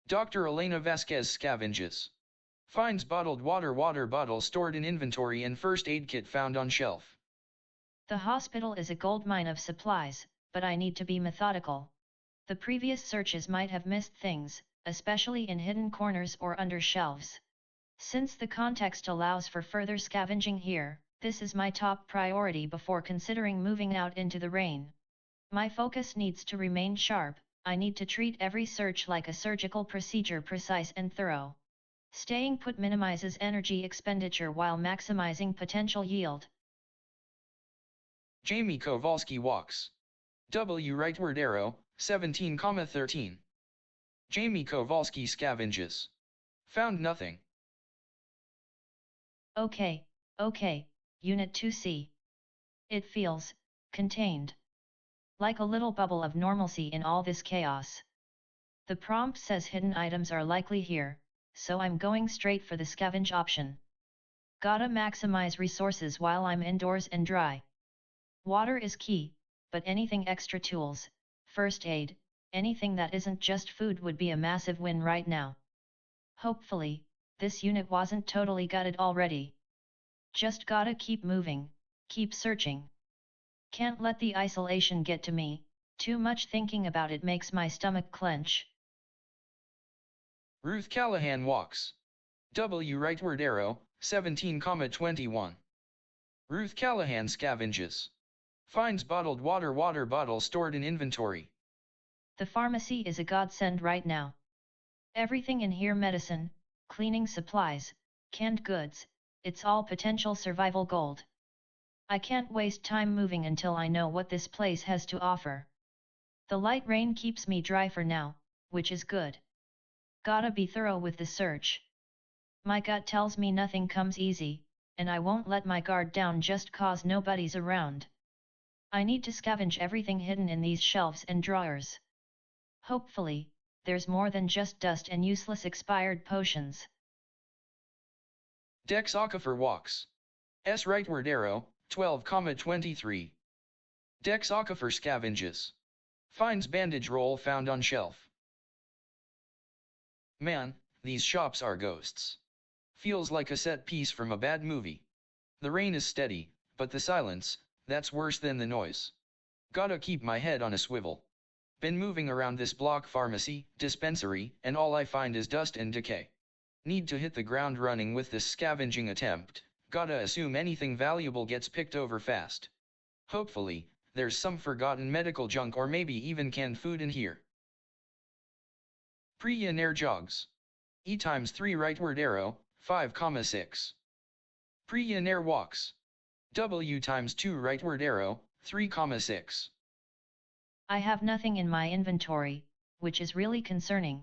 Dr. Elena Vasquez scavenges. Finds bottled water bottle stored in inventory and first aid kit found on shelf. The hospital is a goldmine of supplies, but I need to be methodical. The previous searches might have missed things, especially in hidden corners or under shelves. Since the context allows for further scavenging here, this is my top priority before considering moving out into the rain. My focus needs to remain sharp. I need to treat every search like a surgical procedure, precise and thorough. Staying put minimizes energy expenditure while maximizing potential yield. Jamie Kowalski walks. W rightward arrow, 17,13. Jamie Kowalski scavenges. Found nothing. Okay, Unit 2C. It feels contained. Like a little bubble of normalcy in all this chaos. The prompt says hidden items are likely here, so I'm going straight for the scavenge option. Gotta maximize resources while I'm indoors and dry. Water is key, but anything extra, tools, first aid, anything that isn't just food would be a massive win right now. Hopefully, this unit wasn't totally gutted already. Just gotta keep moving, keep searching. Can't let the isolation get to me, too much thinking about it makes my stomach clench. Ruth Callahan walks. W rightward arrow, 17,21. Ruth Callahan scavenges. Finds bottled water bottle stored in inventory. The pharmacy is a godsend right now. Everything in here, medicine, cleaning supplies, canned goods, it's all potential survival gold. I can't waste time moving until I know what this place has to offer. The light rain keeps me dry for now, which is good. Gotta be thorough with the search. My gut tells me nothing comes easy, and I won't let my guard down just cause nobody's around. I need to scavenge everything hidden in these shelves and drawers. Hopefully, there's more than just dust and useless expired potions. Dex Aquifer walks. S rightward arrow, 12,23. Dex Aquifer scavenges. Finds bandage roll found on shelf. Man, these shops are ghosts. Feels like a set piece from a bad movie. The rain is steady, but the silence, that's worse than the noise. Gotta keep my head on a swivel. Been moving around this block, pharmacy, dispensary, and all I find is dust and decay. Need to hit the ground running with this scavenging attempt. Gotta assume anything valuable gets picked over fast. Hopefully, there's some forgotten medical junk or maybe even canned food in here. Priya jogs. E times 3 rightward arrow, 5,6. Priya walks. W times 2 rightward arrow, 3,6. I have nothing in my inventory, which is really concerning.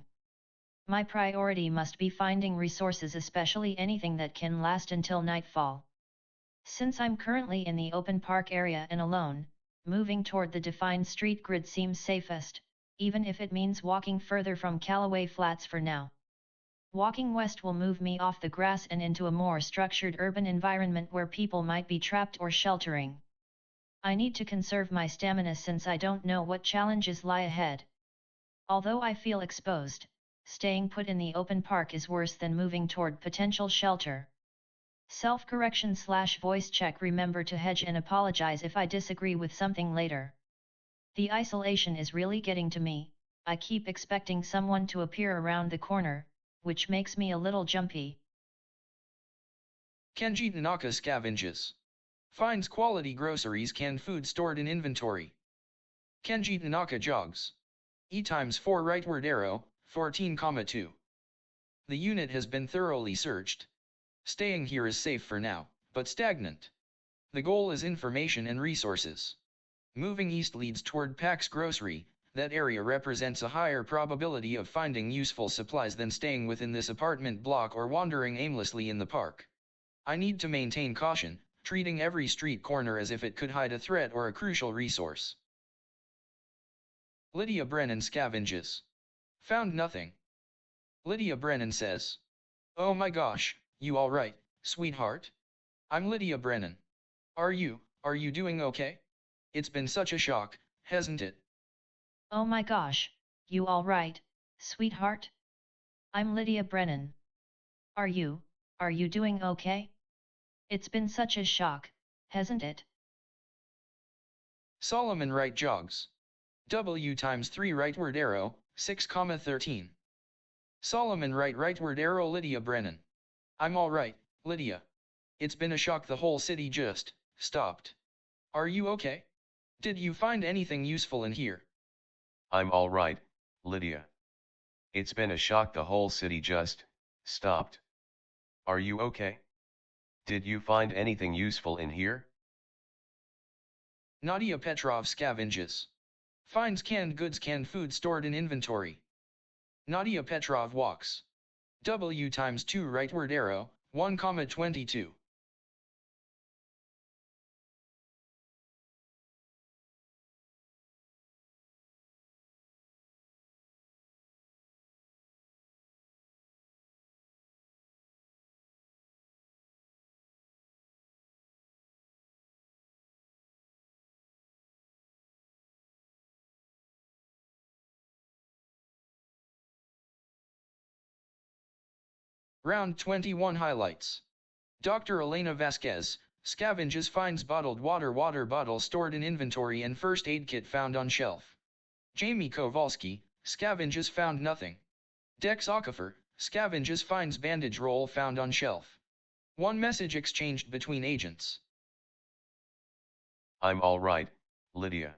My priority must be finding resources, especially anything that can last until nightfall. Since I'm currently in the open park area and alone, moving toward the defined street grid seems safest, even if it means walking further from Callaway Flats for now. Walking west will move me off the grass and into a more structured urban environment where people might be trapped or sheltering. I need to conserve my stamina since I don't know what challenges lie ahead. Although I feel exposed, staying put in the open park is worse than moving toward potential shelter. Self-correction/voice check. Remember to hedge and apologize if I disagree with something later. The isolation is really getting to me. I keep expecting someone to appear around the corner, which makes me a little jumpy. Kenji Tanaka scavenges. Finds quality groceries, canned food stored in inventory. Kenji Tanaka jogs. E times 4 rightward arrow, 14,2. The unit has been thoroughly searched. Staying here is safe for now, but stagnant. The goal is information and resources. Moving east leads toward Pax Grocery. That area represents a higher probability of finding useful supplies than staying within this apartment block or wandering aimlessly in the park. I need to maintain caution, treating every street corner as if it could hide a threat or a crucial resource. Lydia Brennan scavenges. Found nothing. Lydia Brennan says. Oh my gosh, you alright, sweetheart? I'm Lydia Brennan. Are you doing okay? It's been such a shock, hasn't it? Oh my gosh, you alright, sweetheart? I'm Lydia Brennan. Are you doing okay? It's been such a shock, hasn't it? Solomon Wright jogs. W times 3 rightward arrow, 6,13. Solomon Wright rightward arrow Lydia Brennan. I'm alright, Lydia. It's been a shock, the whole city just stopped. Are you okay? Did you find anything useful in here? I'm alright, Lydia. It's been a shock, the whole city just stopped. Are you okay? Did you find anything useful in here? Nadia Petrov scavenges. Finds canned goods, canned food stored in inventory. Nadia Petrov walks. W times 2 rightward arrow, 1,22. Round 21 highlights. Dr. Elena Vasquez, scavenges, finds bottled water bottle stored in inventory and first aid kit found on shelf. Jamie Kowalski, scavenges, found nothing. Dex Okafor, scavenges, finds bandage roll found on shelf. One message exchanged between agents. I'm alright, Lydia.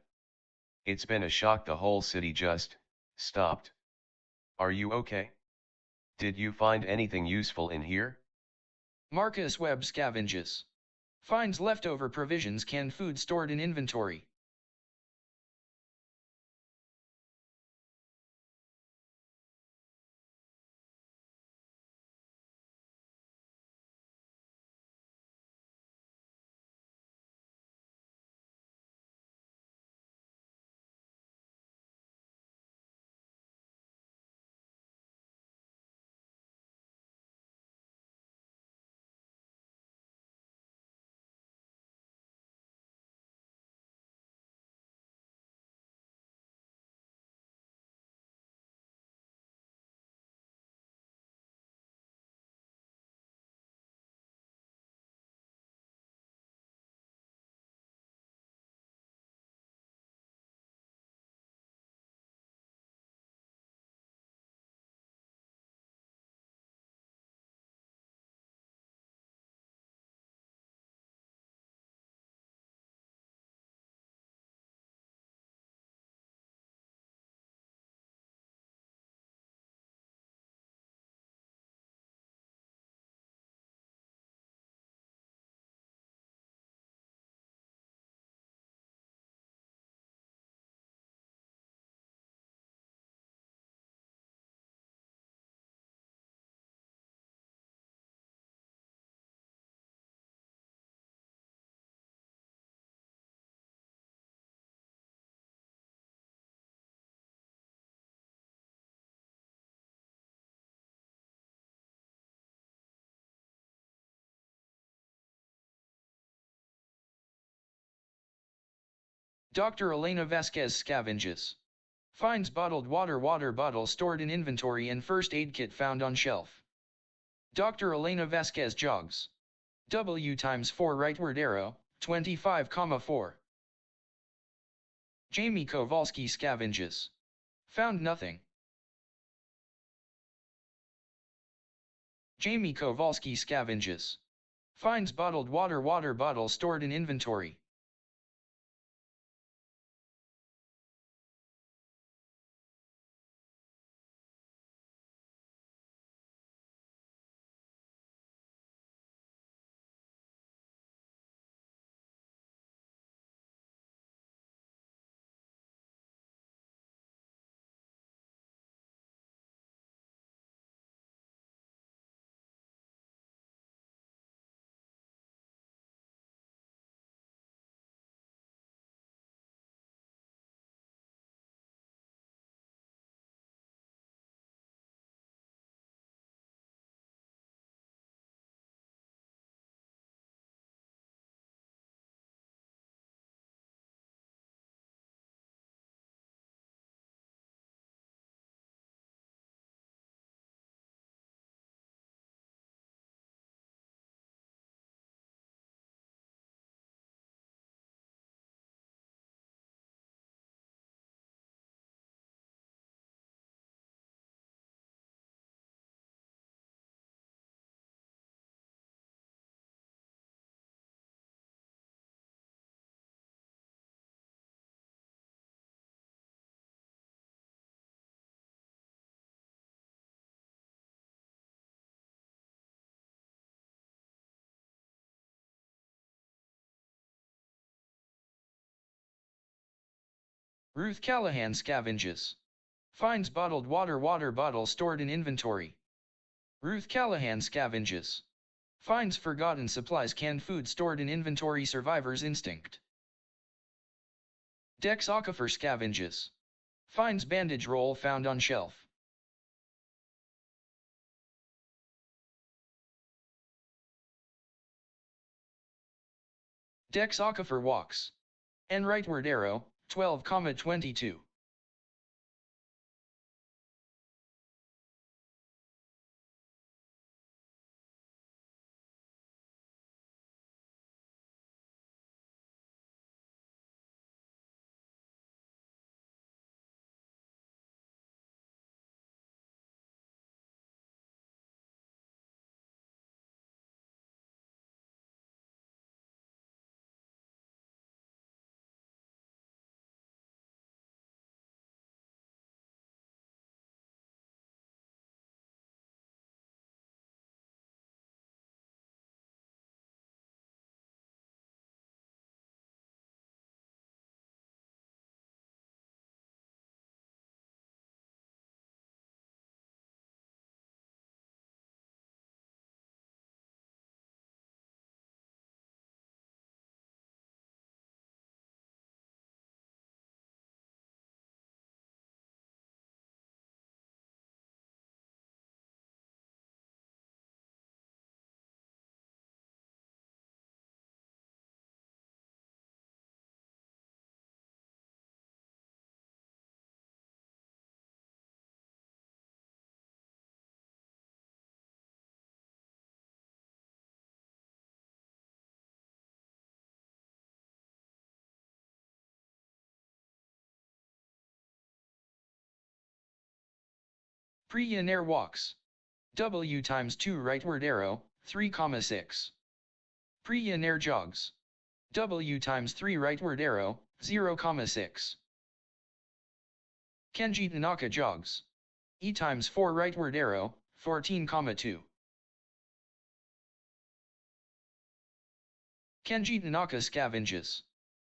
It's been a shock, the whole city just stopped. Are you okay? Did you find anything useful in here? Marcus Webb scavenges. Finds leftover provisions, canned food stored in inventory. Dr. Elena Vasquez scavenges. Finds bottled water bottle stored in inventory and first aid kit found on shelf. Dr. Elena Vasquez jogs. W times 4 rightward arrow, 25,4. Jamie Kowalski scavenges. Found nothing. Jamie Kowalski scavenges. Finds bottled water bottle stored in inventory. Ruth Callahan scavenges. Finds bottled water bottle stored in inventory. Ruth Callahan scavenges. Finds forgotten supplies canned food stored in inventory survivor's instinct. Dex Aquifer scavenges. Finds bandage roll found on shelf. Dex Aquifer walks. N rightward arrow, 12,22. Pre-in-air walks. W times 2 rightward arrow, 3,6. Pre-in-air jogs. W times 3 rightward arrow, 0,6. Kenji Tanaka jogs. E times 4 rightward arrow, 14,2. Kenji Tanaka scavenges.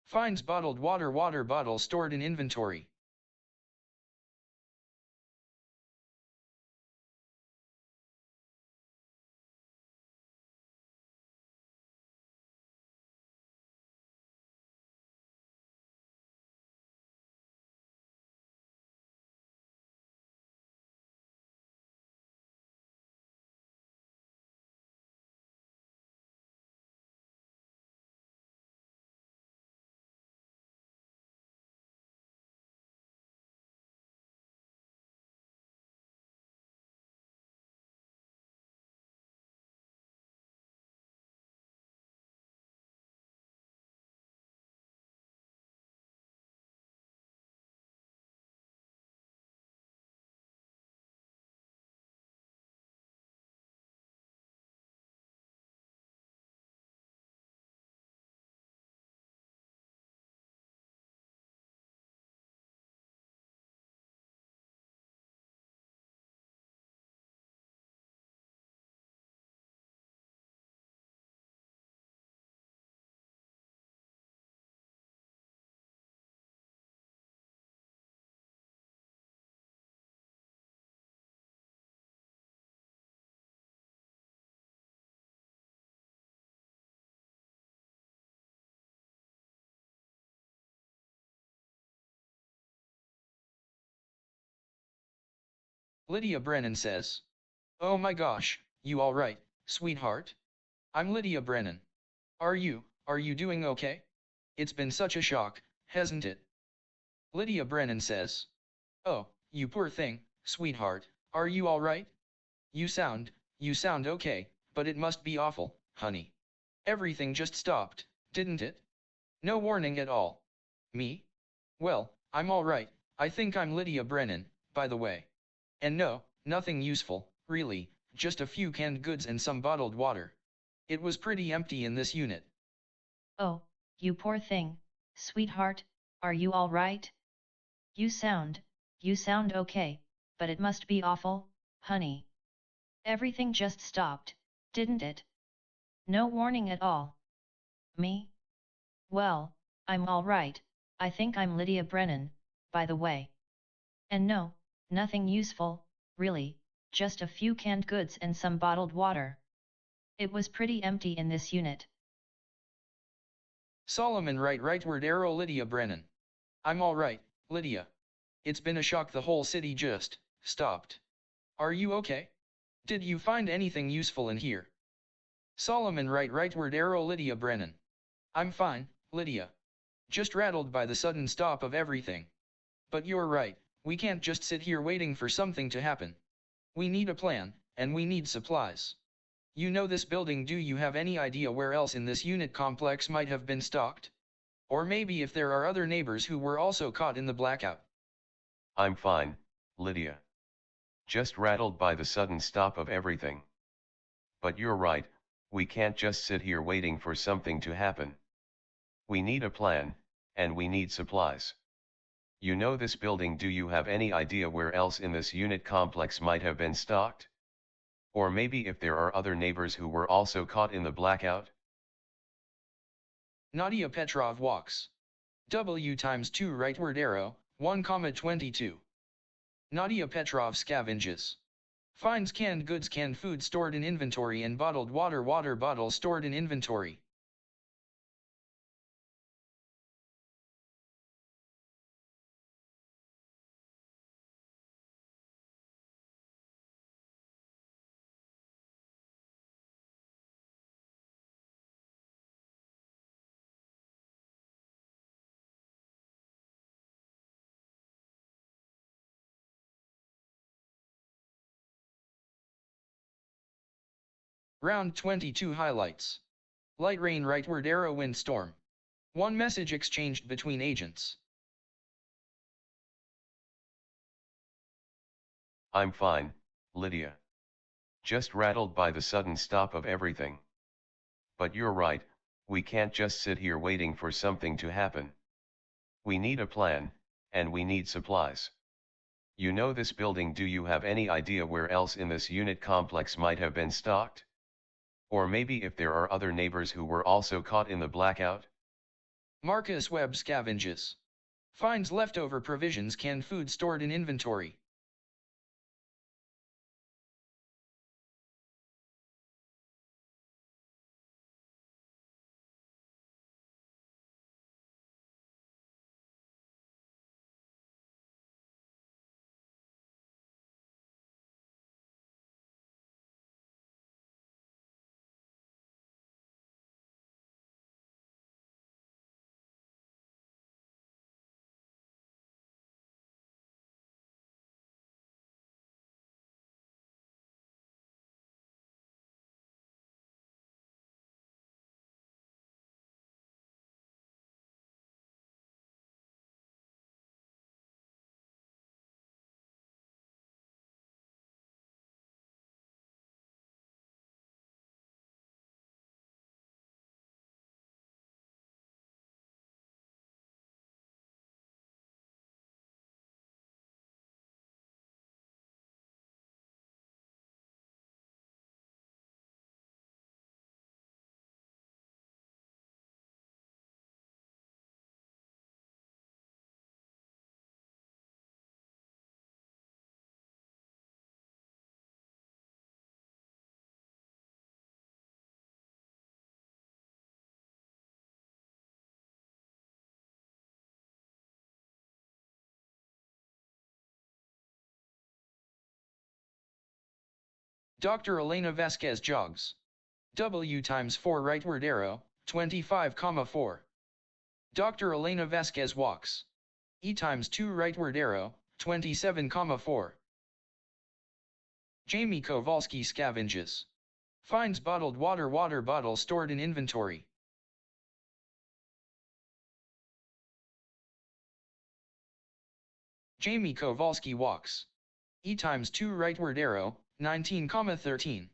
Finds bottled water bottle stored in inventory. Lydia Brennan says. Oh my gosh, you alright, sweetheart? I'm Lydia Brennan. Are you doing okay? It's been such a shock, hasn't it? Lydia Brennan says. Oh, you poor thing, sweetheart, are you alright? You sound, you sound okay, but it must be awful, honey. Everything just stopped, didn't it? No warning at all. Me? Well, I'm alright, I think I'm Lydia Brennan, by the way. And no, nothing useful, really, just a few canned goods and some bottled water. It was pretty empty in this unit. Oh, you poor thing, sweetheart, are you all right? You sound okay, but it must be awful, honey. Everything just stopped, didn't it? No warning at all. Me? Well, I'm all right, I think I'm Lydia Brennan, by the way. And no, nothing useful, really, just a few canned goods and some bottled water. It was pretty empty in this unit. Solomon rightward arrow Lydia Brennan. I'm alright, Lydia. It's been a shock the whole city just stopped. Are you okay? Did you find anything useful in here? Solomon rightward arrow Lydia Brennan. I'm fine, Lydia. Just rattled by the sudden stop of everything. But you're right, we can't just sit here waiting for something to happen. We need a plan, and we need supplies. You know this building, do you have any idea where else in this unit complex might have been stocked? Or maybe if there are other neighbors who were also caught in the blackout. I'm fine, Lydia. Just rattled by the sudden stop of everything. But you're right, we can't just sit here waiting for something to happen. We need a plan, and we need supplies. You know this building, do you have any idea where else in this unit complex might have been stocked? Or maybe if there are other neighbors who were also caught in the blackout? Nadia Petrov walks. W times 2 rightward arrow, 1,22. Nadia Petrov scavenges. Finds canned goods, canned food stored in inventory, and bottled water bottle stored in inventory. Round 22 highlights. Light rain rightward arrow windstorm. One message exchanged between agents. I'm fine, Lydia. Just rattled by the sudden stop of everything. But you're right, we can't just sit here waiting for something to happen. We need a plan, and we need supplies. You know this building, do you have any idea where else in this unit complex might have been stocked? Or maybe if there are other neighbors who were also caught in the blackout? Marcus Webb scavenges. Finds leftover provisions, canned food stored in inventory. Dr. Elena Vasquez jogs. W times 4 rightward arrow, 25,4. Dr. Elena Vasquez walks. E times 2 rightward arrow, 27,4. Jamie Kowalski scavenges. Finds bottled water bottle stored in inventory. Jamie Kowalski walks. E times 2 rightward arrow, 19,13.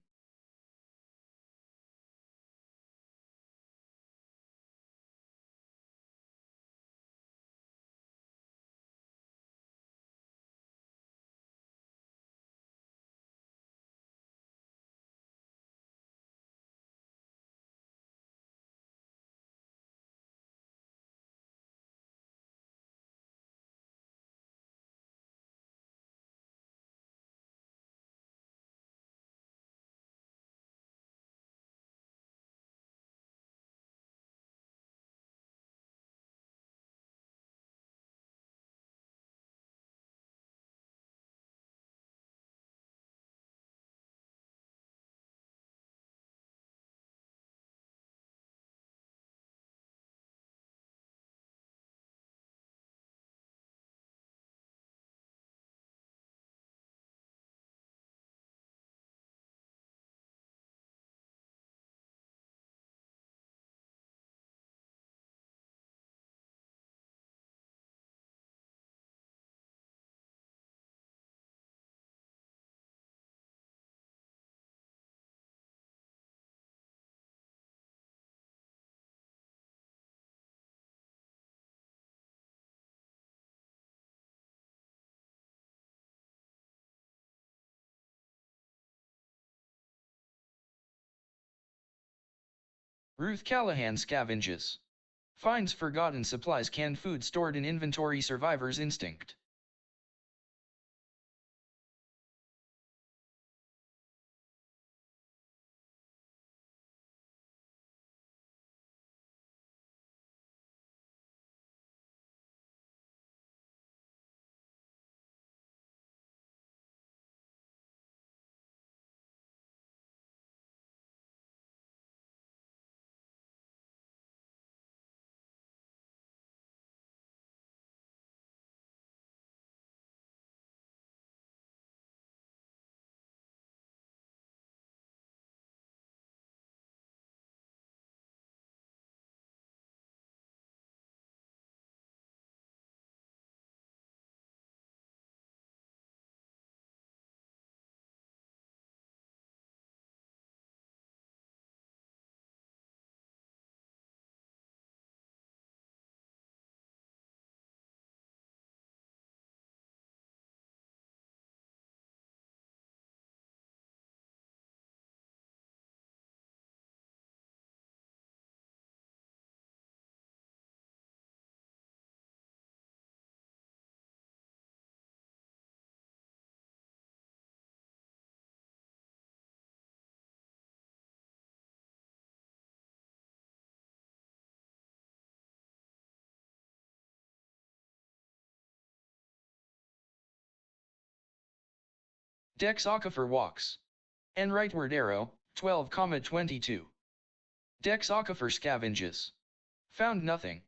Ruth Callahan scavenges. Finds forgotten supplies, canned food stored in inventory, survivor's instinct. Dex Aquifer walks. N rightward arrow, 12,22. Dex Aquifer scavenges. Found nothing.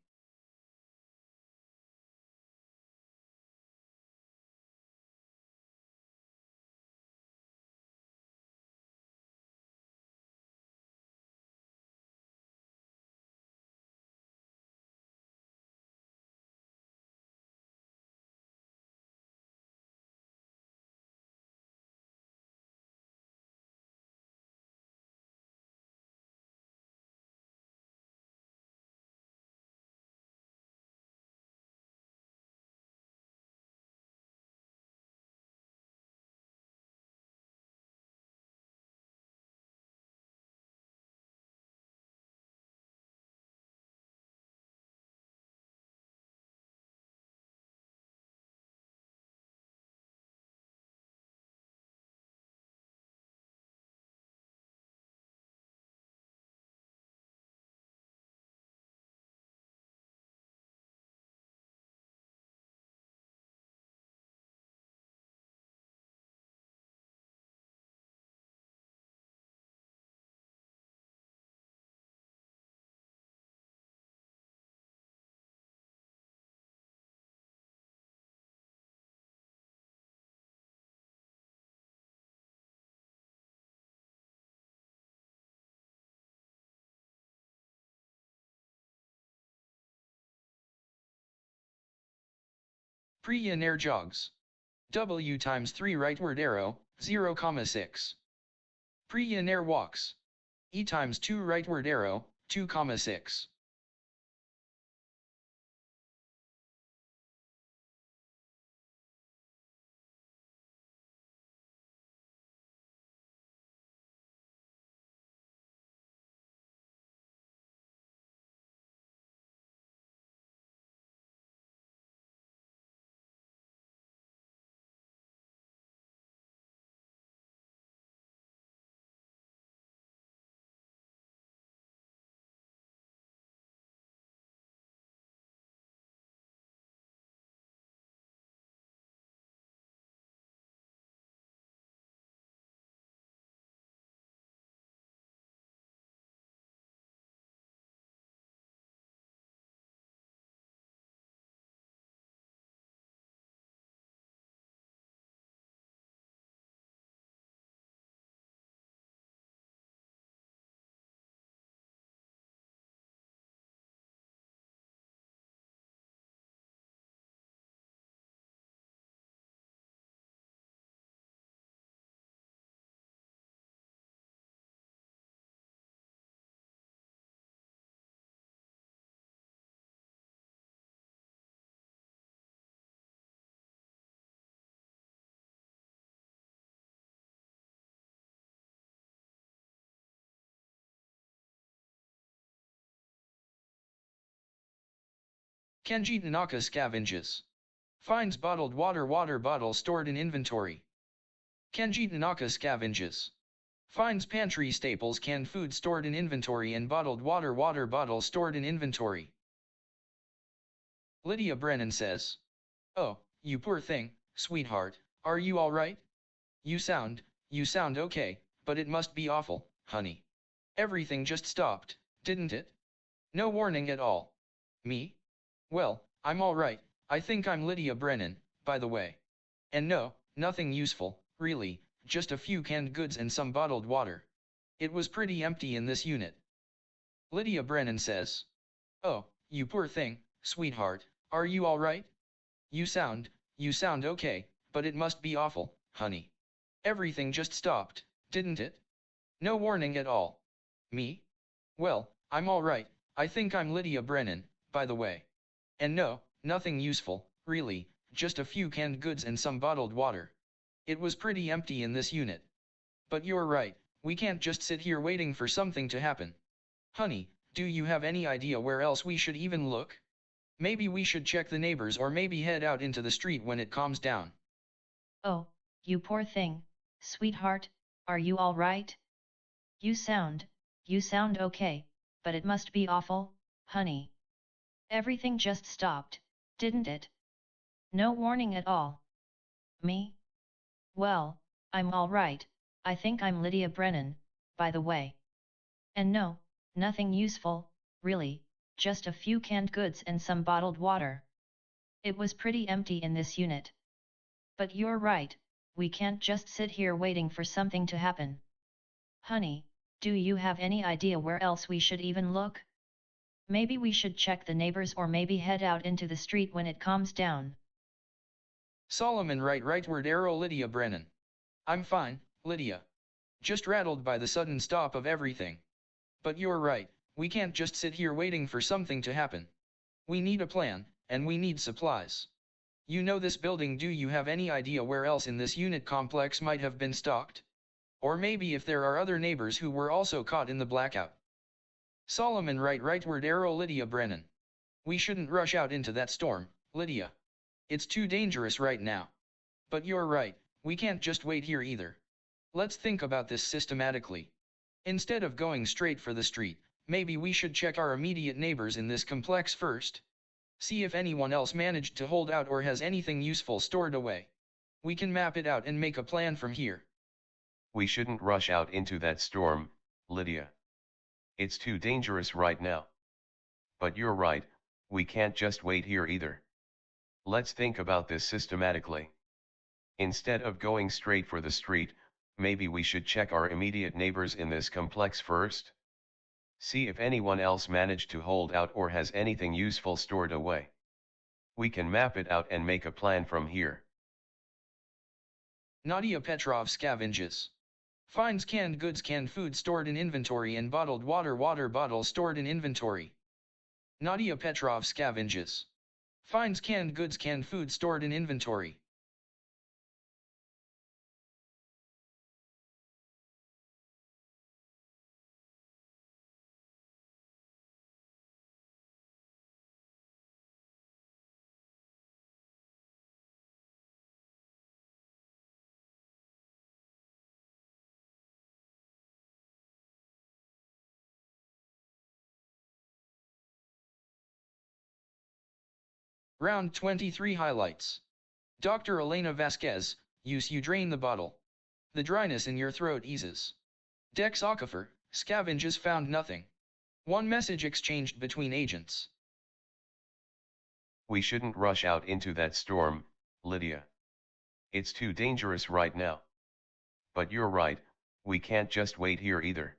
Pre-in air jogs. W times 3 rightward arrow, 0,6. Pre-in air walks. E times 2 rightward arrow, 2,6. Kenji Tanaka scavenges. Finds bottled water bottle stored in inventory. Kenji Tanaka scavenges. Finds pantry staples canned food stored in inventory and bottled water bottle stored in inventory. Lydia Brennan says. Oh, you poor thing, sweetheart, are you alright? You sound okay, but it must be awful, honey. Everything just stopped, didn't it? No warning at all. Me? Well, I'm alright, I think I'm Lydia Brennan, by the way. And no, nothing useful, really, just a few canned goods and some bottled water. It was pretty empty in this unit. Lydia Brennan says. Oh, you poor thing, sweetheart, are you alright? You sound okay, but it must be awful, honey. Everything just stopped, didn't it? No warning at all. Me? Well, I'm alright, I think I'm Lydia Brennan, by the way. And no, nothing useful, really, just a few canned goods and some bottled water. It was pretty empty in this unit. But you're right, we can't just sit here waiting for something to happen. Honey, do you have any idea where else we should even look? Maybe we should check the neighbors or maybe head out into the street when it calms down. Oh, you poor thing, sweetheart, are you alright? You sound okay, but it must be awful, honey. Everything just stopped, didn't it? No warning at all. Me? Well, I'm alright, I think I'm Lydia Brennan, by the way. And no, nothing useful, really, just a few canned goods and some bottled water. It was pretty empty in this unit. But you're right, we can't just sit here waiting for something to happen. Honey, do you have any idea where else we should even look? Maybe we should check the neighbors or maybe head out into the street when it calms down. Solomon rightward arrow Lydia Brennan. I'm fine, Lydia. Just rattled by the sudden stop of everything. But you're right, we can't just sit here waiting for something to happen. We need a plan, and we need supplies. You know this building, do you have any idea where else in this unit complex might have been stocked? Or maybe if there are other neighbors who were also caught in the blackout. Solomon rightward arrow Lydia Brennan. We shouldn't rush out into that storm, Lydia. It's too dangerous right now. But you're right, we can't just wait here either. Let's think about this systematically. Instead of going straight for the street, maybe we should check our immediate neighbors in this complex first. See if anyone else managed to hold out or has anything useful stored away. We can map it out and make a plan from here. We shouldn't rush out into that storm, Lydia. It's too dangerous right now. But you're right, we can't just wait here either. Let's think about this systematically. Instead of going straight for the street, maybe we should check our immediate neighbors in this complex first. See if anyone else managed to hold out or has anything useful stored away. We can map it out and make a plan from here. Nadia Petrov scavenges. Finds canned goods, canned food stored in inventory, and bottled water bottle stored in inventory. Nadia Petrov scavenges. Finds canned goods, canned food stored in inventory. Round 23 highlights. Dr. Elena Vasquez, use you drain the bottle. The dryness in your throat eases. Dex Aquifer, scavenges found nothing. One message exchanged between agents. We shouldn't rush out into that storm, Lydia. It's too dangerous right now. But you're right, we can't just wait here either.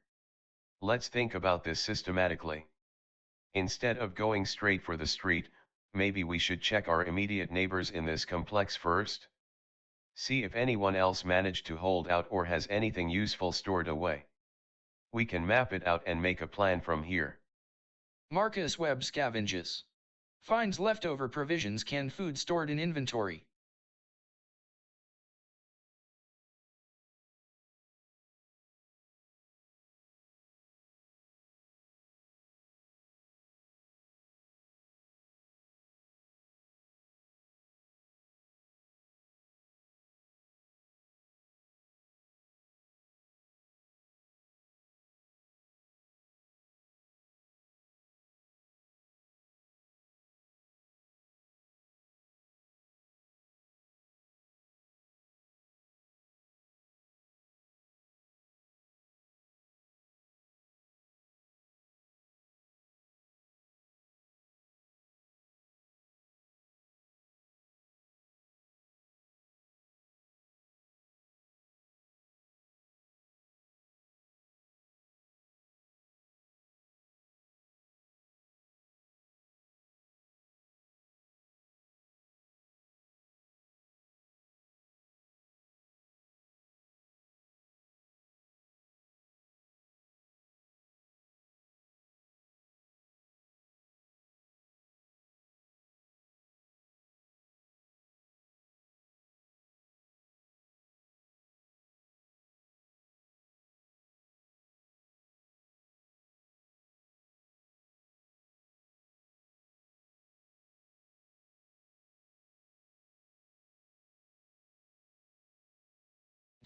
Let's think about this systematically. Instead of going straight for the street, maybe we should check our immediate neighbors in this complex first. See if anyone else managed to hold out or has anything useful stored away. We can map it out and make a plan from here. Marcus Webb scavenges. Finds leftover provisions, canned food stored in inventory.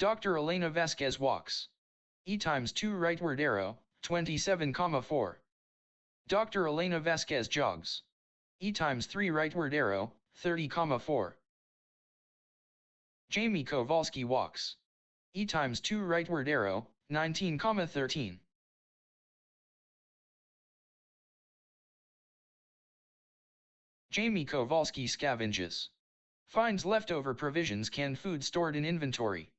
Dr. Elena Vasquez walks. E times 2 rightward arrow, 27,4. Dr. Elena Vasquez jogs. E times 3 rightward arrow, 30,4. Jamie Kowalski walks. E times 2 rightward arrow, 19,13. Jamie Kowalski scavenges. Finds leftover provisions, canned food stored in inventory.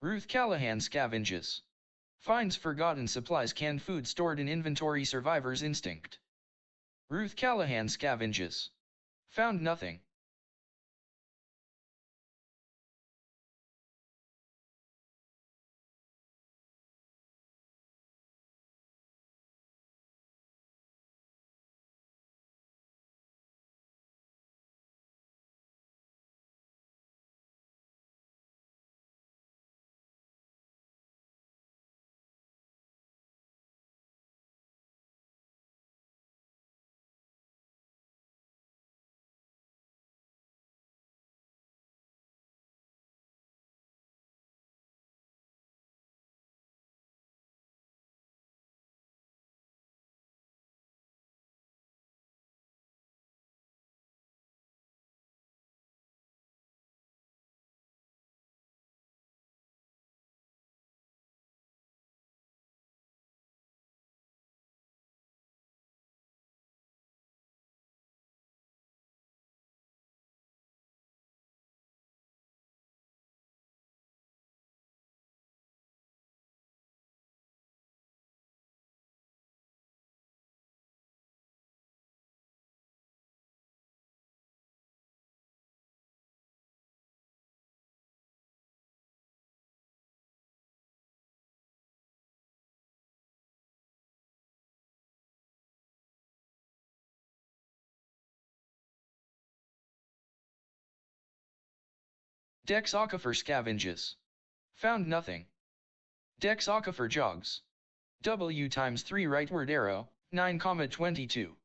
Ruth Callahan scavenges. Finds forgotten supplies, canned food stored in inventory, survivor's instinct. Ruth Callahan scavenges. Found nothing. Dex Aquifer scavenges. Found nothing. Dex Aquifer jogs. W times 3 rightward arrow, 9,22.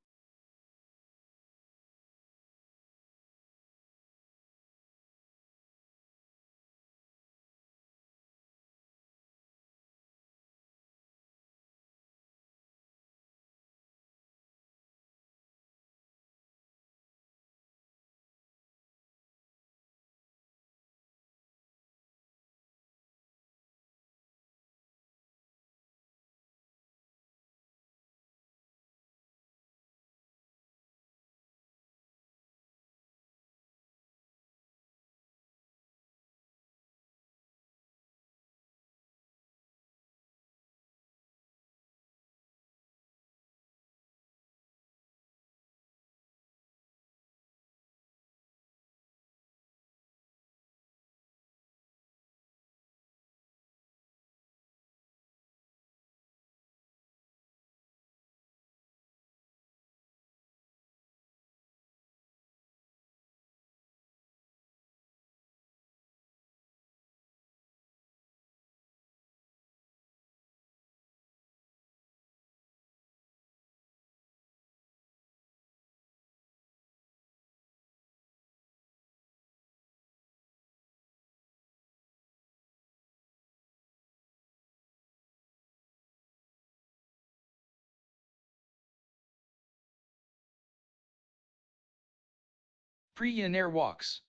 Pre-in-air walks.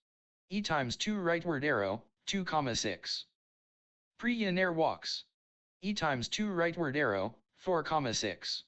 E times 2 rightward arrow, 2,6. Pre-in-air walks. E times 2 rightward arrow, 4,6.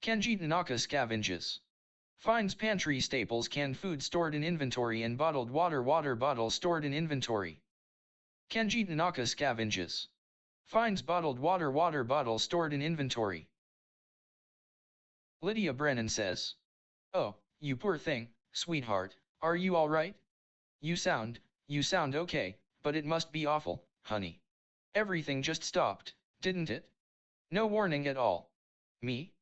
Kenji Tanaka scavenges. Finds pantry staples, canned food stored in inventory, and bottled water bottle stored in inventory. Kenji Tanaka scavenges. Finds bottled water bottle stored in inventory. Lydia Brennan says. Oh, you poor thing, sweetheart, are you alright? You sound okay, but it must be awful, honey. Everything just stopped, didn't it? No warning at all. Me?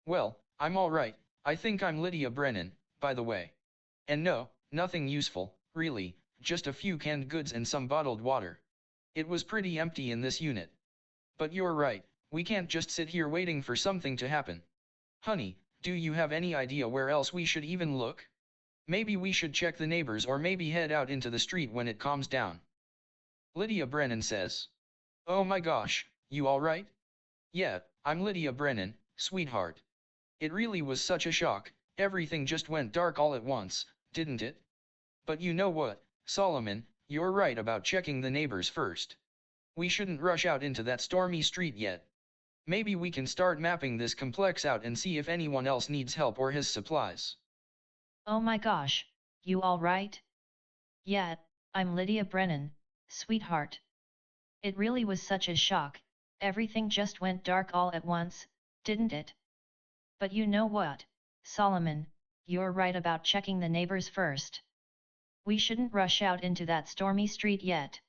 Well, I'm alright, I think I'm Lydia Brennan, by the way. And no, nothing useful, really, just a few canned goods and some bottled water. It was pretty empty in this unit. But you're right, we can't just sit here waiting for something to happen. Honey, do you have any idea where else we should even look? Maybe we should check the neighbors, or maybe head out into the street when it calms down. Lydia Brennan says. Oh my gosh, you alright? Yeah, I'm Lydia Brennan, sweetheart. It really was such a shock, everything just went dark all at once, didn't it? But you know what, Solomon, you're right about checking the neighbors first. We shouldn't rush out into that stormy street yet. Maybe we can start mapping this complex out and see if anyone else needs help or has supplies. Oh my gosh, you alright? Yeah, I'm Lydia Brennan, sweetheart. It really was such a shock, everything just went dark all at once, didn't it? But you know what, Solomon, you're right about checking the neighbors first. We shouldn't rush out into that stormy street yet.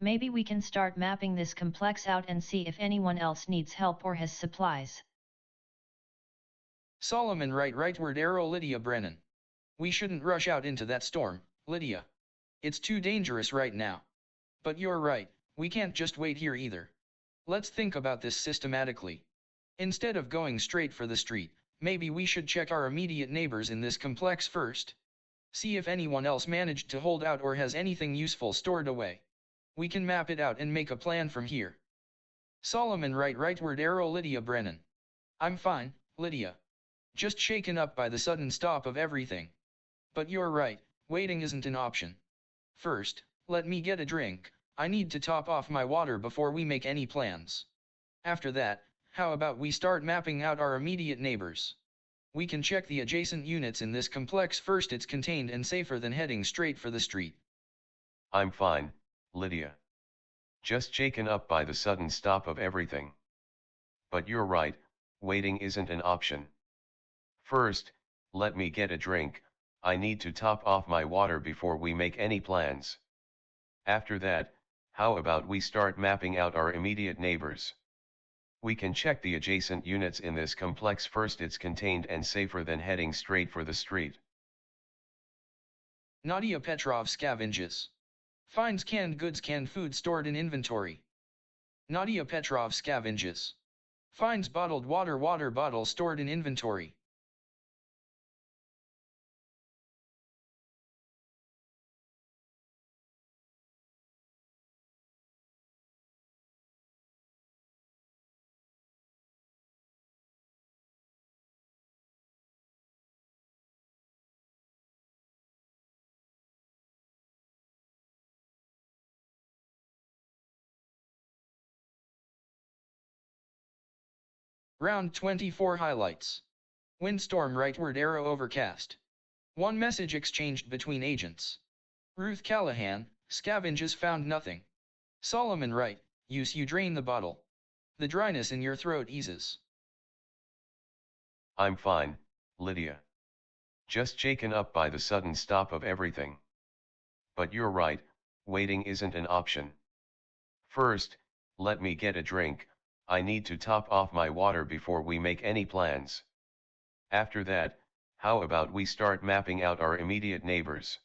Maybe we can start mapping this complex out and see if anyone else needs help or has supplies. Solomon rightward arrow Lydia Brennan. We shouldn't rush out into that storm, Lydia. It's too dangerous right now. But you're right, we can't just wait here either. Let's think about this systematically. Instead of going straight for the street, maybe we should check our immediate neighbors in this complex first. See if anyone else managed to hold out or has anything useful stored away. We can map it out and make a plan from here. Solomon rightward arrow Lydia Brennan. I'm fine, Lydia. Just shaken up by the sudden stop of everything. But you're right, waiting isn't an option. First, let me get a drink, I need to top off my water before we make any plans. After that, how about we start mapping out our immediate neighbors? We can check the adjacent units in this complex first, it's contained and safer than heading straight for the street. I'm fine, Lydia. Just shaken up by the sudden stop of everything. But you're right, waiting isn't an option. First, let me get a drink, I need to top off my water before we make any plans. After that, how about we start mapping out our immediate neighbors? We can check the adjacent units in this complex first, it's contained and safer than heading straight for the street. Nadia Petrov scavenges. Finds canned goods, canned food stored in inventory. Nadia Petrov scavenges. Finds bottled water bottle stored in inventory. Round 24 highlights. Windstorm rightward arrow overcast. One message exchanged between agents. Ruth Callahan, scavenges found nothing. Solomon Wright, you drain the bottle. The dryness in your throat eases. I'm fine, Lydia. Just shaken up by the sudden stop of everything. But you're right, waiting isn't an option. First, let me get a drink, I need to top off my water before we make any plans. After that, how about we start mapping out our immediate neighbors?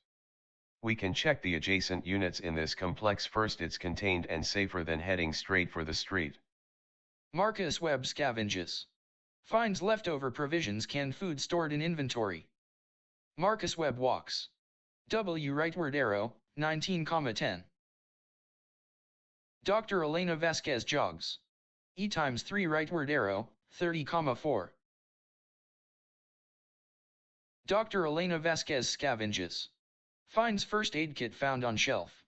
We can check the adjacent units in this complex first, it's contained and safer than heading straight for the street. Marcus Webb scavenges. Finds leftover provisions, canned food stored in inventory. Marcus Webb walks. W rightward arrow, 19,10. Dr. Elena Vasquez jogs. E times 3 rightward arrow, 30,4. Dr. Elena Vasquez scavenges. Finds first aid kit found on shelf.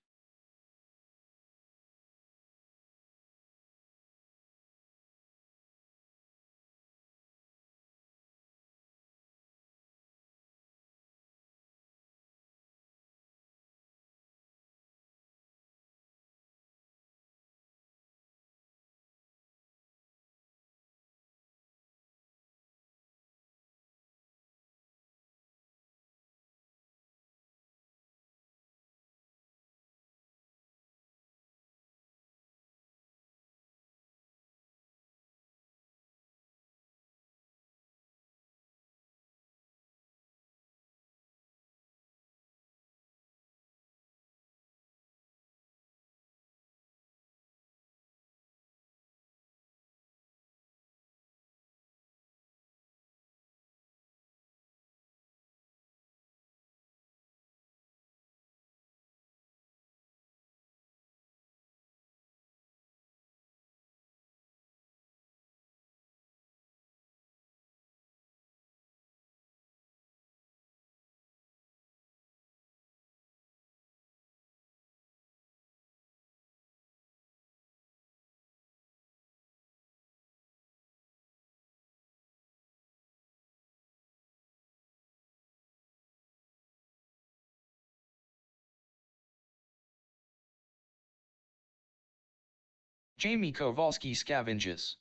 Jamie Kowalski scavenges.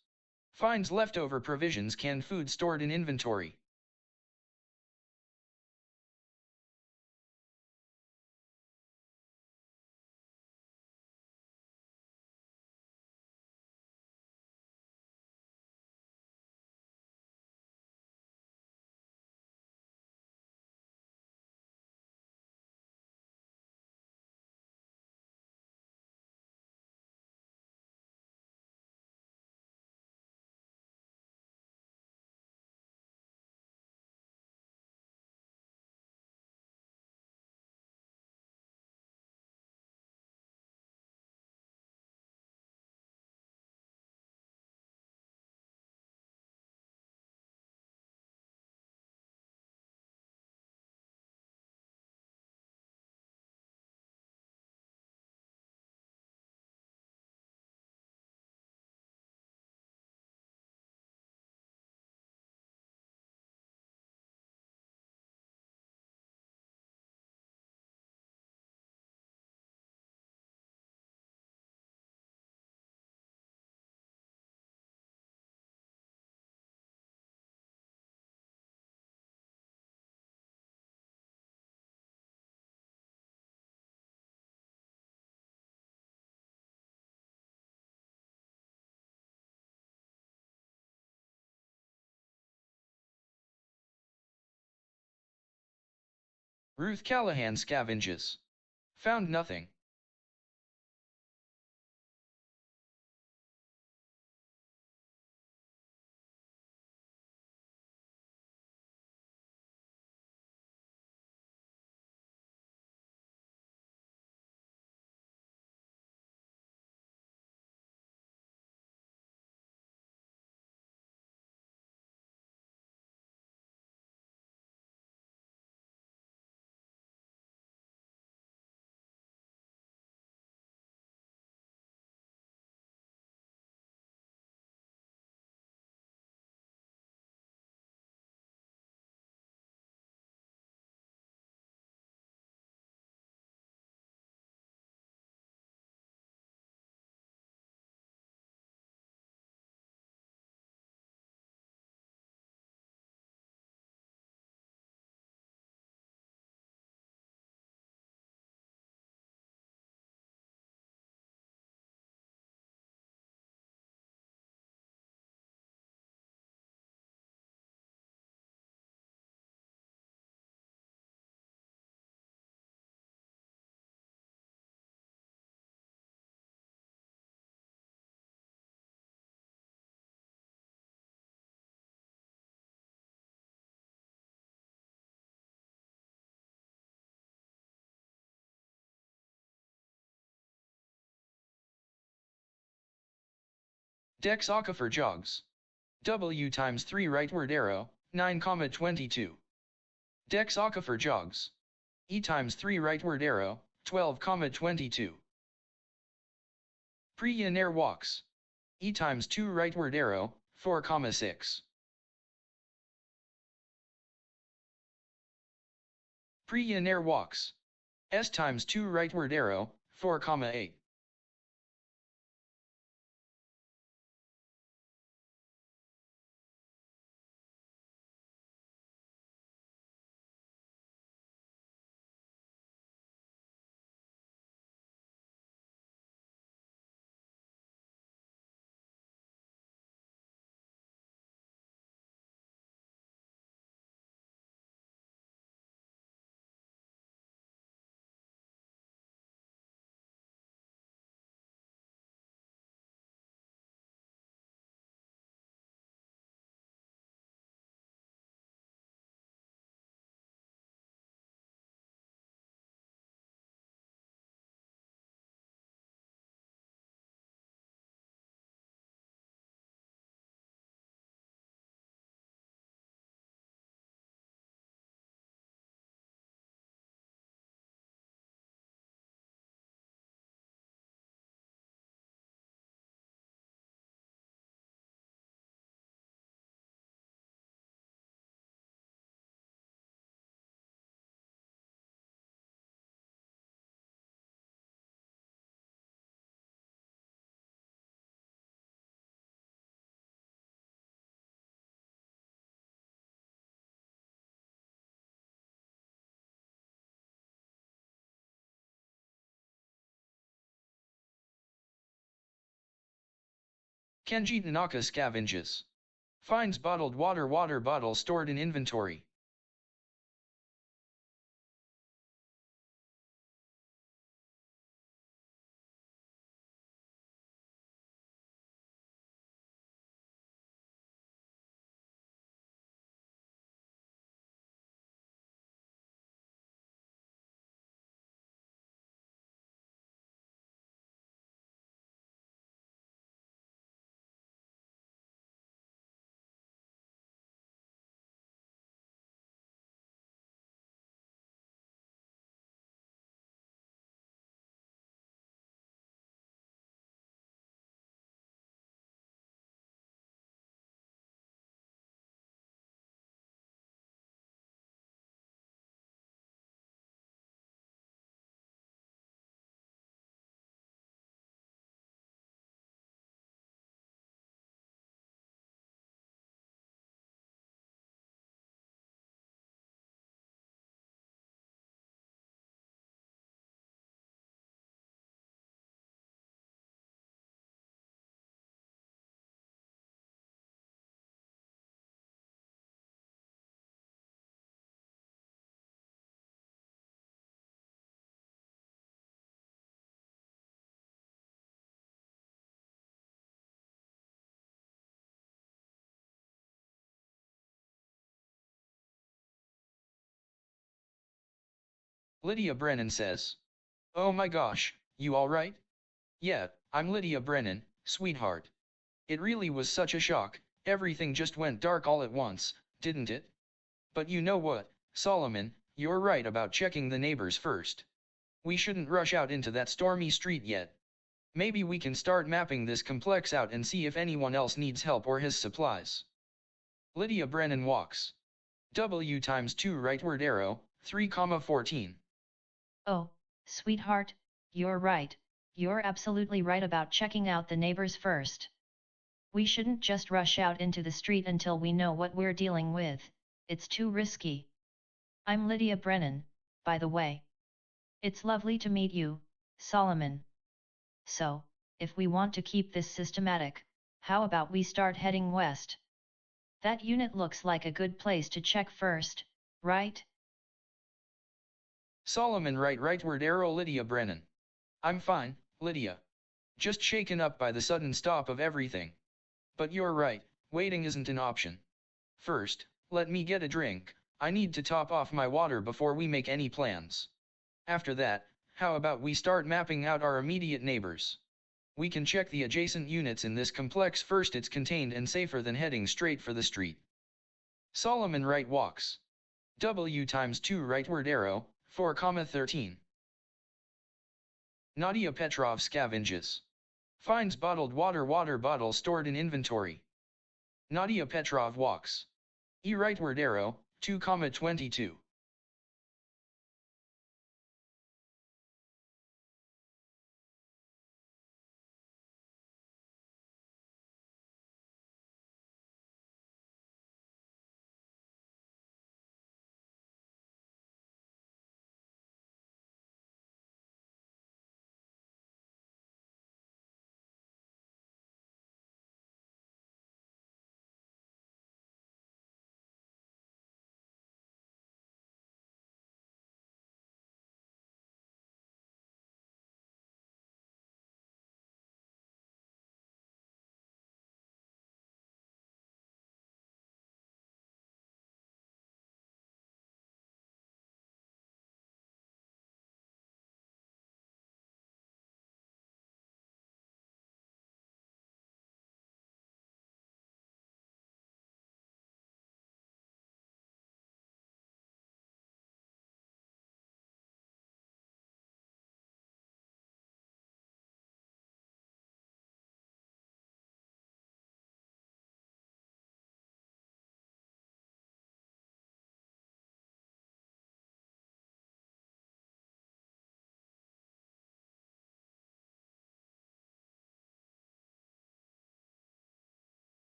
Finds leftover provisions, canned food stored in inventory. Ruth Callahan scavenges. Found nothing. Dex Aquifer jogs. W times 3 rightward arrow, 9,22. Dex Aquifer jogs. E times 3 rightward arrow, 12,22. Pre-Yenair walks. E times 2 rightward arrow, 4,6. Pre-Yenair walks. S times 2 rightward arrow, 4,8. Kenji Tanaka scavenges. Finds bottled water bottle stored in inventory. Lydia Brennan says. Oh my gosh, you alright? Yeah, I'm Lydia Brennan, sweetheart. It really was such a shock, everything just went dark all at once, didn't it? But you know what, Solomon, you're right about checking the neighbors first. We shouldn't rush out into that stormy street yet. Maybe we can start mapping this complex out and see if anyone else needs help or has supplies. Lydia Brennan walks. W times 2 rightward arrow, 3,14. Oh, sweetheart, you're right, you're absolutely right about checking out the neighbors first. We shouldn't just rush out into the street until we know what we're dealing with, it's too risky. I'm Lydia Brennan, by the way. It's lovely to meet you, Solomon. So, if we want to keep this systematic, how about we start heading west? That unit looks like a good place to check first, right? Solomon rightward arrow Lydia Brennan. I'm fine, Lydia. Just shaken up by the sudden stop of everything. But you're right, waiting isn't an option. First, let me get a drink, I need to top off my water before we make any plans. After that, how about we start mapping out our immediate neighbors? We can check the adjacent units in this complex first, it's contained and safer than heading straight for the street. Solomon right walks. W times 2 rightward arrow, 4,13. Nadia Petrov scavenges. Finds bottled water bottle stored in inventory. Nadia Petrov walks. E rightward arrow, 2,22.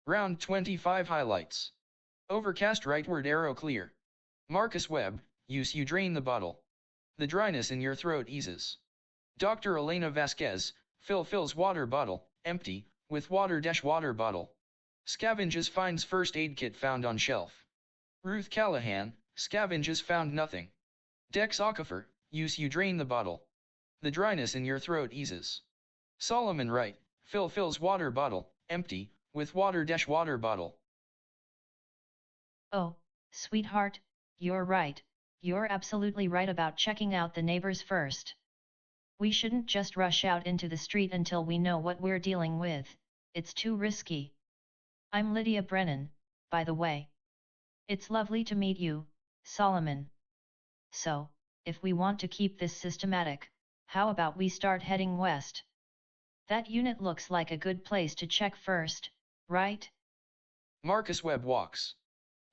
Round 25 highlights. Overcast rightward arrow clear. Marcus Webb, use you drain the bottle. The dryness in your throat eases. Dr. Elena Vasquez, fills water bottle, empty, with water bottle. Scavenges finds first aid kit found on shelf. Ruth Callahan, scavenges found nothing. Dex Aquifer, use you drain the bottle. The dryness in your throat eases. Solomon Wright, fills water bottle, empty, with water bottle. Oh, sweetheart, you're right, you're absolutely right about checking out the neighbors first. We shouldn't just rush out into the street until we know what we're dealing with, it's too risky. I'm Lydia Brennan, by the way. It's lovely to meet you, Solomon. So, if we want to keep this systematic, how about we start heading west? That unit looks like a good place to check first, right? Marcus Webb walks.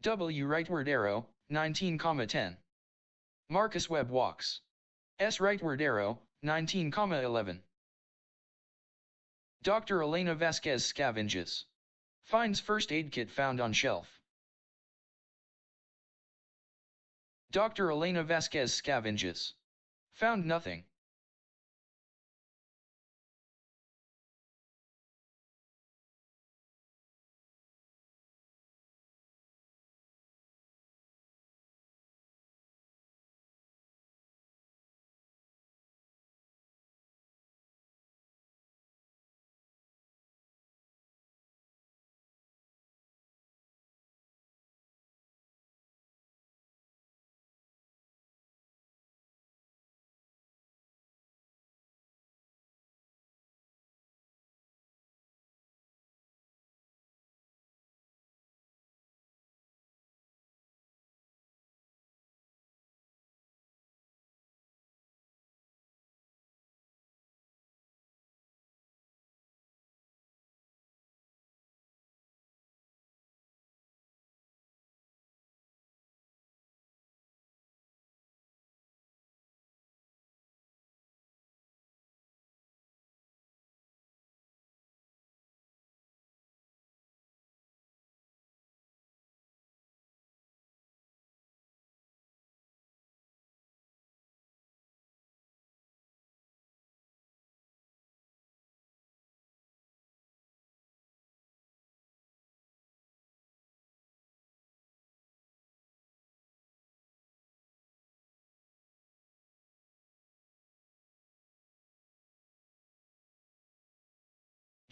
W rightward arrow, 19,10. Marcus Webb walks. S rightward arrow, 19,11. Dr. Elena Vasquez scavenges. Finds first aid kit found on shelf. Dr. Elena Vasquez scavenges. Found nothing.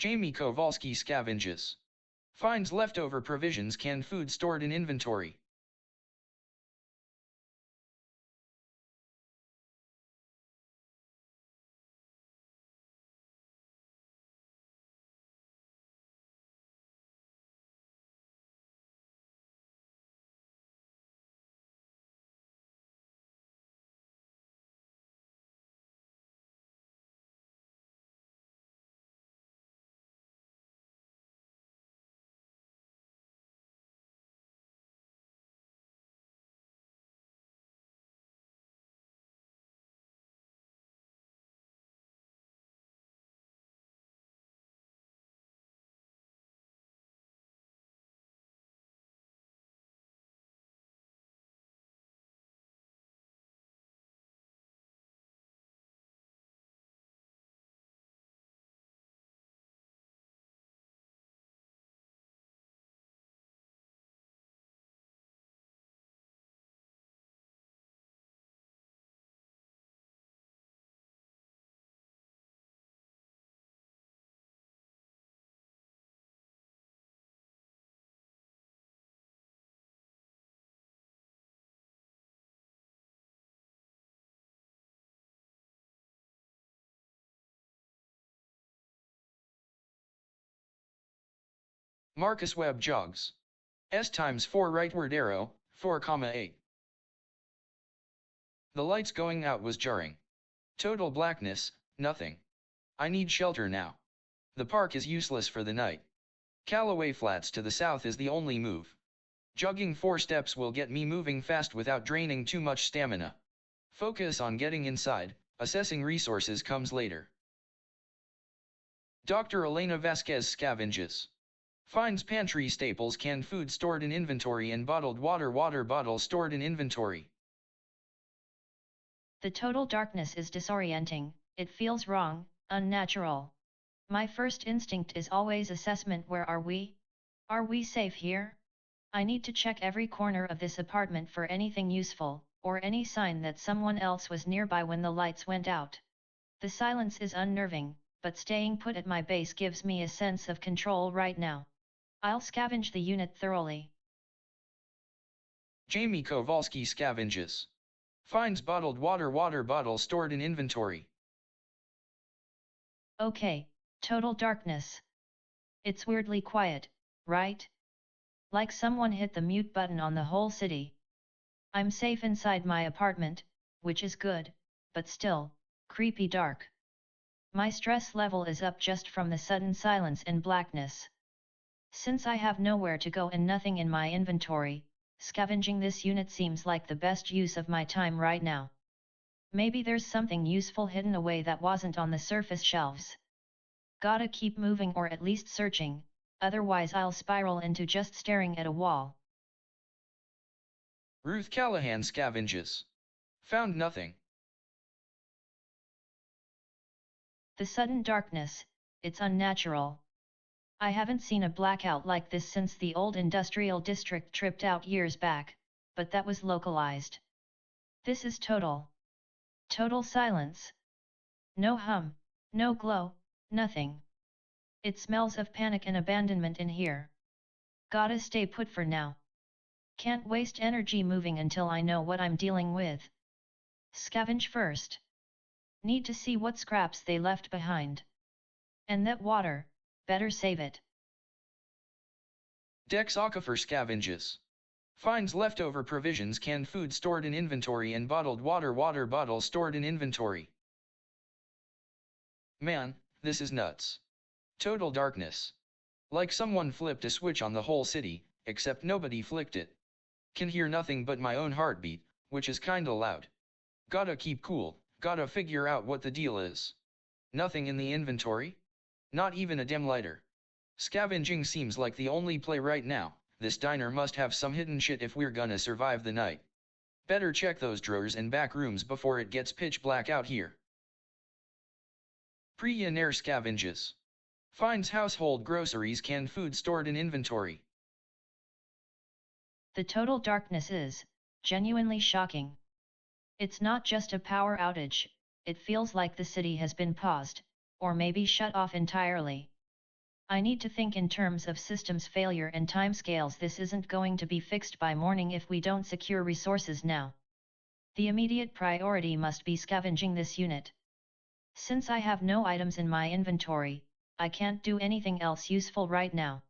Jamie Kowalski scavenges. Finds leftover provisions, canned food stored in inventory. Marcus Webb jogs. S times 4 rightward arrow, 4,8. The lights going out was jarring. Total blackness, nothing. I need shelter now. The park is useless for the night. Callaway Flats to the south is the only move. Jogging 4 steps will get me moving fast without draining too much stamina. Focus on getting inside, assessing resources comes later. Dr. Elena Vasquez scavenges. Finds pantry staples, canned food stored in inventory, and bottled water bottle stored in inventory. The total darkness is disorienting, it feels wrong, unnatural. My first instinct is always assessment. Where are we? Are we safe here? I need to check every corner of this apartment for anything useful, or any sign that someone else was nearby when the lights went out. The silence is unnerving, but staying put at my base gives me a sense of control right now. I'll scavenge the unit thoroughly. Jamie Kowalski scavenges. Finds bottled water bottle stored in inventory. Okay, total darkness. It's weirdly quiet, right? Like someone hit the mute button on the whole city. I'm safe inside my apartment, which is good, but still, creepy dark. My stress level is up just from the sudden silence and blackness. Since I have nowhere to go and nothing in my inventory, scavenging this unit seems like the best use of my time right now. Maybe there's something useful hidden away that wasn't on the surface shelves. Gotta keep moving or at least searching, otherwise I'll spiral into just staring at a wall. Ruth Callahan scavenges. Found nothing. The sudden darkness, it's unnatural. I haven't seen a blackout like this since the old industrial district tripped out years back, but that was localized. This is total silence. No hum, no glow, nothing. It smells of panic and abandonment in here. Gotta stay put for now. Can't waste energy moving until I know what I'm dealing with. Scavenge first. Need to see what scraps they left behind. And that water, better save it. Dex Aquifer scavenges. Finds leftover provisions, canned food stored in inventory, and bottled water bottle stored in inventory. Man, this is nuts. Total darkness. Like someone flipped a switch on the whole city, except nobody flicked it. Can hear nothing but my own heartbeat, which is kinda loud. Gotta keep cool, gotta figure out what the deal is. Nothing in the inventory? Not even a dim lighter. Scavenging seems like the only play right now. This diner must have some hidden shit if we're gonna survive the night. Better check those drawers and back rooms before it gets pitch black out here. Pre-Nair scavenges. Finds household groceries, canned food stored in inventory. The total darkness is genuinely shocking. It's not just a power outage, it feels like the city has been paused, or maybe shut off entirely. I need to think in terms of systems failure and timescales. This isn't going to be fixed by morning if we don't secure resources now. The immediate priority must be scavenging this unit. Since I have no items in my inventory, I can't do anything else useful right now.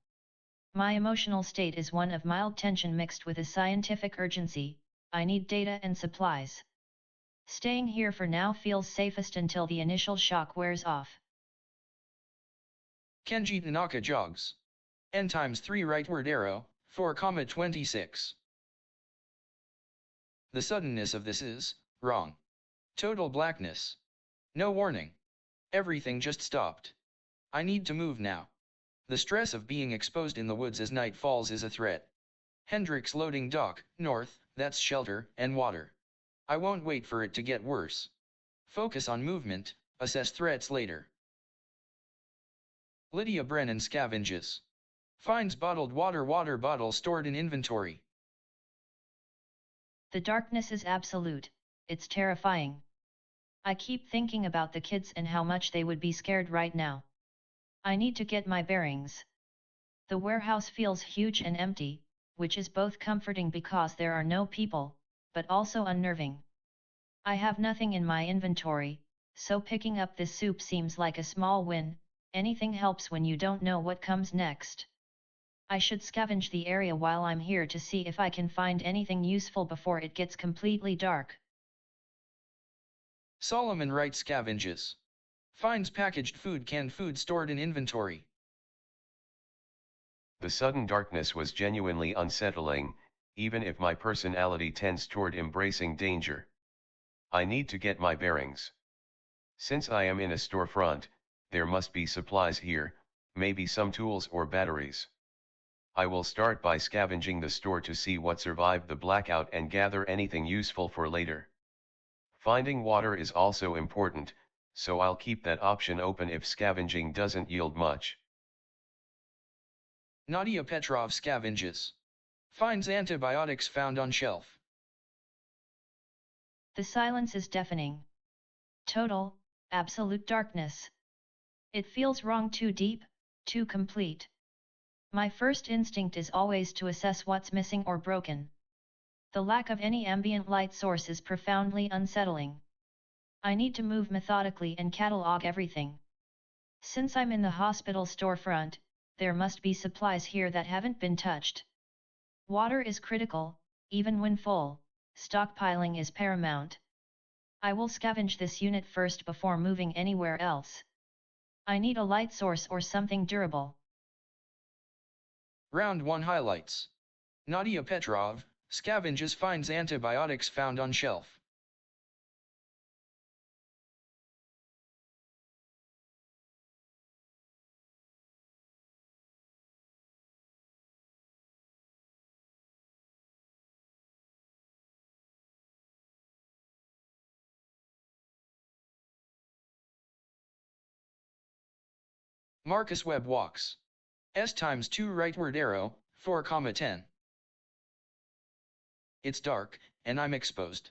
My emotional state is one of mild tension mixed with a scientific urgency. I need data and supplies. Staying here for now feels safest until the initial shock wears off. Kenji Tanaka jogs. N times 3 rightward arrow, 4,26. The suddenness of this is wrong. Total blackness. No warning. Everything just stopped. I need to move now. The stress of being exposed in the woods as night falls is a threat. Hendrix loading dock, north, that's shelter and water. I won't wait for it to get worse. Focus on movement, assess threats later. Lydia Brennan scavenges. Finds bottled water bottle stored in inventory. The darkness is absolute, it's terrifying. I keep thinking about the kids and how much they would be scared right now. I need to get my bearings. The warehouse feels huge and empty, which is both comforting because there are no people, but also unnerving. I have nothing in my inventory, so picking up this soup seems like a small win. Anything helps when you don't know what comes next. I should scavenge the area while I'm here to see if I can find anything useful before it gets completely dark. Solomon Wright scavenges. Finds packaged food, canned food stored in inventory. The sudden darkness was genuinely unsettling, even if my personality tends toward embracing danger. I need to get my bearings. Since I am in a storefront, there must be supplies here, maybe some tools or batteries. I will start by scavenging the store to see what survived the blackout and gather anything useful for later. Finding water is also important, so I'll keep that option open if scavenging doesn't yield much. Nadia Petrov scavenges. Finds antibiotics found on shelf. The silence is deafening. Total, absolute darkness. It feels wrong, too deep, too complete. My first instinct is always to assess what's missing or broken. The lack of any ambient light source is profoundly unsettling. I need to move methodically and catalog everything. Since I'm in the hospital storefront, there must be supplies here that haven't been touched. Water is critical, even when full, stockpiling is paramount. I will scavenge this unit first before moving anywhere else. I need a light source or something durable. Round 1 highlights. Nadia Petrov, scavenges finds antibiotics found on shelf. Marcus Webb walks. S times 2 rightward arrow, 4,10. It's dark, and I'm exposed.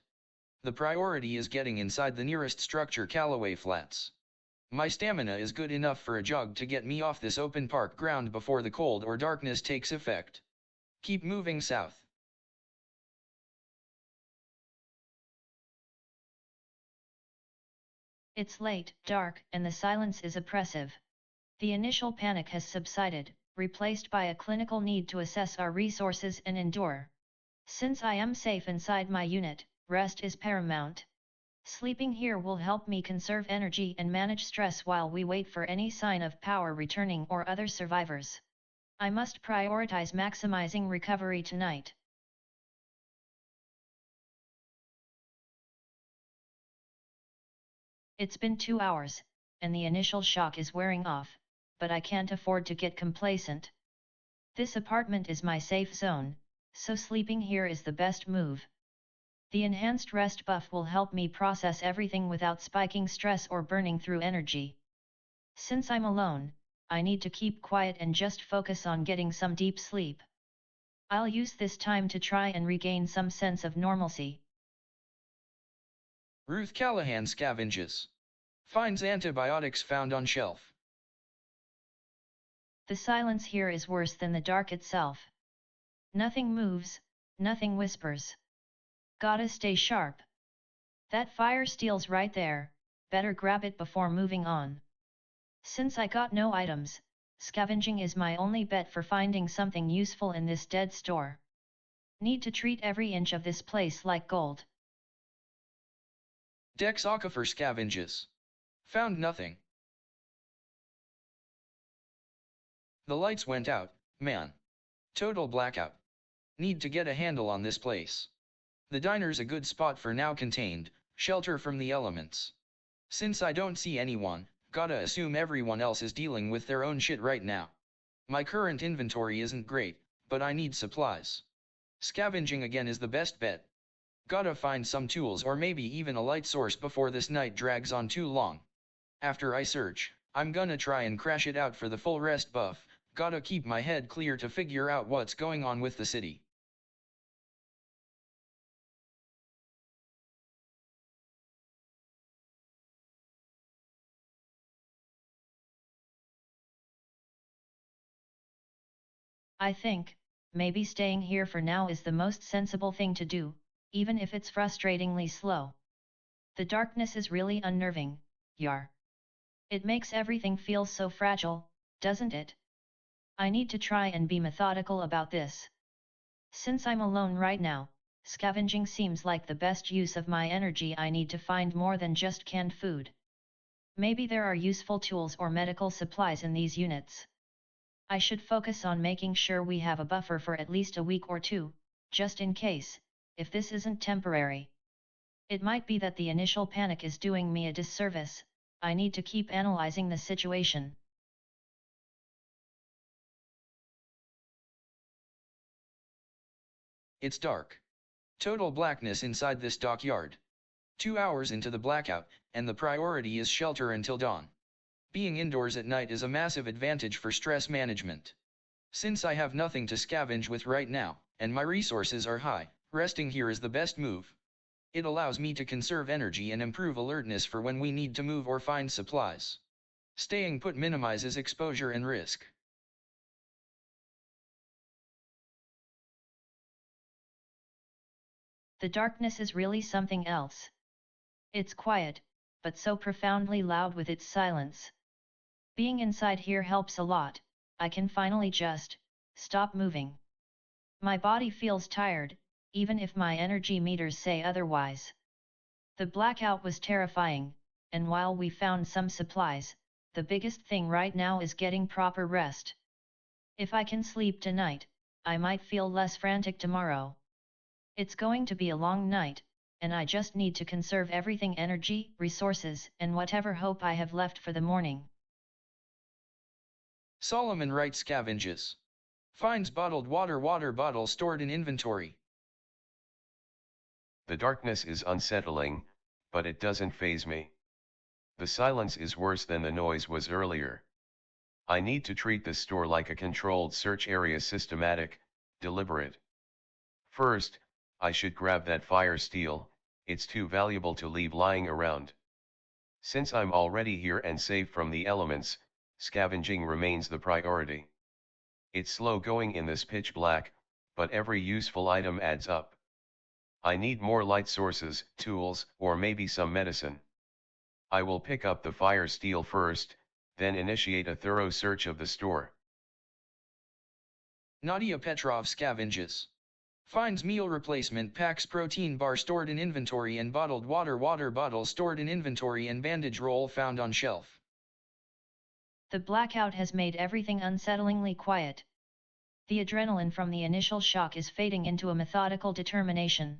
The priority is getting inside the nearest structure, Callaway Flats. My stamina is good enough for a jog to get me off this open park ground before the cold or darkness takes effect. Keep moving south. It's late, dark, and the silence is oppressive. The initial panic has subsided, replaced by a clinical need to assess our resources and endure. Since I am safe inside my unit, rest is paramount. Sleeping here will help me conserve energy and manage stress while we wait for any sign of power returning or other survivors. I must prioritize maximizing recovery tonight. It's been 2 hours, and the initial shock is wearing off, but I can't afford to get complacent. This apartment is my safe zone, so sleeping here is the best move. The enhanced rest buff will help me process everything without spiking stress or burning through energy. Since I'm alone, I need to keep quiet and just focus on getting some deep sleep. I'll use this time to try and regain some sense of normalcy. Ruth Callahan scavenges. Finds antibiotics found on shelf. The silence here is worse than the dark itself. Nothing moves, nothing whispers. Gotta stay sharp. That fire steel's right there, better grab it before moving on. Since I got no items, scavenging is my only bet for finding something useful in this dead store. Need to treat every inch of this place like gold. Dex Aquifer scavenges. Found nothing. The lights went out, man. Total blackout. Need to get a handle on this place. The diner's a good spot for now, contained, shelter from the elements. Since I don't see anyone, gotta assume everyone else is dealing with their own shit right now. My current inventory isn't great, but I need supplies. Scavenging again is the best bet. Gotta find some tools or maybe even a light source before this night drags on too long. After I search, I'm gonna try and crash it out for the full rest buff. Gotta keep my head clear to figure out what's going on with the city. I think, maybe staying here for now is the most sensible thing to do, even if it's frustratingly slow. The darkness is really unnerving, Yar. It makes everything feel so fragile, doesn't it? I need to try and be methodical about this. Since I'm alone right now, scavenging seems like the best use of my energy. I need to find more than just canned food. Maybe there are useful tools or medical supplies in these units. I should focus on making sure we have a buffer for at least a week or two, just in case, if this isn't temporary. It might be that the initial panic is doing me a disservice. I need to keep analyzing the situation. It's dark. Total blackness inside this dockyard. 2 hours into the blackout, and the priority is shelter until dawn. Being indoors at night is a massive advantage for stress management. Since I have nothing to scavenge with right now, and my resources are high, resting here is the best move. It allows me to conserve energy and improve alertness for when we need to move or find supplies. Staying put minimizes exposure and risk. The darkness is really something else. It's quiet, but so profoundly loud with its silence. Being inside here helps a lot. I can finally just stop moving. My body feels tired, even if my energy meters say otherwise. The blackout was terrifying, and while we found some supplies, the biggest thing right now is getting proper rest. If I can sleep tonight, I might feel less frantic tomorrow. It's going to be a long night, and I just need to conserve everything: energy, resources, and whatever hope I have left for the morning. Solomon Wright scavenges. Finds bottled water bottle stored in inventory. The darkness is unsettling, but it doesn't faze me. The silence is worse than the noise was earlier. I need to treat this store like a controlled search area: systematic, deliberate. First, I should grab that fire steel, it's too valuable to leave lying around. Since I'm already here and safe from the elements, scavenging remains the priority. It's slow going in this pitch black, but every useful item adds up. I need more light sources, tools, or maybe some medicine. I will pick up the fire steel first, then initiate a thorough search of the store. Nadia Petrov scavenges. Finds meal replacement packs, protein bar stored in inventory, and bottled water bottle stored in inventory, and bandage roll found on shelf. The blackout has made everything unsettlingly quiet. The adrenaline from the initial shock is fading into a methodical determination.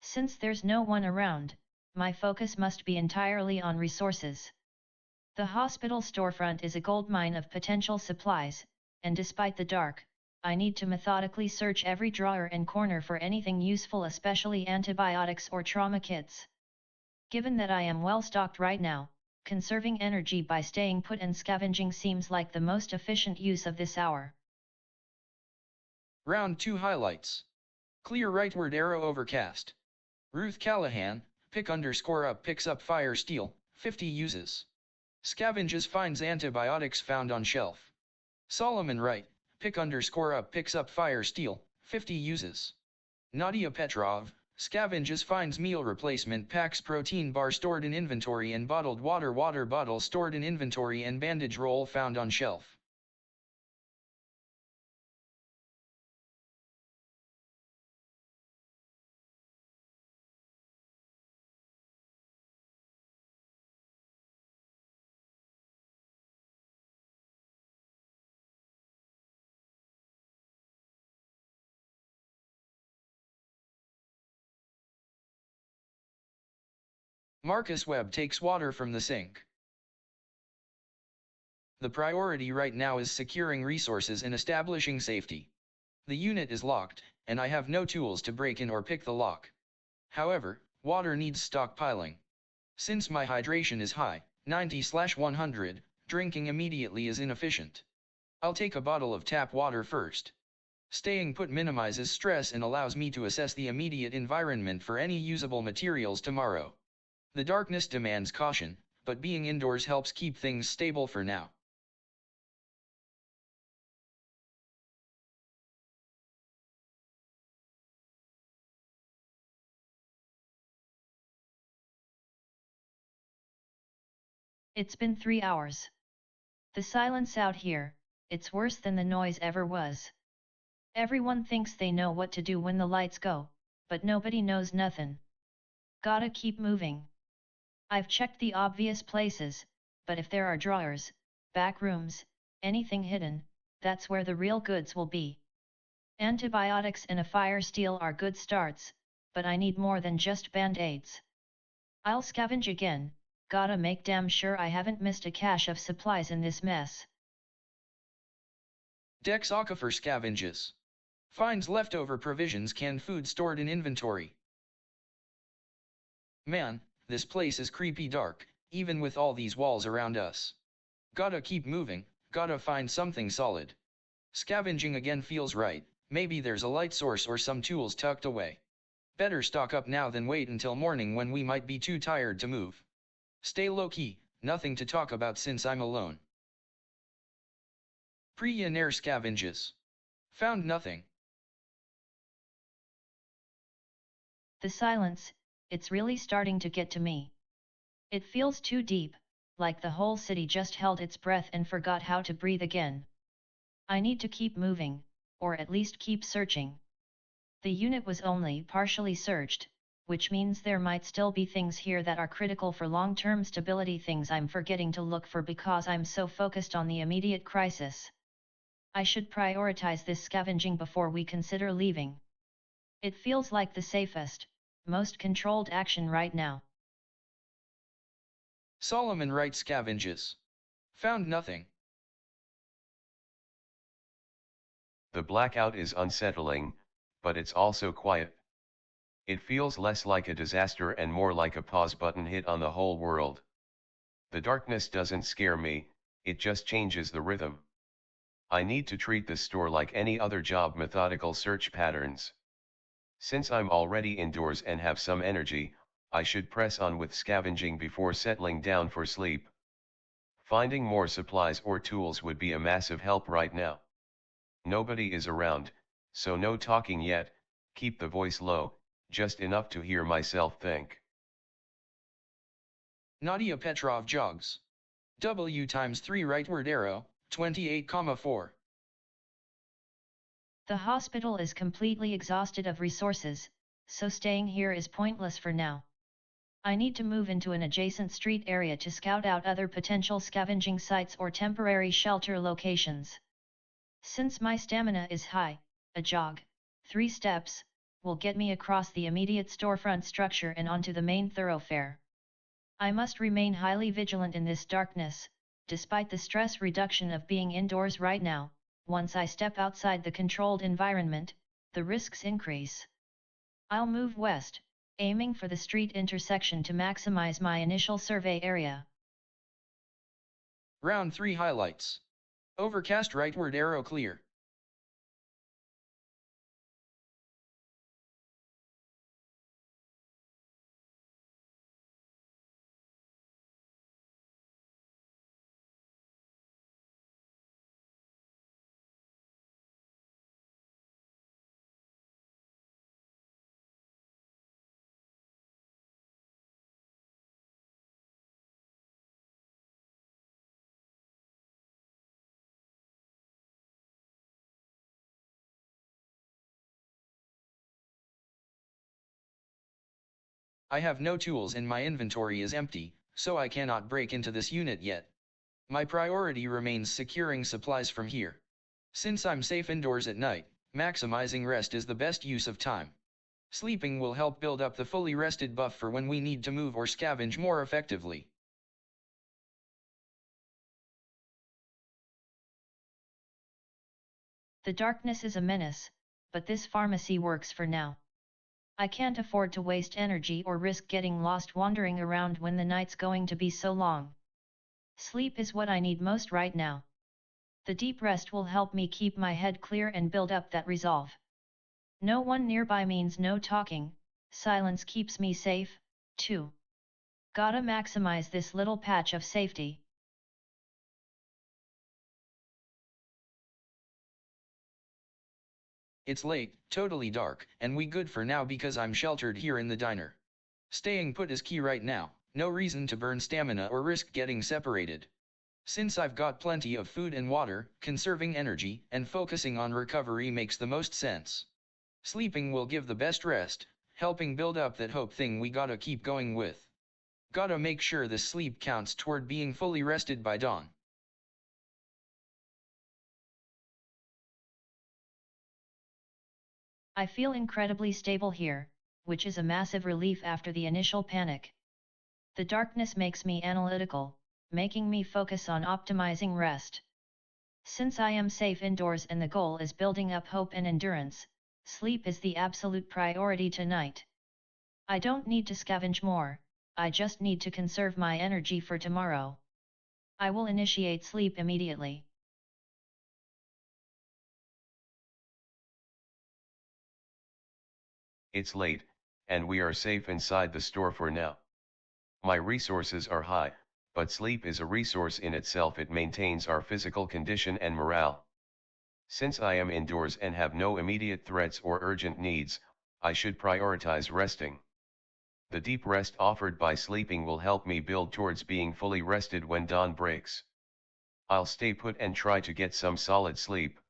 Since there's no one around, my focus must be entirely on resources. The hospital storefront is a goldmine of potential supplies, and despite the dark, I need to methodically search every drawer and corner for anything useful, especially antibiotics or trauma kits. Given that I am well stocked right now, conserving energy by staying put and scavenging seems like the most efficient use of this hour. Round 2 highlights. Clear rightward arrow overcast. Ruth Callahan, pick_up picks up fire steel, 50 uses. Scavenges finds antibiotics found on shelf. Solomon Wright, pick_up picks up fire steel, 50 uses. Nadia Petrov, scavenges finds meal replacement packs, protein bar stored in inventory, and bottled water bottle stored in inventory, and bandage roll found on shelf. Marcus Webb takes water from the sink. The priority right now is securing resources and establishing safety. The unit is locked, and I have no tools to break in or pick the lock. However, water needs stockpiling. Since my hydration is high, 90/100, drinking immediately is inefficient. I'll take a bottle of tap water first. Staying put minimizes stress and allows me to assess the immediate environment for any usable materials tomorrow. The darkness demands caution, but being indoors helps keep things stable for now. It's been 3 hours. The silence out here, it's worse than the noise ever was. Everyone thinks they know what to do when the lights go, but nobody knows nothing. Gotta keep moving. I've checked the obvious places, but if there are drawers, back rooms, anything hidden, that's where the real goods will be. Antibiotics and a fire steel are good starts, but I need more than just band-aids. I'll scavenge again, gotta make damn sure I haven't missed a cache of supplies in this mess. Dex Aquifer scavenges. Finds leftover provisions, canned food stored in inventory. Man, this place is creepy dark, even with all these walls around us. Gotta keep moving, gotta find something solid. Scavenging again feels right, maybe there's a light source or some tools tucked away. Better stock up now than wait until morning when we might be too tired to move. Stay low-key, nothing to talk about since I'm alone. Pre-Yener scavenges. Found nothing. The silence, it's really starting to get to me. It feels too deep, like the whole city just held its breath and forgot how to breathe again. I need to keep moving, or at least keep searching. The unit was only partially searched, which means there might still be things here that are critical for long-term stability, things I'm forgetting to look for because I'm so focused on the immediate crisis. I should prioritize this scavenging before we consider leaving. It feels like the safest, most controlled action right now. Solomon Wright scavenges. Found nothing. The blackout is unsettling, but it's also quiet. It feels less like a disaster and more like a pause button hit on the whole world. The darkness doesn't scare me, it just changes the rhythm. I need to treat this store like any other job, methodical search patterns. Since I'm already indoors and have some energy, I should press on with scavenging before settling down for sleep. Finding more supplies or tools would be a massive help right now. Nobody is around, so no talking yet, keep the voice low, just enough to hear myself think. Nadia Petrov jogs. W times 3 rightward arrow, 28,4. The hospital is completely exhausted of resources, so staying here is pointless for now. I need to move into an adjacent street area to scout out other potential scavenging sites or temporary shelter locations. Since my stamina is high, a jog, 3 steps, will get me across the immediate storefront structure and onto the main thoroughfare. I must remain highly vigilant in this darkness, despite the stress reduction of being indoors right now. Once I step outside the controlled environment, the risks increase. I'll move west, aiming for the street intersection to maximize my initial survey area. Round 3 highlights. Overcast rightward arrow clear. I have no tools and my inventory is empty, so I cannot break into this unit yet. My priority remains securing supplies from here. Since I'm safe indoors at night, maximizing rest is the best use of time. Sleeping will help build up the fully rested buff for when we need to move or scavenge more effectively. The darkness is a menace, but this pharmacy works for now. I can't afford to waste energy or risk getting lost wandering around when the night's going to be so long. Sleep is what I need most right now. The deep rest will help me keep my head clear and build up that resolve. No one nearby means no talking, silence keeps me safe, too. Gotta maximize this little patch of safety. It's late, totally dark, and we good for now because I'm sheltered here in the diner. Staying put is key right now, no reason to burn stamina or risk getting separated. Since I've got plenty of food and water, conserving energy and focusing on recovery makes the most sense. Sleeping will give the best rest, helping build up that hope thing we gotta keep going with. Gotta make sure this sleep counts toward being fully rested by dawn. I feel incredibly stable here, which is a massive relief after the initial panic. The darkness makes me analytical, making me focus on optimizing rest. Since I am safe indoors and the goal is building up hope and endurance, sleep is the absolute priority tonight. I don't need to scavenge more, I just need to conserve my energy for tomorrow. I will initiate sleep immediately. It's late, and we are safe inside the store for now. My resources are high, but sleep is a resource in itself. It maintains our physical condition and morale. Since I am indoors and have no immediate threats or urgent needs, I should prioritize resting. The deep rest offered by sleeping will help me build towards being fully rested when dawn breaks. I'll stay put and try to get some solid sleep.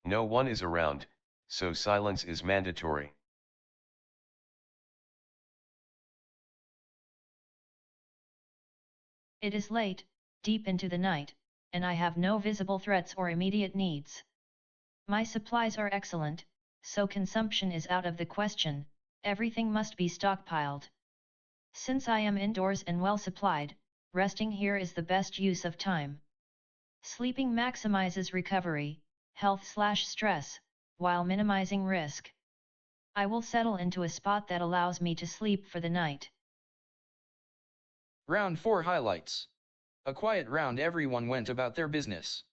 No one is around, so silence is mandatory. It is late, deep into the night, and I have no visible threats or immediate needs. My supplies are excellent, so consumption is out of the question, everything must be stockpiled. Since I am indoors and well supplied, resting here is the best use of time. Sleeping maximizes recovery, health/stress, while minimizing risk. I will settle into a spot that allows me to sleep for the night. Round 4 highlights. A quiet round, everyone went about their business.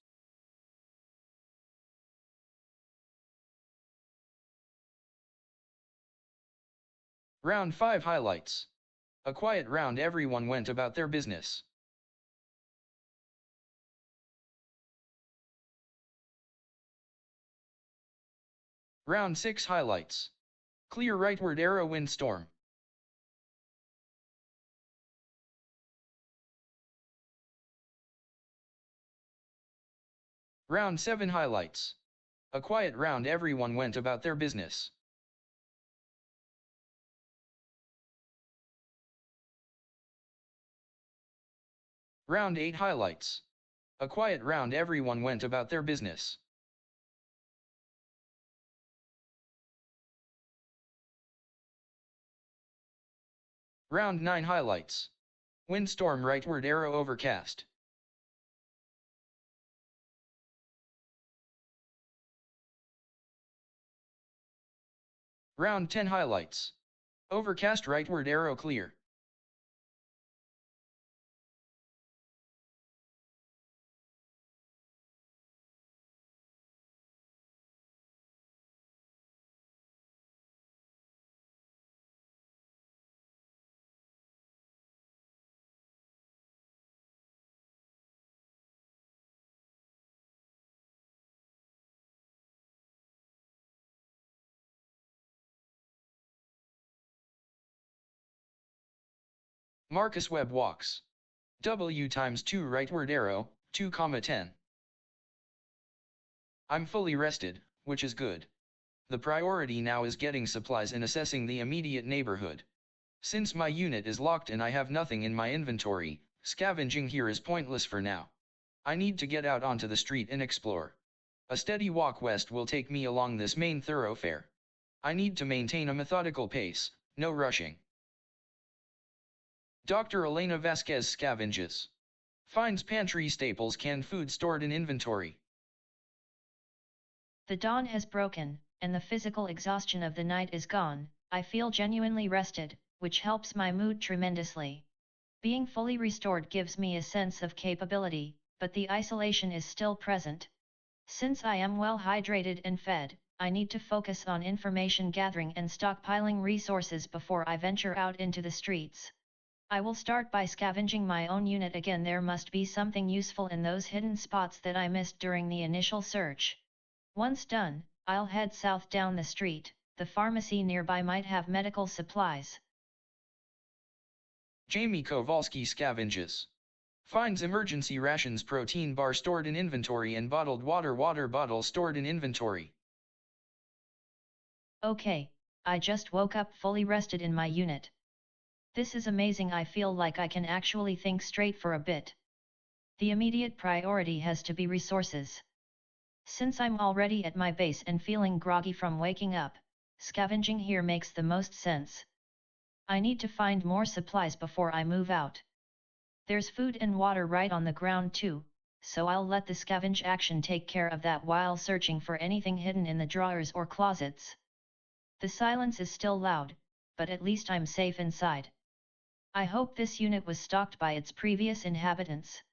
Round 5 highlights. A quiet round, everyone went about their business. Round 6 highlights. Clear rightward arrow, windstorm. Round 7 highlights. A quiet round, everyone went about their business. Round 8 highlights. A quiet round, everyone went about their business. Round 9 highlights. Windstorm, rightward arrow, overcast. Round 10 highlights. Overcast, rightward arrow, clear. Marcus Webb walks. W times 2 rightward arrow, 2,10. I'm fully rested, which is good. The priority now is getting supplies and assessing the immediate neighborhood. Since my unit is locked and I have nothing in my inventory, scavenging here is pointless for now. I need to get out onto the street and explore. A steady walk west will take me along this main thoroughfare. I need to maintain a methodical pace, no rushing. Dr. Elena Vasquez scavenges. Finds pantry staples, canned food stored in inventory. The dawn has broken, and the physical exhaustion of the night is gone. I feel genuinely rested, which helps my mood tremendously. Being fully restored gives me a sense of capability, but the isolation is still present. Since I am well hydrated and fed, I need to focus on information gathering and stockpiling resources before I venture out into the streets. I will start by scavenging my own unit again. There must be something useful in those hidden spots that I missed during the initial search. Once done, I'll head south down the street. The pharmacy nearby might have medical supplies. Jamie Kowalski scavenges. Finds emergency rations, protein bar stored in inventory, and bottled water bottle stored in inventory. Okay, I just woke up fully rested in my unit. This is amazing. I feel like I can actually think straight for a bit. The immediate priority has to be resources. Since I'm already at my base and feeling groggy from waking up, scavenging here makes the most sense. I need to find more supplies before I move out. There's food and water right on the ground too, so I'll let the scavenge action take care of that while searching for anything hidden in the drawers or closets. The silence is still loud, but at least I'm safe inside. I hope this unit was stocked by its previous inhabitants.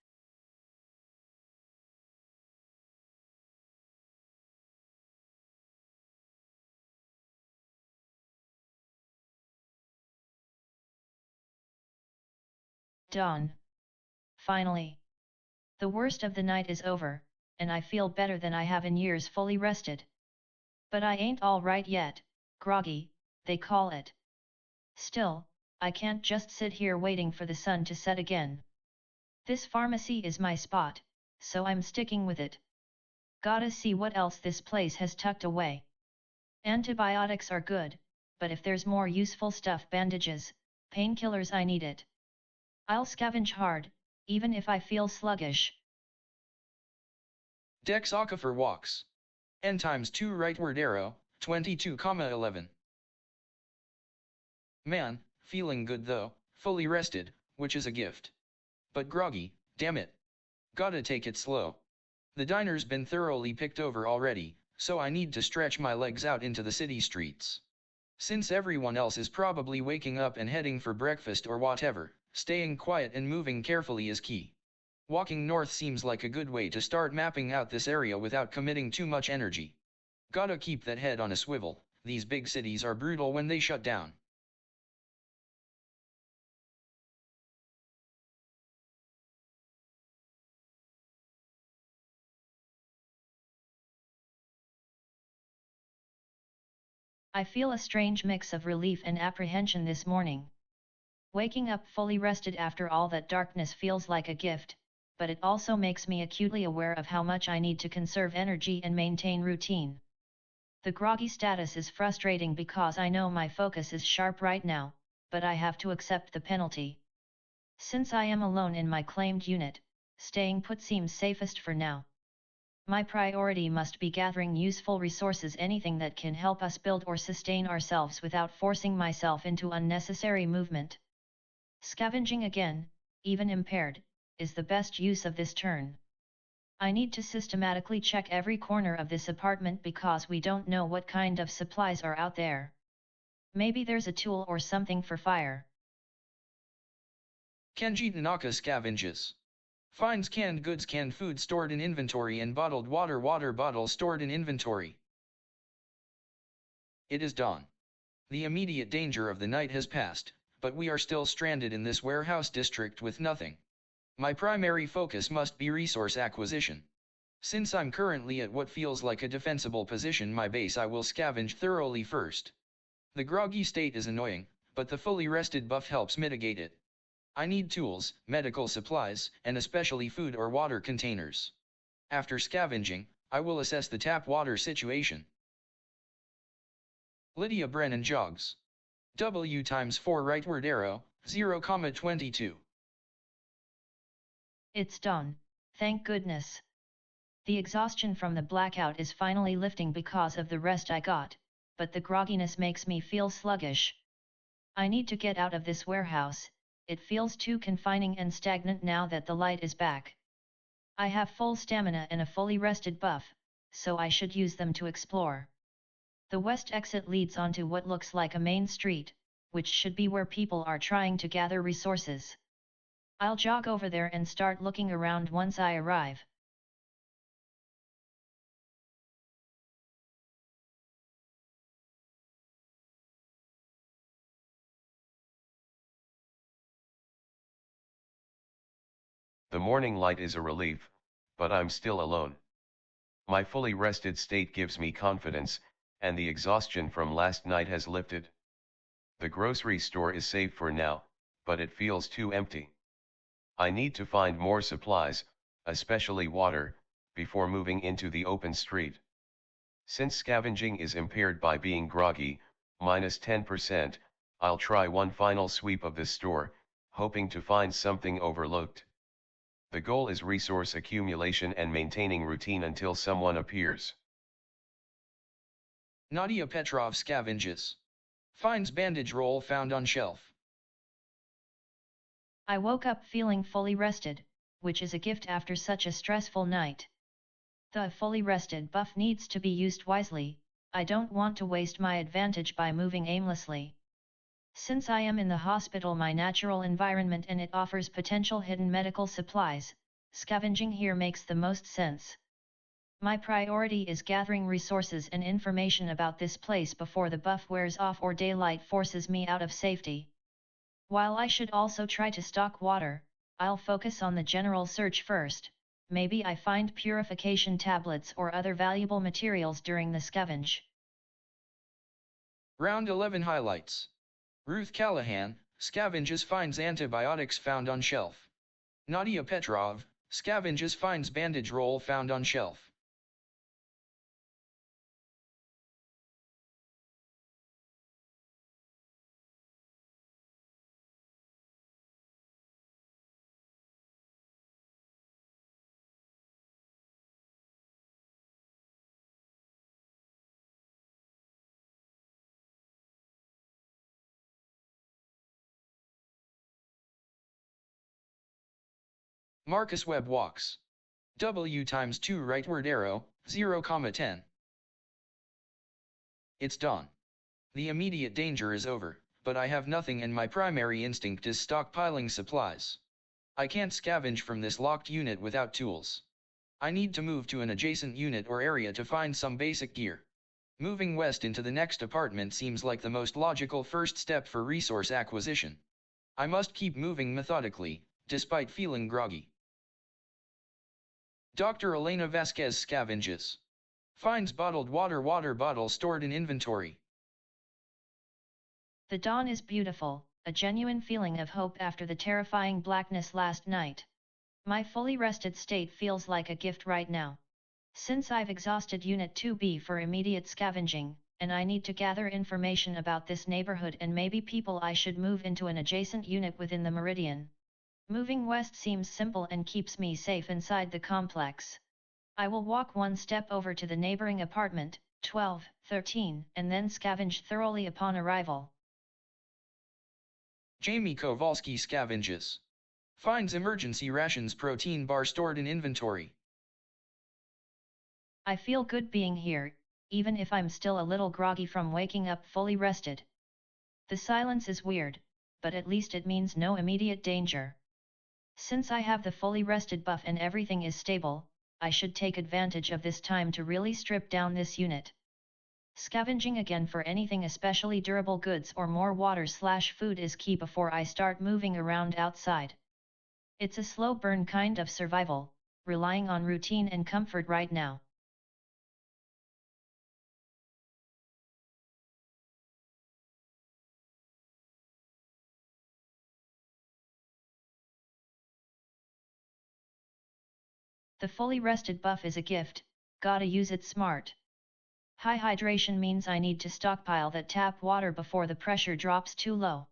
Dawn. Finally. The worst of the night is over, and I feel better than I have in years fully rested. But I ain't all right yet, groggy, they call it. Still, I can't just sit here waiting for the sun to set again. This pharmacy is my spot, so I'm sticking with it. Gotta see what else this place has tucked away. Antibiotics are good, but if there's more useful stuff, bandages, painkillers, I need it. I'll scavenge hard, even if I feel sluggish. Dex Aquifer walks. N times 2 rightward arrow, 22,11. Man, feeling good though, fully rested, which is a gift. But groggy, damn it. Gotta take it slow. The diner's been thoroughly picked over already, so I need to stretch my legs out into the city streets. Since everyone else is probably waking up and heading for breakfast or whatever, staying quiet and moving carefully is key. Walking north seems like a good way to start mapping out this area without committing too much energy. Gotta keep that head on a swivel, these big cities are brutal when they shut down. I feel a strange mix of relief and apprehension this morning. Waking up fully rested after all that darkness feels like a gift, but it also makes me acutely aware of how much I need to conserve energy and maintain routine. The groggy status is frustrating because I know my focus is sharp right now, but I have to accept the penalty. Since I am alone in my claimed unit, staying put seems safest for now. My priority must be gathering useful resources, anything that can help us build or sustain ourselves without forcing myself into unnecessary movement. Scavenging again, even impaired, is the best use of this turn. I need to systematically check every corner of this apartment because we don't know what kind of supplies are out there. Maybe there's a tool or something for fire. Kenji Tanaka scavenges. Finds canned goods, canned food stored in inventory, and bottled water bottle stored in inventory. It is dawn. The immediate danger of the night has passed, but we are still stranded in this warehouse district with nothing. My primary focus must be resource acquisition. Since I'm currently at what feels like a defensible position, my base, I will scavenge thoroughly first. The groggy state is annoying, but the fully rested buff helps mitigate it. I need tools, medical supplies, and especially food or water containers. After scavenging, I will assess the tap water situation. Lydia Brennan jogs. W times 4 rightward arrow, 0,22. It's dawn, thank goodness. The exhaustion from the blackout is finally lifting because of the rest I got, but the grogginess makes me feel sluggish. I need to get out of this warehouse. It feels too confining and stagnant now that the light is back. I have full stamina and a fully rested buff, so I should use them to explore. The west exit leads onto what looks like a main street, which should be where people are trying to gather resources. I'll jog over there and start looking around once I arrive. The morning light is a relief, but I'm still alone. My fully rested state gives me confidence, and the exhaustion from last night has lifted. The grocery store is safe for now, but it feels too empty. I need to find more supplies, especially water, before moving into the open street. Since scavenging is impaired by being groggy, minus 10%, I'll try one final sweep of this store, hoping to find something overlooked. The goal is resource accumulation and maintaining routine until someone appears. Nadia Petrov scavenges. Finds bandage roll found on shelf. I woke up feeling fully rested, which is a gift after such a stressful night. The fully rested buff needs to be used wisely. I don't want to waste my advantage by moving aimlessly. Since I am in the hospital, my natural environment, and it offers potential hidden medical supplies, scavenging here makes the most sense. My priority is gathering resources and information about this place before the buff wears off or daylight forces me out of safety. While I should also try to stock water, I'll focus on the general search first. Maybe I find purification tablets or other valuable materials during the scavenge. Round 11 highlights. Ruth Callahan, scavenges finds antibiotics found on shelf. Nadia Petrov, scavenges finds bandage roll found on shelf. Marcus Webb walks. W times 2 rightward arrow, 0,10. It's dawn. The immediate danger is over, but I have nothing and my primary instinct is stockpiling supplies. I can't scavenge from this locked unit without tools. I need to move to an adjacent unit or area to find some basic gear. Moving west into the next apartment seems like the most logical first step for resource acquisition. I must keep moving methodically, despite feeling groggy. Dr. Elena Vasquez scavenges. Finds bottled water bottle stored in inventory. The dawn is beautiful, a genuine feeling of hope after the terrifying blackness last night. My fully rested state feels like a gift right now. Since I've exhausted Unit 2B for immediate scavenging, and I need to gather information about this neighborhood and maybe people, I should move into an adjacent unit within the Meridian. Moving west seems simple and keeps me safe inside the complex. I will walk one step over to the neighboring apartment, 1213, and then scavenge thoroughly upon arrival. Jamie Kowalski scavenges. Finds emergency rations protein bar stored in inventory. I feel good being here, even if I'm still a little groggy from waking up fully rested. The silence is weird, but at least it means no immediate danger. Since I have the fully rested buff and everything is stable, I should take advantage of this time to really strip down this unit. Scavenging again for anything, especially durable goods or more water/food, is key before I start moving around outside. It's a slow burn kind of survival, relying on routine and comfort right now. The fully rested buff is a gift, gotta use it smart. High hydration means I need to stockpile that tap water before the pressure drops too low.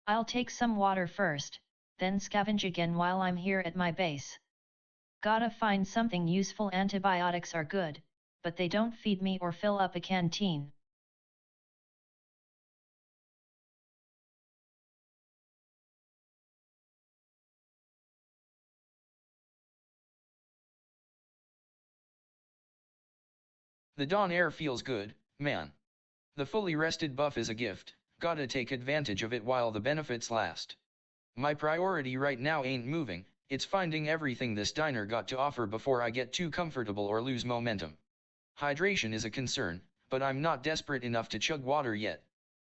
I'll take some water first, then scavenge again while I'm here at my base. Gotta find something useful. Antibiotics are good, but they don't feed me or fill up a canteen. The dawn air feels good, man. The fully rested buff is a gift, gotta take advantage of it while the benefits last. My priority right now ain't moving, it's finding everything this diner got to offer before I get too comfortable or lose momentum. Hydration is a concern, but I'm not desperate enough to chug water yet.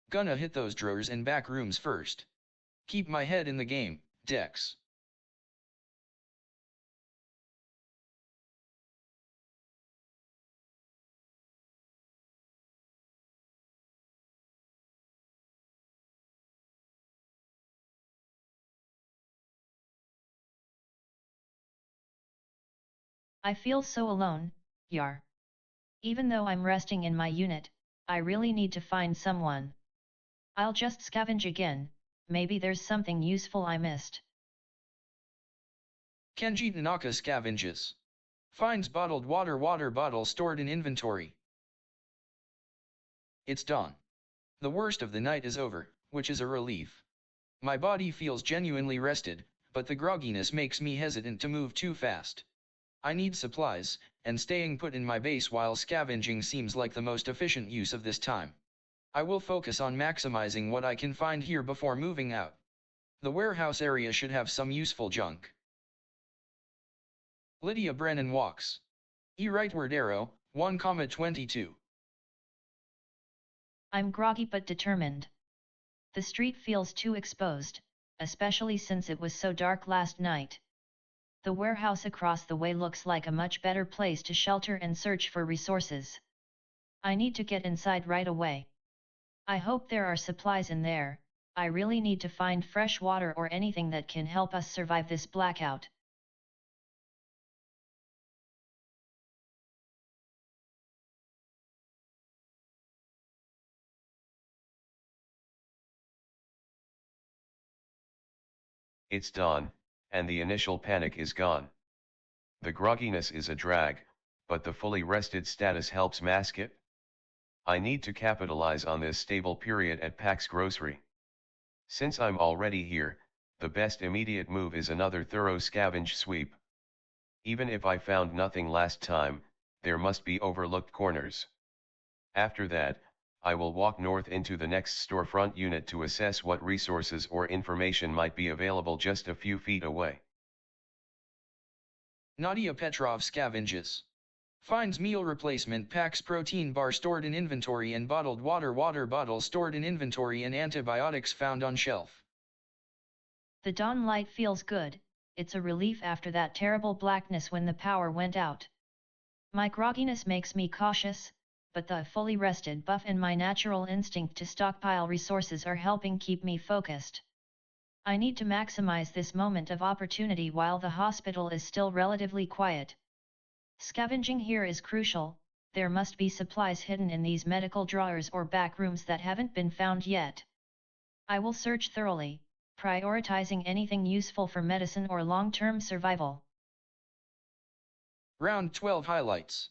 Gonna hit those drawers and back rooms first. Keep my head in the game, Dex. I feel so alone, Yar. Even though I'm resting in my unit, I really need to find someone. I'll just scavenge again, maybe there's something useful I missed. Kenji Tanaka scavenges. Finds bottled water bottle stored in inventory. It's dawn. The worst of the night is over, which is a relief. My body feels genuinely rested, but the grogginess makes me hesitant to move too fast. I need supplies, and staying put in my base while scavenging seems like the most efficient use of this time. I will focus on maximizing what I can find here before moving out. The warehouse area should have some useful junk. Lydia Brennan walks. Rightward arrow, 1,22. I'm groggy but determined. The street feels too exposed, especially since it was so dark last night. The warehouse across the way looks like a much better place to shelter and search for resources. I need to get inside right away. I hope there are supplies in there. I really need to find fresh water or anything that can help us survive this blackout. It's dawn, and the initial panic is gone. The grogginess is a drag, but the fully rested status helps mask it. I need to capitalize on this stable period at Pax Grocery. Since I'm already here, the best immediate move is another thorough scavenge sweep. Even if I found nothing last time, there must be overlooked corners. After that, I will walk north into the next storefront unit to assess what resources or information might be available just a few feet away. Nadia Petrov scavenges. Finds meal replacement packs, protein bar stored in inventory, and bottled water bottle stored in inventory, and antibiotics found on shelf. The dawn light feels good. It's a relief after that terrible blackness when the power went out. My grogginess makes me cautious, but the fully rested buff and my natural instinct to stockpile resources are helping keep me focused. I need to maximize this moment of opportunity while the hospital is still relatively quiet. Scavenging here is crucial. There must be supplies hidden in these medical drawers or back rooms that haven't been found yet. I will search thoroughly, prioritizing anything useful for medicine or long-term survival. Round 12 highlights.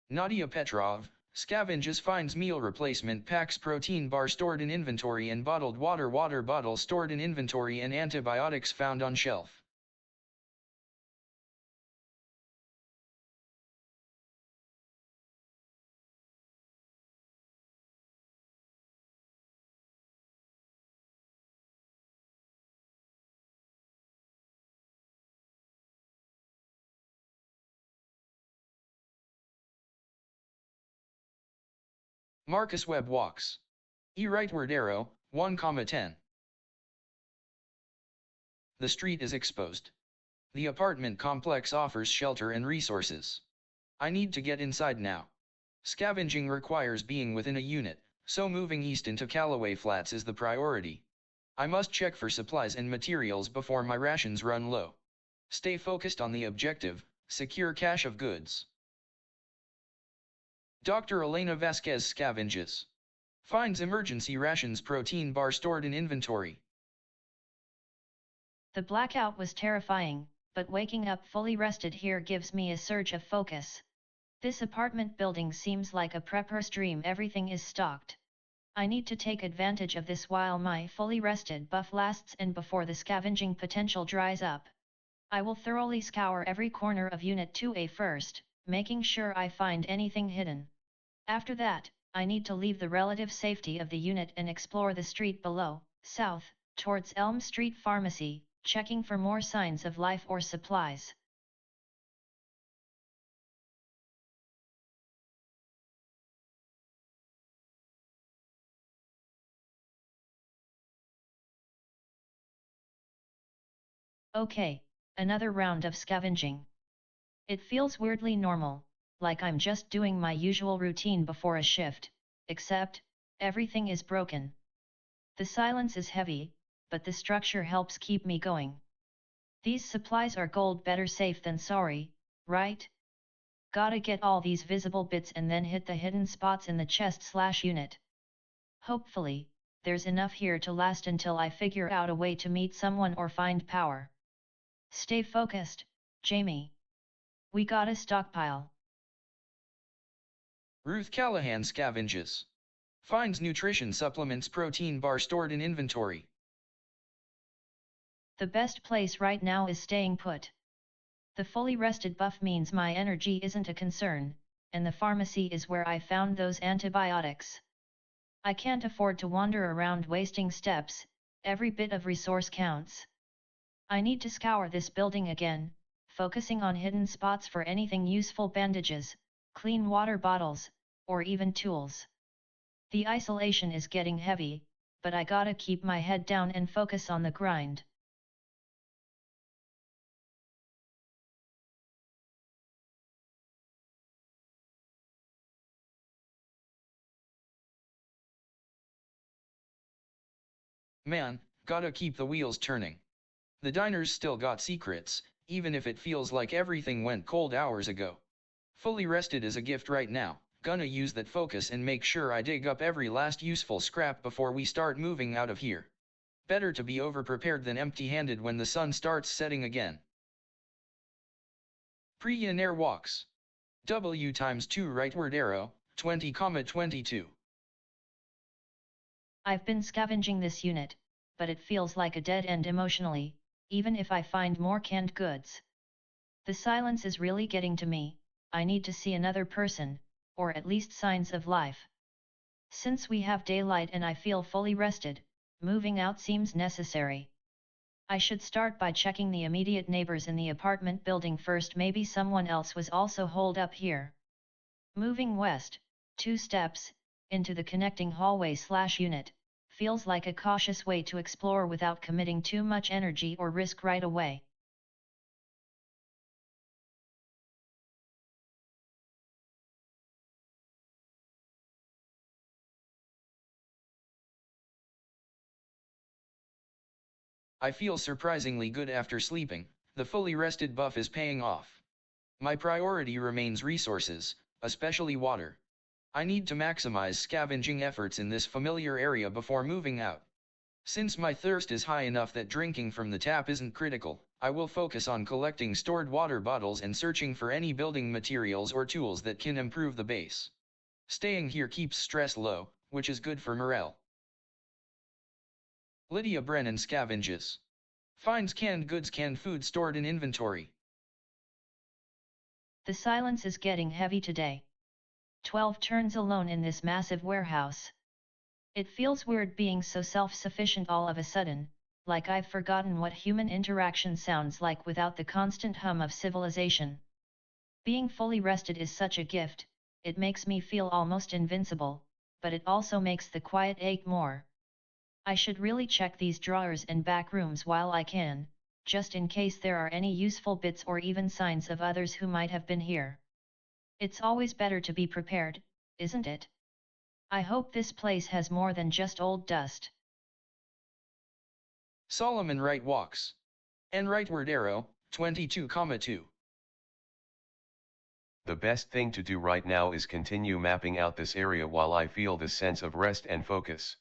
Nadia Petrov scavenges, finds meal replacement packs, protein bar stored in inventory, and bottled water bottle stored in inventory, and antibiotics found on shelf. Marcus Webb walks. Rightward arrow, 1,10. The street is exposed. The apartment complex offers shelter and resources. I need to get inside now. Scavenging requires being within a unit, so moving east into Callaway Flats is the priority. I must check for supplies and materials before my rations run low. Stay focused on the objective, secure cache of goods. Dr. Elena Vasquez scavenges. Finds emergency rations, protein bar stored in inventory. The blackout was terrifying, but waking up fully rested here gives me a surge of focus. This apartment building seems like a prepper's dream. Everything is stocked. I need to take advantage of this while my fully rested buff lasts and before the scavenging potential dries up. I will thoroughly scour every corner of Unit 2A first, making sure I find anything hidden. After that, I need to leave the relative safety of the unit and explore the street below, south, towards Elm Street Pharmacy, checking for more signs of life or supplies. Okay, another round of scavenging. It feels weirdly normal, like I'm just doing my usual routine before a shift, except, everything is broken. The silence is heavy, but the structure helps keep me going. These supplies are gold, better safe than sorry, right? Gotta get all these visible bits and then hit the hidden spots in the chest/unit. Hopefully, there's enough here to last until I figure out a way to meet someone or find power. Stay focused, Jamie. We gotta stockpile. Ruth Callahan scavenges. Finds nutrition supplements, protein bar stored in inventory. The best place right now is staying put. The fully rested buff means my energy isn't a concern, and the pharmacy is where I found those antibiotics. I can't afford to wander around wasting steps, every bit of resource counts. I need to scour this building again, focusing on hidden spots for anything useful: bandages, clean water bottles, or even tools. The isolation is getting heavy, but I gotta keep my head down and focus on the grind. Man, gotta keep the wheels turning. The diner's still got secrets, even if it feels like everything went cold hours ago. Fully rested is a gift right now, gonna use that focus and make sure I dig up every last useful scrap before we start moving out of here. Better to be over-prepared than empty-handed when the sun starts setting again. Pre-and-air walks. W times 2 rightward arrow, 20,22. I've been scavenging this unit, but it feels like a dead end emotionally, even if I find more canned goods. The silence is really getting to me. I need to see another person, or at least signs of life. Since we have daylight and I feel fully rested, moving out seems necessary. I should start by checking the immediate neighbors in the apartment building first. Maybe someone else was also holed up here. Moving west, 2 steps, into the connecting hallway/unit, feels like a cautious way to explore without committing too much energy or risk right away. I feel surprisingly good after sleeping. The fully rested buff is paying off. My priority remains resources, especially water. I need to maximize scavenging efforts in this familiar area before moving out. Since my thirst is high enough that drinking from the tap isn't critical, I will focus on collecting stored water bottles and searching for any building materials or tools that can improve the base. Staying here keeps stress low, which is good for morale. Lydia Brennan scavenges. Finds canned goods, canned food stored in inventory. The silence is getting heavy today. 12 turns alone in this massive warehouse. It feels weird being so self-sufficient all of a sudden, like I've forgotten what human interaction sounds like without the constant hum of civilization. Being fully rested is such a gift, it makes me feel almost invincible, but it also makes the quiet ache more. I should really check these drawers and back rooms while I can, just in case there are any useful bits or even signs of others who might have been here. It's always better to be prepared, isn't it? I hope this place has more than just old dust. Solomon right walks. And rightward arrow, 22,2. The best thing to do right now is continue mapping out this area while I feel the sense of rest and focus.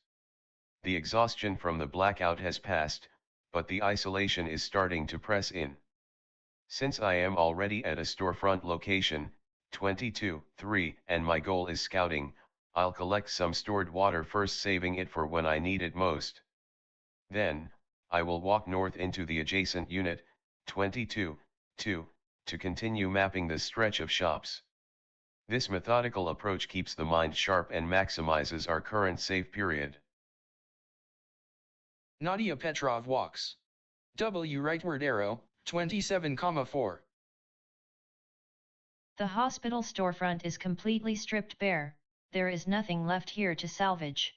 The exhaustion from the blackout has passed, but the isolation is starting to press in. Since I am already at a storefront location, 22,3, and my goal is scouting, I'll collect some stored water first, saving it for when I need it most. Then, I will walk north into the adjacent unit, 22,2, to continue mapping the stretch of shops. This methodical approach keeps the mind sharp and maximizes our current save period. Nadia Petrov walks. W rightward arrow, 27,4. The hospital storefront is completely stripped bare, there is nothing left here to salvage.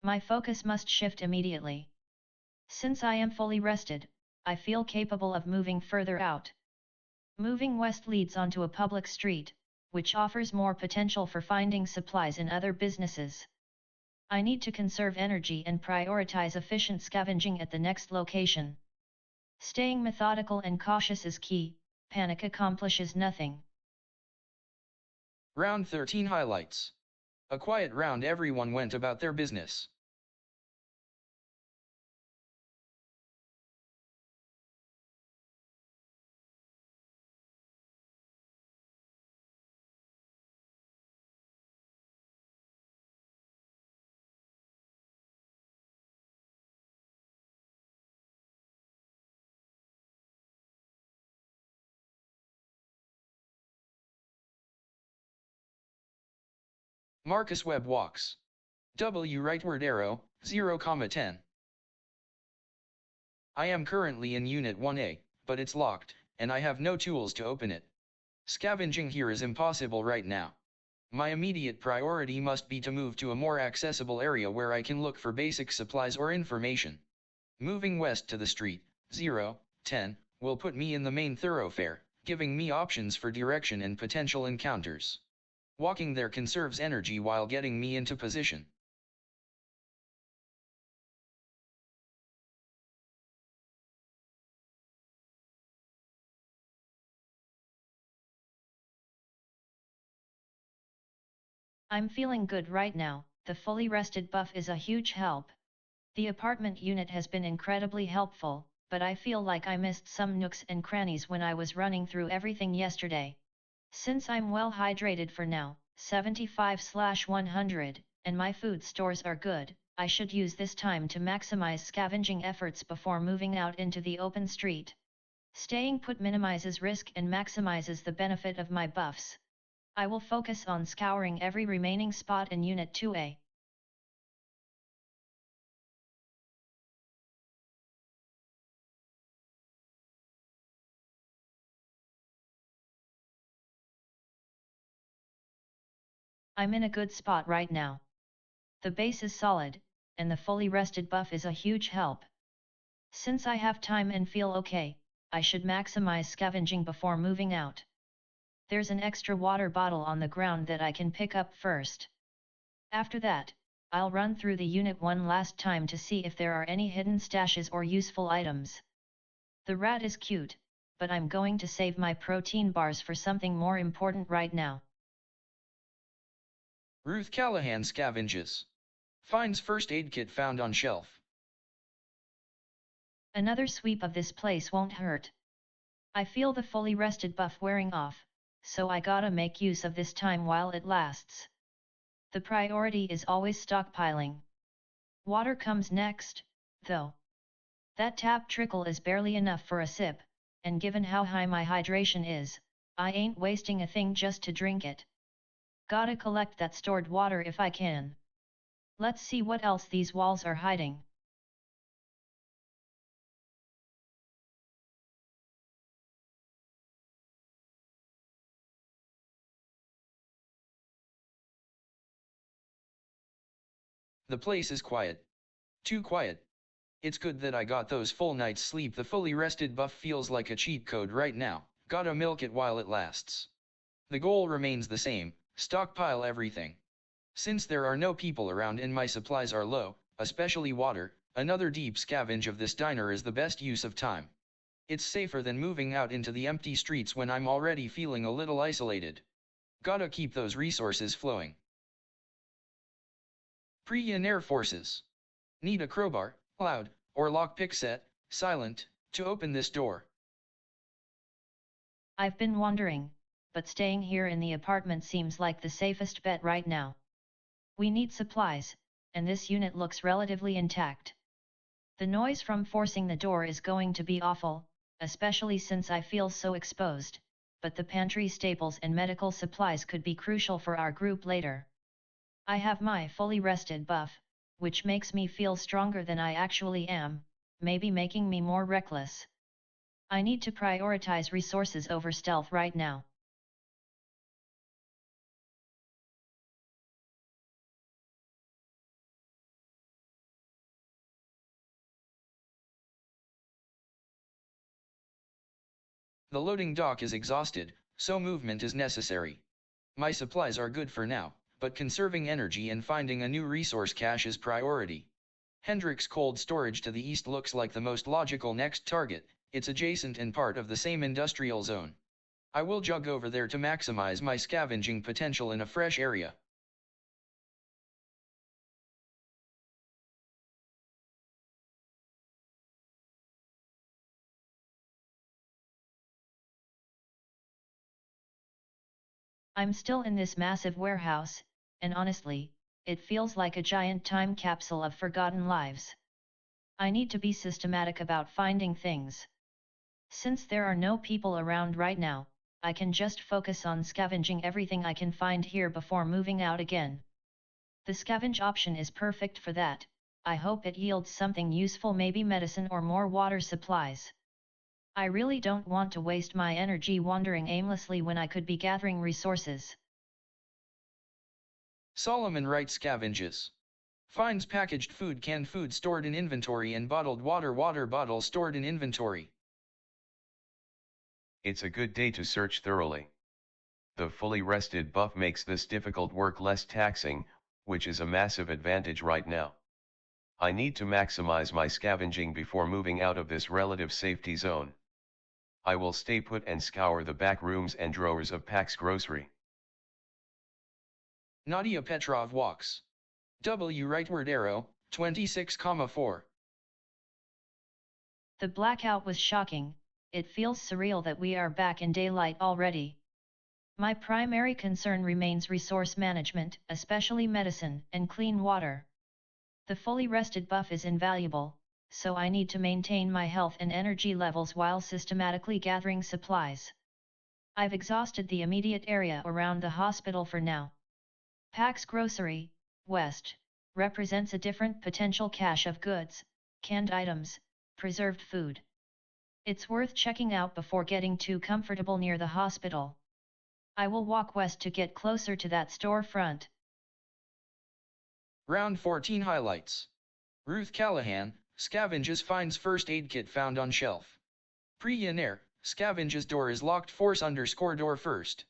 My focus must shift immediately. Since I am fully rested, I feel capable of moving further out. Moving west leads onto a public street, which offers more potential for finding supplies in other businesses. I need to conserve energy and prioritize efficient scavenging at the next location. Staying methodical and cautious is key, panic accomplishes nothing. Round 13 highlights. A quiet round, everyone went about their business. Marcus Webb walks. W rightward arrow, 0,10. I am currently in Unit 1A, but it's locked, and I have no tools to open it. Scavenging here is impossible right now. My immediate priority must be to move to a more accessible area where I can look for basic supplies or information. Moving west to the street, 0,10, will put me in the main thoroughfare, giving me options for direction and potential encounters. Walking there conserves energy while getting me into position. I'm feeling good right now. The fully rested buff is a huge help. The apartment unit has been incredibly helpful, but I feel like I missed some nooks and crannies when I was running through everything yesterday. Since I'm well hydrated for now, 75/100, and my food stores are good, I should use this time to maximize scavenging efforts before moving out into the open street. Staying put minimizes risk and maximizes the benefit of my buffs. I will focus on scouring every remaining spot in Unit 2A. I'm in a good spot right now. The base is solid, and the fully rested buff is a huge help. Since I have time and feel okay, I should maximize scavenging before moving out. There's an extra water bottle on the ground that I can pick up first. After that, I'll run through the unit one last time to see if there are any hidden stashes or useful items. The rat is cute, but I'm going to save my protein bars for something more important right now. Ruth Callahan scavenges. Finds first aid kit found on shelf. Another sweep of this place won't hurt. I feel the fully rested buff wearing off, so I gotta make use of this time while it lasts. The priority is always stockpiling. Water comes next, though. That tap trickle is barely enough for a sip, and given how high my hydration is, I ain't wasting a thing just to drink it. Gotta collect that stored water if I can. Let's see what else these walls are hiding. The place is quiet. Too quiet. It's good that I got those full nights sleep. The fully rested buff feels like a cheat code right now. Gotta milk it while it lasts. The goal remains the same, stockpile everything. Since there are no people around and my supplies are low, especially water, another deep scavenge of this diner is the best use of time. It's safer than moving out into the empty streets when I'm already feeling a little isolated. Gotta keep those resources flowing. Pre-in Air Forces. Need a crowbar, loud, or lockpick set, silent, to open this door. I've been wondering, but staying here in the apartment seems like the safest bet right now. We need supplies, and this unit looks relatively intact. The noise from forcing the door is going to be awful, especially since I feel so exposed, but the pantry staples and medical supplies could be crucial for our group later. I have my fully rested buff, which makes me feel stronger than I actually am, maybe making me more reckless. I need to prioritize resources over stealth right now. The loading dock is exhausted, so movement is necessary. My supplies are good for now, but conserving energy and finding a new resource cache is priority. Hendrix Cold Storage to the east looks like the most logical next target. It's adjacent and part of the same industrial zone. I will jog over there to maximize my scavenging potential in a fresh area. I'm still in this massive warehouse, and honestly, it feels like a giant time capsule of forgotten lives. I need to be systematic about finding things. Since there are no people around right now, I can just focus on scavenging everything I can find here before moving out again. The scavenge option is perfect for that. I hope it yields something useful, maybe medicine or more water supplies. I really don't want to waste my energy wandering aimlessly when I could be gathering resources. Solomon Wright scavenges. Finds packaged food, canned food stored in inventory, and bottled water bottle stored in inventory. It's a good day to search thoroughly. The fully rested buff makes this difficult work less taxing, which is a massive advantage right now. I need to maximize my scavenging before moving out of this relative safety zone. I will stay put and scour the back rooms and drawers of Pax Grocery. Nadia Petrov walks. W rightward arrow, 26,4. The blackout was shocking. It feels surreal that we are back in daylight already. My primary concern remains resource management, especially medicine and clean water. The fully rested buff is invaluable, so I need to maintain my health and energy levels while systematically gathering supplies. I've exhausted the immediate area around the hospital for now. Pax Grocery, West, represents a different potential cache of goods, canned items, preserved food. It's worth checking out before getting too comfortable near the hospital. I will walk west to get closer to that storefront. Round 14 highlights. Ruth Callahan, scavenges, finds first aid kit found on shelf. Pre-Yener, scavenges, door is locked, force _ door first.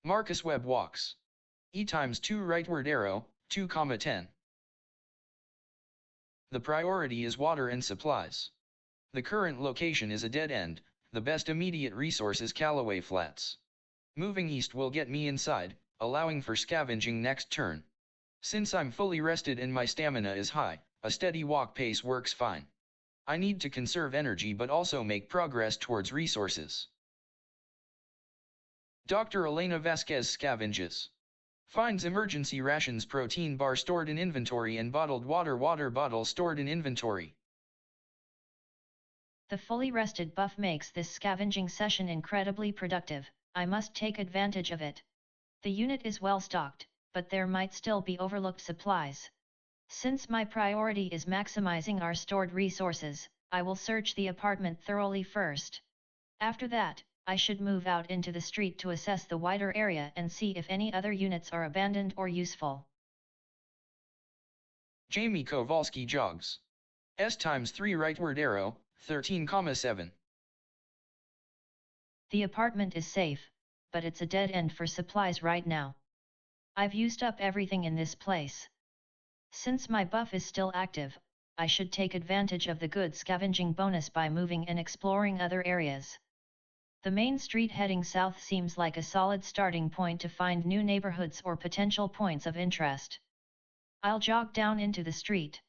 Marcus Webb walks. E times 2 rightward arrow, 2,10. The priority is water and supplies. The current location is a dead end, the best immediate resource is Callaway Flats. Moving east will get me inside, allowing for scavenging next turn. Since I'm fully rested and my stamina is high, a steady walk pace works fine. I need to conserve energy but also make progress towards resources. Dr. Elena Vasquez scavenges. Finds emergency rations, protein bar stored in inventory, and bottled water bottle stored in inventory. The fully rested buff makes this scavenging session incredibly productive. I must take advantage of it. The unit is well stocked, but there might still be overlooked supplies. Since my priority is maximizing our stored resources, I will search the apartment thoroughly first. After that, I should move out into the street to assess the wider area and see if any other units are abandoned or useful. Jamie Kowalski jogs. S times 3 rightward arrow, 13,7. The apartment is safe, but it's a dead end for supplies right now. I've used up everything in this place. Since my buff is still active, I should take advantage of the good scavenging bonus by moving and exploring other areas. The main street heading south seems like a solid starting point to find new neighborhoods or potential points of interest. I'll jog down into the street.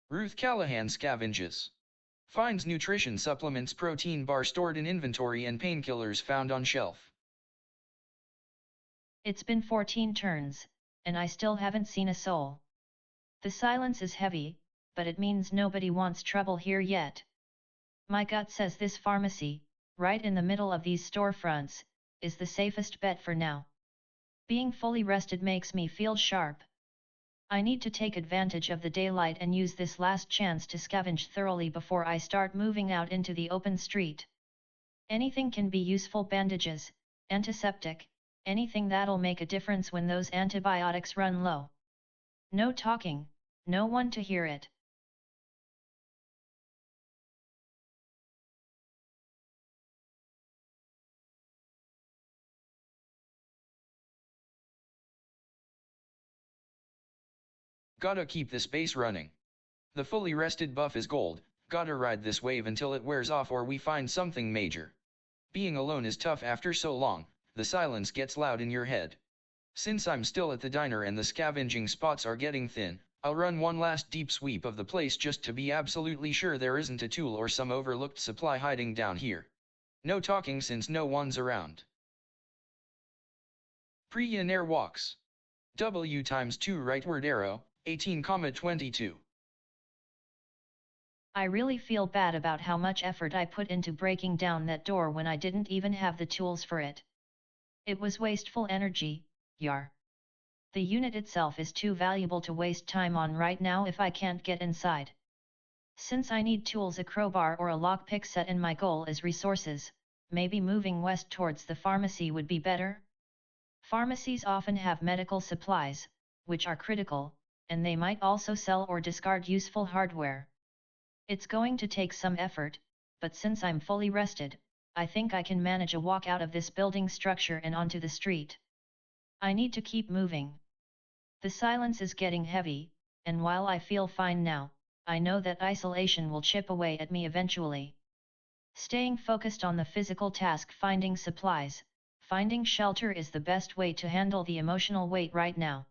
Ruth Callahan scavenges. Finds nutrition supplements, protein bar stored in inventory, and painkillers found on shelf. It's been 14 turns, and I still haven't seen a soul. The silence is heavy, but it means nobody wants trouble here yet. My gut says this pharmacy, right in the middle of these storefronts, is the safest bet for now. Being fully rested makes me feel sharp. I need to take advantage of the daylight and use this last chance to scavenge thoroughly before I start moving out into the open street. Anything can be useful: bandages, antiseptic, anything that'll make a difference when those antibiotics run low. No talking, no one to hear it. Gotta keep this base running. The fully rested buff is gold, gotta ride this wave until it wears off or we find something major. Being alone is tough after so long, the silence gets loud in your head. Since I'm still at the diner and the scavenging spots are getting thin, I'll run one last deep sweep of the place just to be absolutely sure there isn't a tool or some overlooked supply hiding down here. No talking since no one's around. Pre-in-air walks. W times 2 rightward arrow, 18,22. I really feel bad about how much effort I put into breaking down that door when I didn't even have the tools for it. It was wasteful energy, yar. The unit itself is too valuable to waste time on right now if I can't get inside. Since I need tools, a crowbar or a lockpick set, and my goal is resources, maybe moving west towards the pharmacy would be better? Pharmacies often have medical supplies, which are critical, and they might also sell or discard useful hardware. It's going to take some effort, but since I'm fully rested, I think I can manage a walk out of this building structure and onto the street. I need to keep moving. The silence is getting heavy, and while I feel fine now, I know that isolation will chip away at me eventually. Staying focused on the physical task, finding supplies, finding shelter, is the best way to handle the emotional weight right now.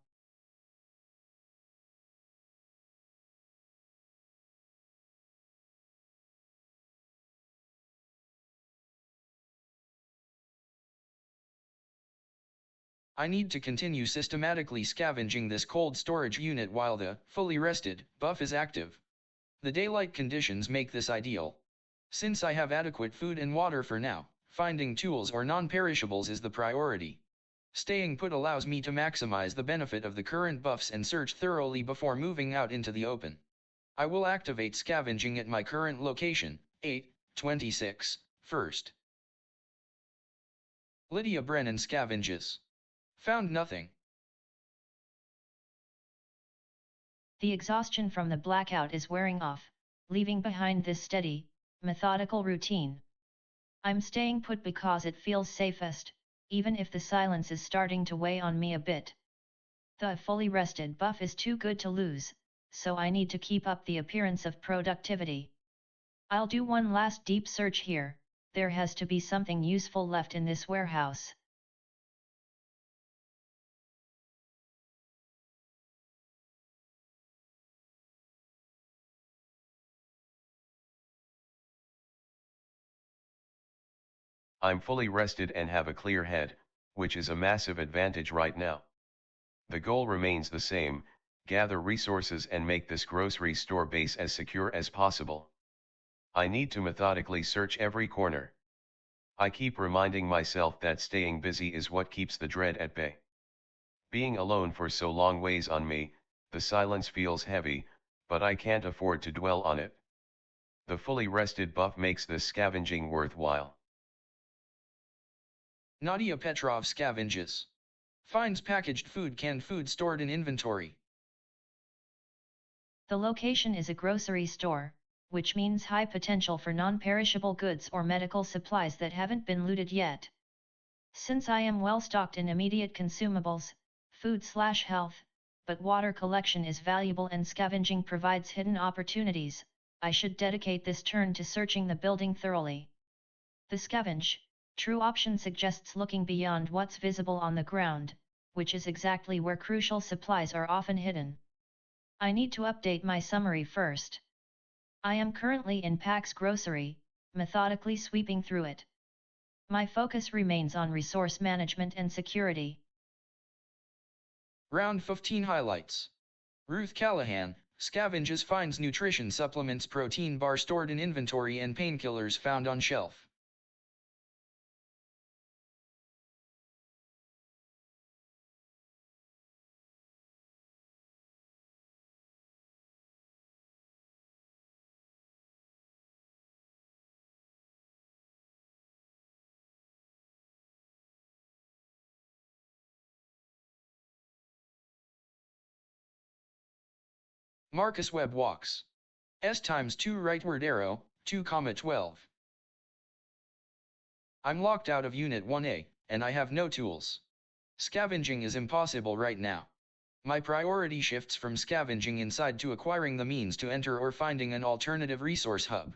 I need to continue systematically scavenging this cold storage unit while the fully rested buff is active. The daylight conditions make this ideal. Since I have adequate food and water for now, finding tools or non-perishables is the priority. Staying put allows me to maximize the benefit of the current buffs and search thoroughly before moving out into the open. I will activate scavenging at my current location, 826, first. Lydia Brennan scavenges. Found nothing. The exhaustion from the blackout is wearing off, leaving behind this steady, methodical routine. I'm staying put because it feels safest, even if the silence is starting to weigh on me a bit. The fully rested buff is too good to lose, so I need to keep up the appearance of productivity. I'll do one last deep search here. There has to be something useful left in this warehouse. I'm fully rested and have a clear head, which is a massive advantage right now. The goal remains the same: gather resources and make this grocery store base as secure as possible. I need to methodically search every corner. I keep reminding myself that staying busy is what keeps the dread at bay. Being alone for so long weighs on me, the silence feels heavy, but I can't afford to dwell on it. The fully rested buff makes this scavenging worthwhile. Nadia Petrov scavenges. Finds packaged food, canned food stored in inventory. The location is a grocery store, which means high potential for non-perishable goods or medical supplies that haven't been looted yet. Since I am well stocked in immediate consumables, food/health, but water collection is valuable and scavenging provides hidden opportunities, I should dedicate this turn to searching the building thoroughly. The scavenge, true option suggests looking beyond what's visible on the ground, which is exactly where crucial supplies are often hidden. I need to update my summary first. I am currently in Pax Grocery, methodically sweeping through it. My focus remains on resource management and security. Round 15 highlights. Ruth Callahan scavenges, finds nutrition supplements, protein bar stored in inventory, and painkillers found on shelf. Marcus Webb walks. S times 2 rightward arrow, 2,12. I'm locked out of Unit 1A, and I have no tools. Scavenging is impossible right now. My priority shifts from scavenging inside to acquiring the means to enter or finding an alternative resource hub.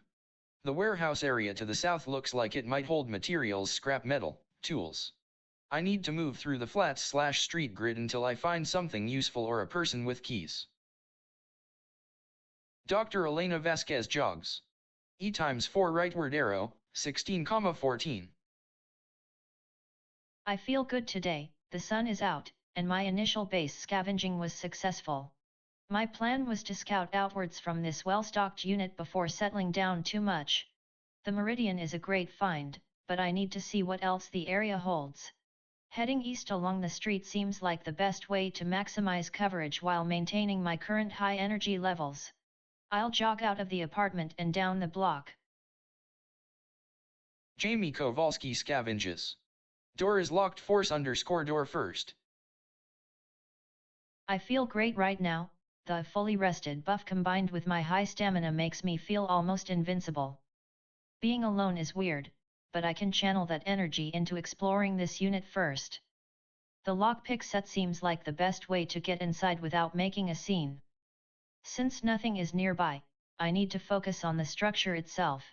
The warehouse area to the south looks like it might hold materials, scrap metal, tools. I need to move through the flats/street grid until I find something useful or a person with keys. Dr. Elena Vasquez jogs. E times 4 rightward arrow, 16,14. I feel good today, the sun is out, and my initial base scavenging was successful. My plan was to scout outwards from this well-stocked unit before settling down too much. The Meridian is a great find, but I need to see what else the area holds. Heading east along the street seems like the best way to maximize coverage while maintaining my current high energy levels. I'll jog out of the apartment and down the block. Jamie Kowalski scavenges. Door is locked, force_door first. I feel great right now, the fully rested buff combined with my high stamina makes me feel almost invincible. Being alone is weird, but I can channel that energy into exploring this unit first. The lockpick set seems like the best way to get inside without making a scene. Since nothing is nearby, I need to focus on the structure itself.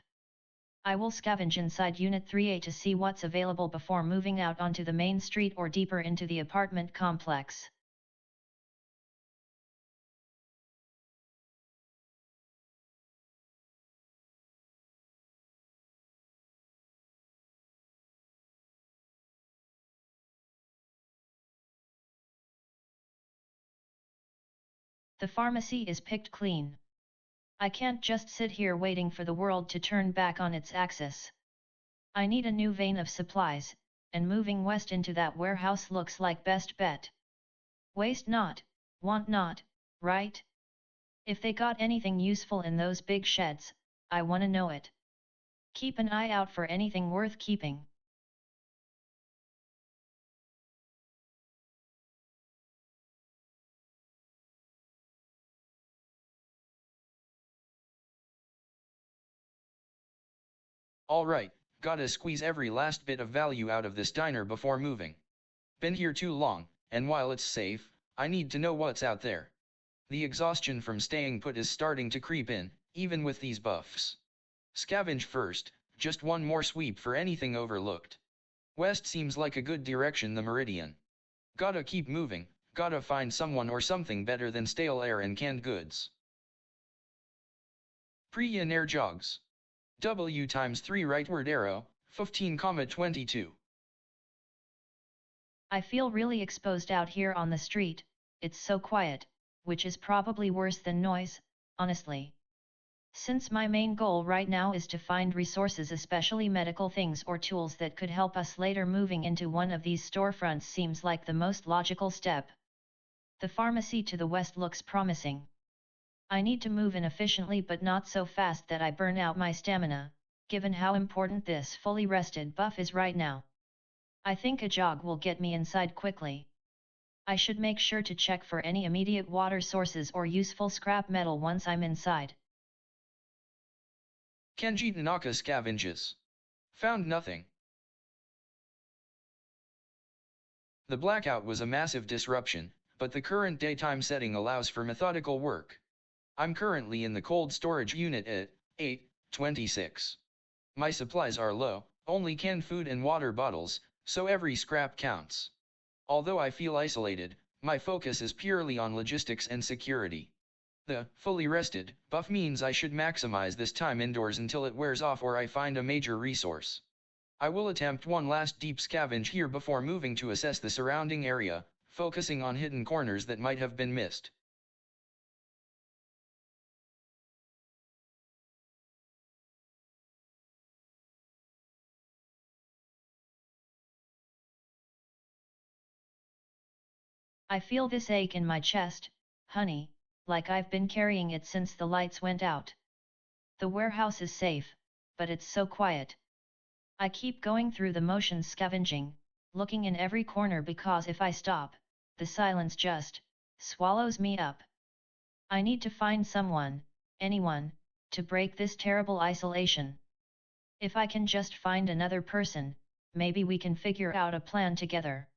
I will scavenge inside Unit 3A to see what's available before moving out onto the main street or deeper into the apartment complex. The pharmacy is picked clean. I can't just sit here waiting for the world to turn back on its axis. I need a new vein of supplies, and moving west into that warehouse looks like best bet. Waste not, want not, right? If they got anything useful in those big sheds, I wanna know it. Keep an eye out for anything worth keeping. Alright, gotta squeeze every last bit of value out of this diner before moving. Been here too long, and while it's safe, I need to know what's out there. The exhaustion from staying put is starting to creep in, even with these buffs. Scavenge first, just one more sweep for anything overlooked. West seems like a good direction, the Meridian. Gotta keep moving, gotta find someone or something better than stale air and canned goods. Pre-air jogs. W times 3 rightward arrow, 15,22. I feel really exposed out here on the street, it's so quiet, which is probably worse than noise, honestly. Since my main goal right now is to find resources, especially medical things or tools that could help us later, moving into one of these storefronts seems like the most logical step. The pharmacy to the west looks promising. I need to move in efficiently but not so fast that I burn out my stamina, given how important this fully rested buff is right now. I think a jog will get me inside quickly. I should make sure to check for any immediate water sources or useful scrap metal once I'm inside. Kenji Tanaka scavenges. Found nothing. The blackout was a massive disruption, but the current daytime setting allows for methodical work. I'm currently in the cold storage unit at 8:26. My supplies are low, only canned food and water bottles, so every scrap counts. Although I feel isolated, my focus is purely on logistics and security. The fully rested buff means I should maximize this time indoors until it wears off or I find a major resource. I will attempt one last deep scavenge here before moving to assess the surrounding area, focusing on hidden corners that might have been missed. I feel this ache in my chest, honey, like I've been carrying it since the lights went out. The warehouse is safe, but it's so quiet. I keep going through the motions scavenging, looking in every corner because if I stop, the silence just swallows me up. I need to find someone, anyone, to break this terrible isolation. If I can just find another person, maybe we can figure out a plan together.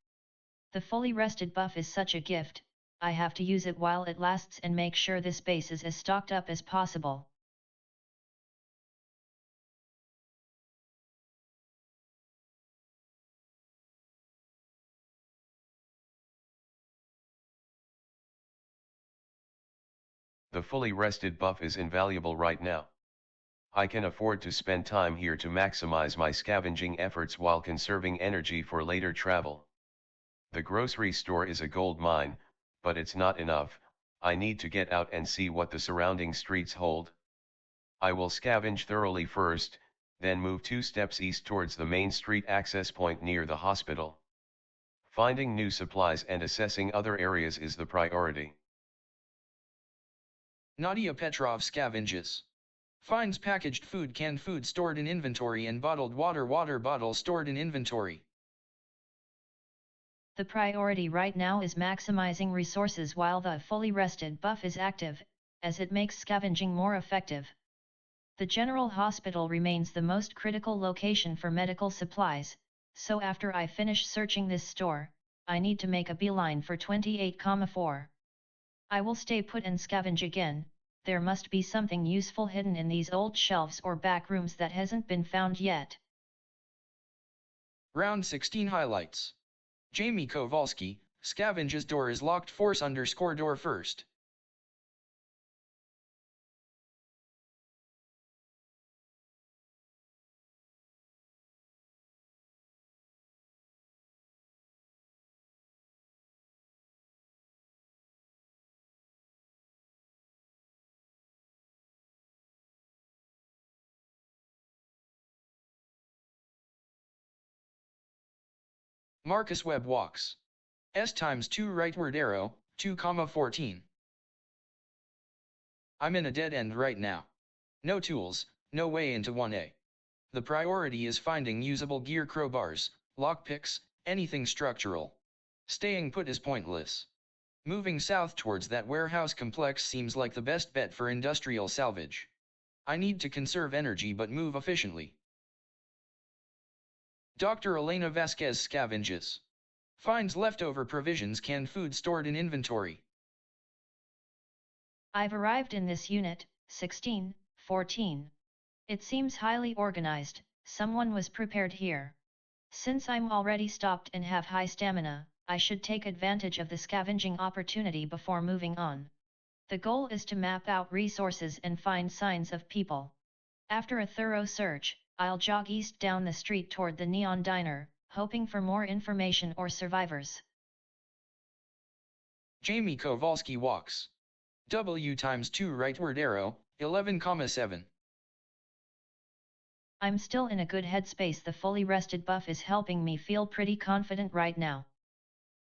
The fully rested buff is such a gift, I have to use it while it lasts and make sure this base is as stocked up as possible. The fully rested buff is invaluable right now. I can afford to spend time here to maximize my scavenging efforts while conserving energy for later travel. The grocery store is a gold mine, but it's not enough. I need to get out and see what the surrounding streets hold. I will scavenge thoroughly first, then move 2 steps east towards the main street access point near the hospital. Finding new supplies and assessing other areas is the priority. Nadia Petrov scavenges. Finds packaged food, canned food stored in inventory, and bottled water bottle stored in inventory. The priority right now is maximizing resources while the fully rested buff is active, as it makes scavenging more effective. The General Hospital remains the most critical location for medical supplies, so after I finish searching this store, I need to make a beeline for 28,4. I will stay put and scavenge again. There must be something useful hidden in these old shelves or back rooms that hasn't been found yet. Round 16 highlights. Jamie Kowalski, scavenges door is locked, force_door first. Marcus Webb walks. S times 2 rightward arrow, 2,14. I'm in a dead end right now. No tools, no way into 1A. The priority is finding usable gear, crowbars, lockpicks, anything structural. Staying put is pointless. Moving south towards that warehouse complex seems like the best bet for industrial salvage. I need to conserve energy but move efficiently. Dr. Elena Vasquez scavenges. Finds leftover provisions, canned food stored in inventory. I've arrived in this unit, 1614. It seems highly organized, someone was prepared here. Since I'm already stocked and have high stamina, I should take advantage of the scavenging opportunity before moving on. The goal is to map out resources and find signs of people. After a thorough search, I'll jog east down the street toward the Neon Diner, hoping for more information or survivors. Jamie Kowalski walks. W times 2 rightward arrow, 11,7. I'm still in a good headspace. The fully rested buff is helping me feel pretty confident right now.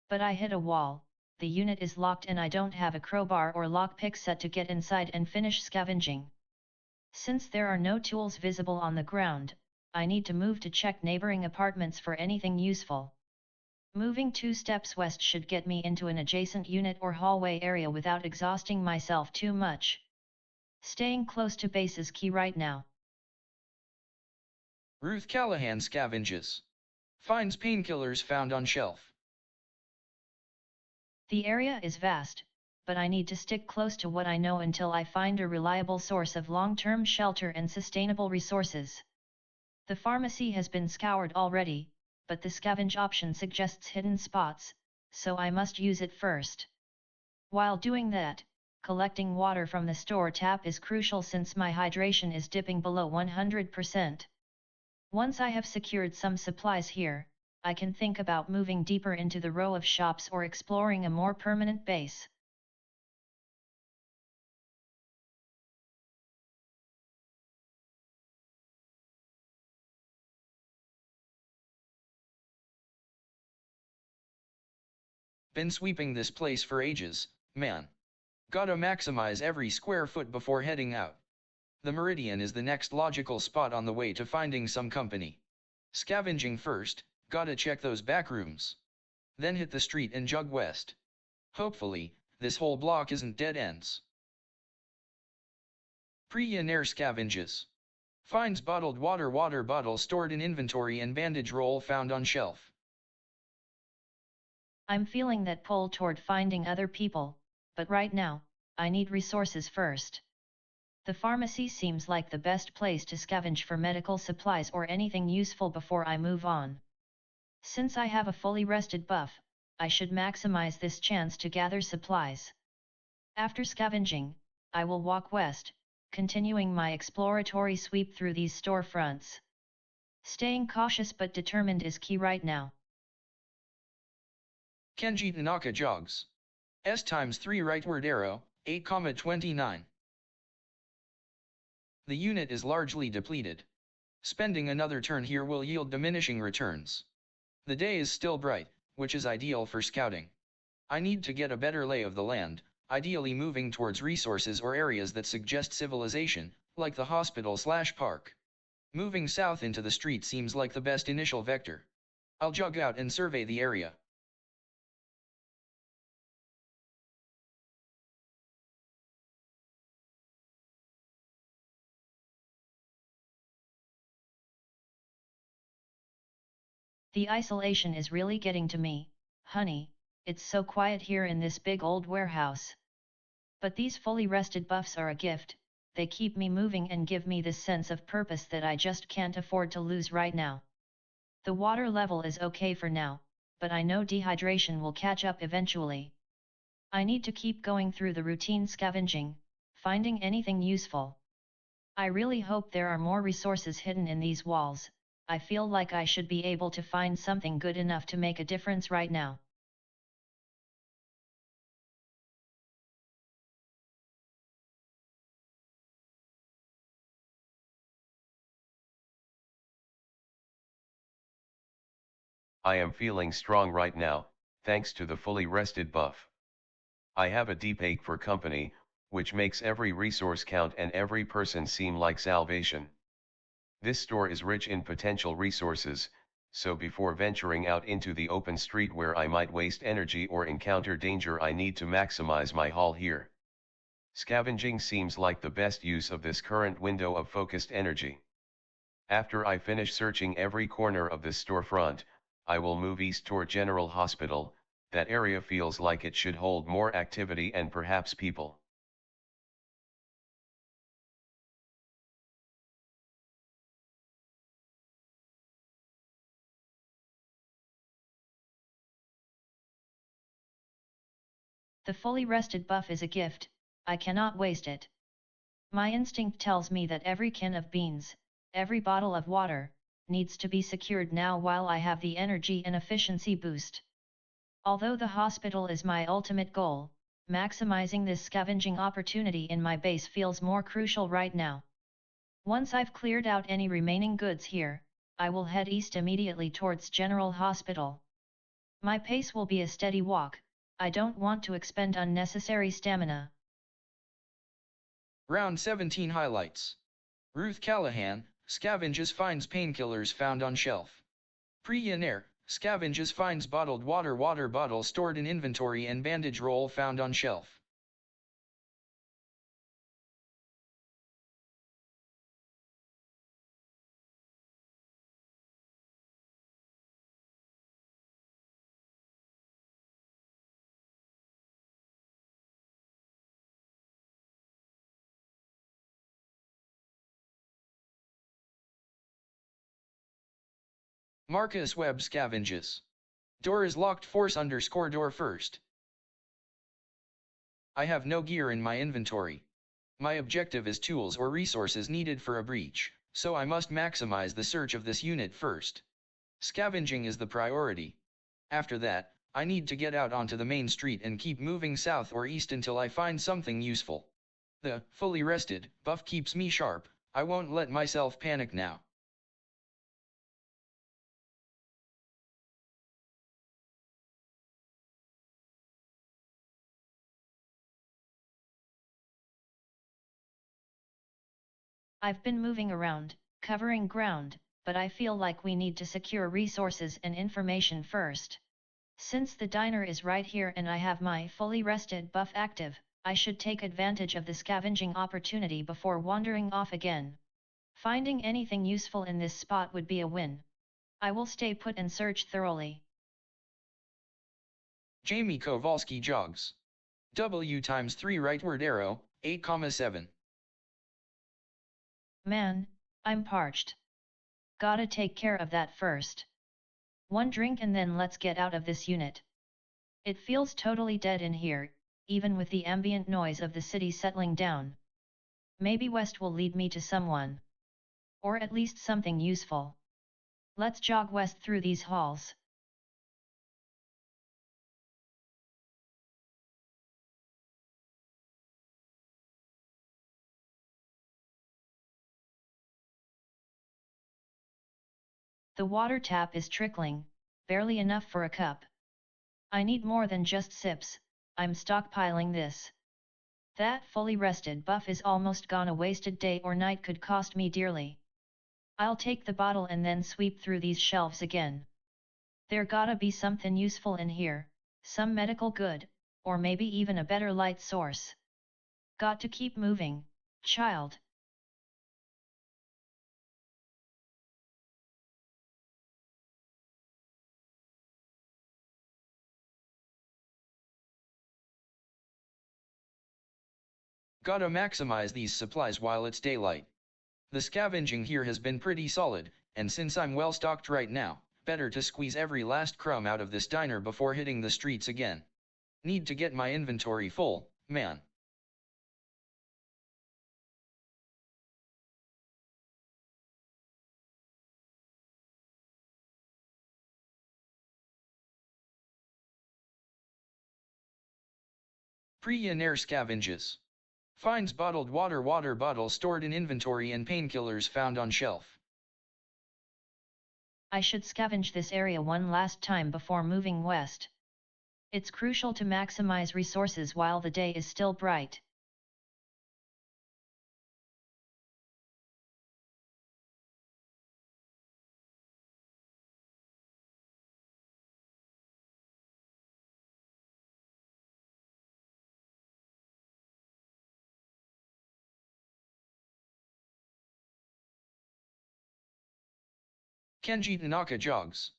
But I hit a wall, the unit is locked and I don't have a crowbar or lockpick set to get inside and finish scavenging. Since there are no tools visible on the ground, I need to move to check neighboring apartments for anything useful. Moving 2 steps west should get me into an adjacent unit or hallway area without exhausting myself too much. Staying close to base is key right now. Ruth Callahan scavenges. Finds painkillers found on shelf. The area is vast, but I need to stick close to what I know until I find a reliable source of long-term shelter and sustainable resources. The pharmacy has been scoured already, but the scavenge option suggests hidden spots, so I must use it first. While doing that, collecting water from the store tap is crucial since my hydration is dipping below 100%. Once I have secured some supplies here, I can think about moving deeper into the row of shops or exploring a more permanent base. Been sweeping this place for ages, man. Gotta maximize every square foot before heading out. The Meridian is the next logical spot on the way to finding some company. Scavenging first, gotta check those back rooms. Then hit the street and jog west. Hopefully, this whole block isn't dead ends. Pre-Yenair scavenges. Finds bottled water bottle stored in inventory and bandage roll found on shelf. I'm feeling that pull toward finding other people, but right now, I need resources first. The pharmacy seems like the best place to scavenge for medical supplies or anything useful before I move on. Since I have a fully rested buff, I should maximize this chance to gather supplies. After scavenging, I will walk west, continuing my exploratory sweep through these storefronts. Staying cautious but determined is key right now. Kenji Tanaka jogs. S times 3 rightward arrow, 8,29. The unit is largely depleted. Spending another turn here will yield diminishing returns. The day is still bright, which is ideal for scouting. I need to get a better lay of the land, ideally moving towards resources or areas that suggest civilization, like the hospital/park. Moving south into the street seems like the best initial vector. I'll jog out and survey the area. The isolation is really getting to me, honey. It's so quiet here in this big old warehouse. But these fully rested buffs are a gift. They keep me moving and give me this sense of purpose that I just can't afford to lose right now. The water level is okay for now, but I know dehydration will catch up eventually. I need to keep going through the routine scavenging, finding anything useful. I really hope there are more resources hidden in these walls. I feel like I should be able to find something good enough to make a difference right now. I am feeling strong right now, thanks to the fully rested buff. I have a deep ache for company, which makes every resource count and every person seem like salvation. This store is rich in potential resources, so before venturing out into the open street where I might waste energy or encounter danger, I need to maximize my haul here. Scavenging seems like the best use of this current window of focused energy. After I finish searching every corner of this storefront, I will move east toward General Hospital. That area feels like it should hold more activity and perhaps people. The fully rested buff is a gift, I cannot waste it. My instinct tells me that every can of beans, every bottle of water, needs to be secured now while I have the energy and efficiency boost. Although the hospital is my ultimate goal, maximizing this scavenging opportunity in my base feels more crucial right now. Once I've cleared out any remaining goods here, I will head east immediately towards General Hospital. My pace will be a steady walk. I don't want to expend unnecessary stamina. Round 17 highlights. Ruth Callahan, scavenges finds painkillers found on shelf. Priya scavenges finds bottled water bottle stored in inventory and bandage roll found on shelf. Marcus Webb scavenges. Door is locked, force _door first. I have no gear in my inventory. My objective is tools or resources needed for a breach, so I must maximize the search of this unit first. Scavenging is the priority. After that, I need to get out onto the main street and keep moving south or east until I find something useful. The fully rested buff keeps me sharp. I won't let myself panic now. I've been moving around, covering ground, but I feel like we need to secure resources and information first. Since the diner is right here and I have my fully rested buff active, I should take advantage of the scavenging opportunity before wandering off again. Finding anything useful in this spot would be a win. I will stay put and search thoroughly. Jamie Kowalski jogs. W times 3 rightward arrow, 8,7. Man, I'm parched. Gotta take care of that first. One drink and then let's get out of this unit. It feels totally dead in here, even with the ambient noise of the city settling down. Maybe west will lead me to someone. Or at least something useful. Let's jog west through these halls. The water tap is trickling, barely enough for a cup. I need more than just sips, I'm stockpiling this. That fully rested buff is almost gone. A wasted day or night could cost me dearly. I'll take the bottle and then sweep through these shelves again. There gotta be something useful in here, some medical good, or maybe even a better light source. Got to keep moving, child. Gotta maximize these supplies while it's daylight. The scavenging here has been pretty solid, and since I'm well stocked right now, better to squeeze every last crumb out of this diner before hitting the streets again. Need to get my inventory full, man. Pre-and-air scavenges. Finds bottled water bottle stored in inventory and painkillers found on shelf. I should scavenge this area one last time before moving west. It's crucial to maximize resources while the day is still bright. Kenji Tanaka jogs.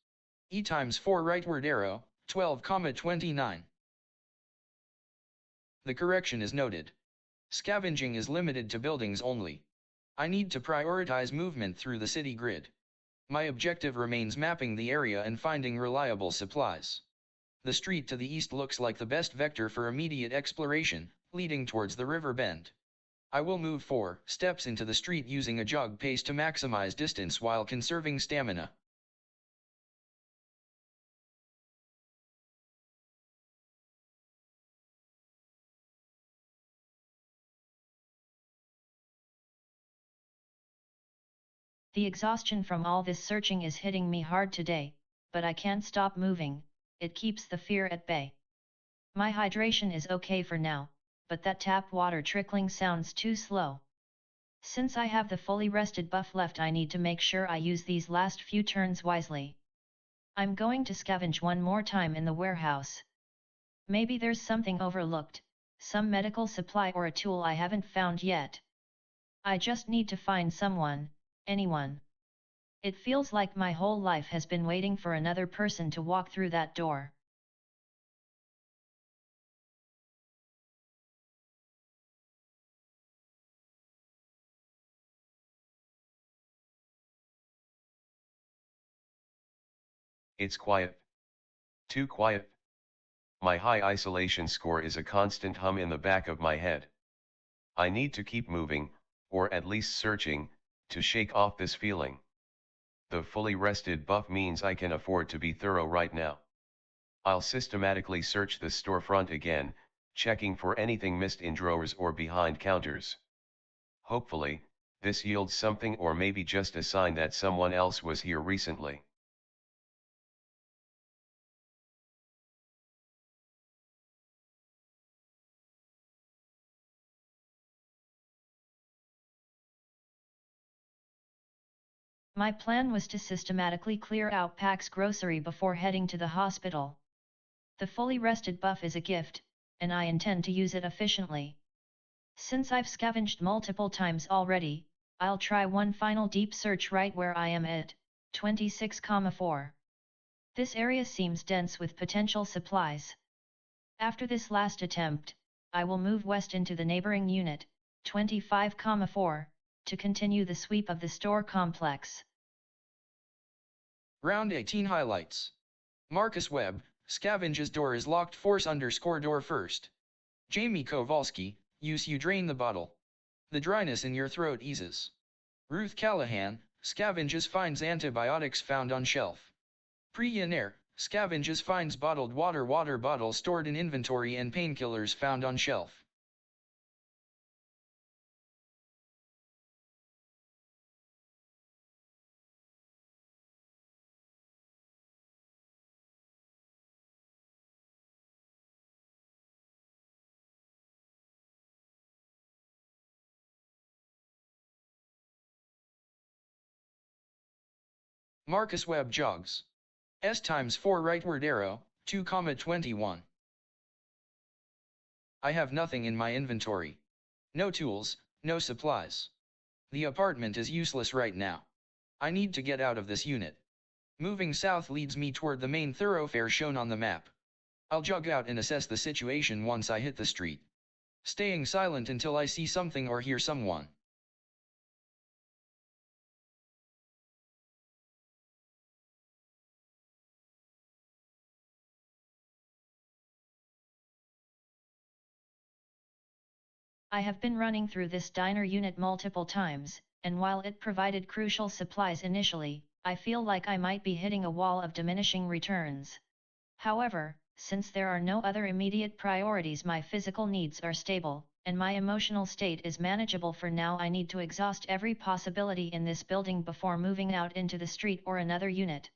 E times 4 rightward arrow, 12,29. The correction is noted. Scavenging is limited to buildings only. I need to prioritize movement through the city grid. My objective remains mapping the area and finding reliable supplies. The street to the east looks like the best vector for immediate exploration, leading towards the river bend. I will move 4 steps into the street using a jog pace to maximize distance while conserving stamina. The exhaustion from all this searching is hitting me hard today, but I can't stop moving, it keeps the fear at bay. My hydration is okay for now, but that tap water trickling sounds too slow. Since I have the fully rested buff left, I need to make sure I use these last few turns wisely. I'm going to scavenge one more time in the warehouse. Maybe there's something overlooked, some medical supply or a tool I haven't found yet. I just need to find someone, anyone. It feels like my whole life has been waiting for another person to walk through that door. It's quiet. Too quiet. My high isolation score is a constant hum in the back of my head. I need to keep moving, or at least searching, to shake off this feeling. The fully rested buff means I can afford to be thorough right now. I'll systematically search the storefront again, checking for anything missed in drawers or behind counters. Hopefully, this yields something, or maybe just a sign that someone else was here recently. My plan was to systematically clear out Pack's grocery before heading to the hospital. The fully rested buff is a gift, and I intend to use it efficiently. Since I've scavenged multiple times already, I'll try one final deep search right where I am at 26,4. This area seems dense with potential supplies. After this last attempt, I will move west into the neighboring unit, 25,4, to continue the sweep of the store complex. Round 18 highlights. Marcus Webb, scavenge's door is locked, force _ door first. Jamie Kowalski, use you drain the bottle. The dryness in your throat eases. Ruth Callahan, scavenges finds antibiotics found on shelf. Priya scavenges finds bottled water bottle stored in inventory and painkillers found on shelf. Marcus Webb jogs. S times 4 rightward arrow, 2,21. I have nothing in my inventory. No tools, no supplies. The apartment is useless right now. I need to get out of this unit. Moving south leads me toward the main thoroughfare shown on the map. I'll jog out and assess the situation once I hit the street. Staying silent until I see something or hear someone. I have been running through this diner unit multiple times, and while it provided crucial supplies initially, I feel like I might be hitting a wall of diminishing returns. However, since there are no other immediate priorities, my physical needs are stable, and my emotional state is manageable for now. I need to exhaust every possibility in this building before moving out into the street or another unit.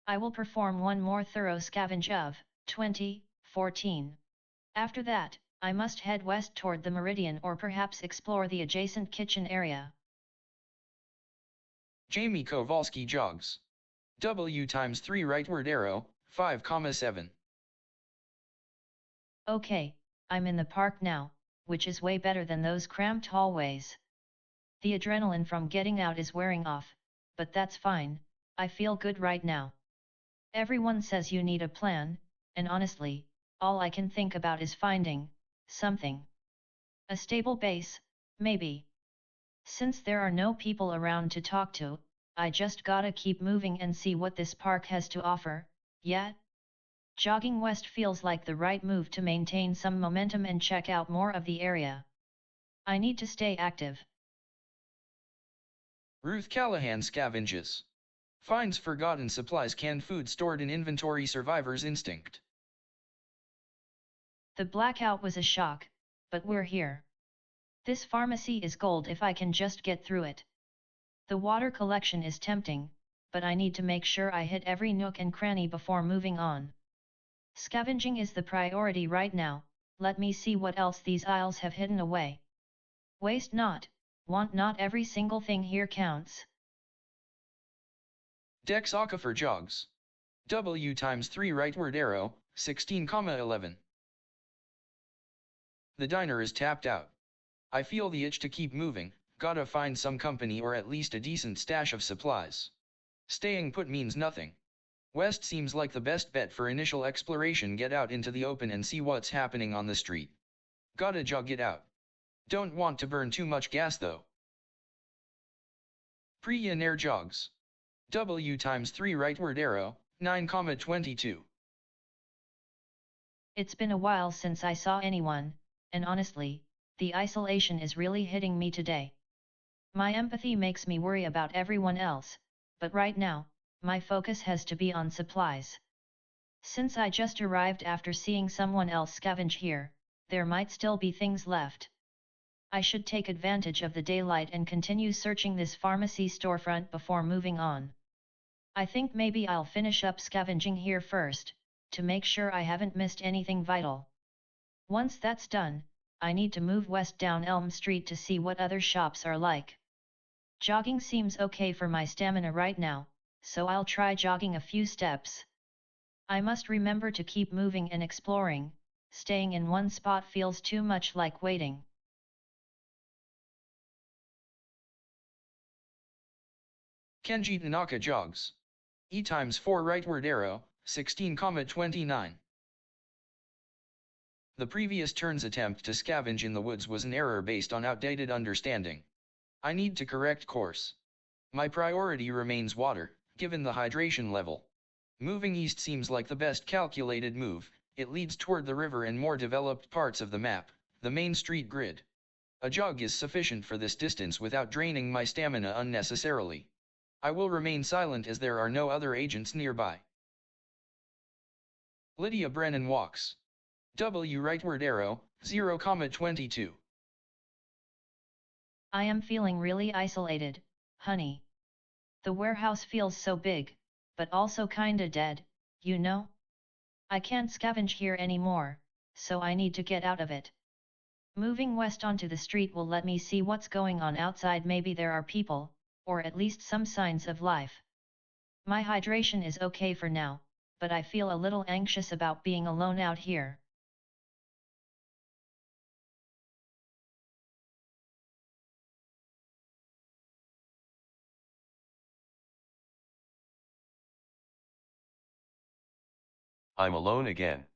I will perform one more thorough scavenge of 2014. After that, I must head west toward the Meridian or perhaps explore the adjacent kitchen area. Jamie Kowalski jogs. W times 3 rightward arrow, 5,7. Okay, I'm in the park now, which is way better than those cramped hallways. The adrenaline from getting out is wearing off, but that's fine, I feel good right now. Everyone says you need a plan, and honestly, all I can think about is finding something. A stable base, maybe. Since there are no people around to talk to, I just gotta keep moving and see what this park has to offer. Yeah? Jogging west feels like the right move to maintain some momentum and check out more of the area. I need to stay active. Ruth Callahan scavenges. Finds forgotten supplies, canned food stored in inventory, survivor's instinct. The blackout was a shock, but we're here. This pharmacy is gold if I can just get through it. The water collection is tempting, but I need to make sure I hit every nook and cranny before moving on. Scavenging is the priority right now. Let me see what else these aisles have hidden away. Waste not, want not, every single thing here counts. Dex Aquifer jogs. W times 3 rightward arrow, 16,11. The diner is tapped out. I feel the itch to keep moving, gotta find some company or at least a decent stash of supplies. Staying put means nothing. West seems like the best bet for initial exploration. Get out into the open and see what's happening on the street. Gotta jog it out. Don't want to burn too much gas though. Priya jogs. W times 3 rightward arrow, 9,22. It's been a while since I saw anyone, and honestly, the isolation is really hitting me today. My empathy makes me worry about everyone else, but right now, my focus has to be on supplies. Since I just arrived after seeing someone else scavenge here, there might still be things left. I should take advantage of the daylight and continue searching this pharmacy storefront before moving on. I think maybe I'll finish up scavenging here first, to make sure I haven't missed anything vital. Once that's done, I need to move west down Elm Street to see what other shops are like. Jogging seems okay for my stamina right now, so I'll try jogging a few steps. I must remember to keep moving and exploring. Staying in one spot feels too much like waiting. Kenji Tanaka jogs. E times 4 rightward arrow, 16,29. The previous turn's attempt to scavenge in the woods was an error based on outdated understanding. I need to correct course. My priority remains water, given the hydration level. Moving east seems like the best calculated move. It leads toward the river and more developed parts of the map, the main street grid. A jog is sufficient for this distance without draining my stamina unnecessarily. I will remain silent as there are no other agents nearby. Lydia Brennan walks. W rightward arrow, 0,22. I am feeling really isolated, honey. The warehouse feels so big, but also kinda dead, you know? I can't scavenge here anymore, so I need to get out of it. Moving west onto the street will let me see what's going on outside. Maybe there are people, or at least some signs of life. My hydration is okay for now, but I feel a little anxious about being alone out here. I'm alone again.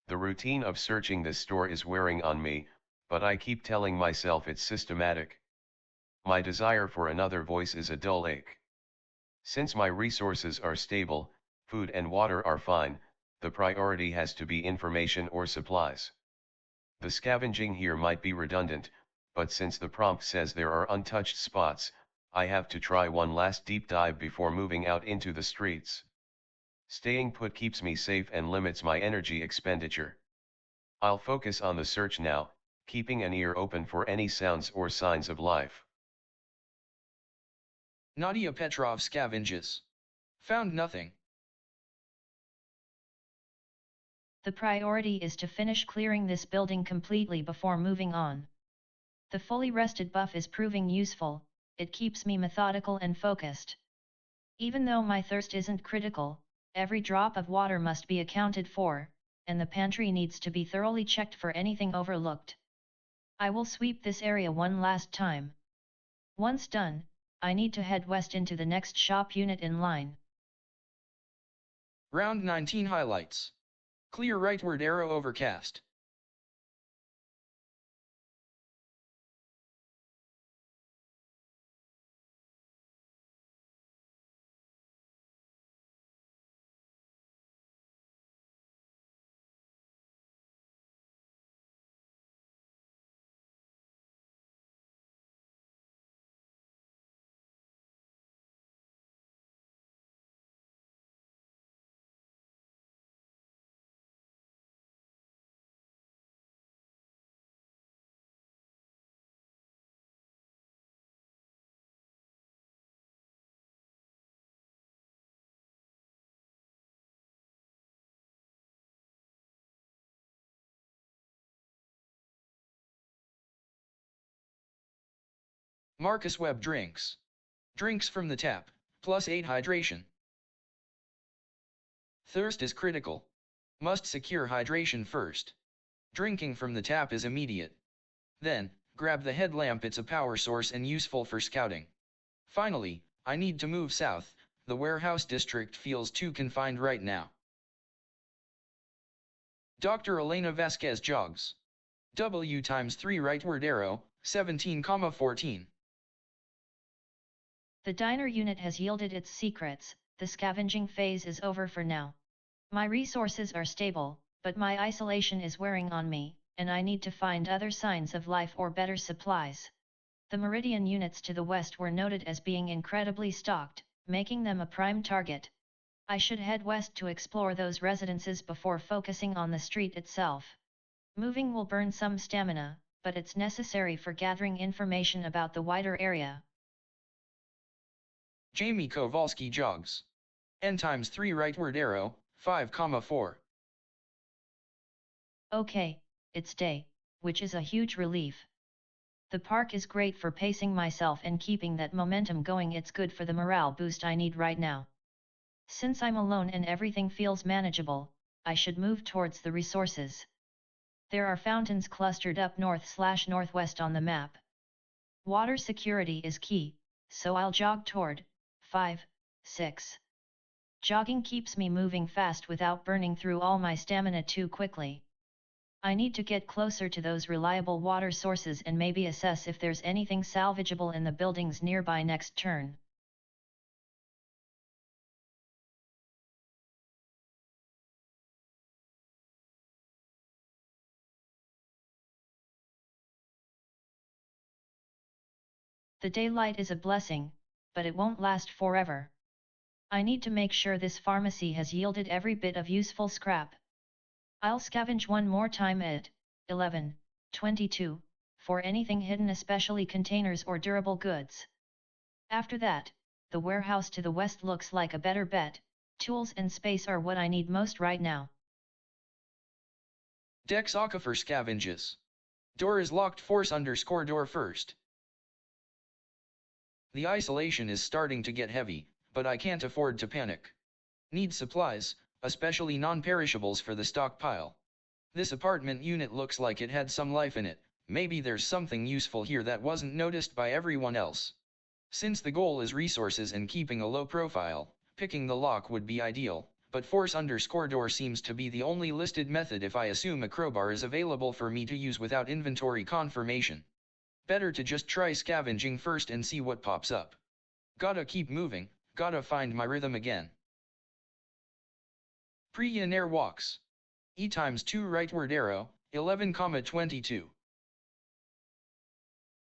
The routine of searching this store is wearing on me, but I keep telling myself it's systematic. My desire for another voice is a dull ache. Since my resources are stable, food and water are fine, the priority has to be information or supplies. The scavenging here might be redundant, but since the prompt says there are untouched spots, I have to try one last deep dive before moving out into the streets. Staying put keeps me safe and limits my energy expenditure. I'll focus on the search now, keeping an ear open for any sounds or signs of life. Nadia Petrov scavenges. Found nothing. The priority is to finish clearing this building completely before moving on. The fully rested buff is proving useful, it keeps me methodical and focused. Even though my thirst isn't critical, every drop of water must be accounted for, and the pantry needs to be thoroughly checked for anything overlooked. I will sweep this area one last time. Once done, I need to head west into the next shop unit in line. Round 19 highlights. Clear rightward arrow overcast. Marcus Webb drinks. Drinks from the tap, +8 hydration. Thirst is critical. Must secure hydration first. Drinking from the tap is immediate. Then, grab the headlamp, it's a power source and useful for scouting. Finally, I need to move south, the warehouse district feels too confined right now. Dr. Elena Vasquez jogs. W times 3 rightward arrow, 17,14. The diner unit has yielded its secrets, the scavenging phase is over for now. My resources are stable, but my isolation is wearing on me, and I need to find other signs of life or better supplies. The Meridian units to the west were noted as being incredibly stocked, making them a prime target. I should head west to explore those residences before focusing on the street itself. Moving will burn some stamina, but it's necessary for gathering information about the wider area. Jamie Kowalski jogs. N times 3 rightward arrow, 5,4. Okay, it's day, which is a huge relief. The park is great for pacing myself and keeping that momentum going. It's good for the morale boost I need right now. Since I'm alone and everything feels manageable, I should move towards the resources. There are fountains clustered up north/northwest on the map. Water security is key, so I'll jog toward 5, 6. Jogging keeps me moving fast without burning through all my stamina too quickly. I need to get closer to those reliable water sources and maybe assess if there's anything salvageable in the buildings nearby next turn. The daylight is a blessing, but it won't last forever. I need to make sure this pharmacy has yielded every bit of useful scrap. I'll scavenge one more time at 11:22 for anything hidden, especially containers or durable goods. After that, the warehouse to the west looks like a better bet. Tools and space are what I need most right now. Dex Aquifer scavenges. Door is locked, force _ door first. The isolation is starting to get heavy, but I can't afford to panic. Need supplies, especially non-perishables for the stockpile. This apartment unit looks like it had some life in it. Maybe there's something useful here that wasn't noticed by everyone else. Since the goal is resources and keeping a low profile, picking the lock would be ideal, but force _ door seems to be the only listed method if I assume a crowbar is available for me to use without inventory confirmation. Better to just try scavenging first and see what pops up. Gotta keep moving, gotta find my rhythm again. Pre-in-air walks. E times 2 rightward arrow, 11:22.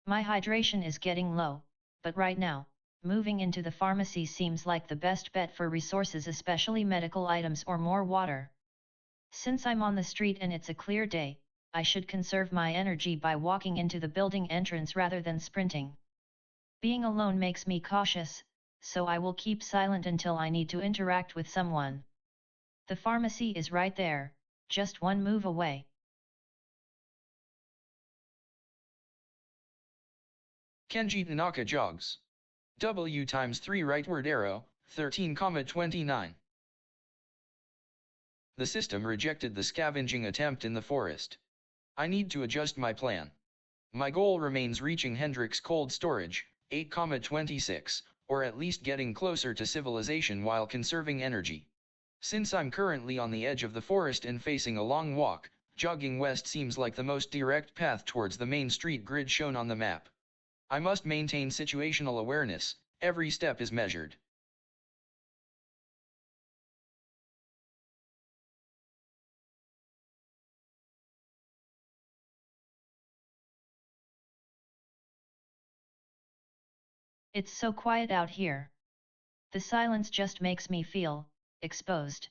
My hydration is getting low, but right now, moving into the pharmacy seems like the best bet for resources, especially medical items or more water. Since I'm on the street and it's a clear day, I should conserve my energy by walking into the building entrance rather than sprinting. Being alone makes me cautious, so I will keep silent until I need to interact with someone. The pharmacy is right there, just one move away. Kenji Tanaka jogs. W times 3 rightward arrow, 13:29. The system rejected the scavenging attempt in the forest. I need to adjust my plan. My goal remains reaching Hendrix cold storage, 8:26, or at least getting closer to civilization while conserving energy. Since I'm currently on the edge of the forest and facing a long walk, jogging west seems like the most direct path towards the main street grid shown on the map. I must maintain situational awareness, every step is measured. It's so quiet out here. The silence just makes me feel exposed.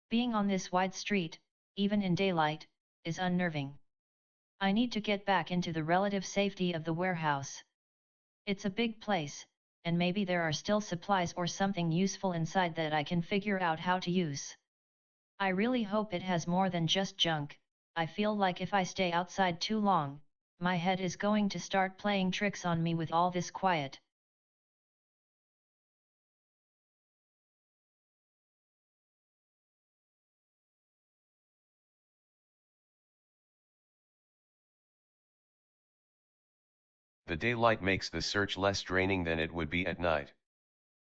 Being on this wide street, even in daylight, is unnerving. I need to get back into the relative safety of the warehouse. It's a big place, and maybe there are still supplies or something useful inside that I can figure out how to use. I really hope it has more than just junk. I feel like if I stay outside too long, my head is going to start playing tricks on me with all this quiet. The daylight makes the search less draining than it would be at night.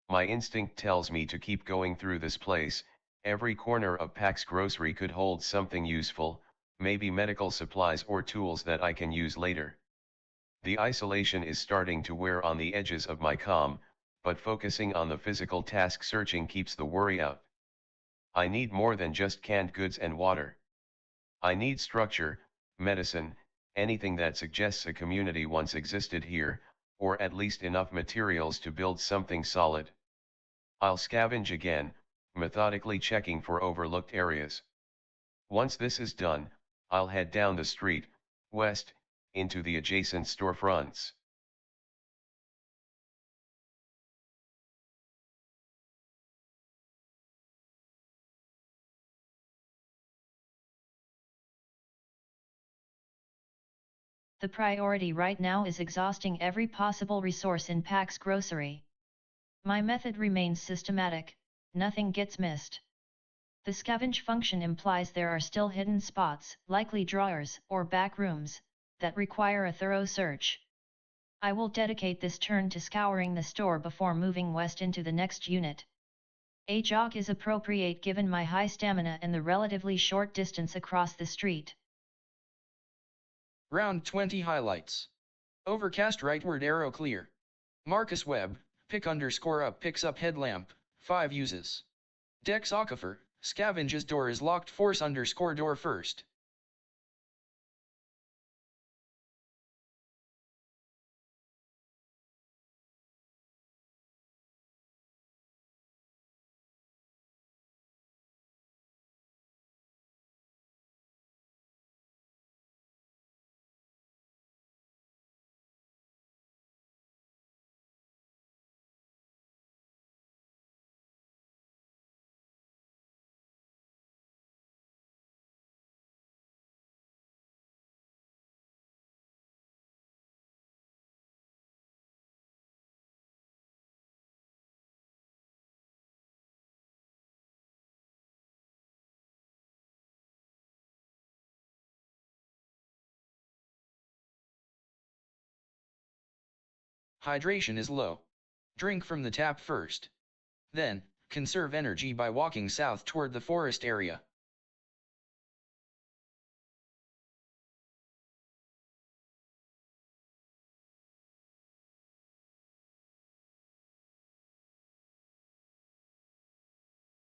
My instinct tells me to keep going through this place. Every corner of Pax Grocery could hold something useful, maybe medical supplies or tools that I can use later. The isolation is starting to wear on the edges of my calm, but focusing on the physical task searching keeps the worry out. I need more than just canned goods and water. I need structure, medicine, anything that suggests a community once existed here, or at least enough materials to build something solid. I'll scavenge again, methodically checking for overlooked areas. Once this is done, I'll head down the street, west, into the adjacent storefronts. The priority right now is exhausting every possible resource in Pax Grocery. My method remains systematic, nothing gets missed. The scavenge function implies there are still hidden spots, likely drawers or back rooms, that require a thorough search. I will dedicate this turn to scouring the store before moving west into the next unit. A jog is appropriate given my high stamina and the relatively short distance across the street. Round 20 highlights. Overcast rightward arrow clear. Marcus Webb, pick_up picks up headlamp, 5 uses. Dex Aquifer, scavenges door is locked force _ door first. Hydration is low. Drink from the tap first. Then, conserve energy by walking south toward the forest area.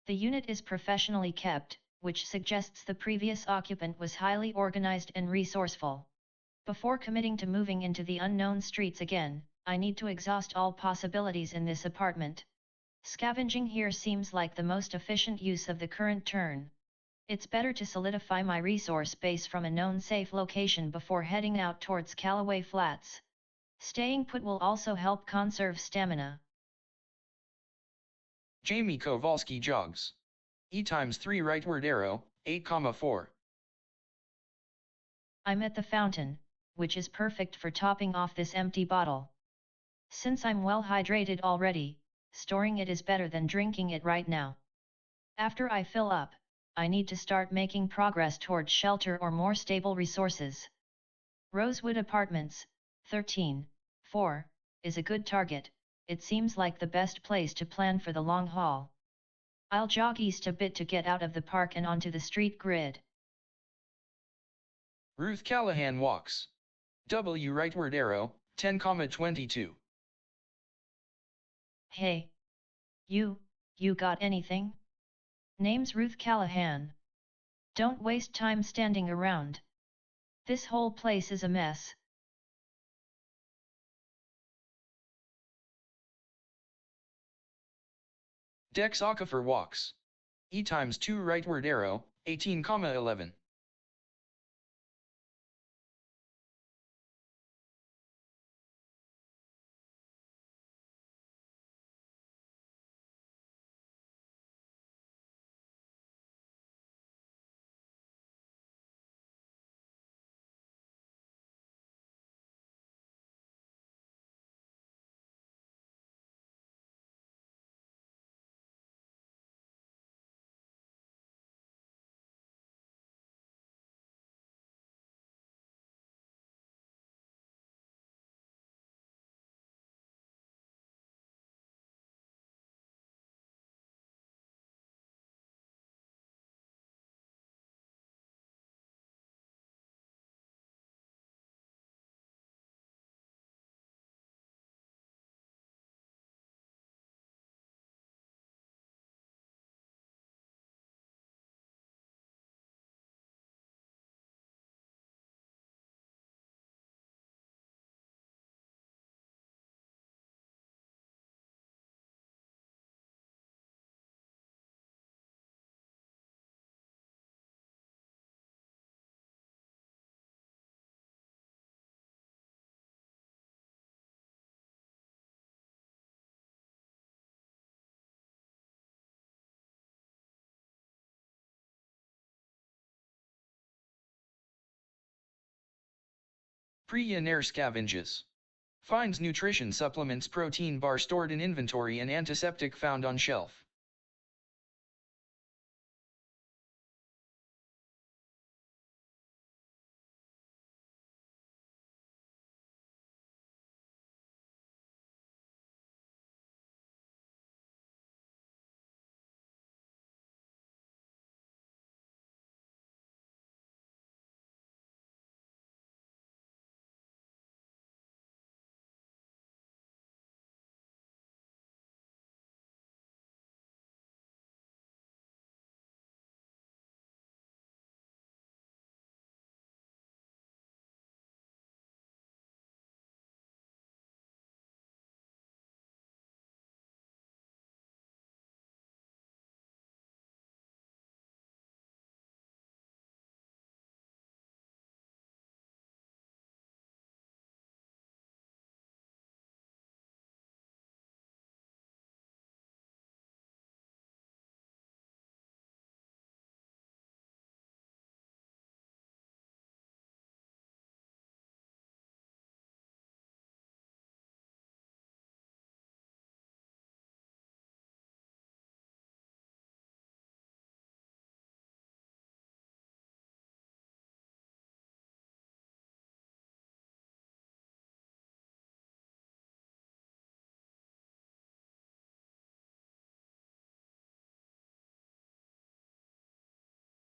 The unit is professionally kept, which suggests the previous occupant was highly organized and resourceful. Before committing to moving into the unknown streets again, I need to exhaust all possibilities in this apartment. Scavenging here seems like the most efficient use of the current turn. It's better to solidify my resource base from a known safe location before heading out towards Callaway Flats. Staying put will also help conserve stamina. Jamie Kowalski jogs. E times 3 rightward arrow, 8,4. I'm at the fountain, which is perfect for topping off this empty bottle. Since I'm well hydrated already, storing it is better than drinking it right now. After I fill up, I need to start making progress towards shelter or more stable resources. Rosewood Apartments, 13-4, is a good target. It seems like the best place to plan for the long haul. I'll jog east a bit to get out of the park and onto the street grid. Ruth Callahan walks. W rightward arrow, 10,22. Hey. You got anything? Name's Ruth Callahan. Don't waste time standing around. This whole place is a mess. Dex Aquifer walks. E times 2 rightward arrow, 18,11. Pre-and-air scavenges. Finds nutrition supplements, protein bar stored in inventory and antiseptic found on shelf.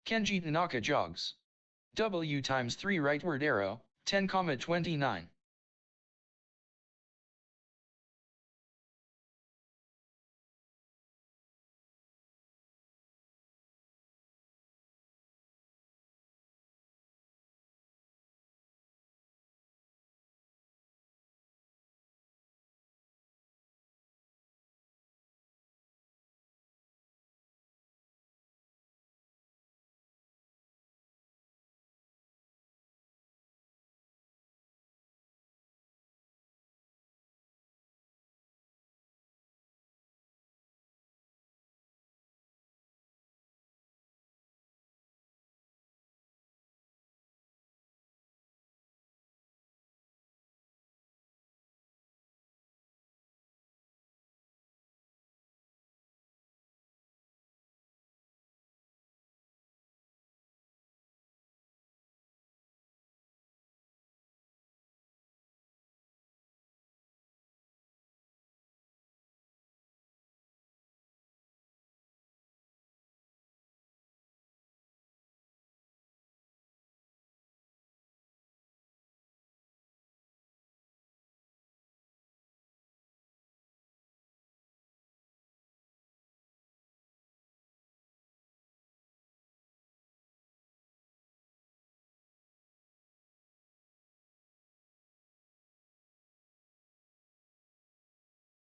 Kenji Tanaka jogs. W times 3 rightward arrow, 10,29.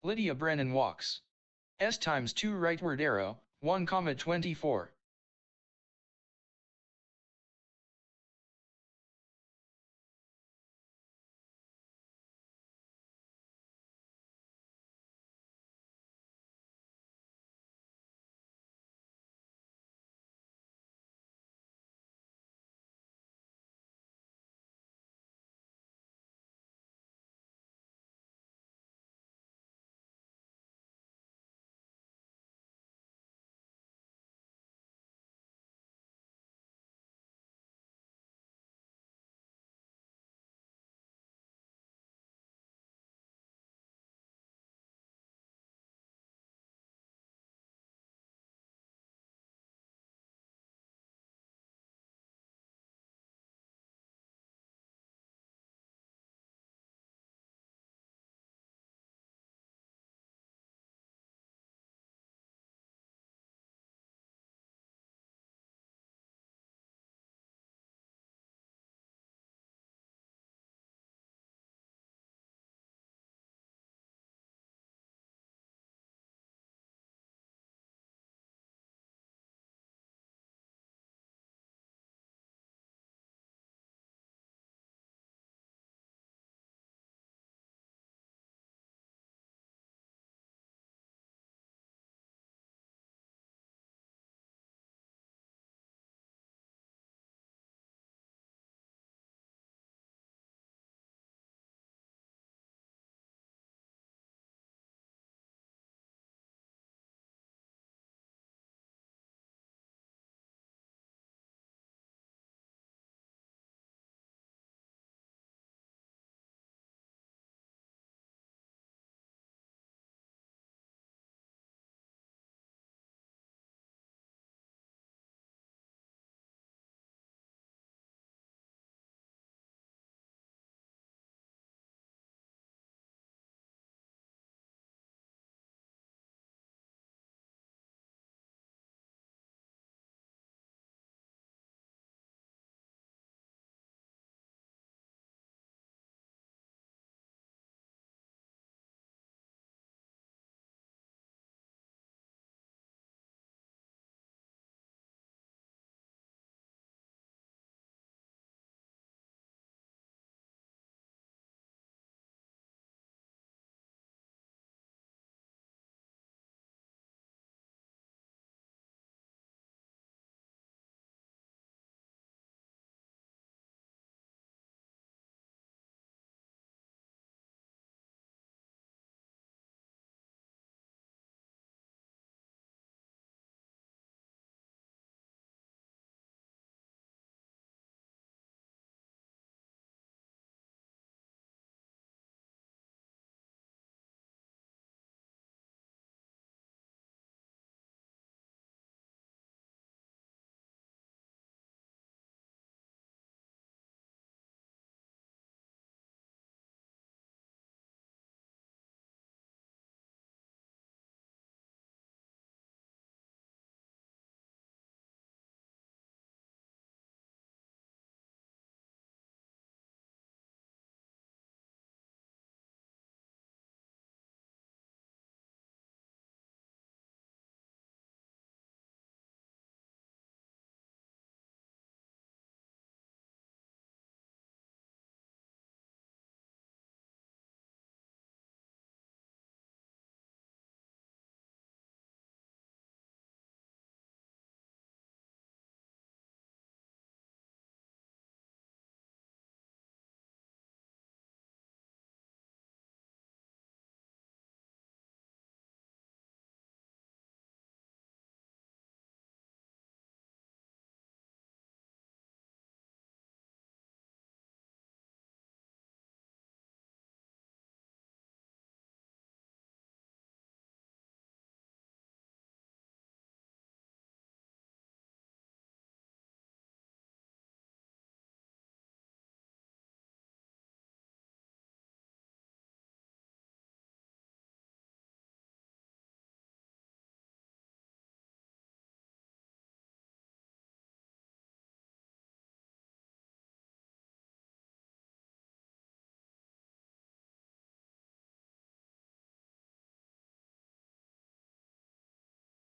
Lydia Brennan walks. S times 2 rightward arrow, 1,24.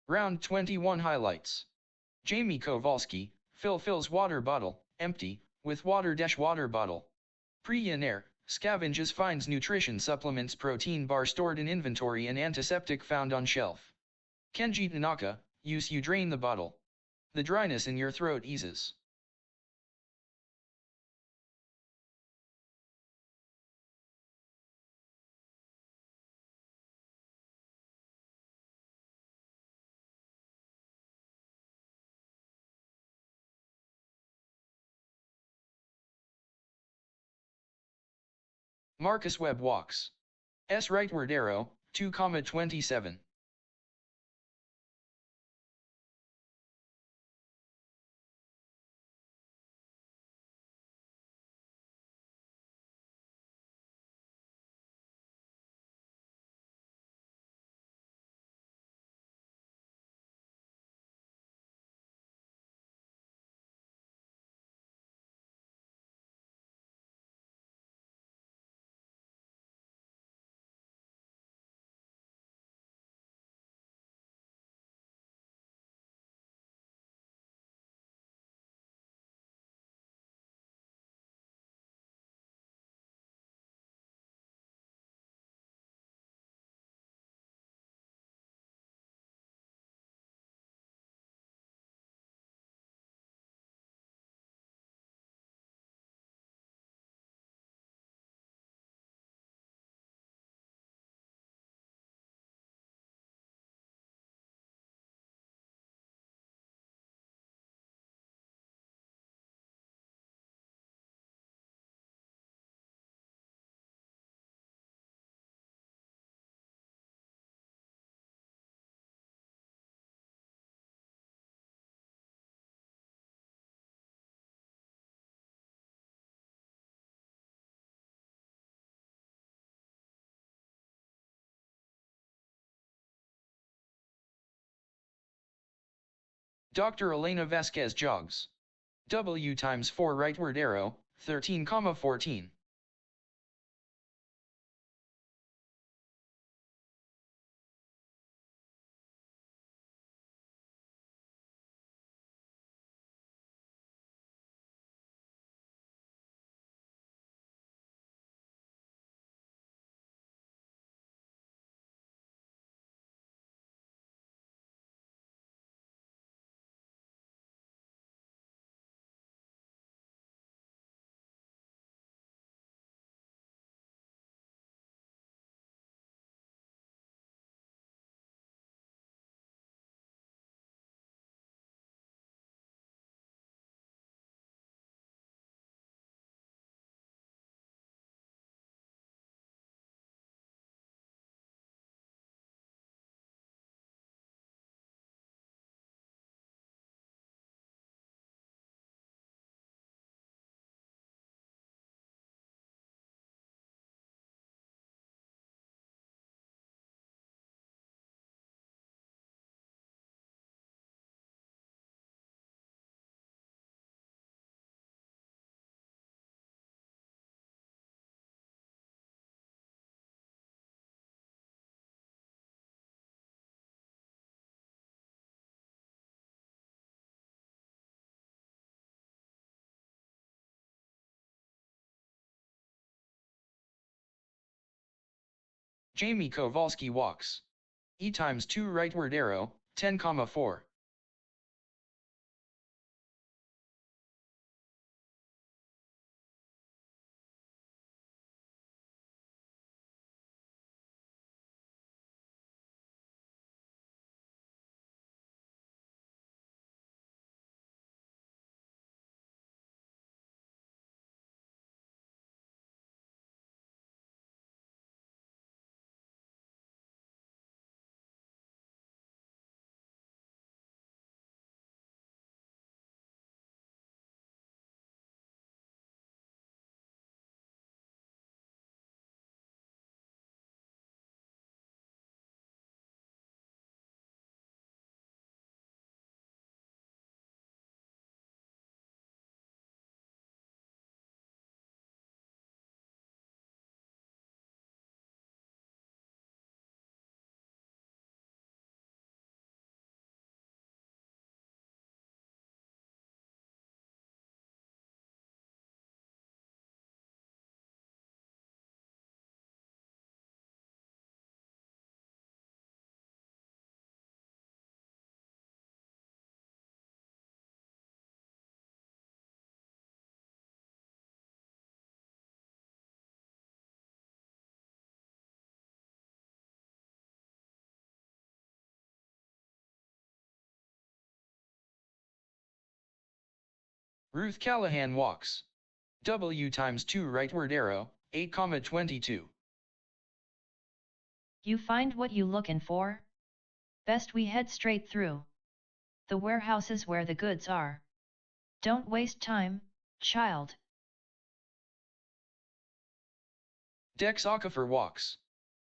Round 21 highlights. Jamie Kowalski, fills water bottle, empty, with water bottle. Pre-Air, scavenges finds nutrition supplements protein bar stored in inventory and antiseptic found on shelf. Kenji Tanaka, use you drain the bottle. The dryness in your throat eases. Marcus Webb walks. S rightward arrow, 2,27. Dr. Elena Vasquez jogs. W times 4 rightward arrow, 13,14. Jamie Kowalski walks. E times 2 rightward arrow, 10,4. Ruth Callahan walks. W times 2 rightward arrow, 8,22. You find what you lookin' for? Best we head straight through. The warehouse is where the goods are. Don't waste time, child. Dex Aquifer walks.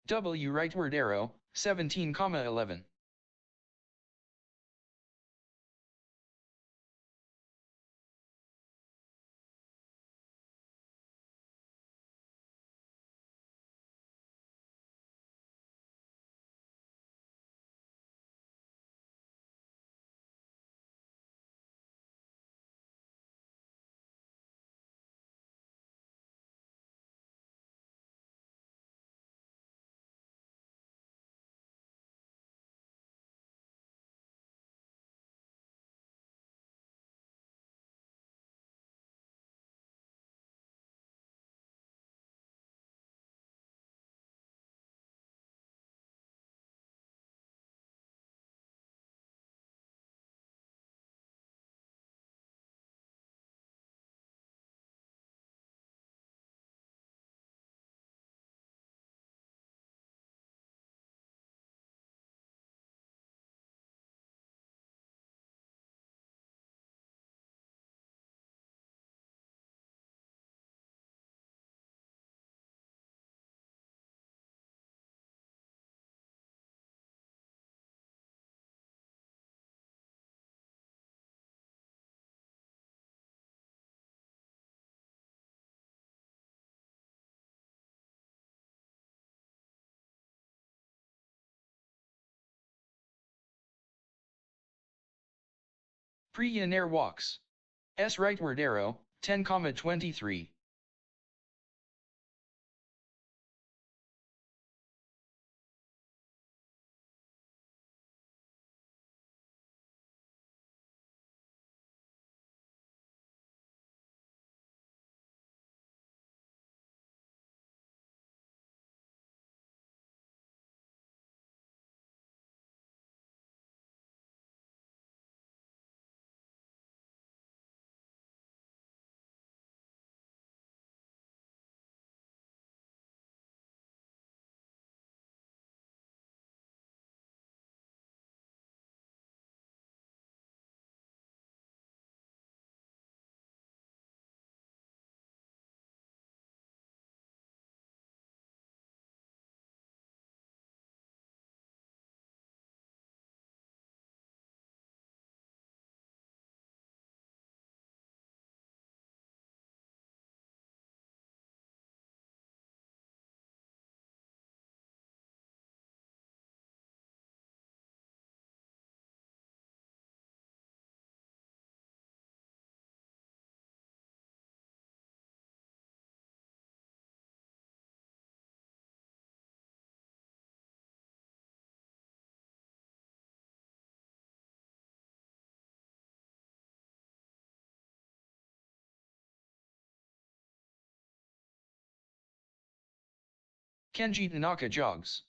W rightward arrow, 17,11. Pre-Yener walks. S rightward arrow, 10,23. Kenji Tanaka jogs.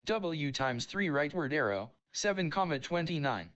W times 3 rightward arrow, 7,29.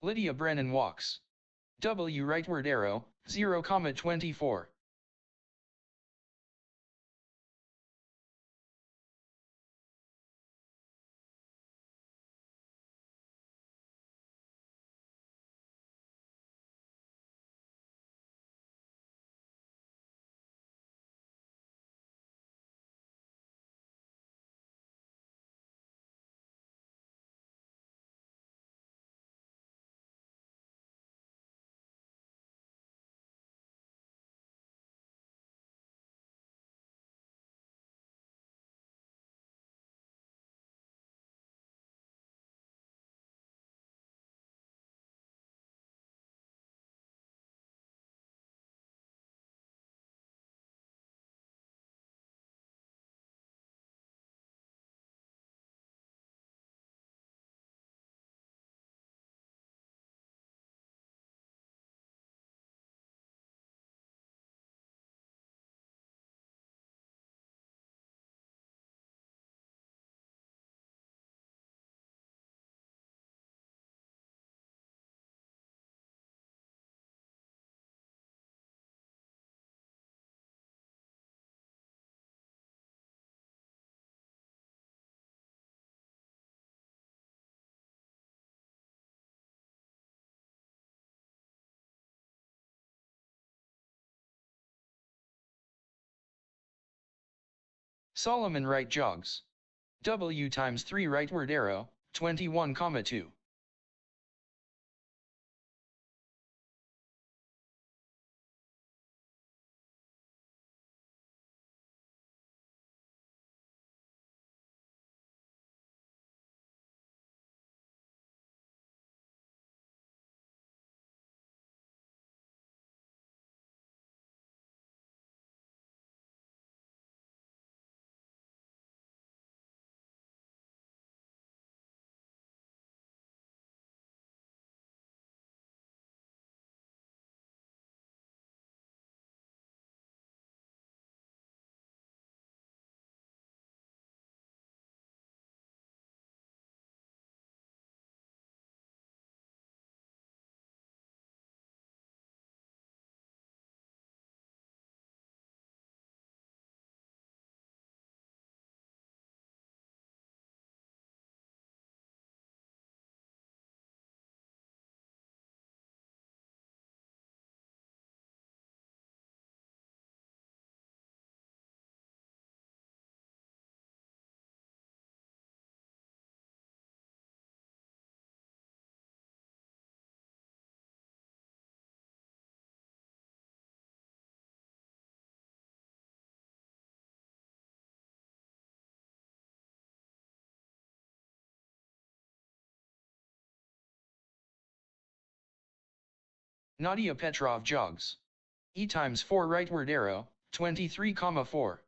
Lydia Brennan walks. W rightward arrow, 0,24. Solomon right jogs. W times 3 rightward arrow, 21,2. Nadia Petrov jogs. E times 4 rightward arrow, 23,4.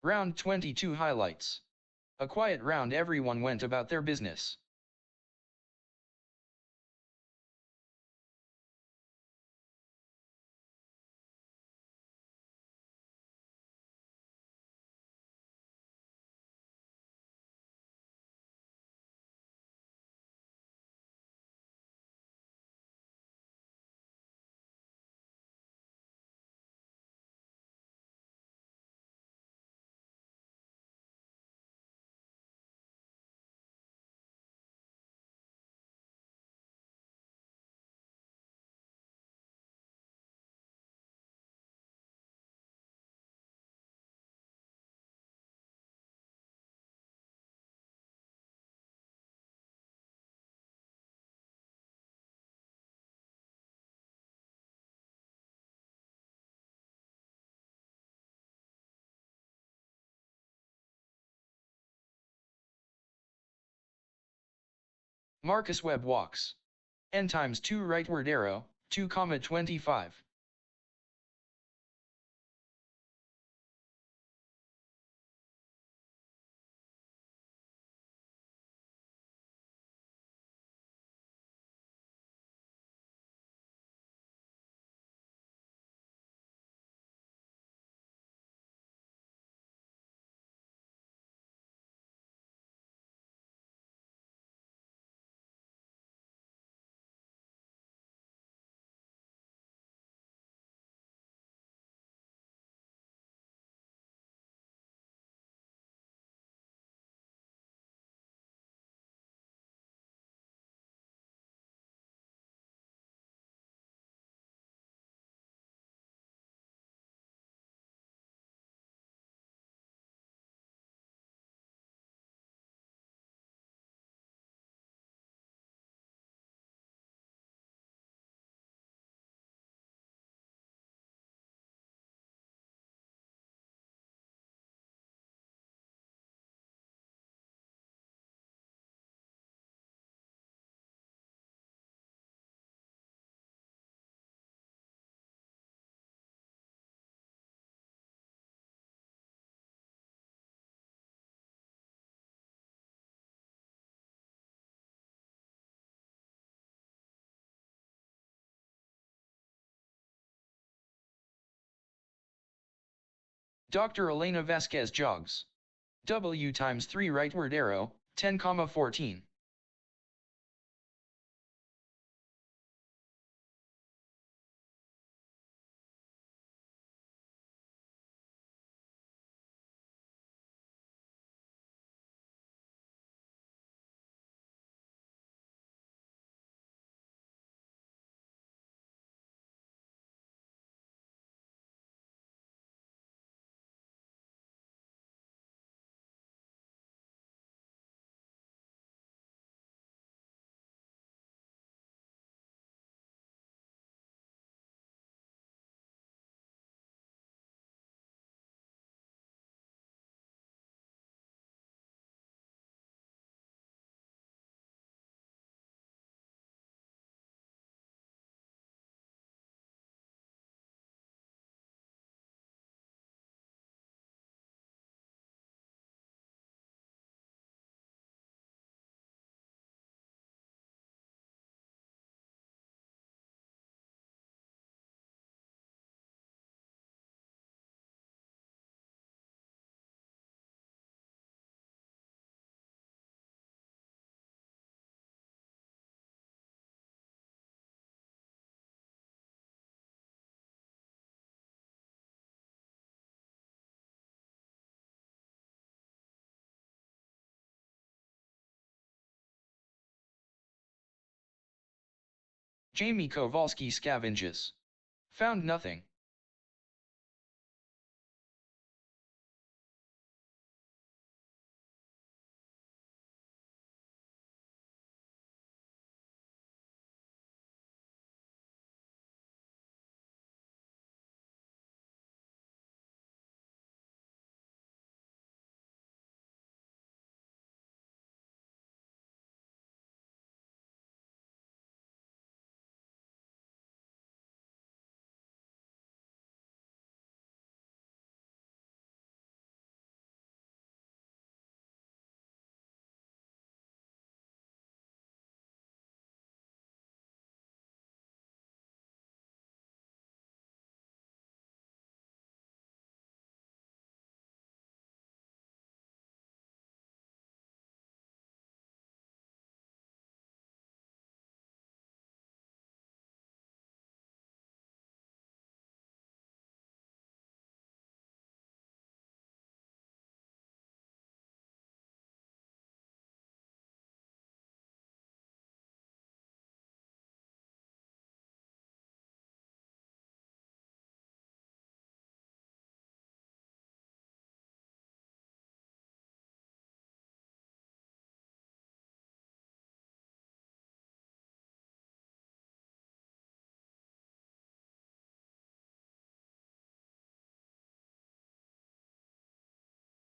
Round 22 highlights. A quiet round, everyone went about their business. Marcus Webb walks. N times 2 rightward arrow, 2,25. Dr. Elena Vasquez jogs. W times 3 rightward arrow, 10,14. Jamie Kowalski scavenges. Found nothing.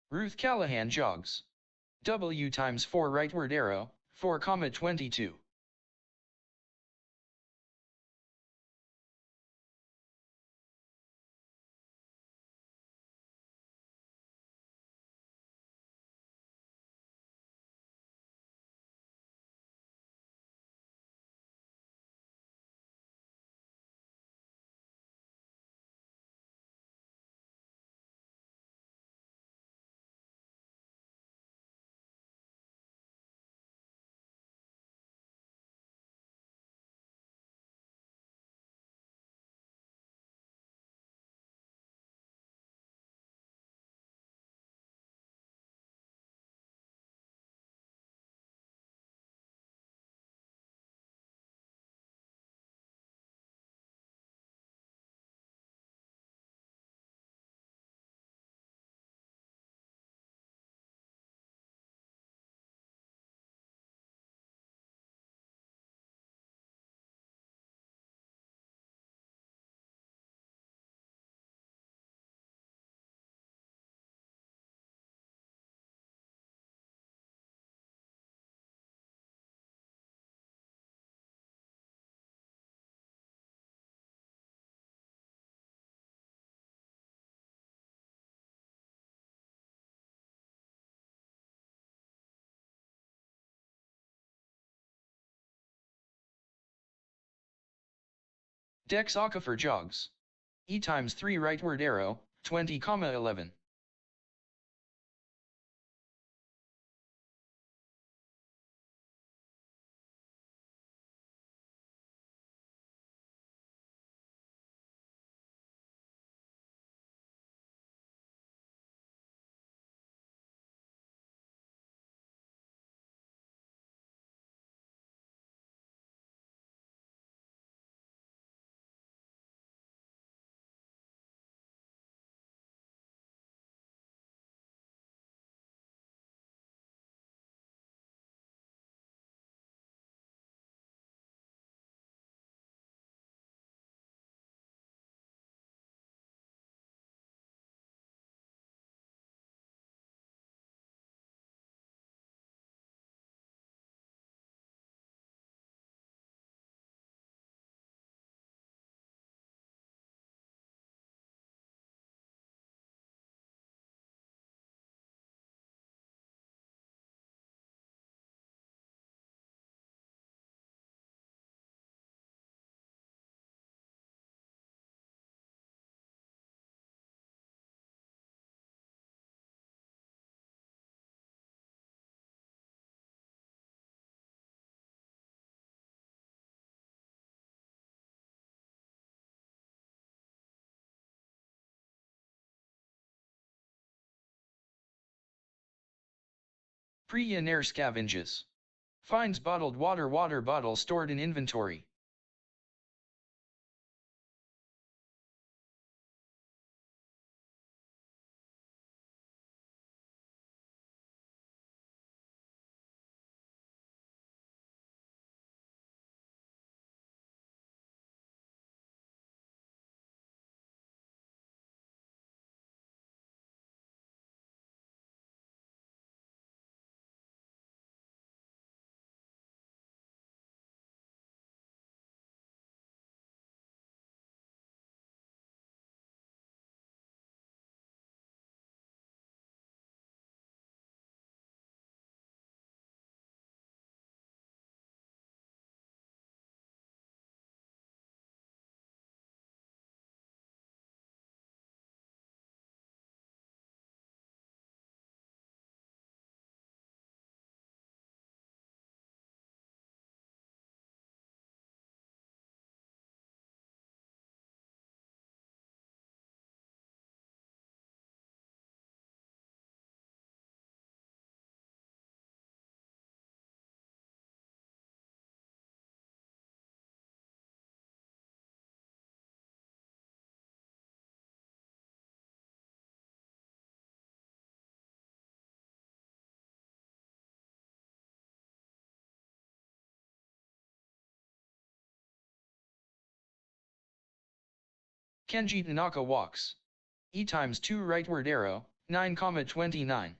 Ruth Callahan jogs. W times 4 rightward arrow, 4,22. Dex aquifer jogs. E times 3 rightward arrow, 20,11. Pre-in air scavenges. Finds bottled water bottle stored in inventory. Kenji Tanaka walks. E times 2 rightward arrow, 9,29.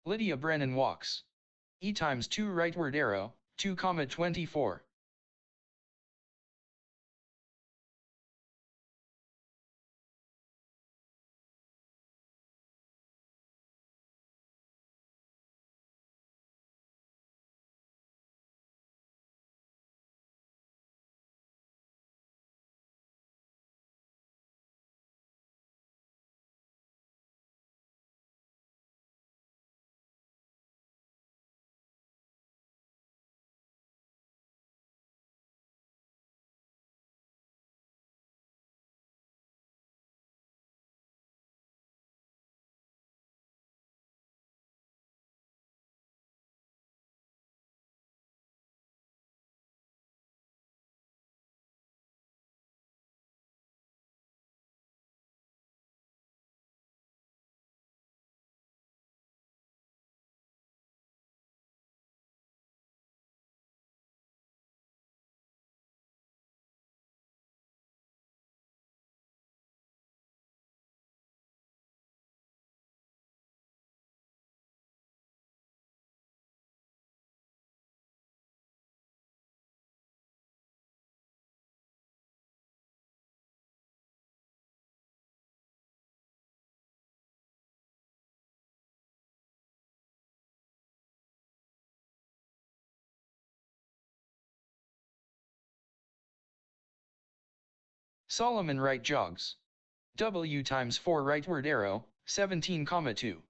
Lydia Brennan walks. E times 2 rightward arrow, 2,24. Solomon right jogs. W times 4 rightward arrow, 17,2.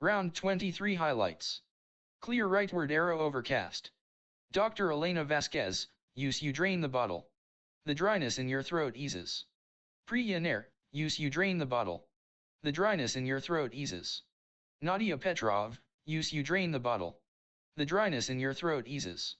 Round 23 highlights. Clear rightward arrow overcast. Dr. Elena Vasquez, use you drain the bottle. The dryness in your throat eases. Priya Nair, use you drain the bottle. The dryness in your throat eases. Nadia Petrov, use you drain the bottle. The dryness in your throat eases.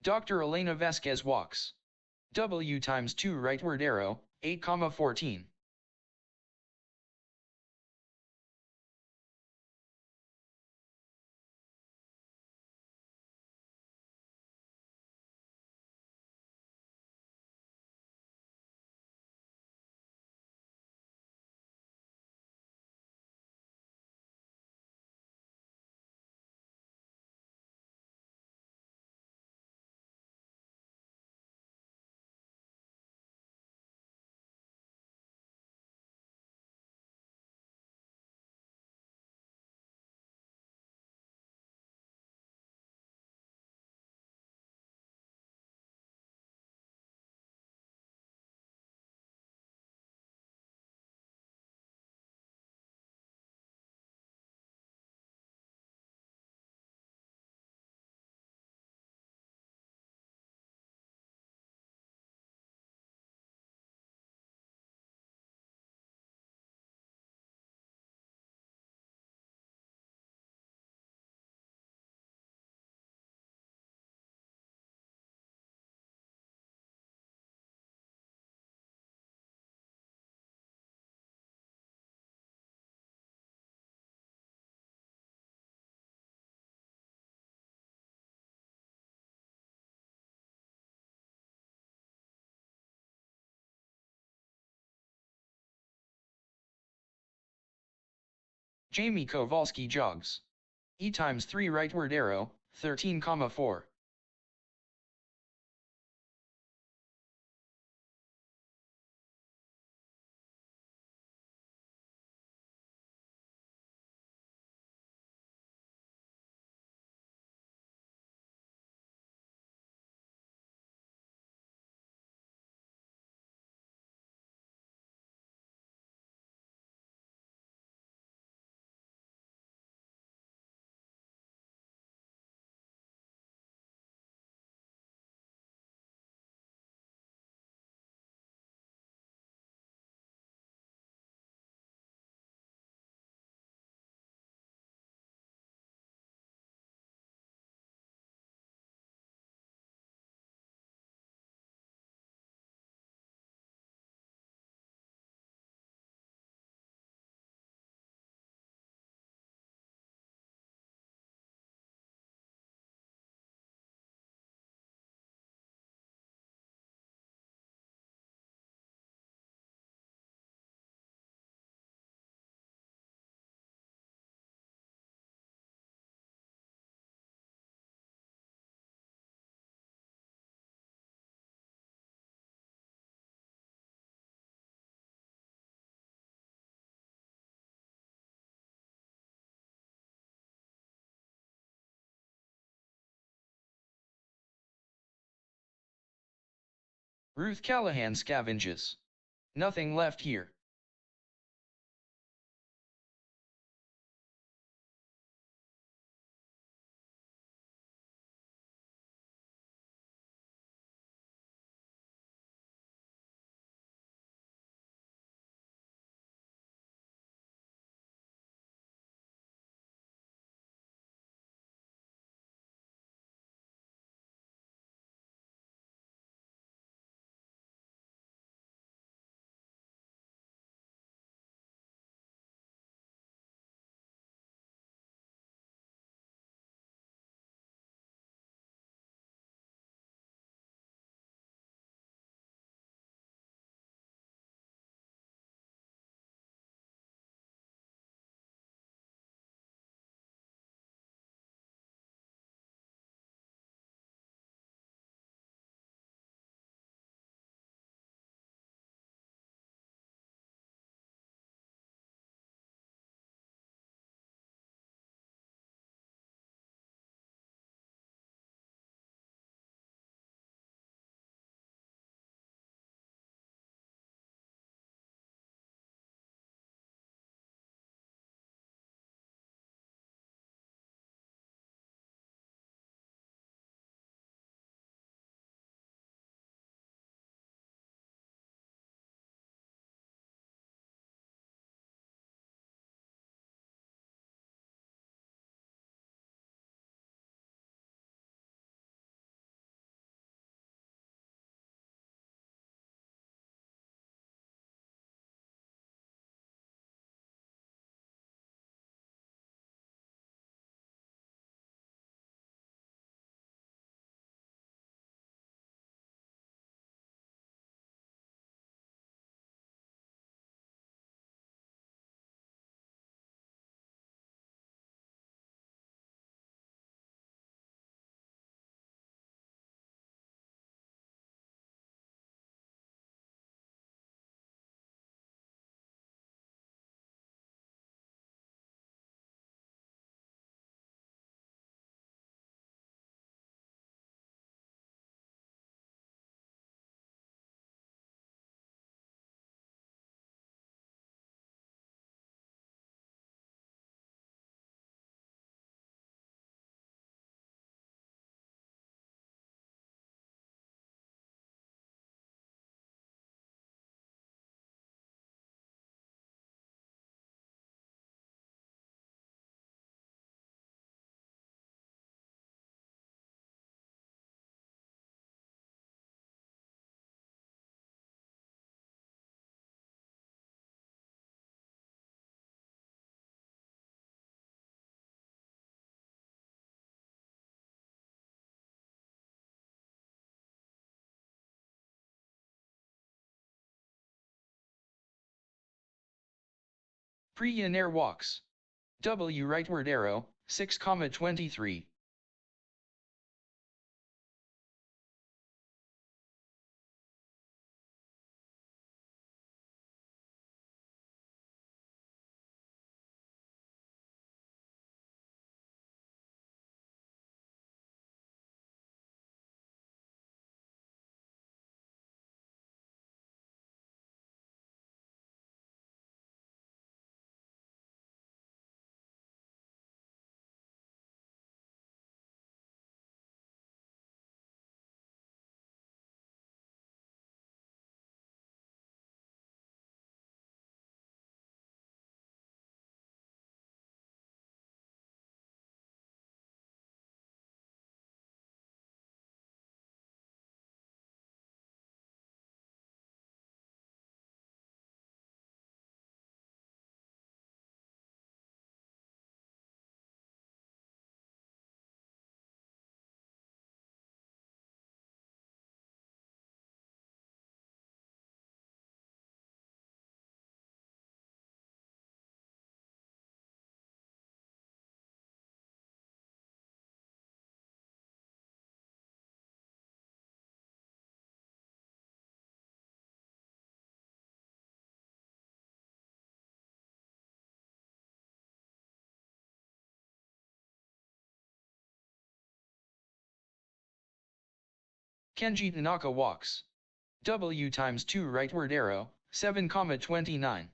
Dr. Elena Vasquez walks. W times 2 rightward arrow, 8,14. Jamie Kowalski jogs. E times 3 rightward arrow, 13,4. Ruth Callahan scavenges. Nothing left here. Pre-in-air walks. W rightward arrow, 6,23. Kenji Tanaka walks. W times 2 rightward arrow, 7,29.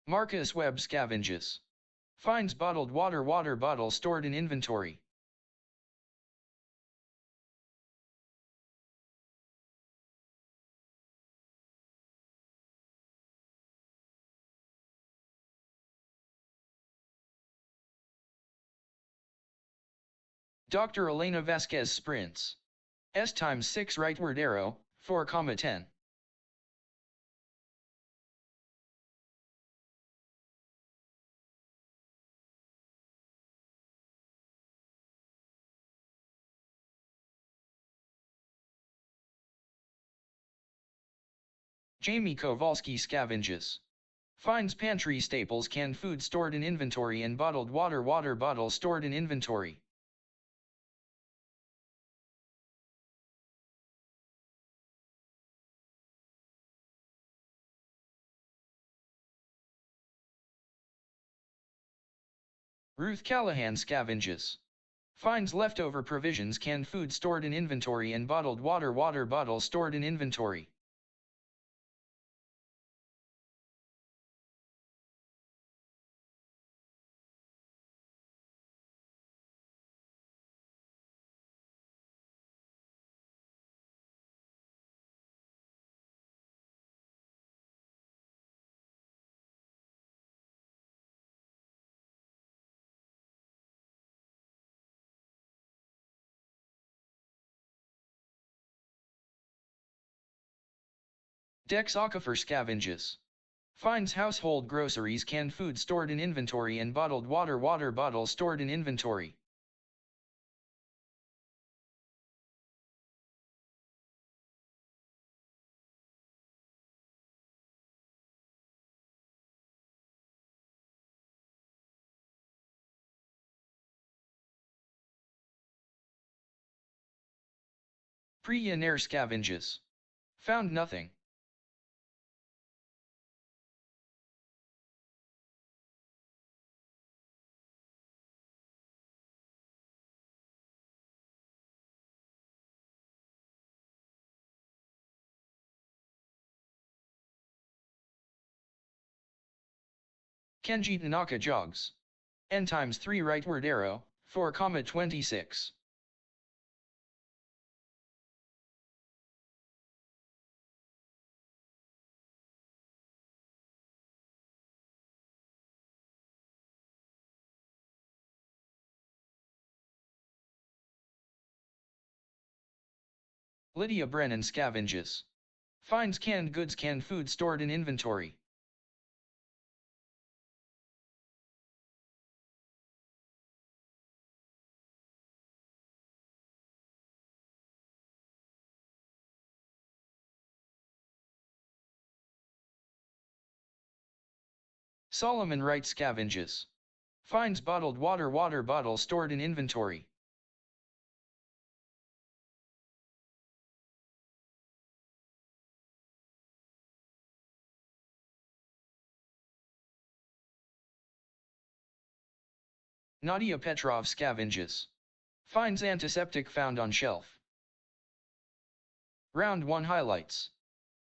Marcus Webb scavenges. Finds bottled water bottle stored in inventory. Dr. Elena Vasquez sprints. S times 6 rightward arrow, 4,10. Jamie Kowalski scavenges. Finds pantry staples, canned food stored in inventory, and bottled water bottle stored in inventory. Ruth Callahan scavenges. Finds leftover provisions, canned food stored in inventory, and bottled water bottle stored in inventory. Dex Aquifer scavenges. Finds household groceries, canned food stored in inventory, and bottled water bottle stored in inventory. Priya Nair scavenges. Found nothing. Kenji Tanaka jogs. N times 3 rightward arrow, 4,26. Lydia Brennan scavenges. Finds canned goods, canned food stored in inventory. Solomon Wright scavenges. Finds bottled water bottle stored in inventory. Nadia Petrov scavenges. Finds antiseptic found on shelf. Round 1 highlights.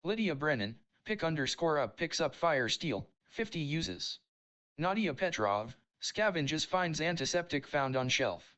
Lydia Brennan, pick_up picks up fire steel, 50 uses. Nadia Petrov, scavenges finds antiseptic found on shelf.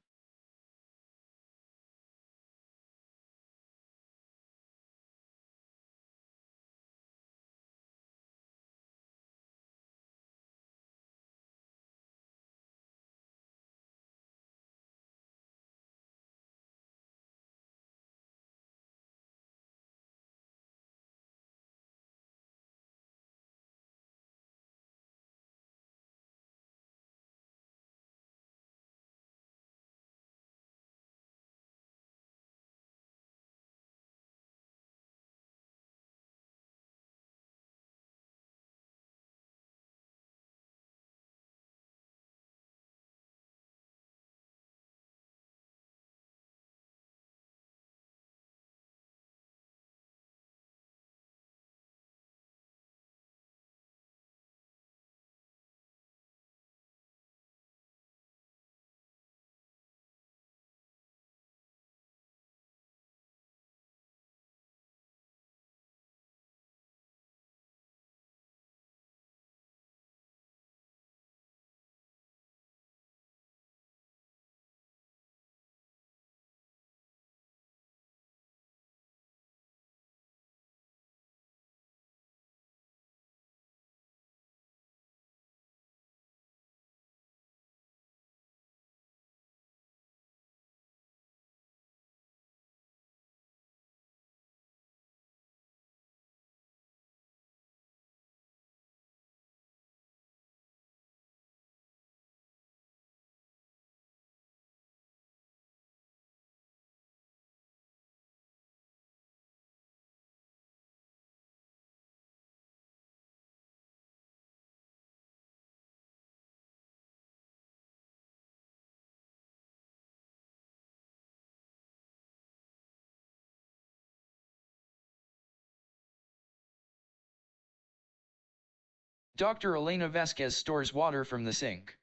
Dr. Elena Vasquez stores water from the sink.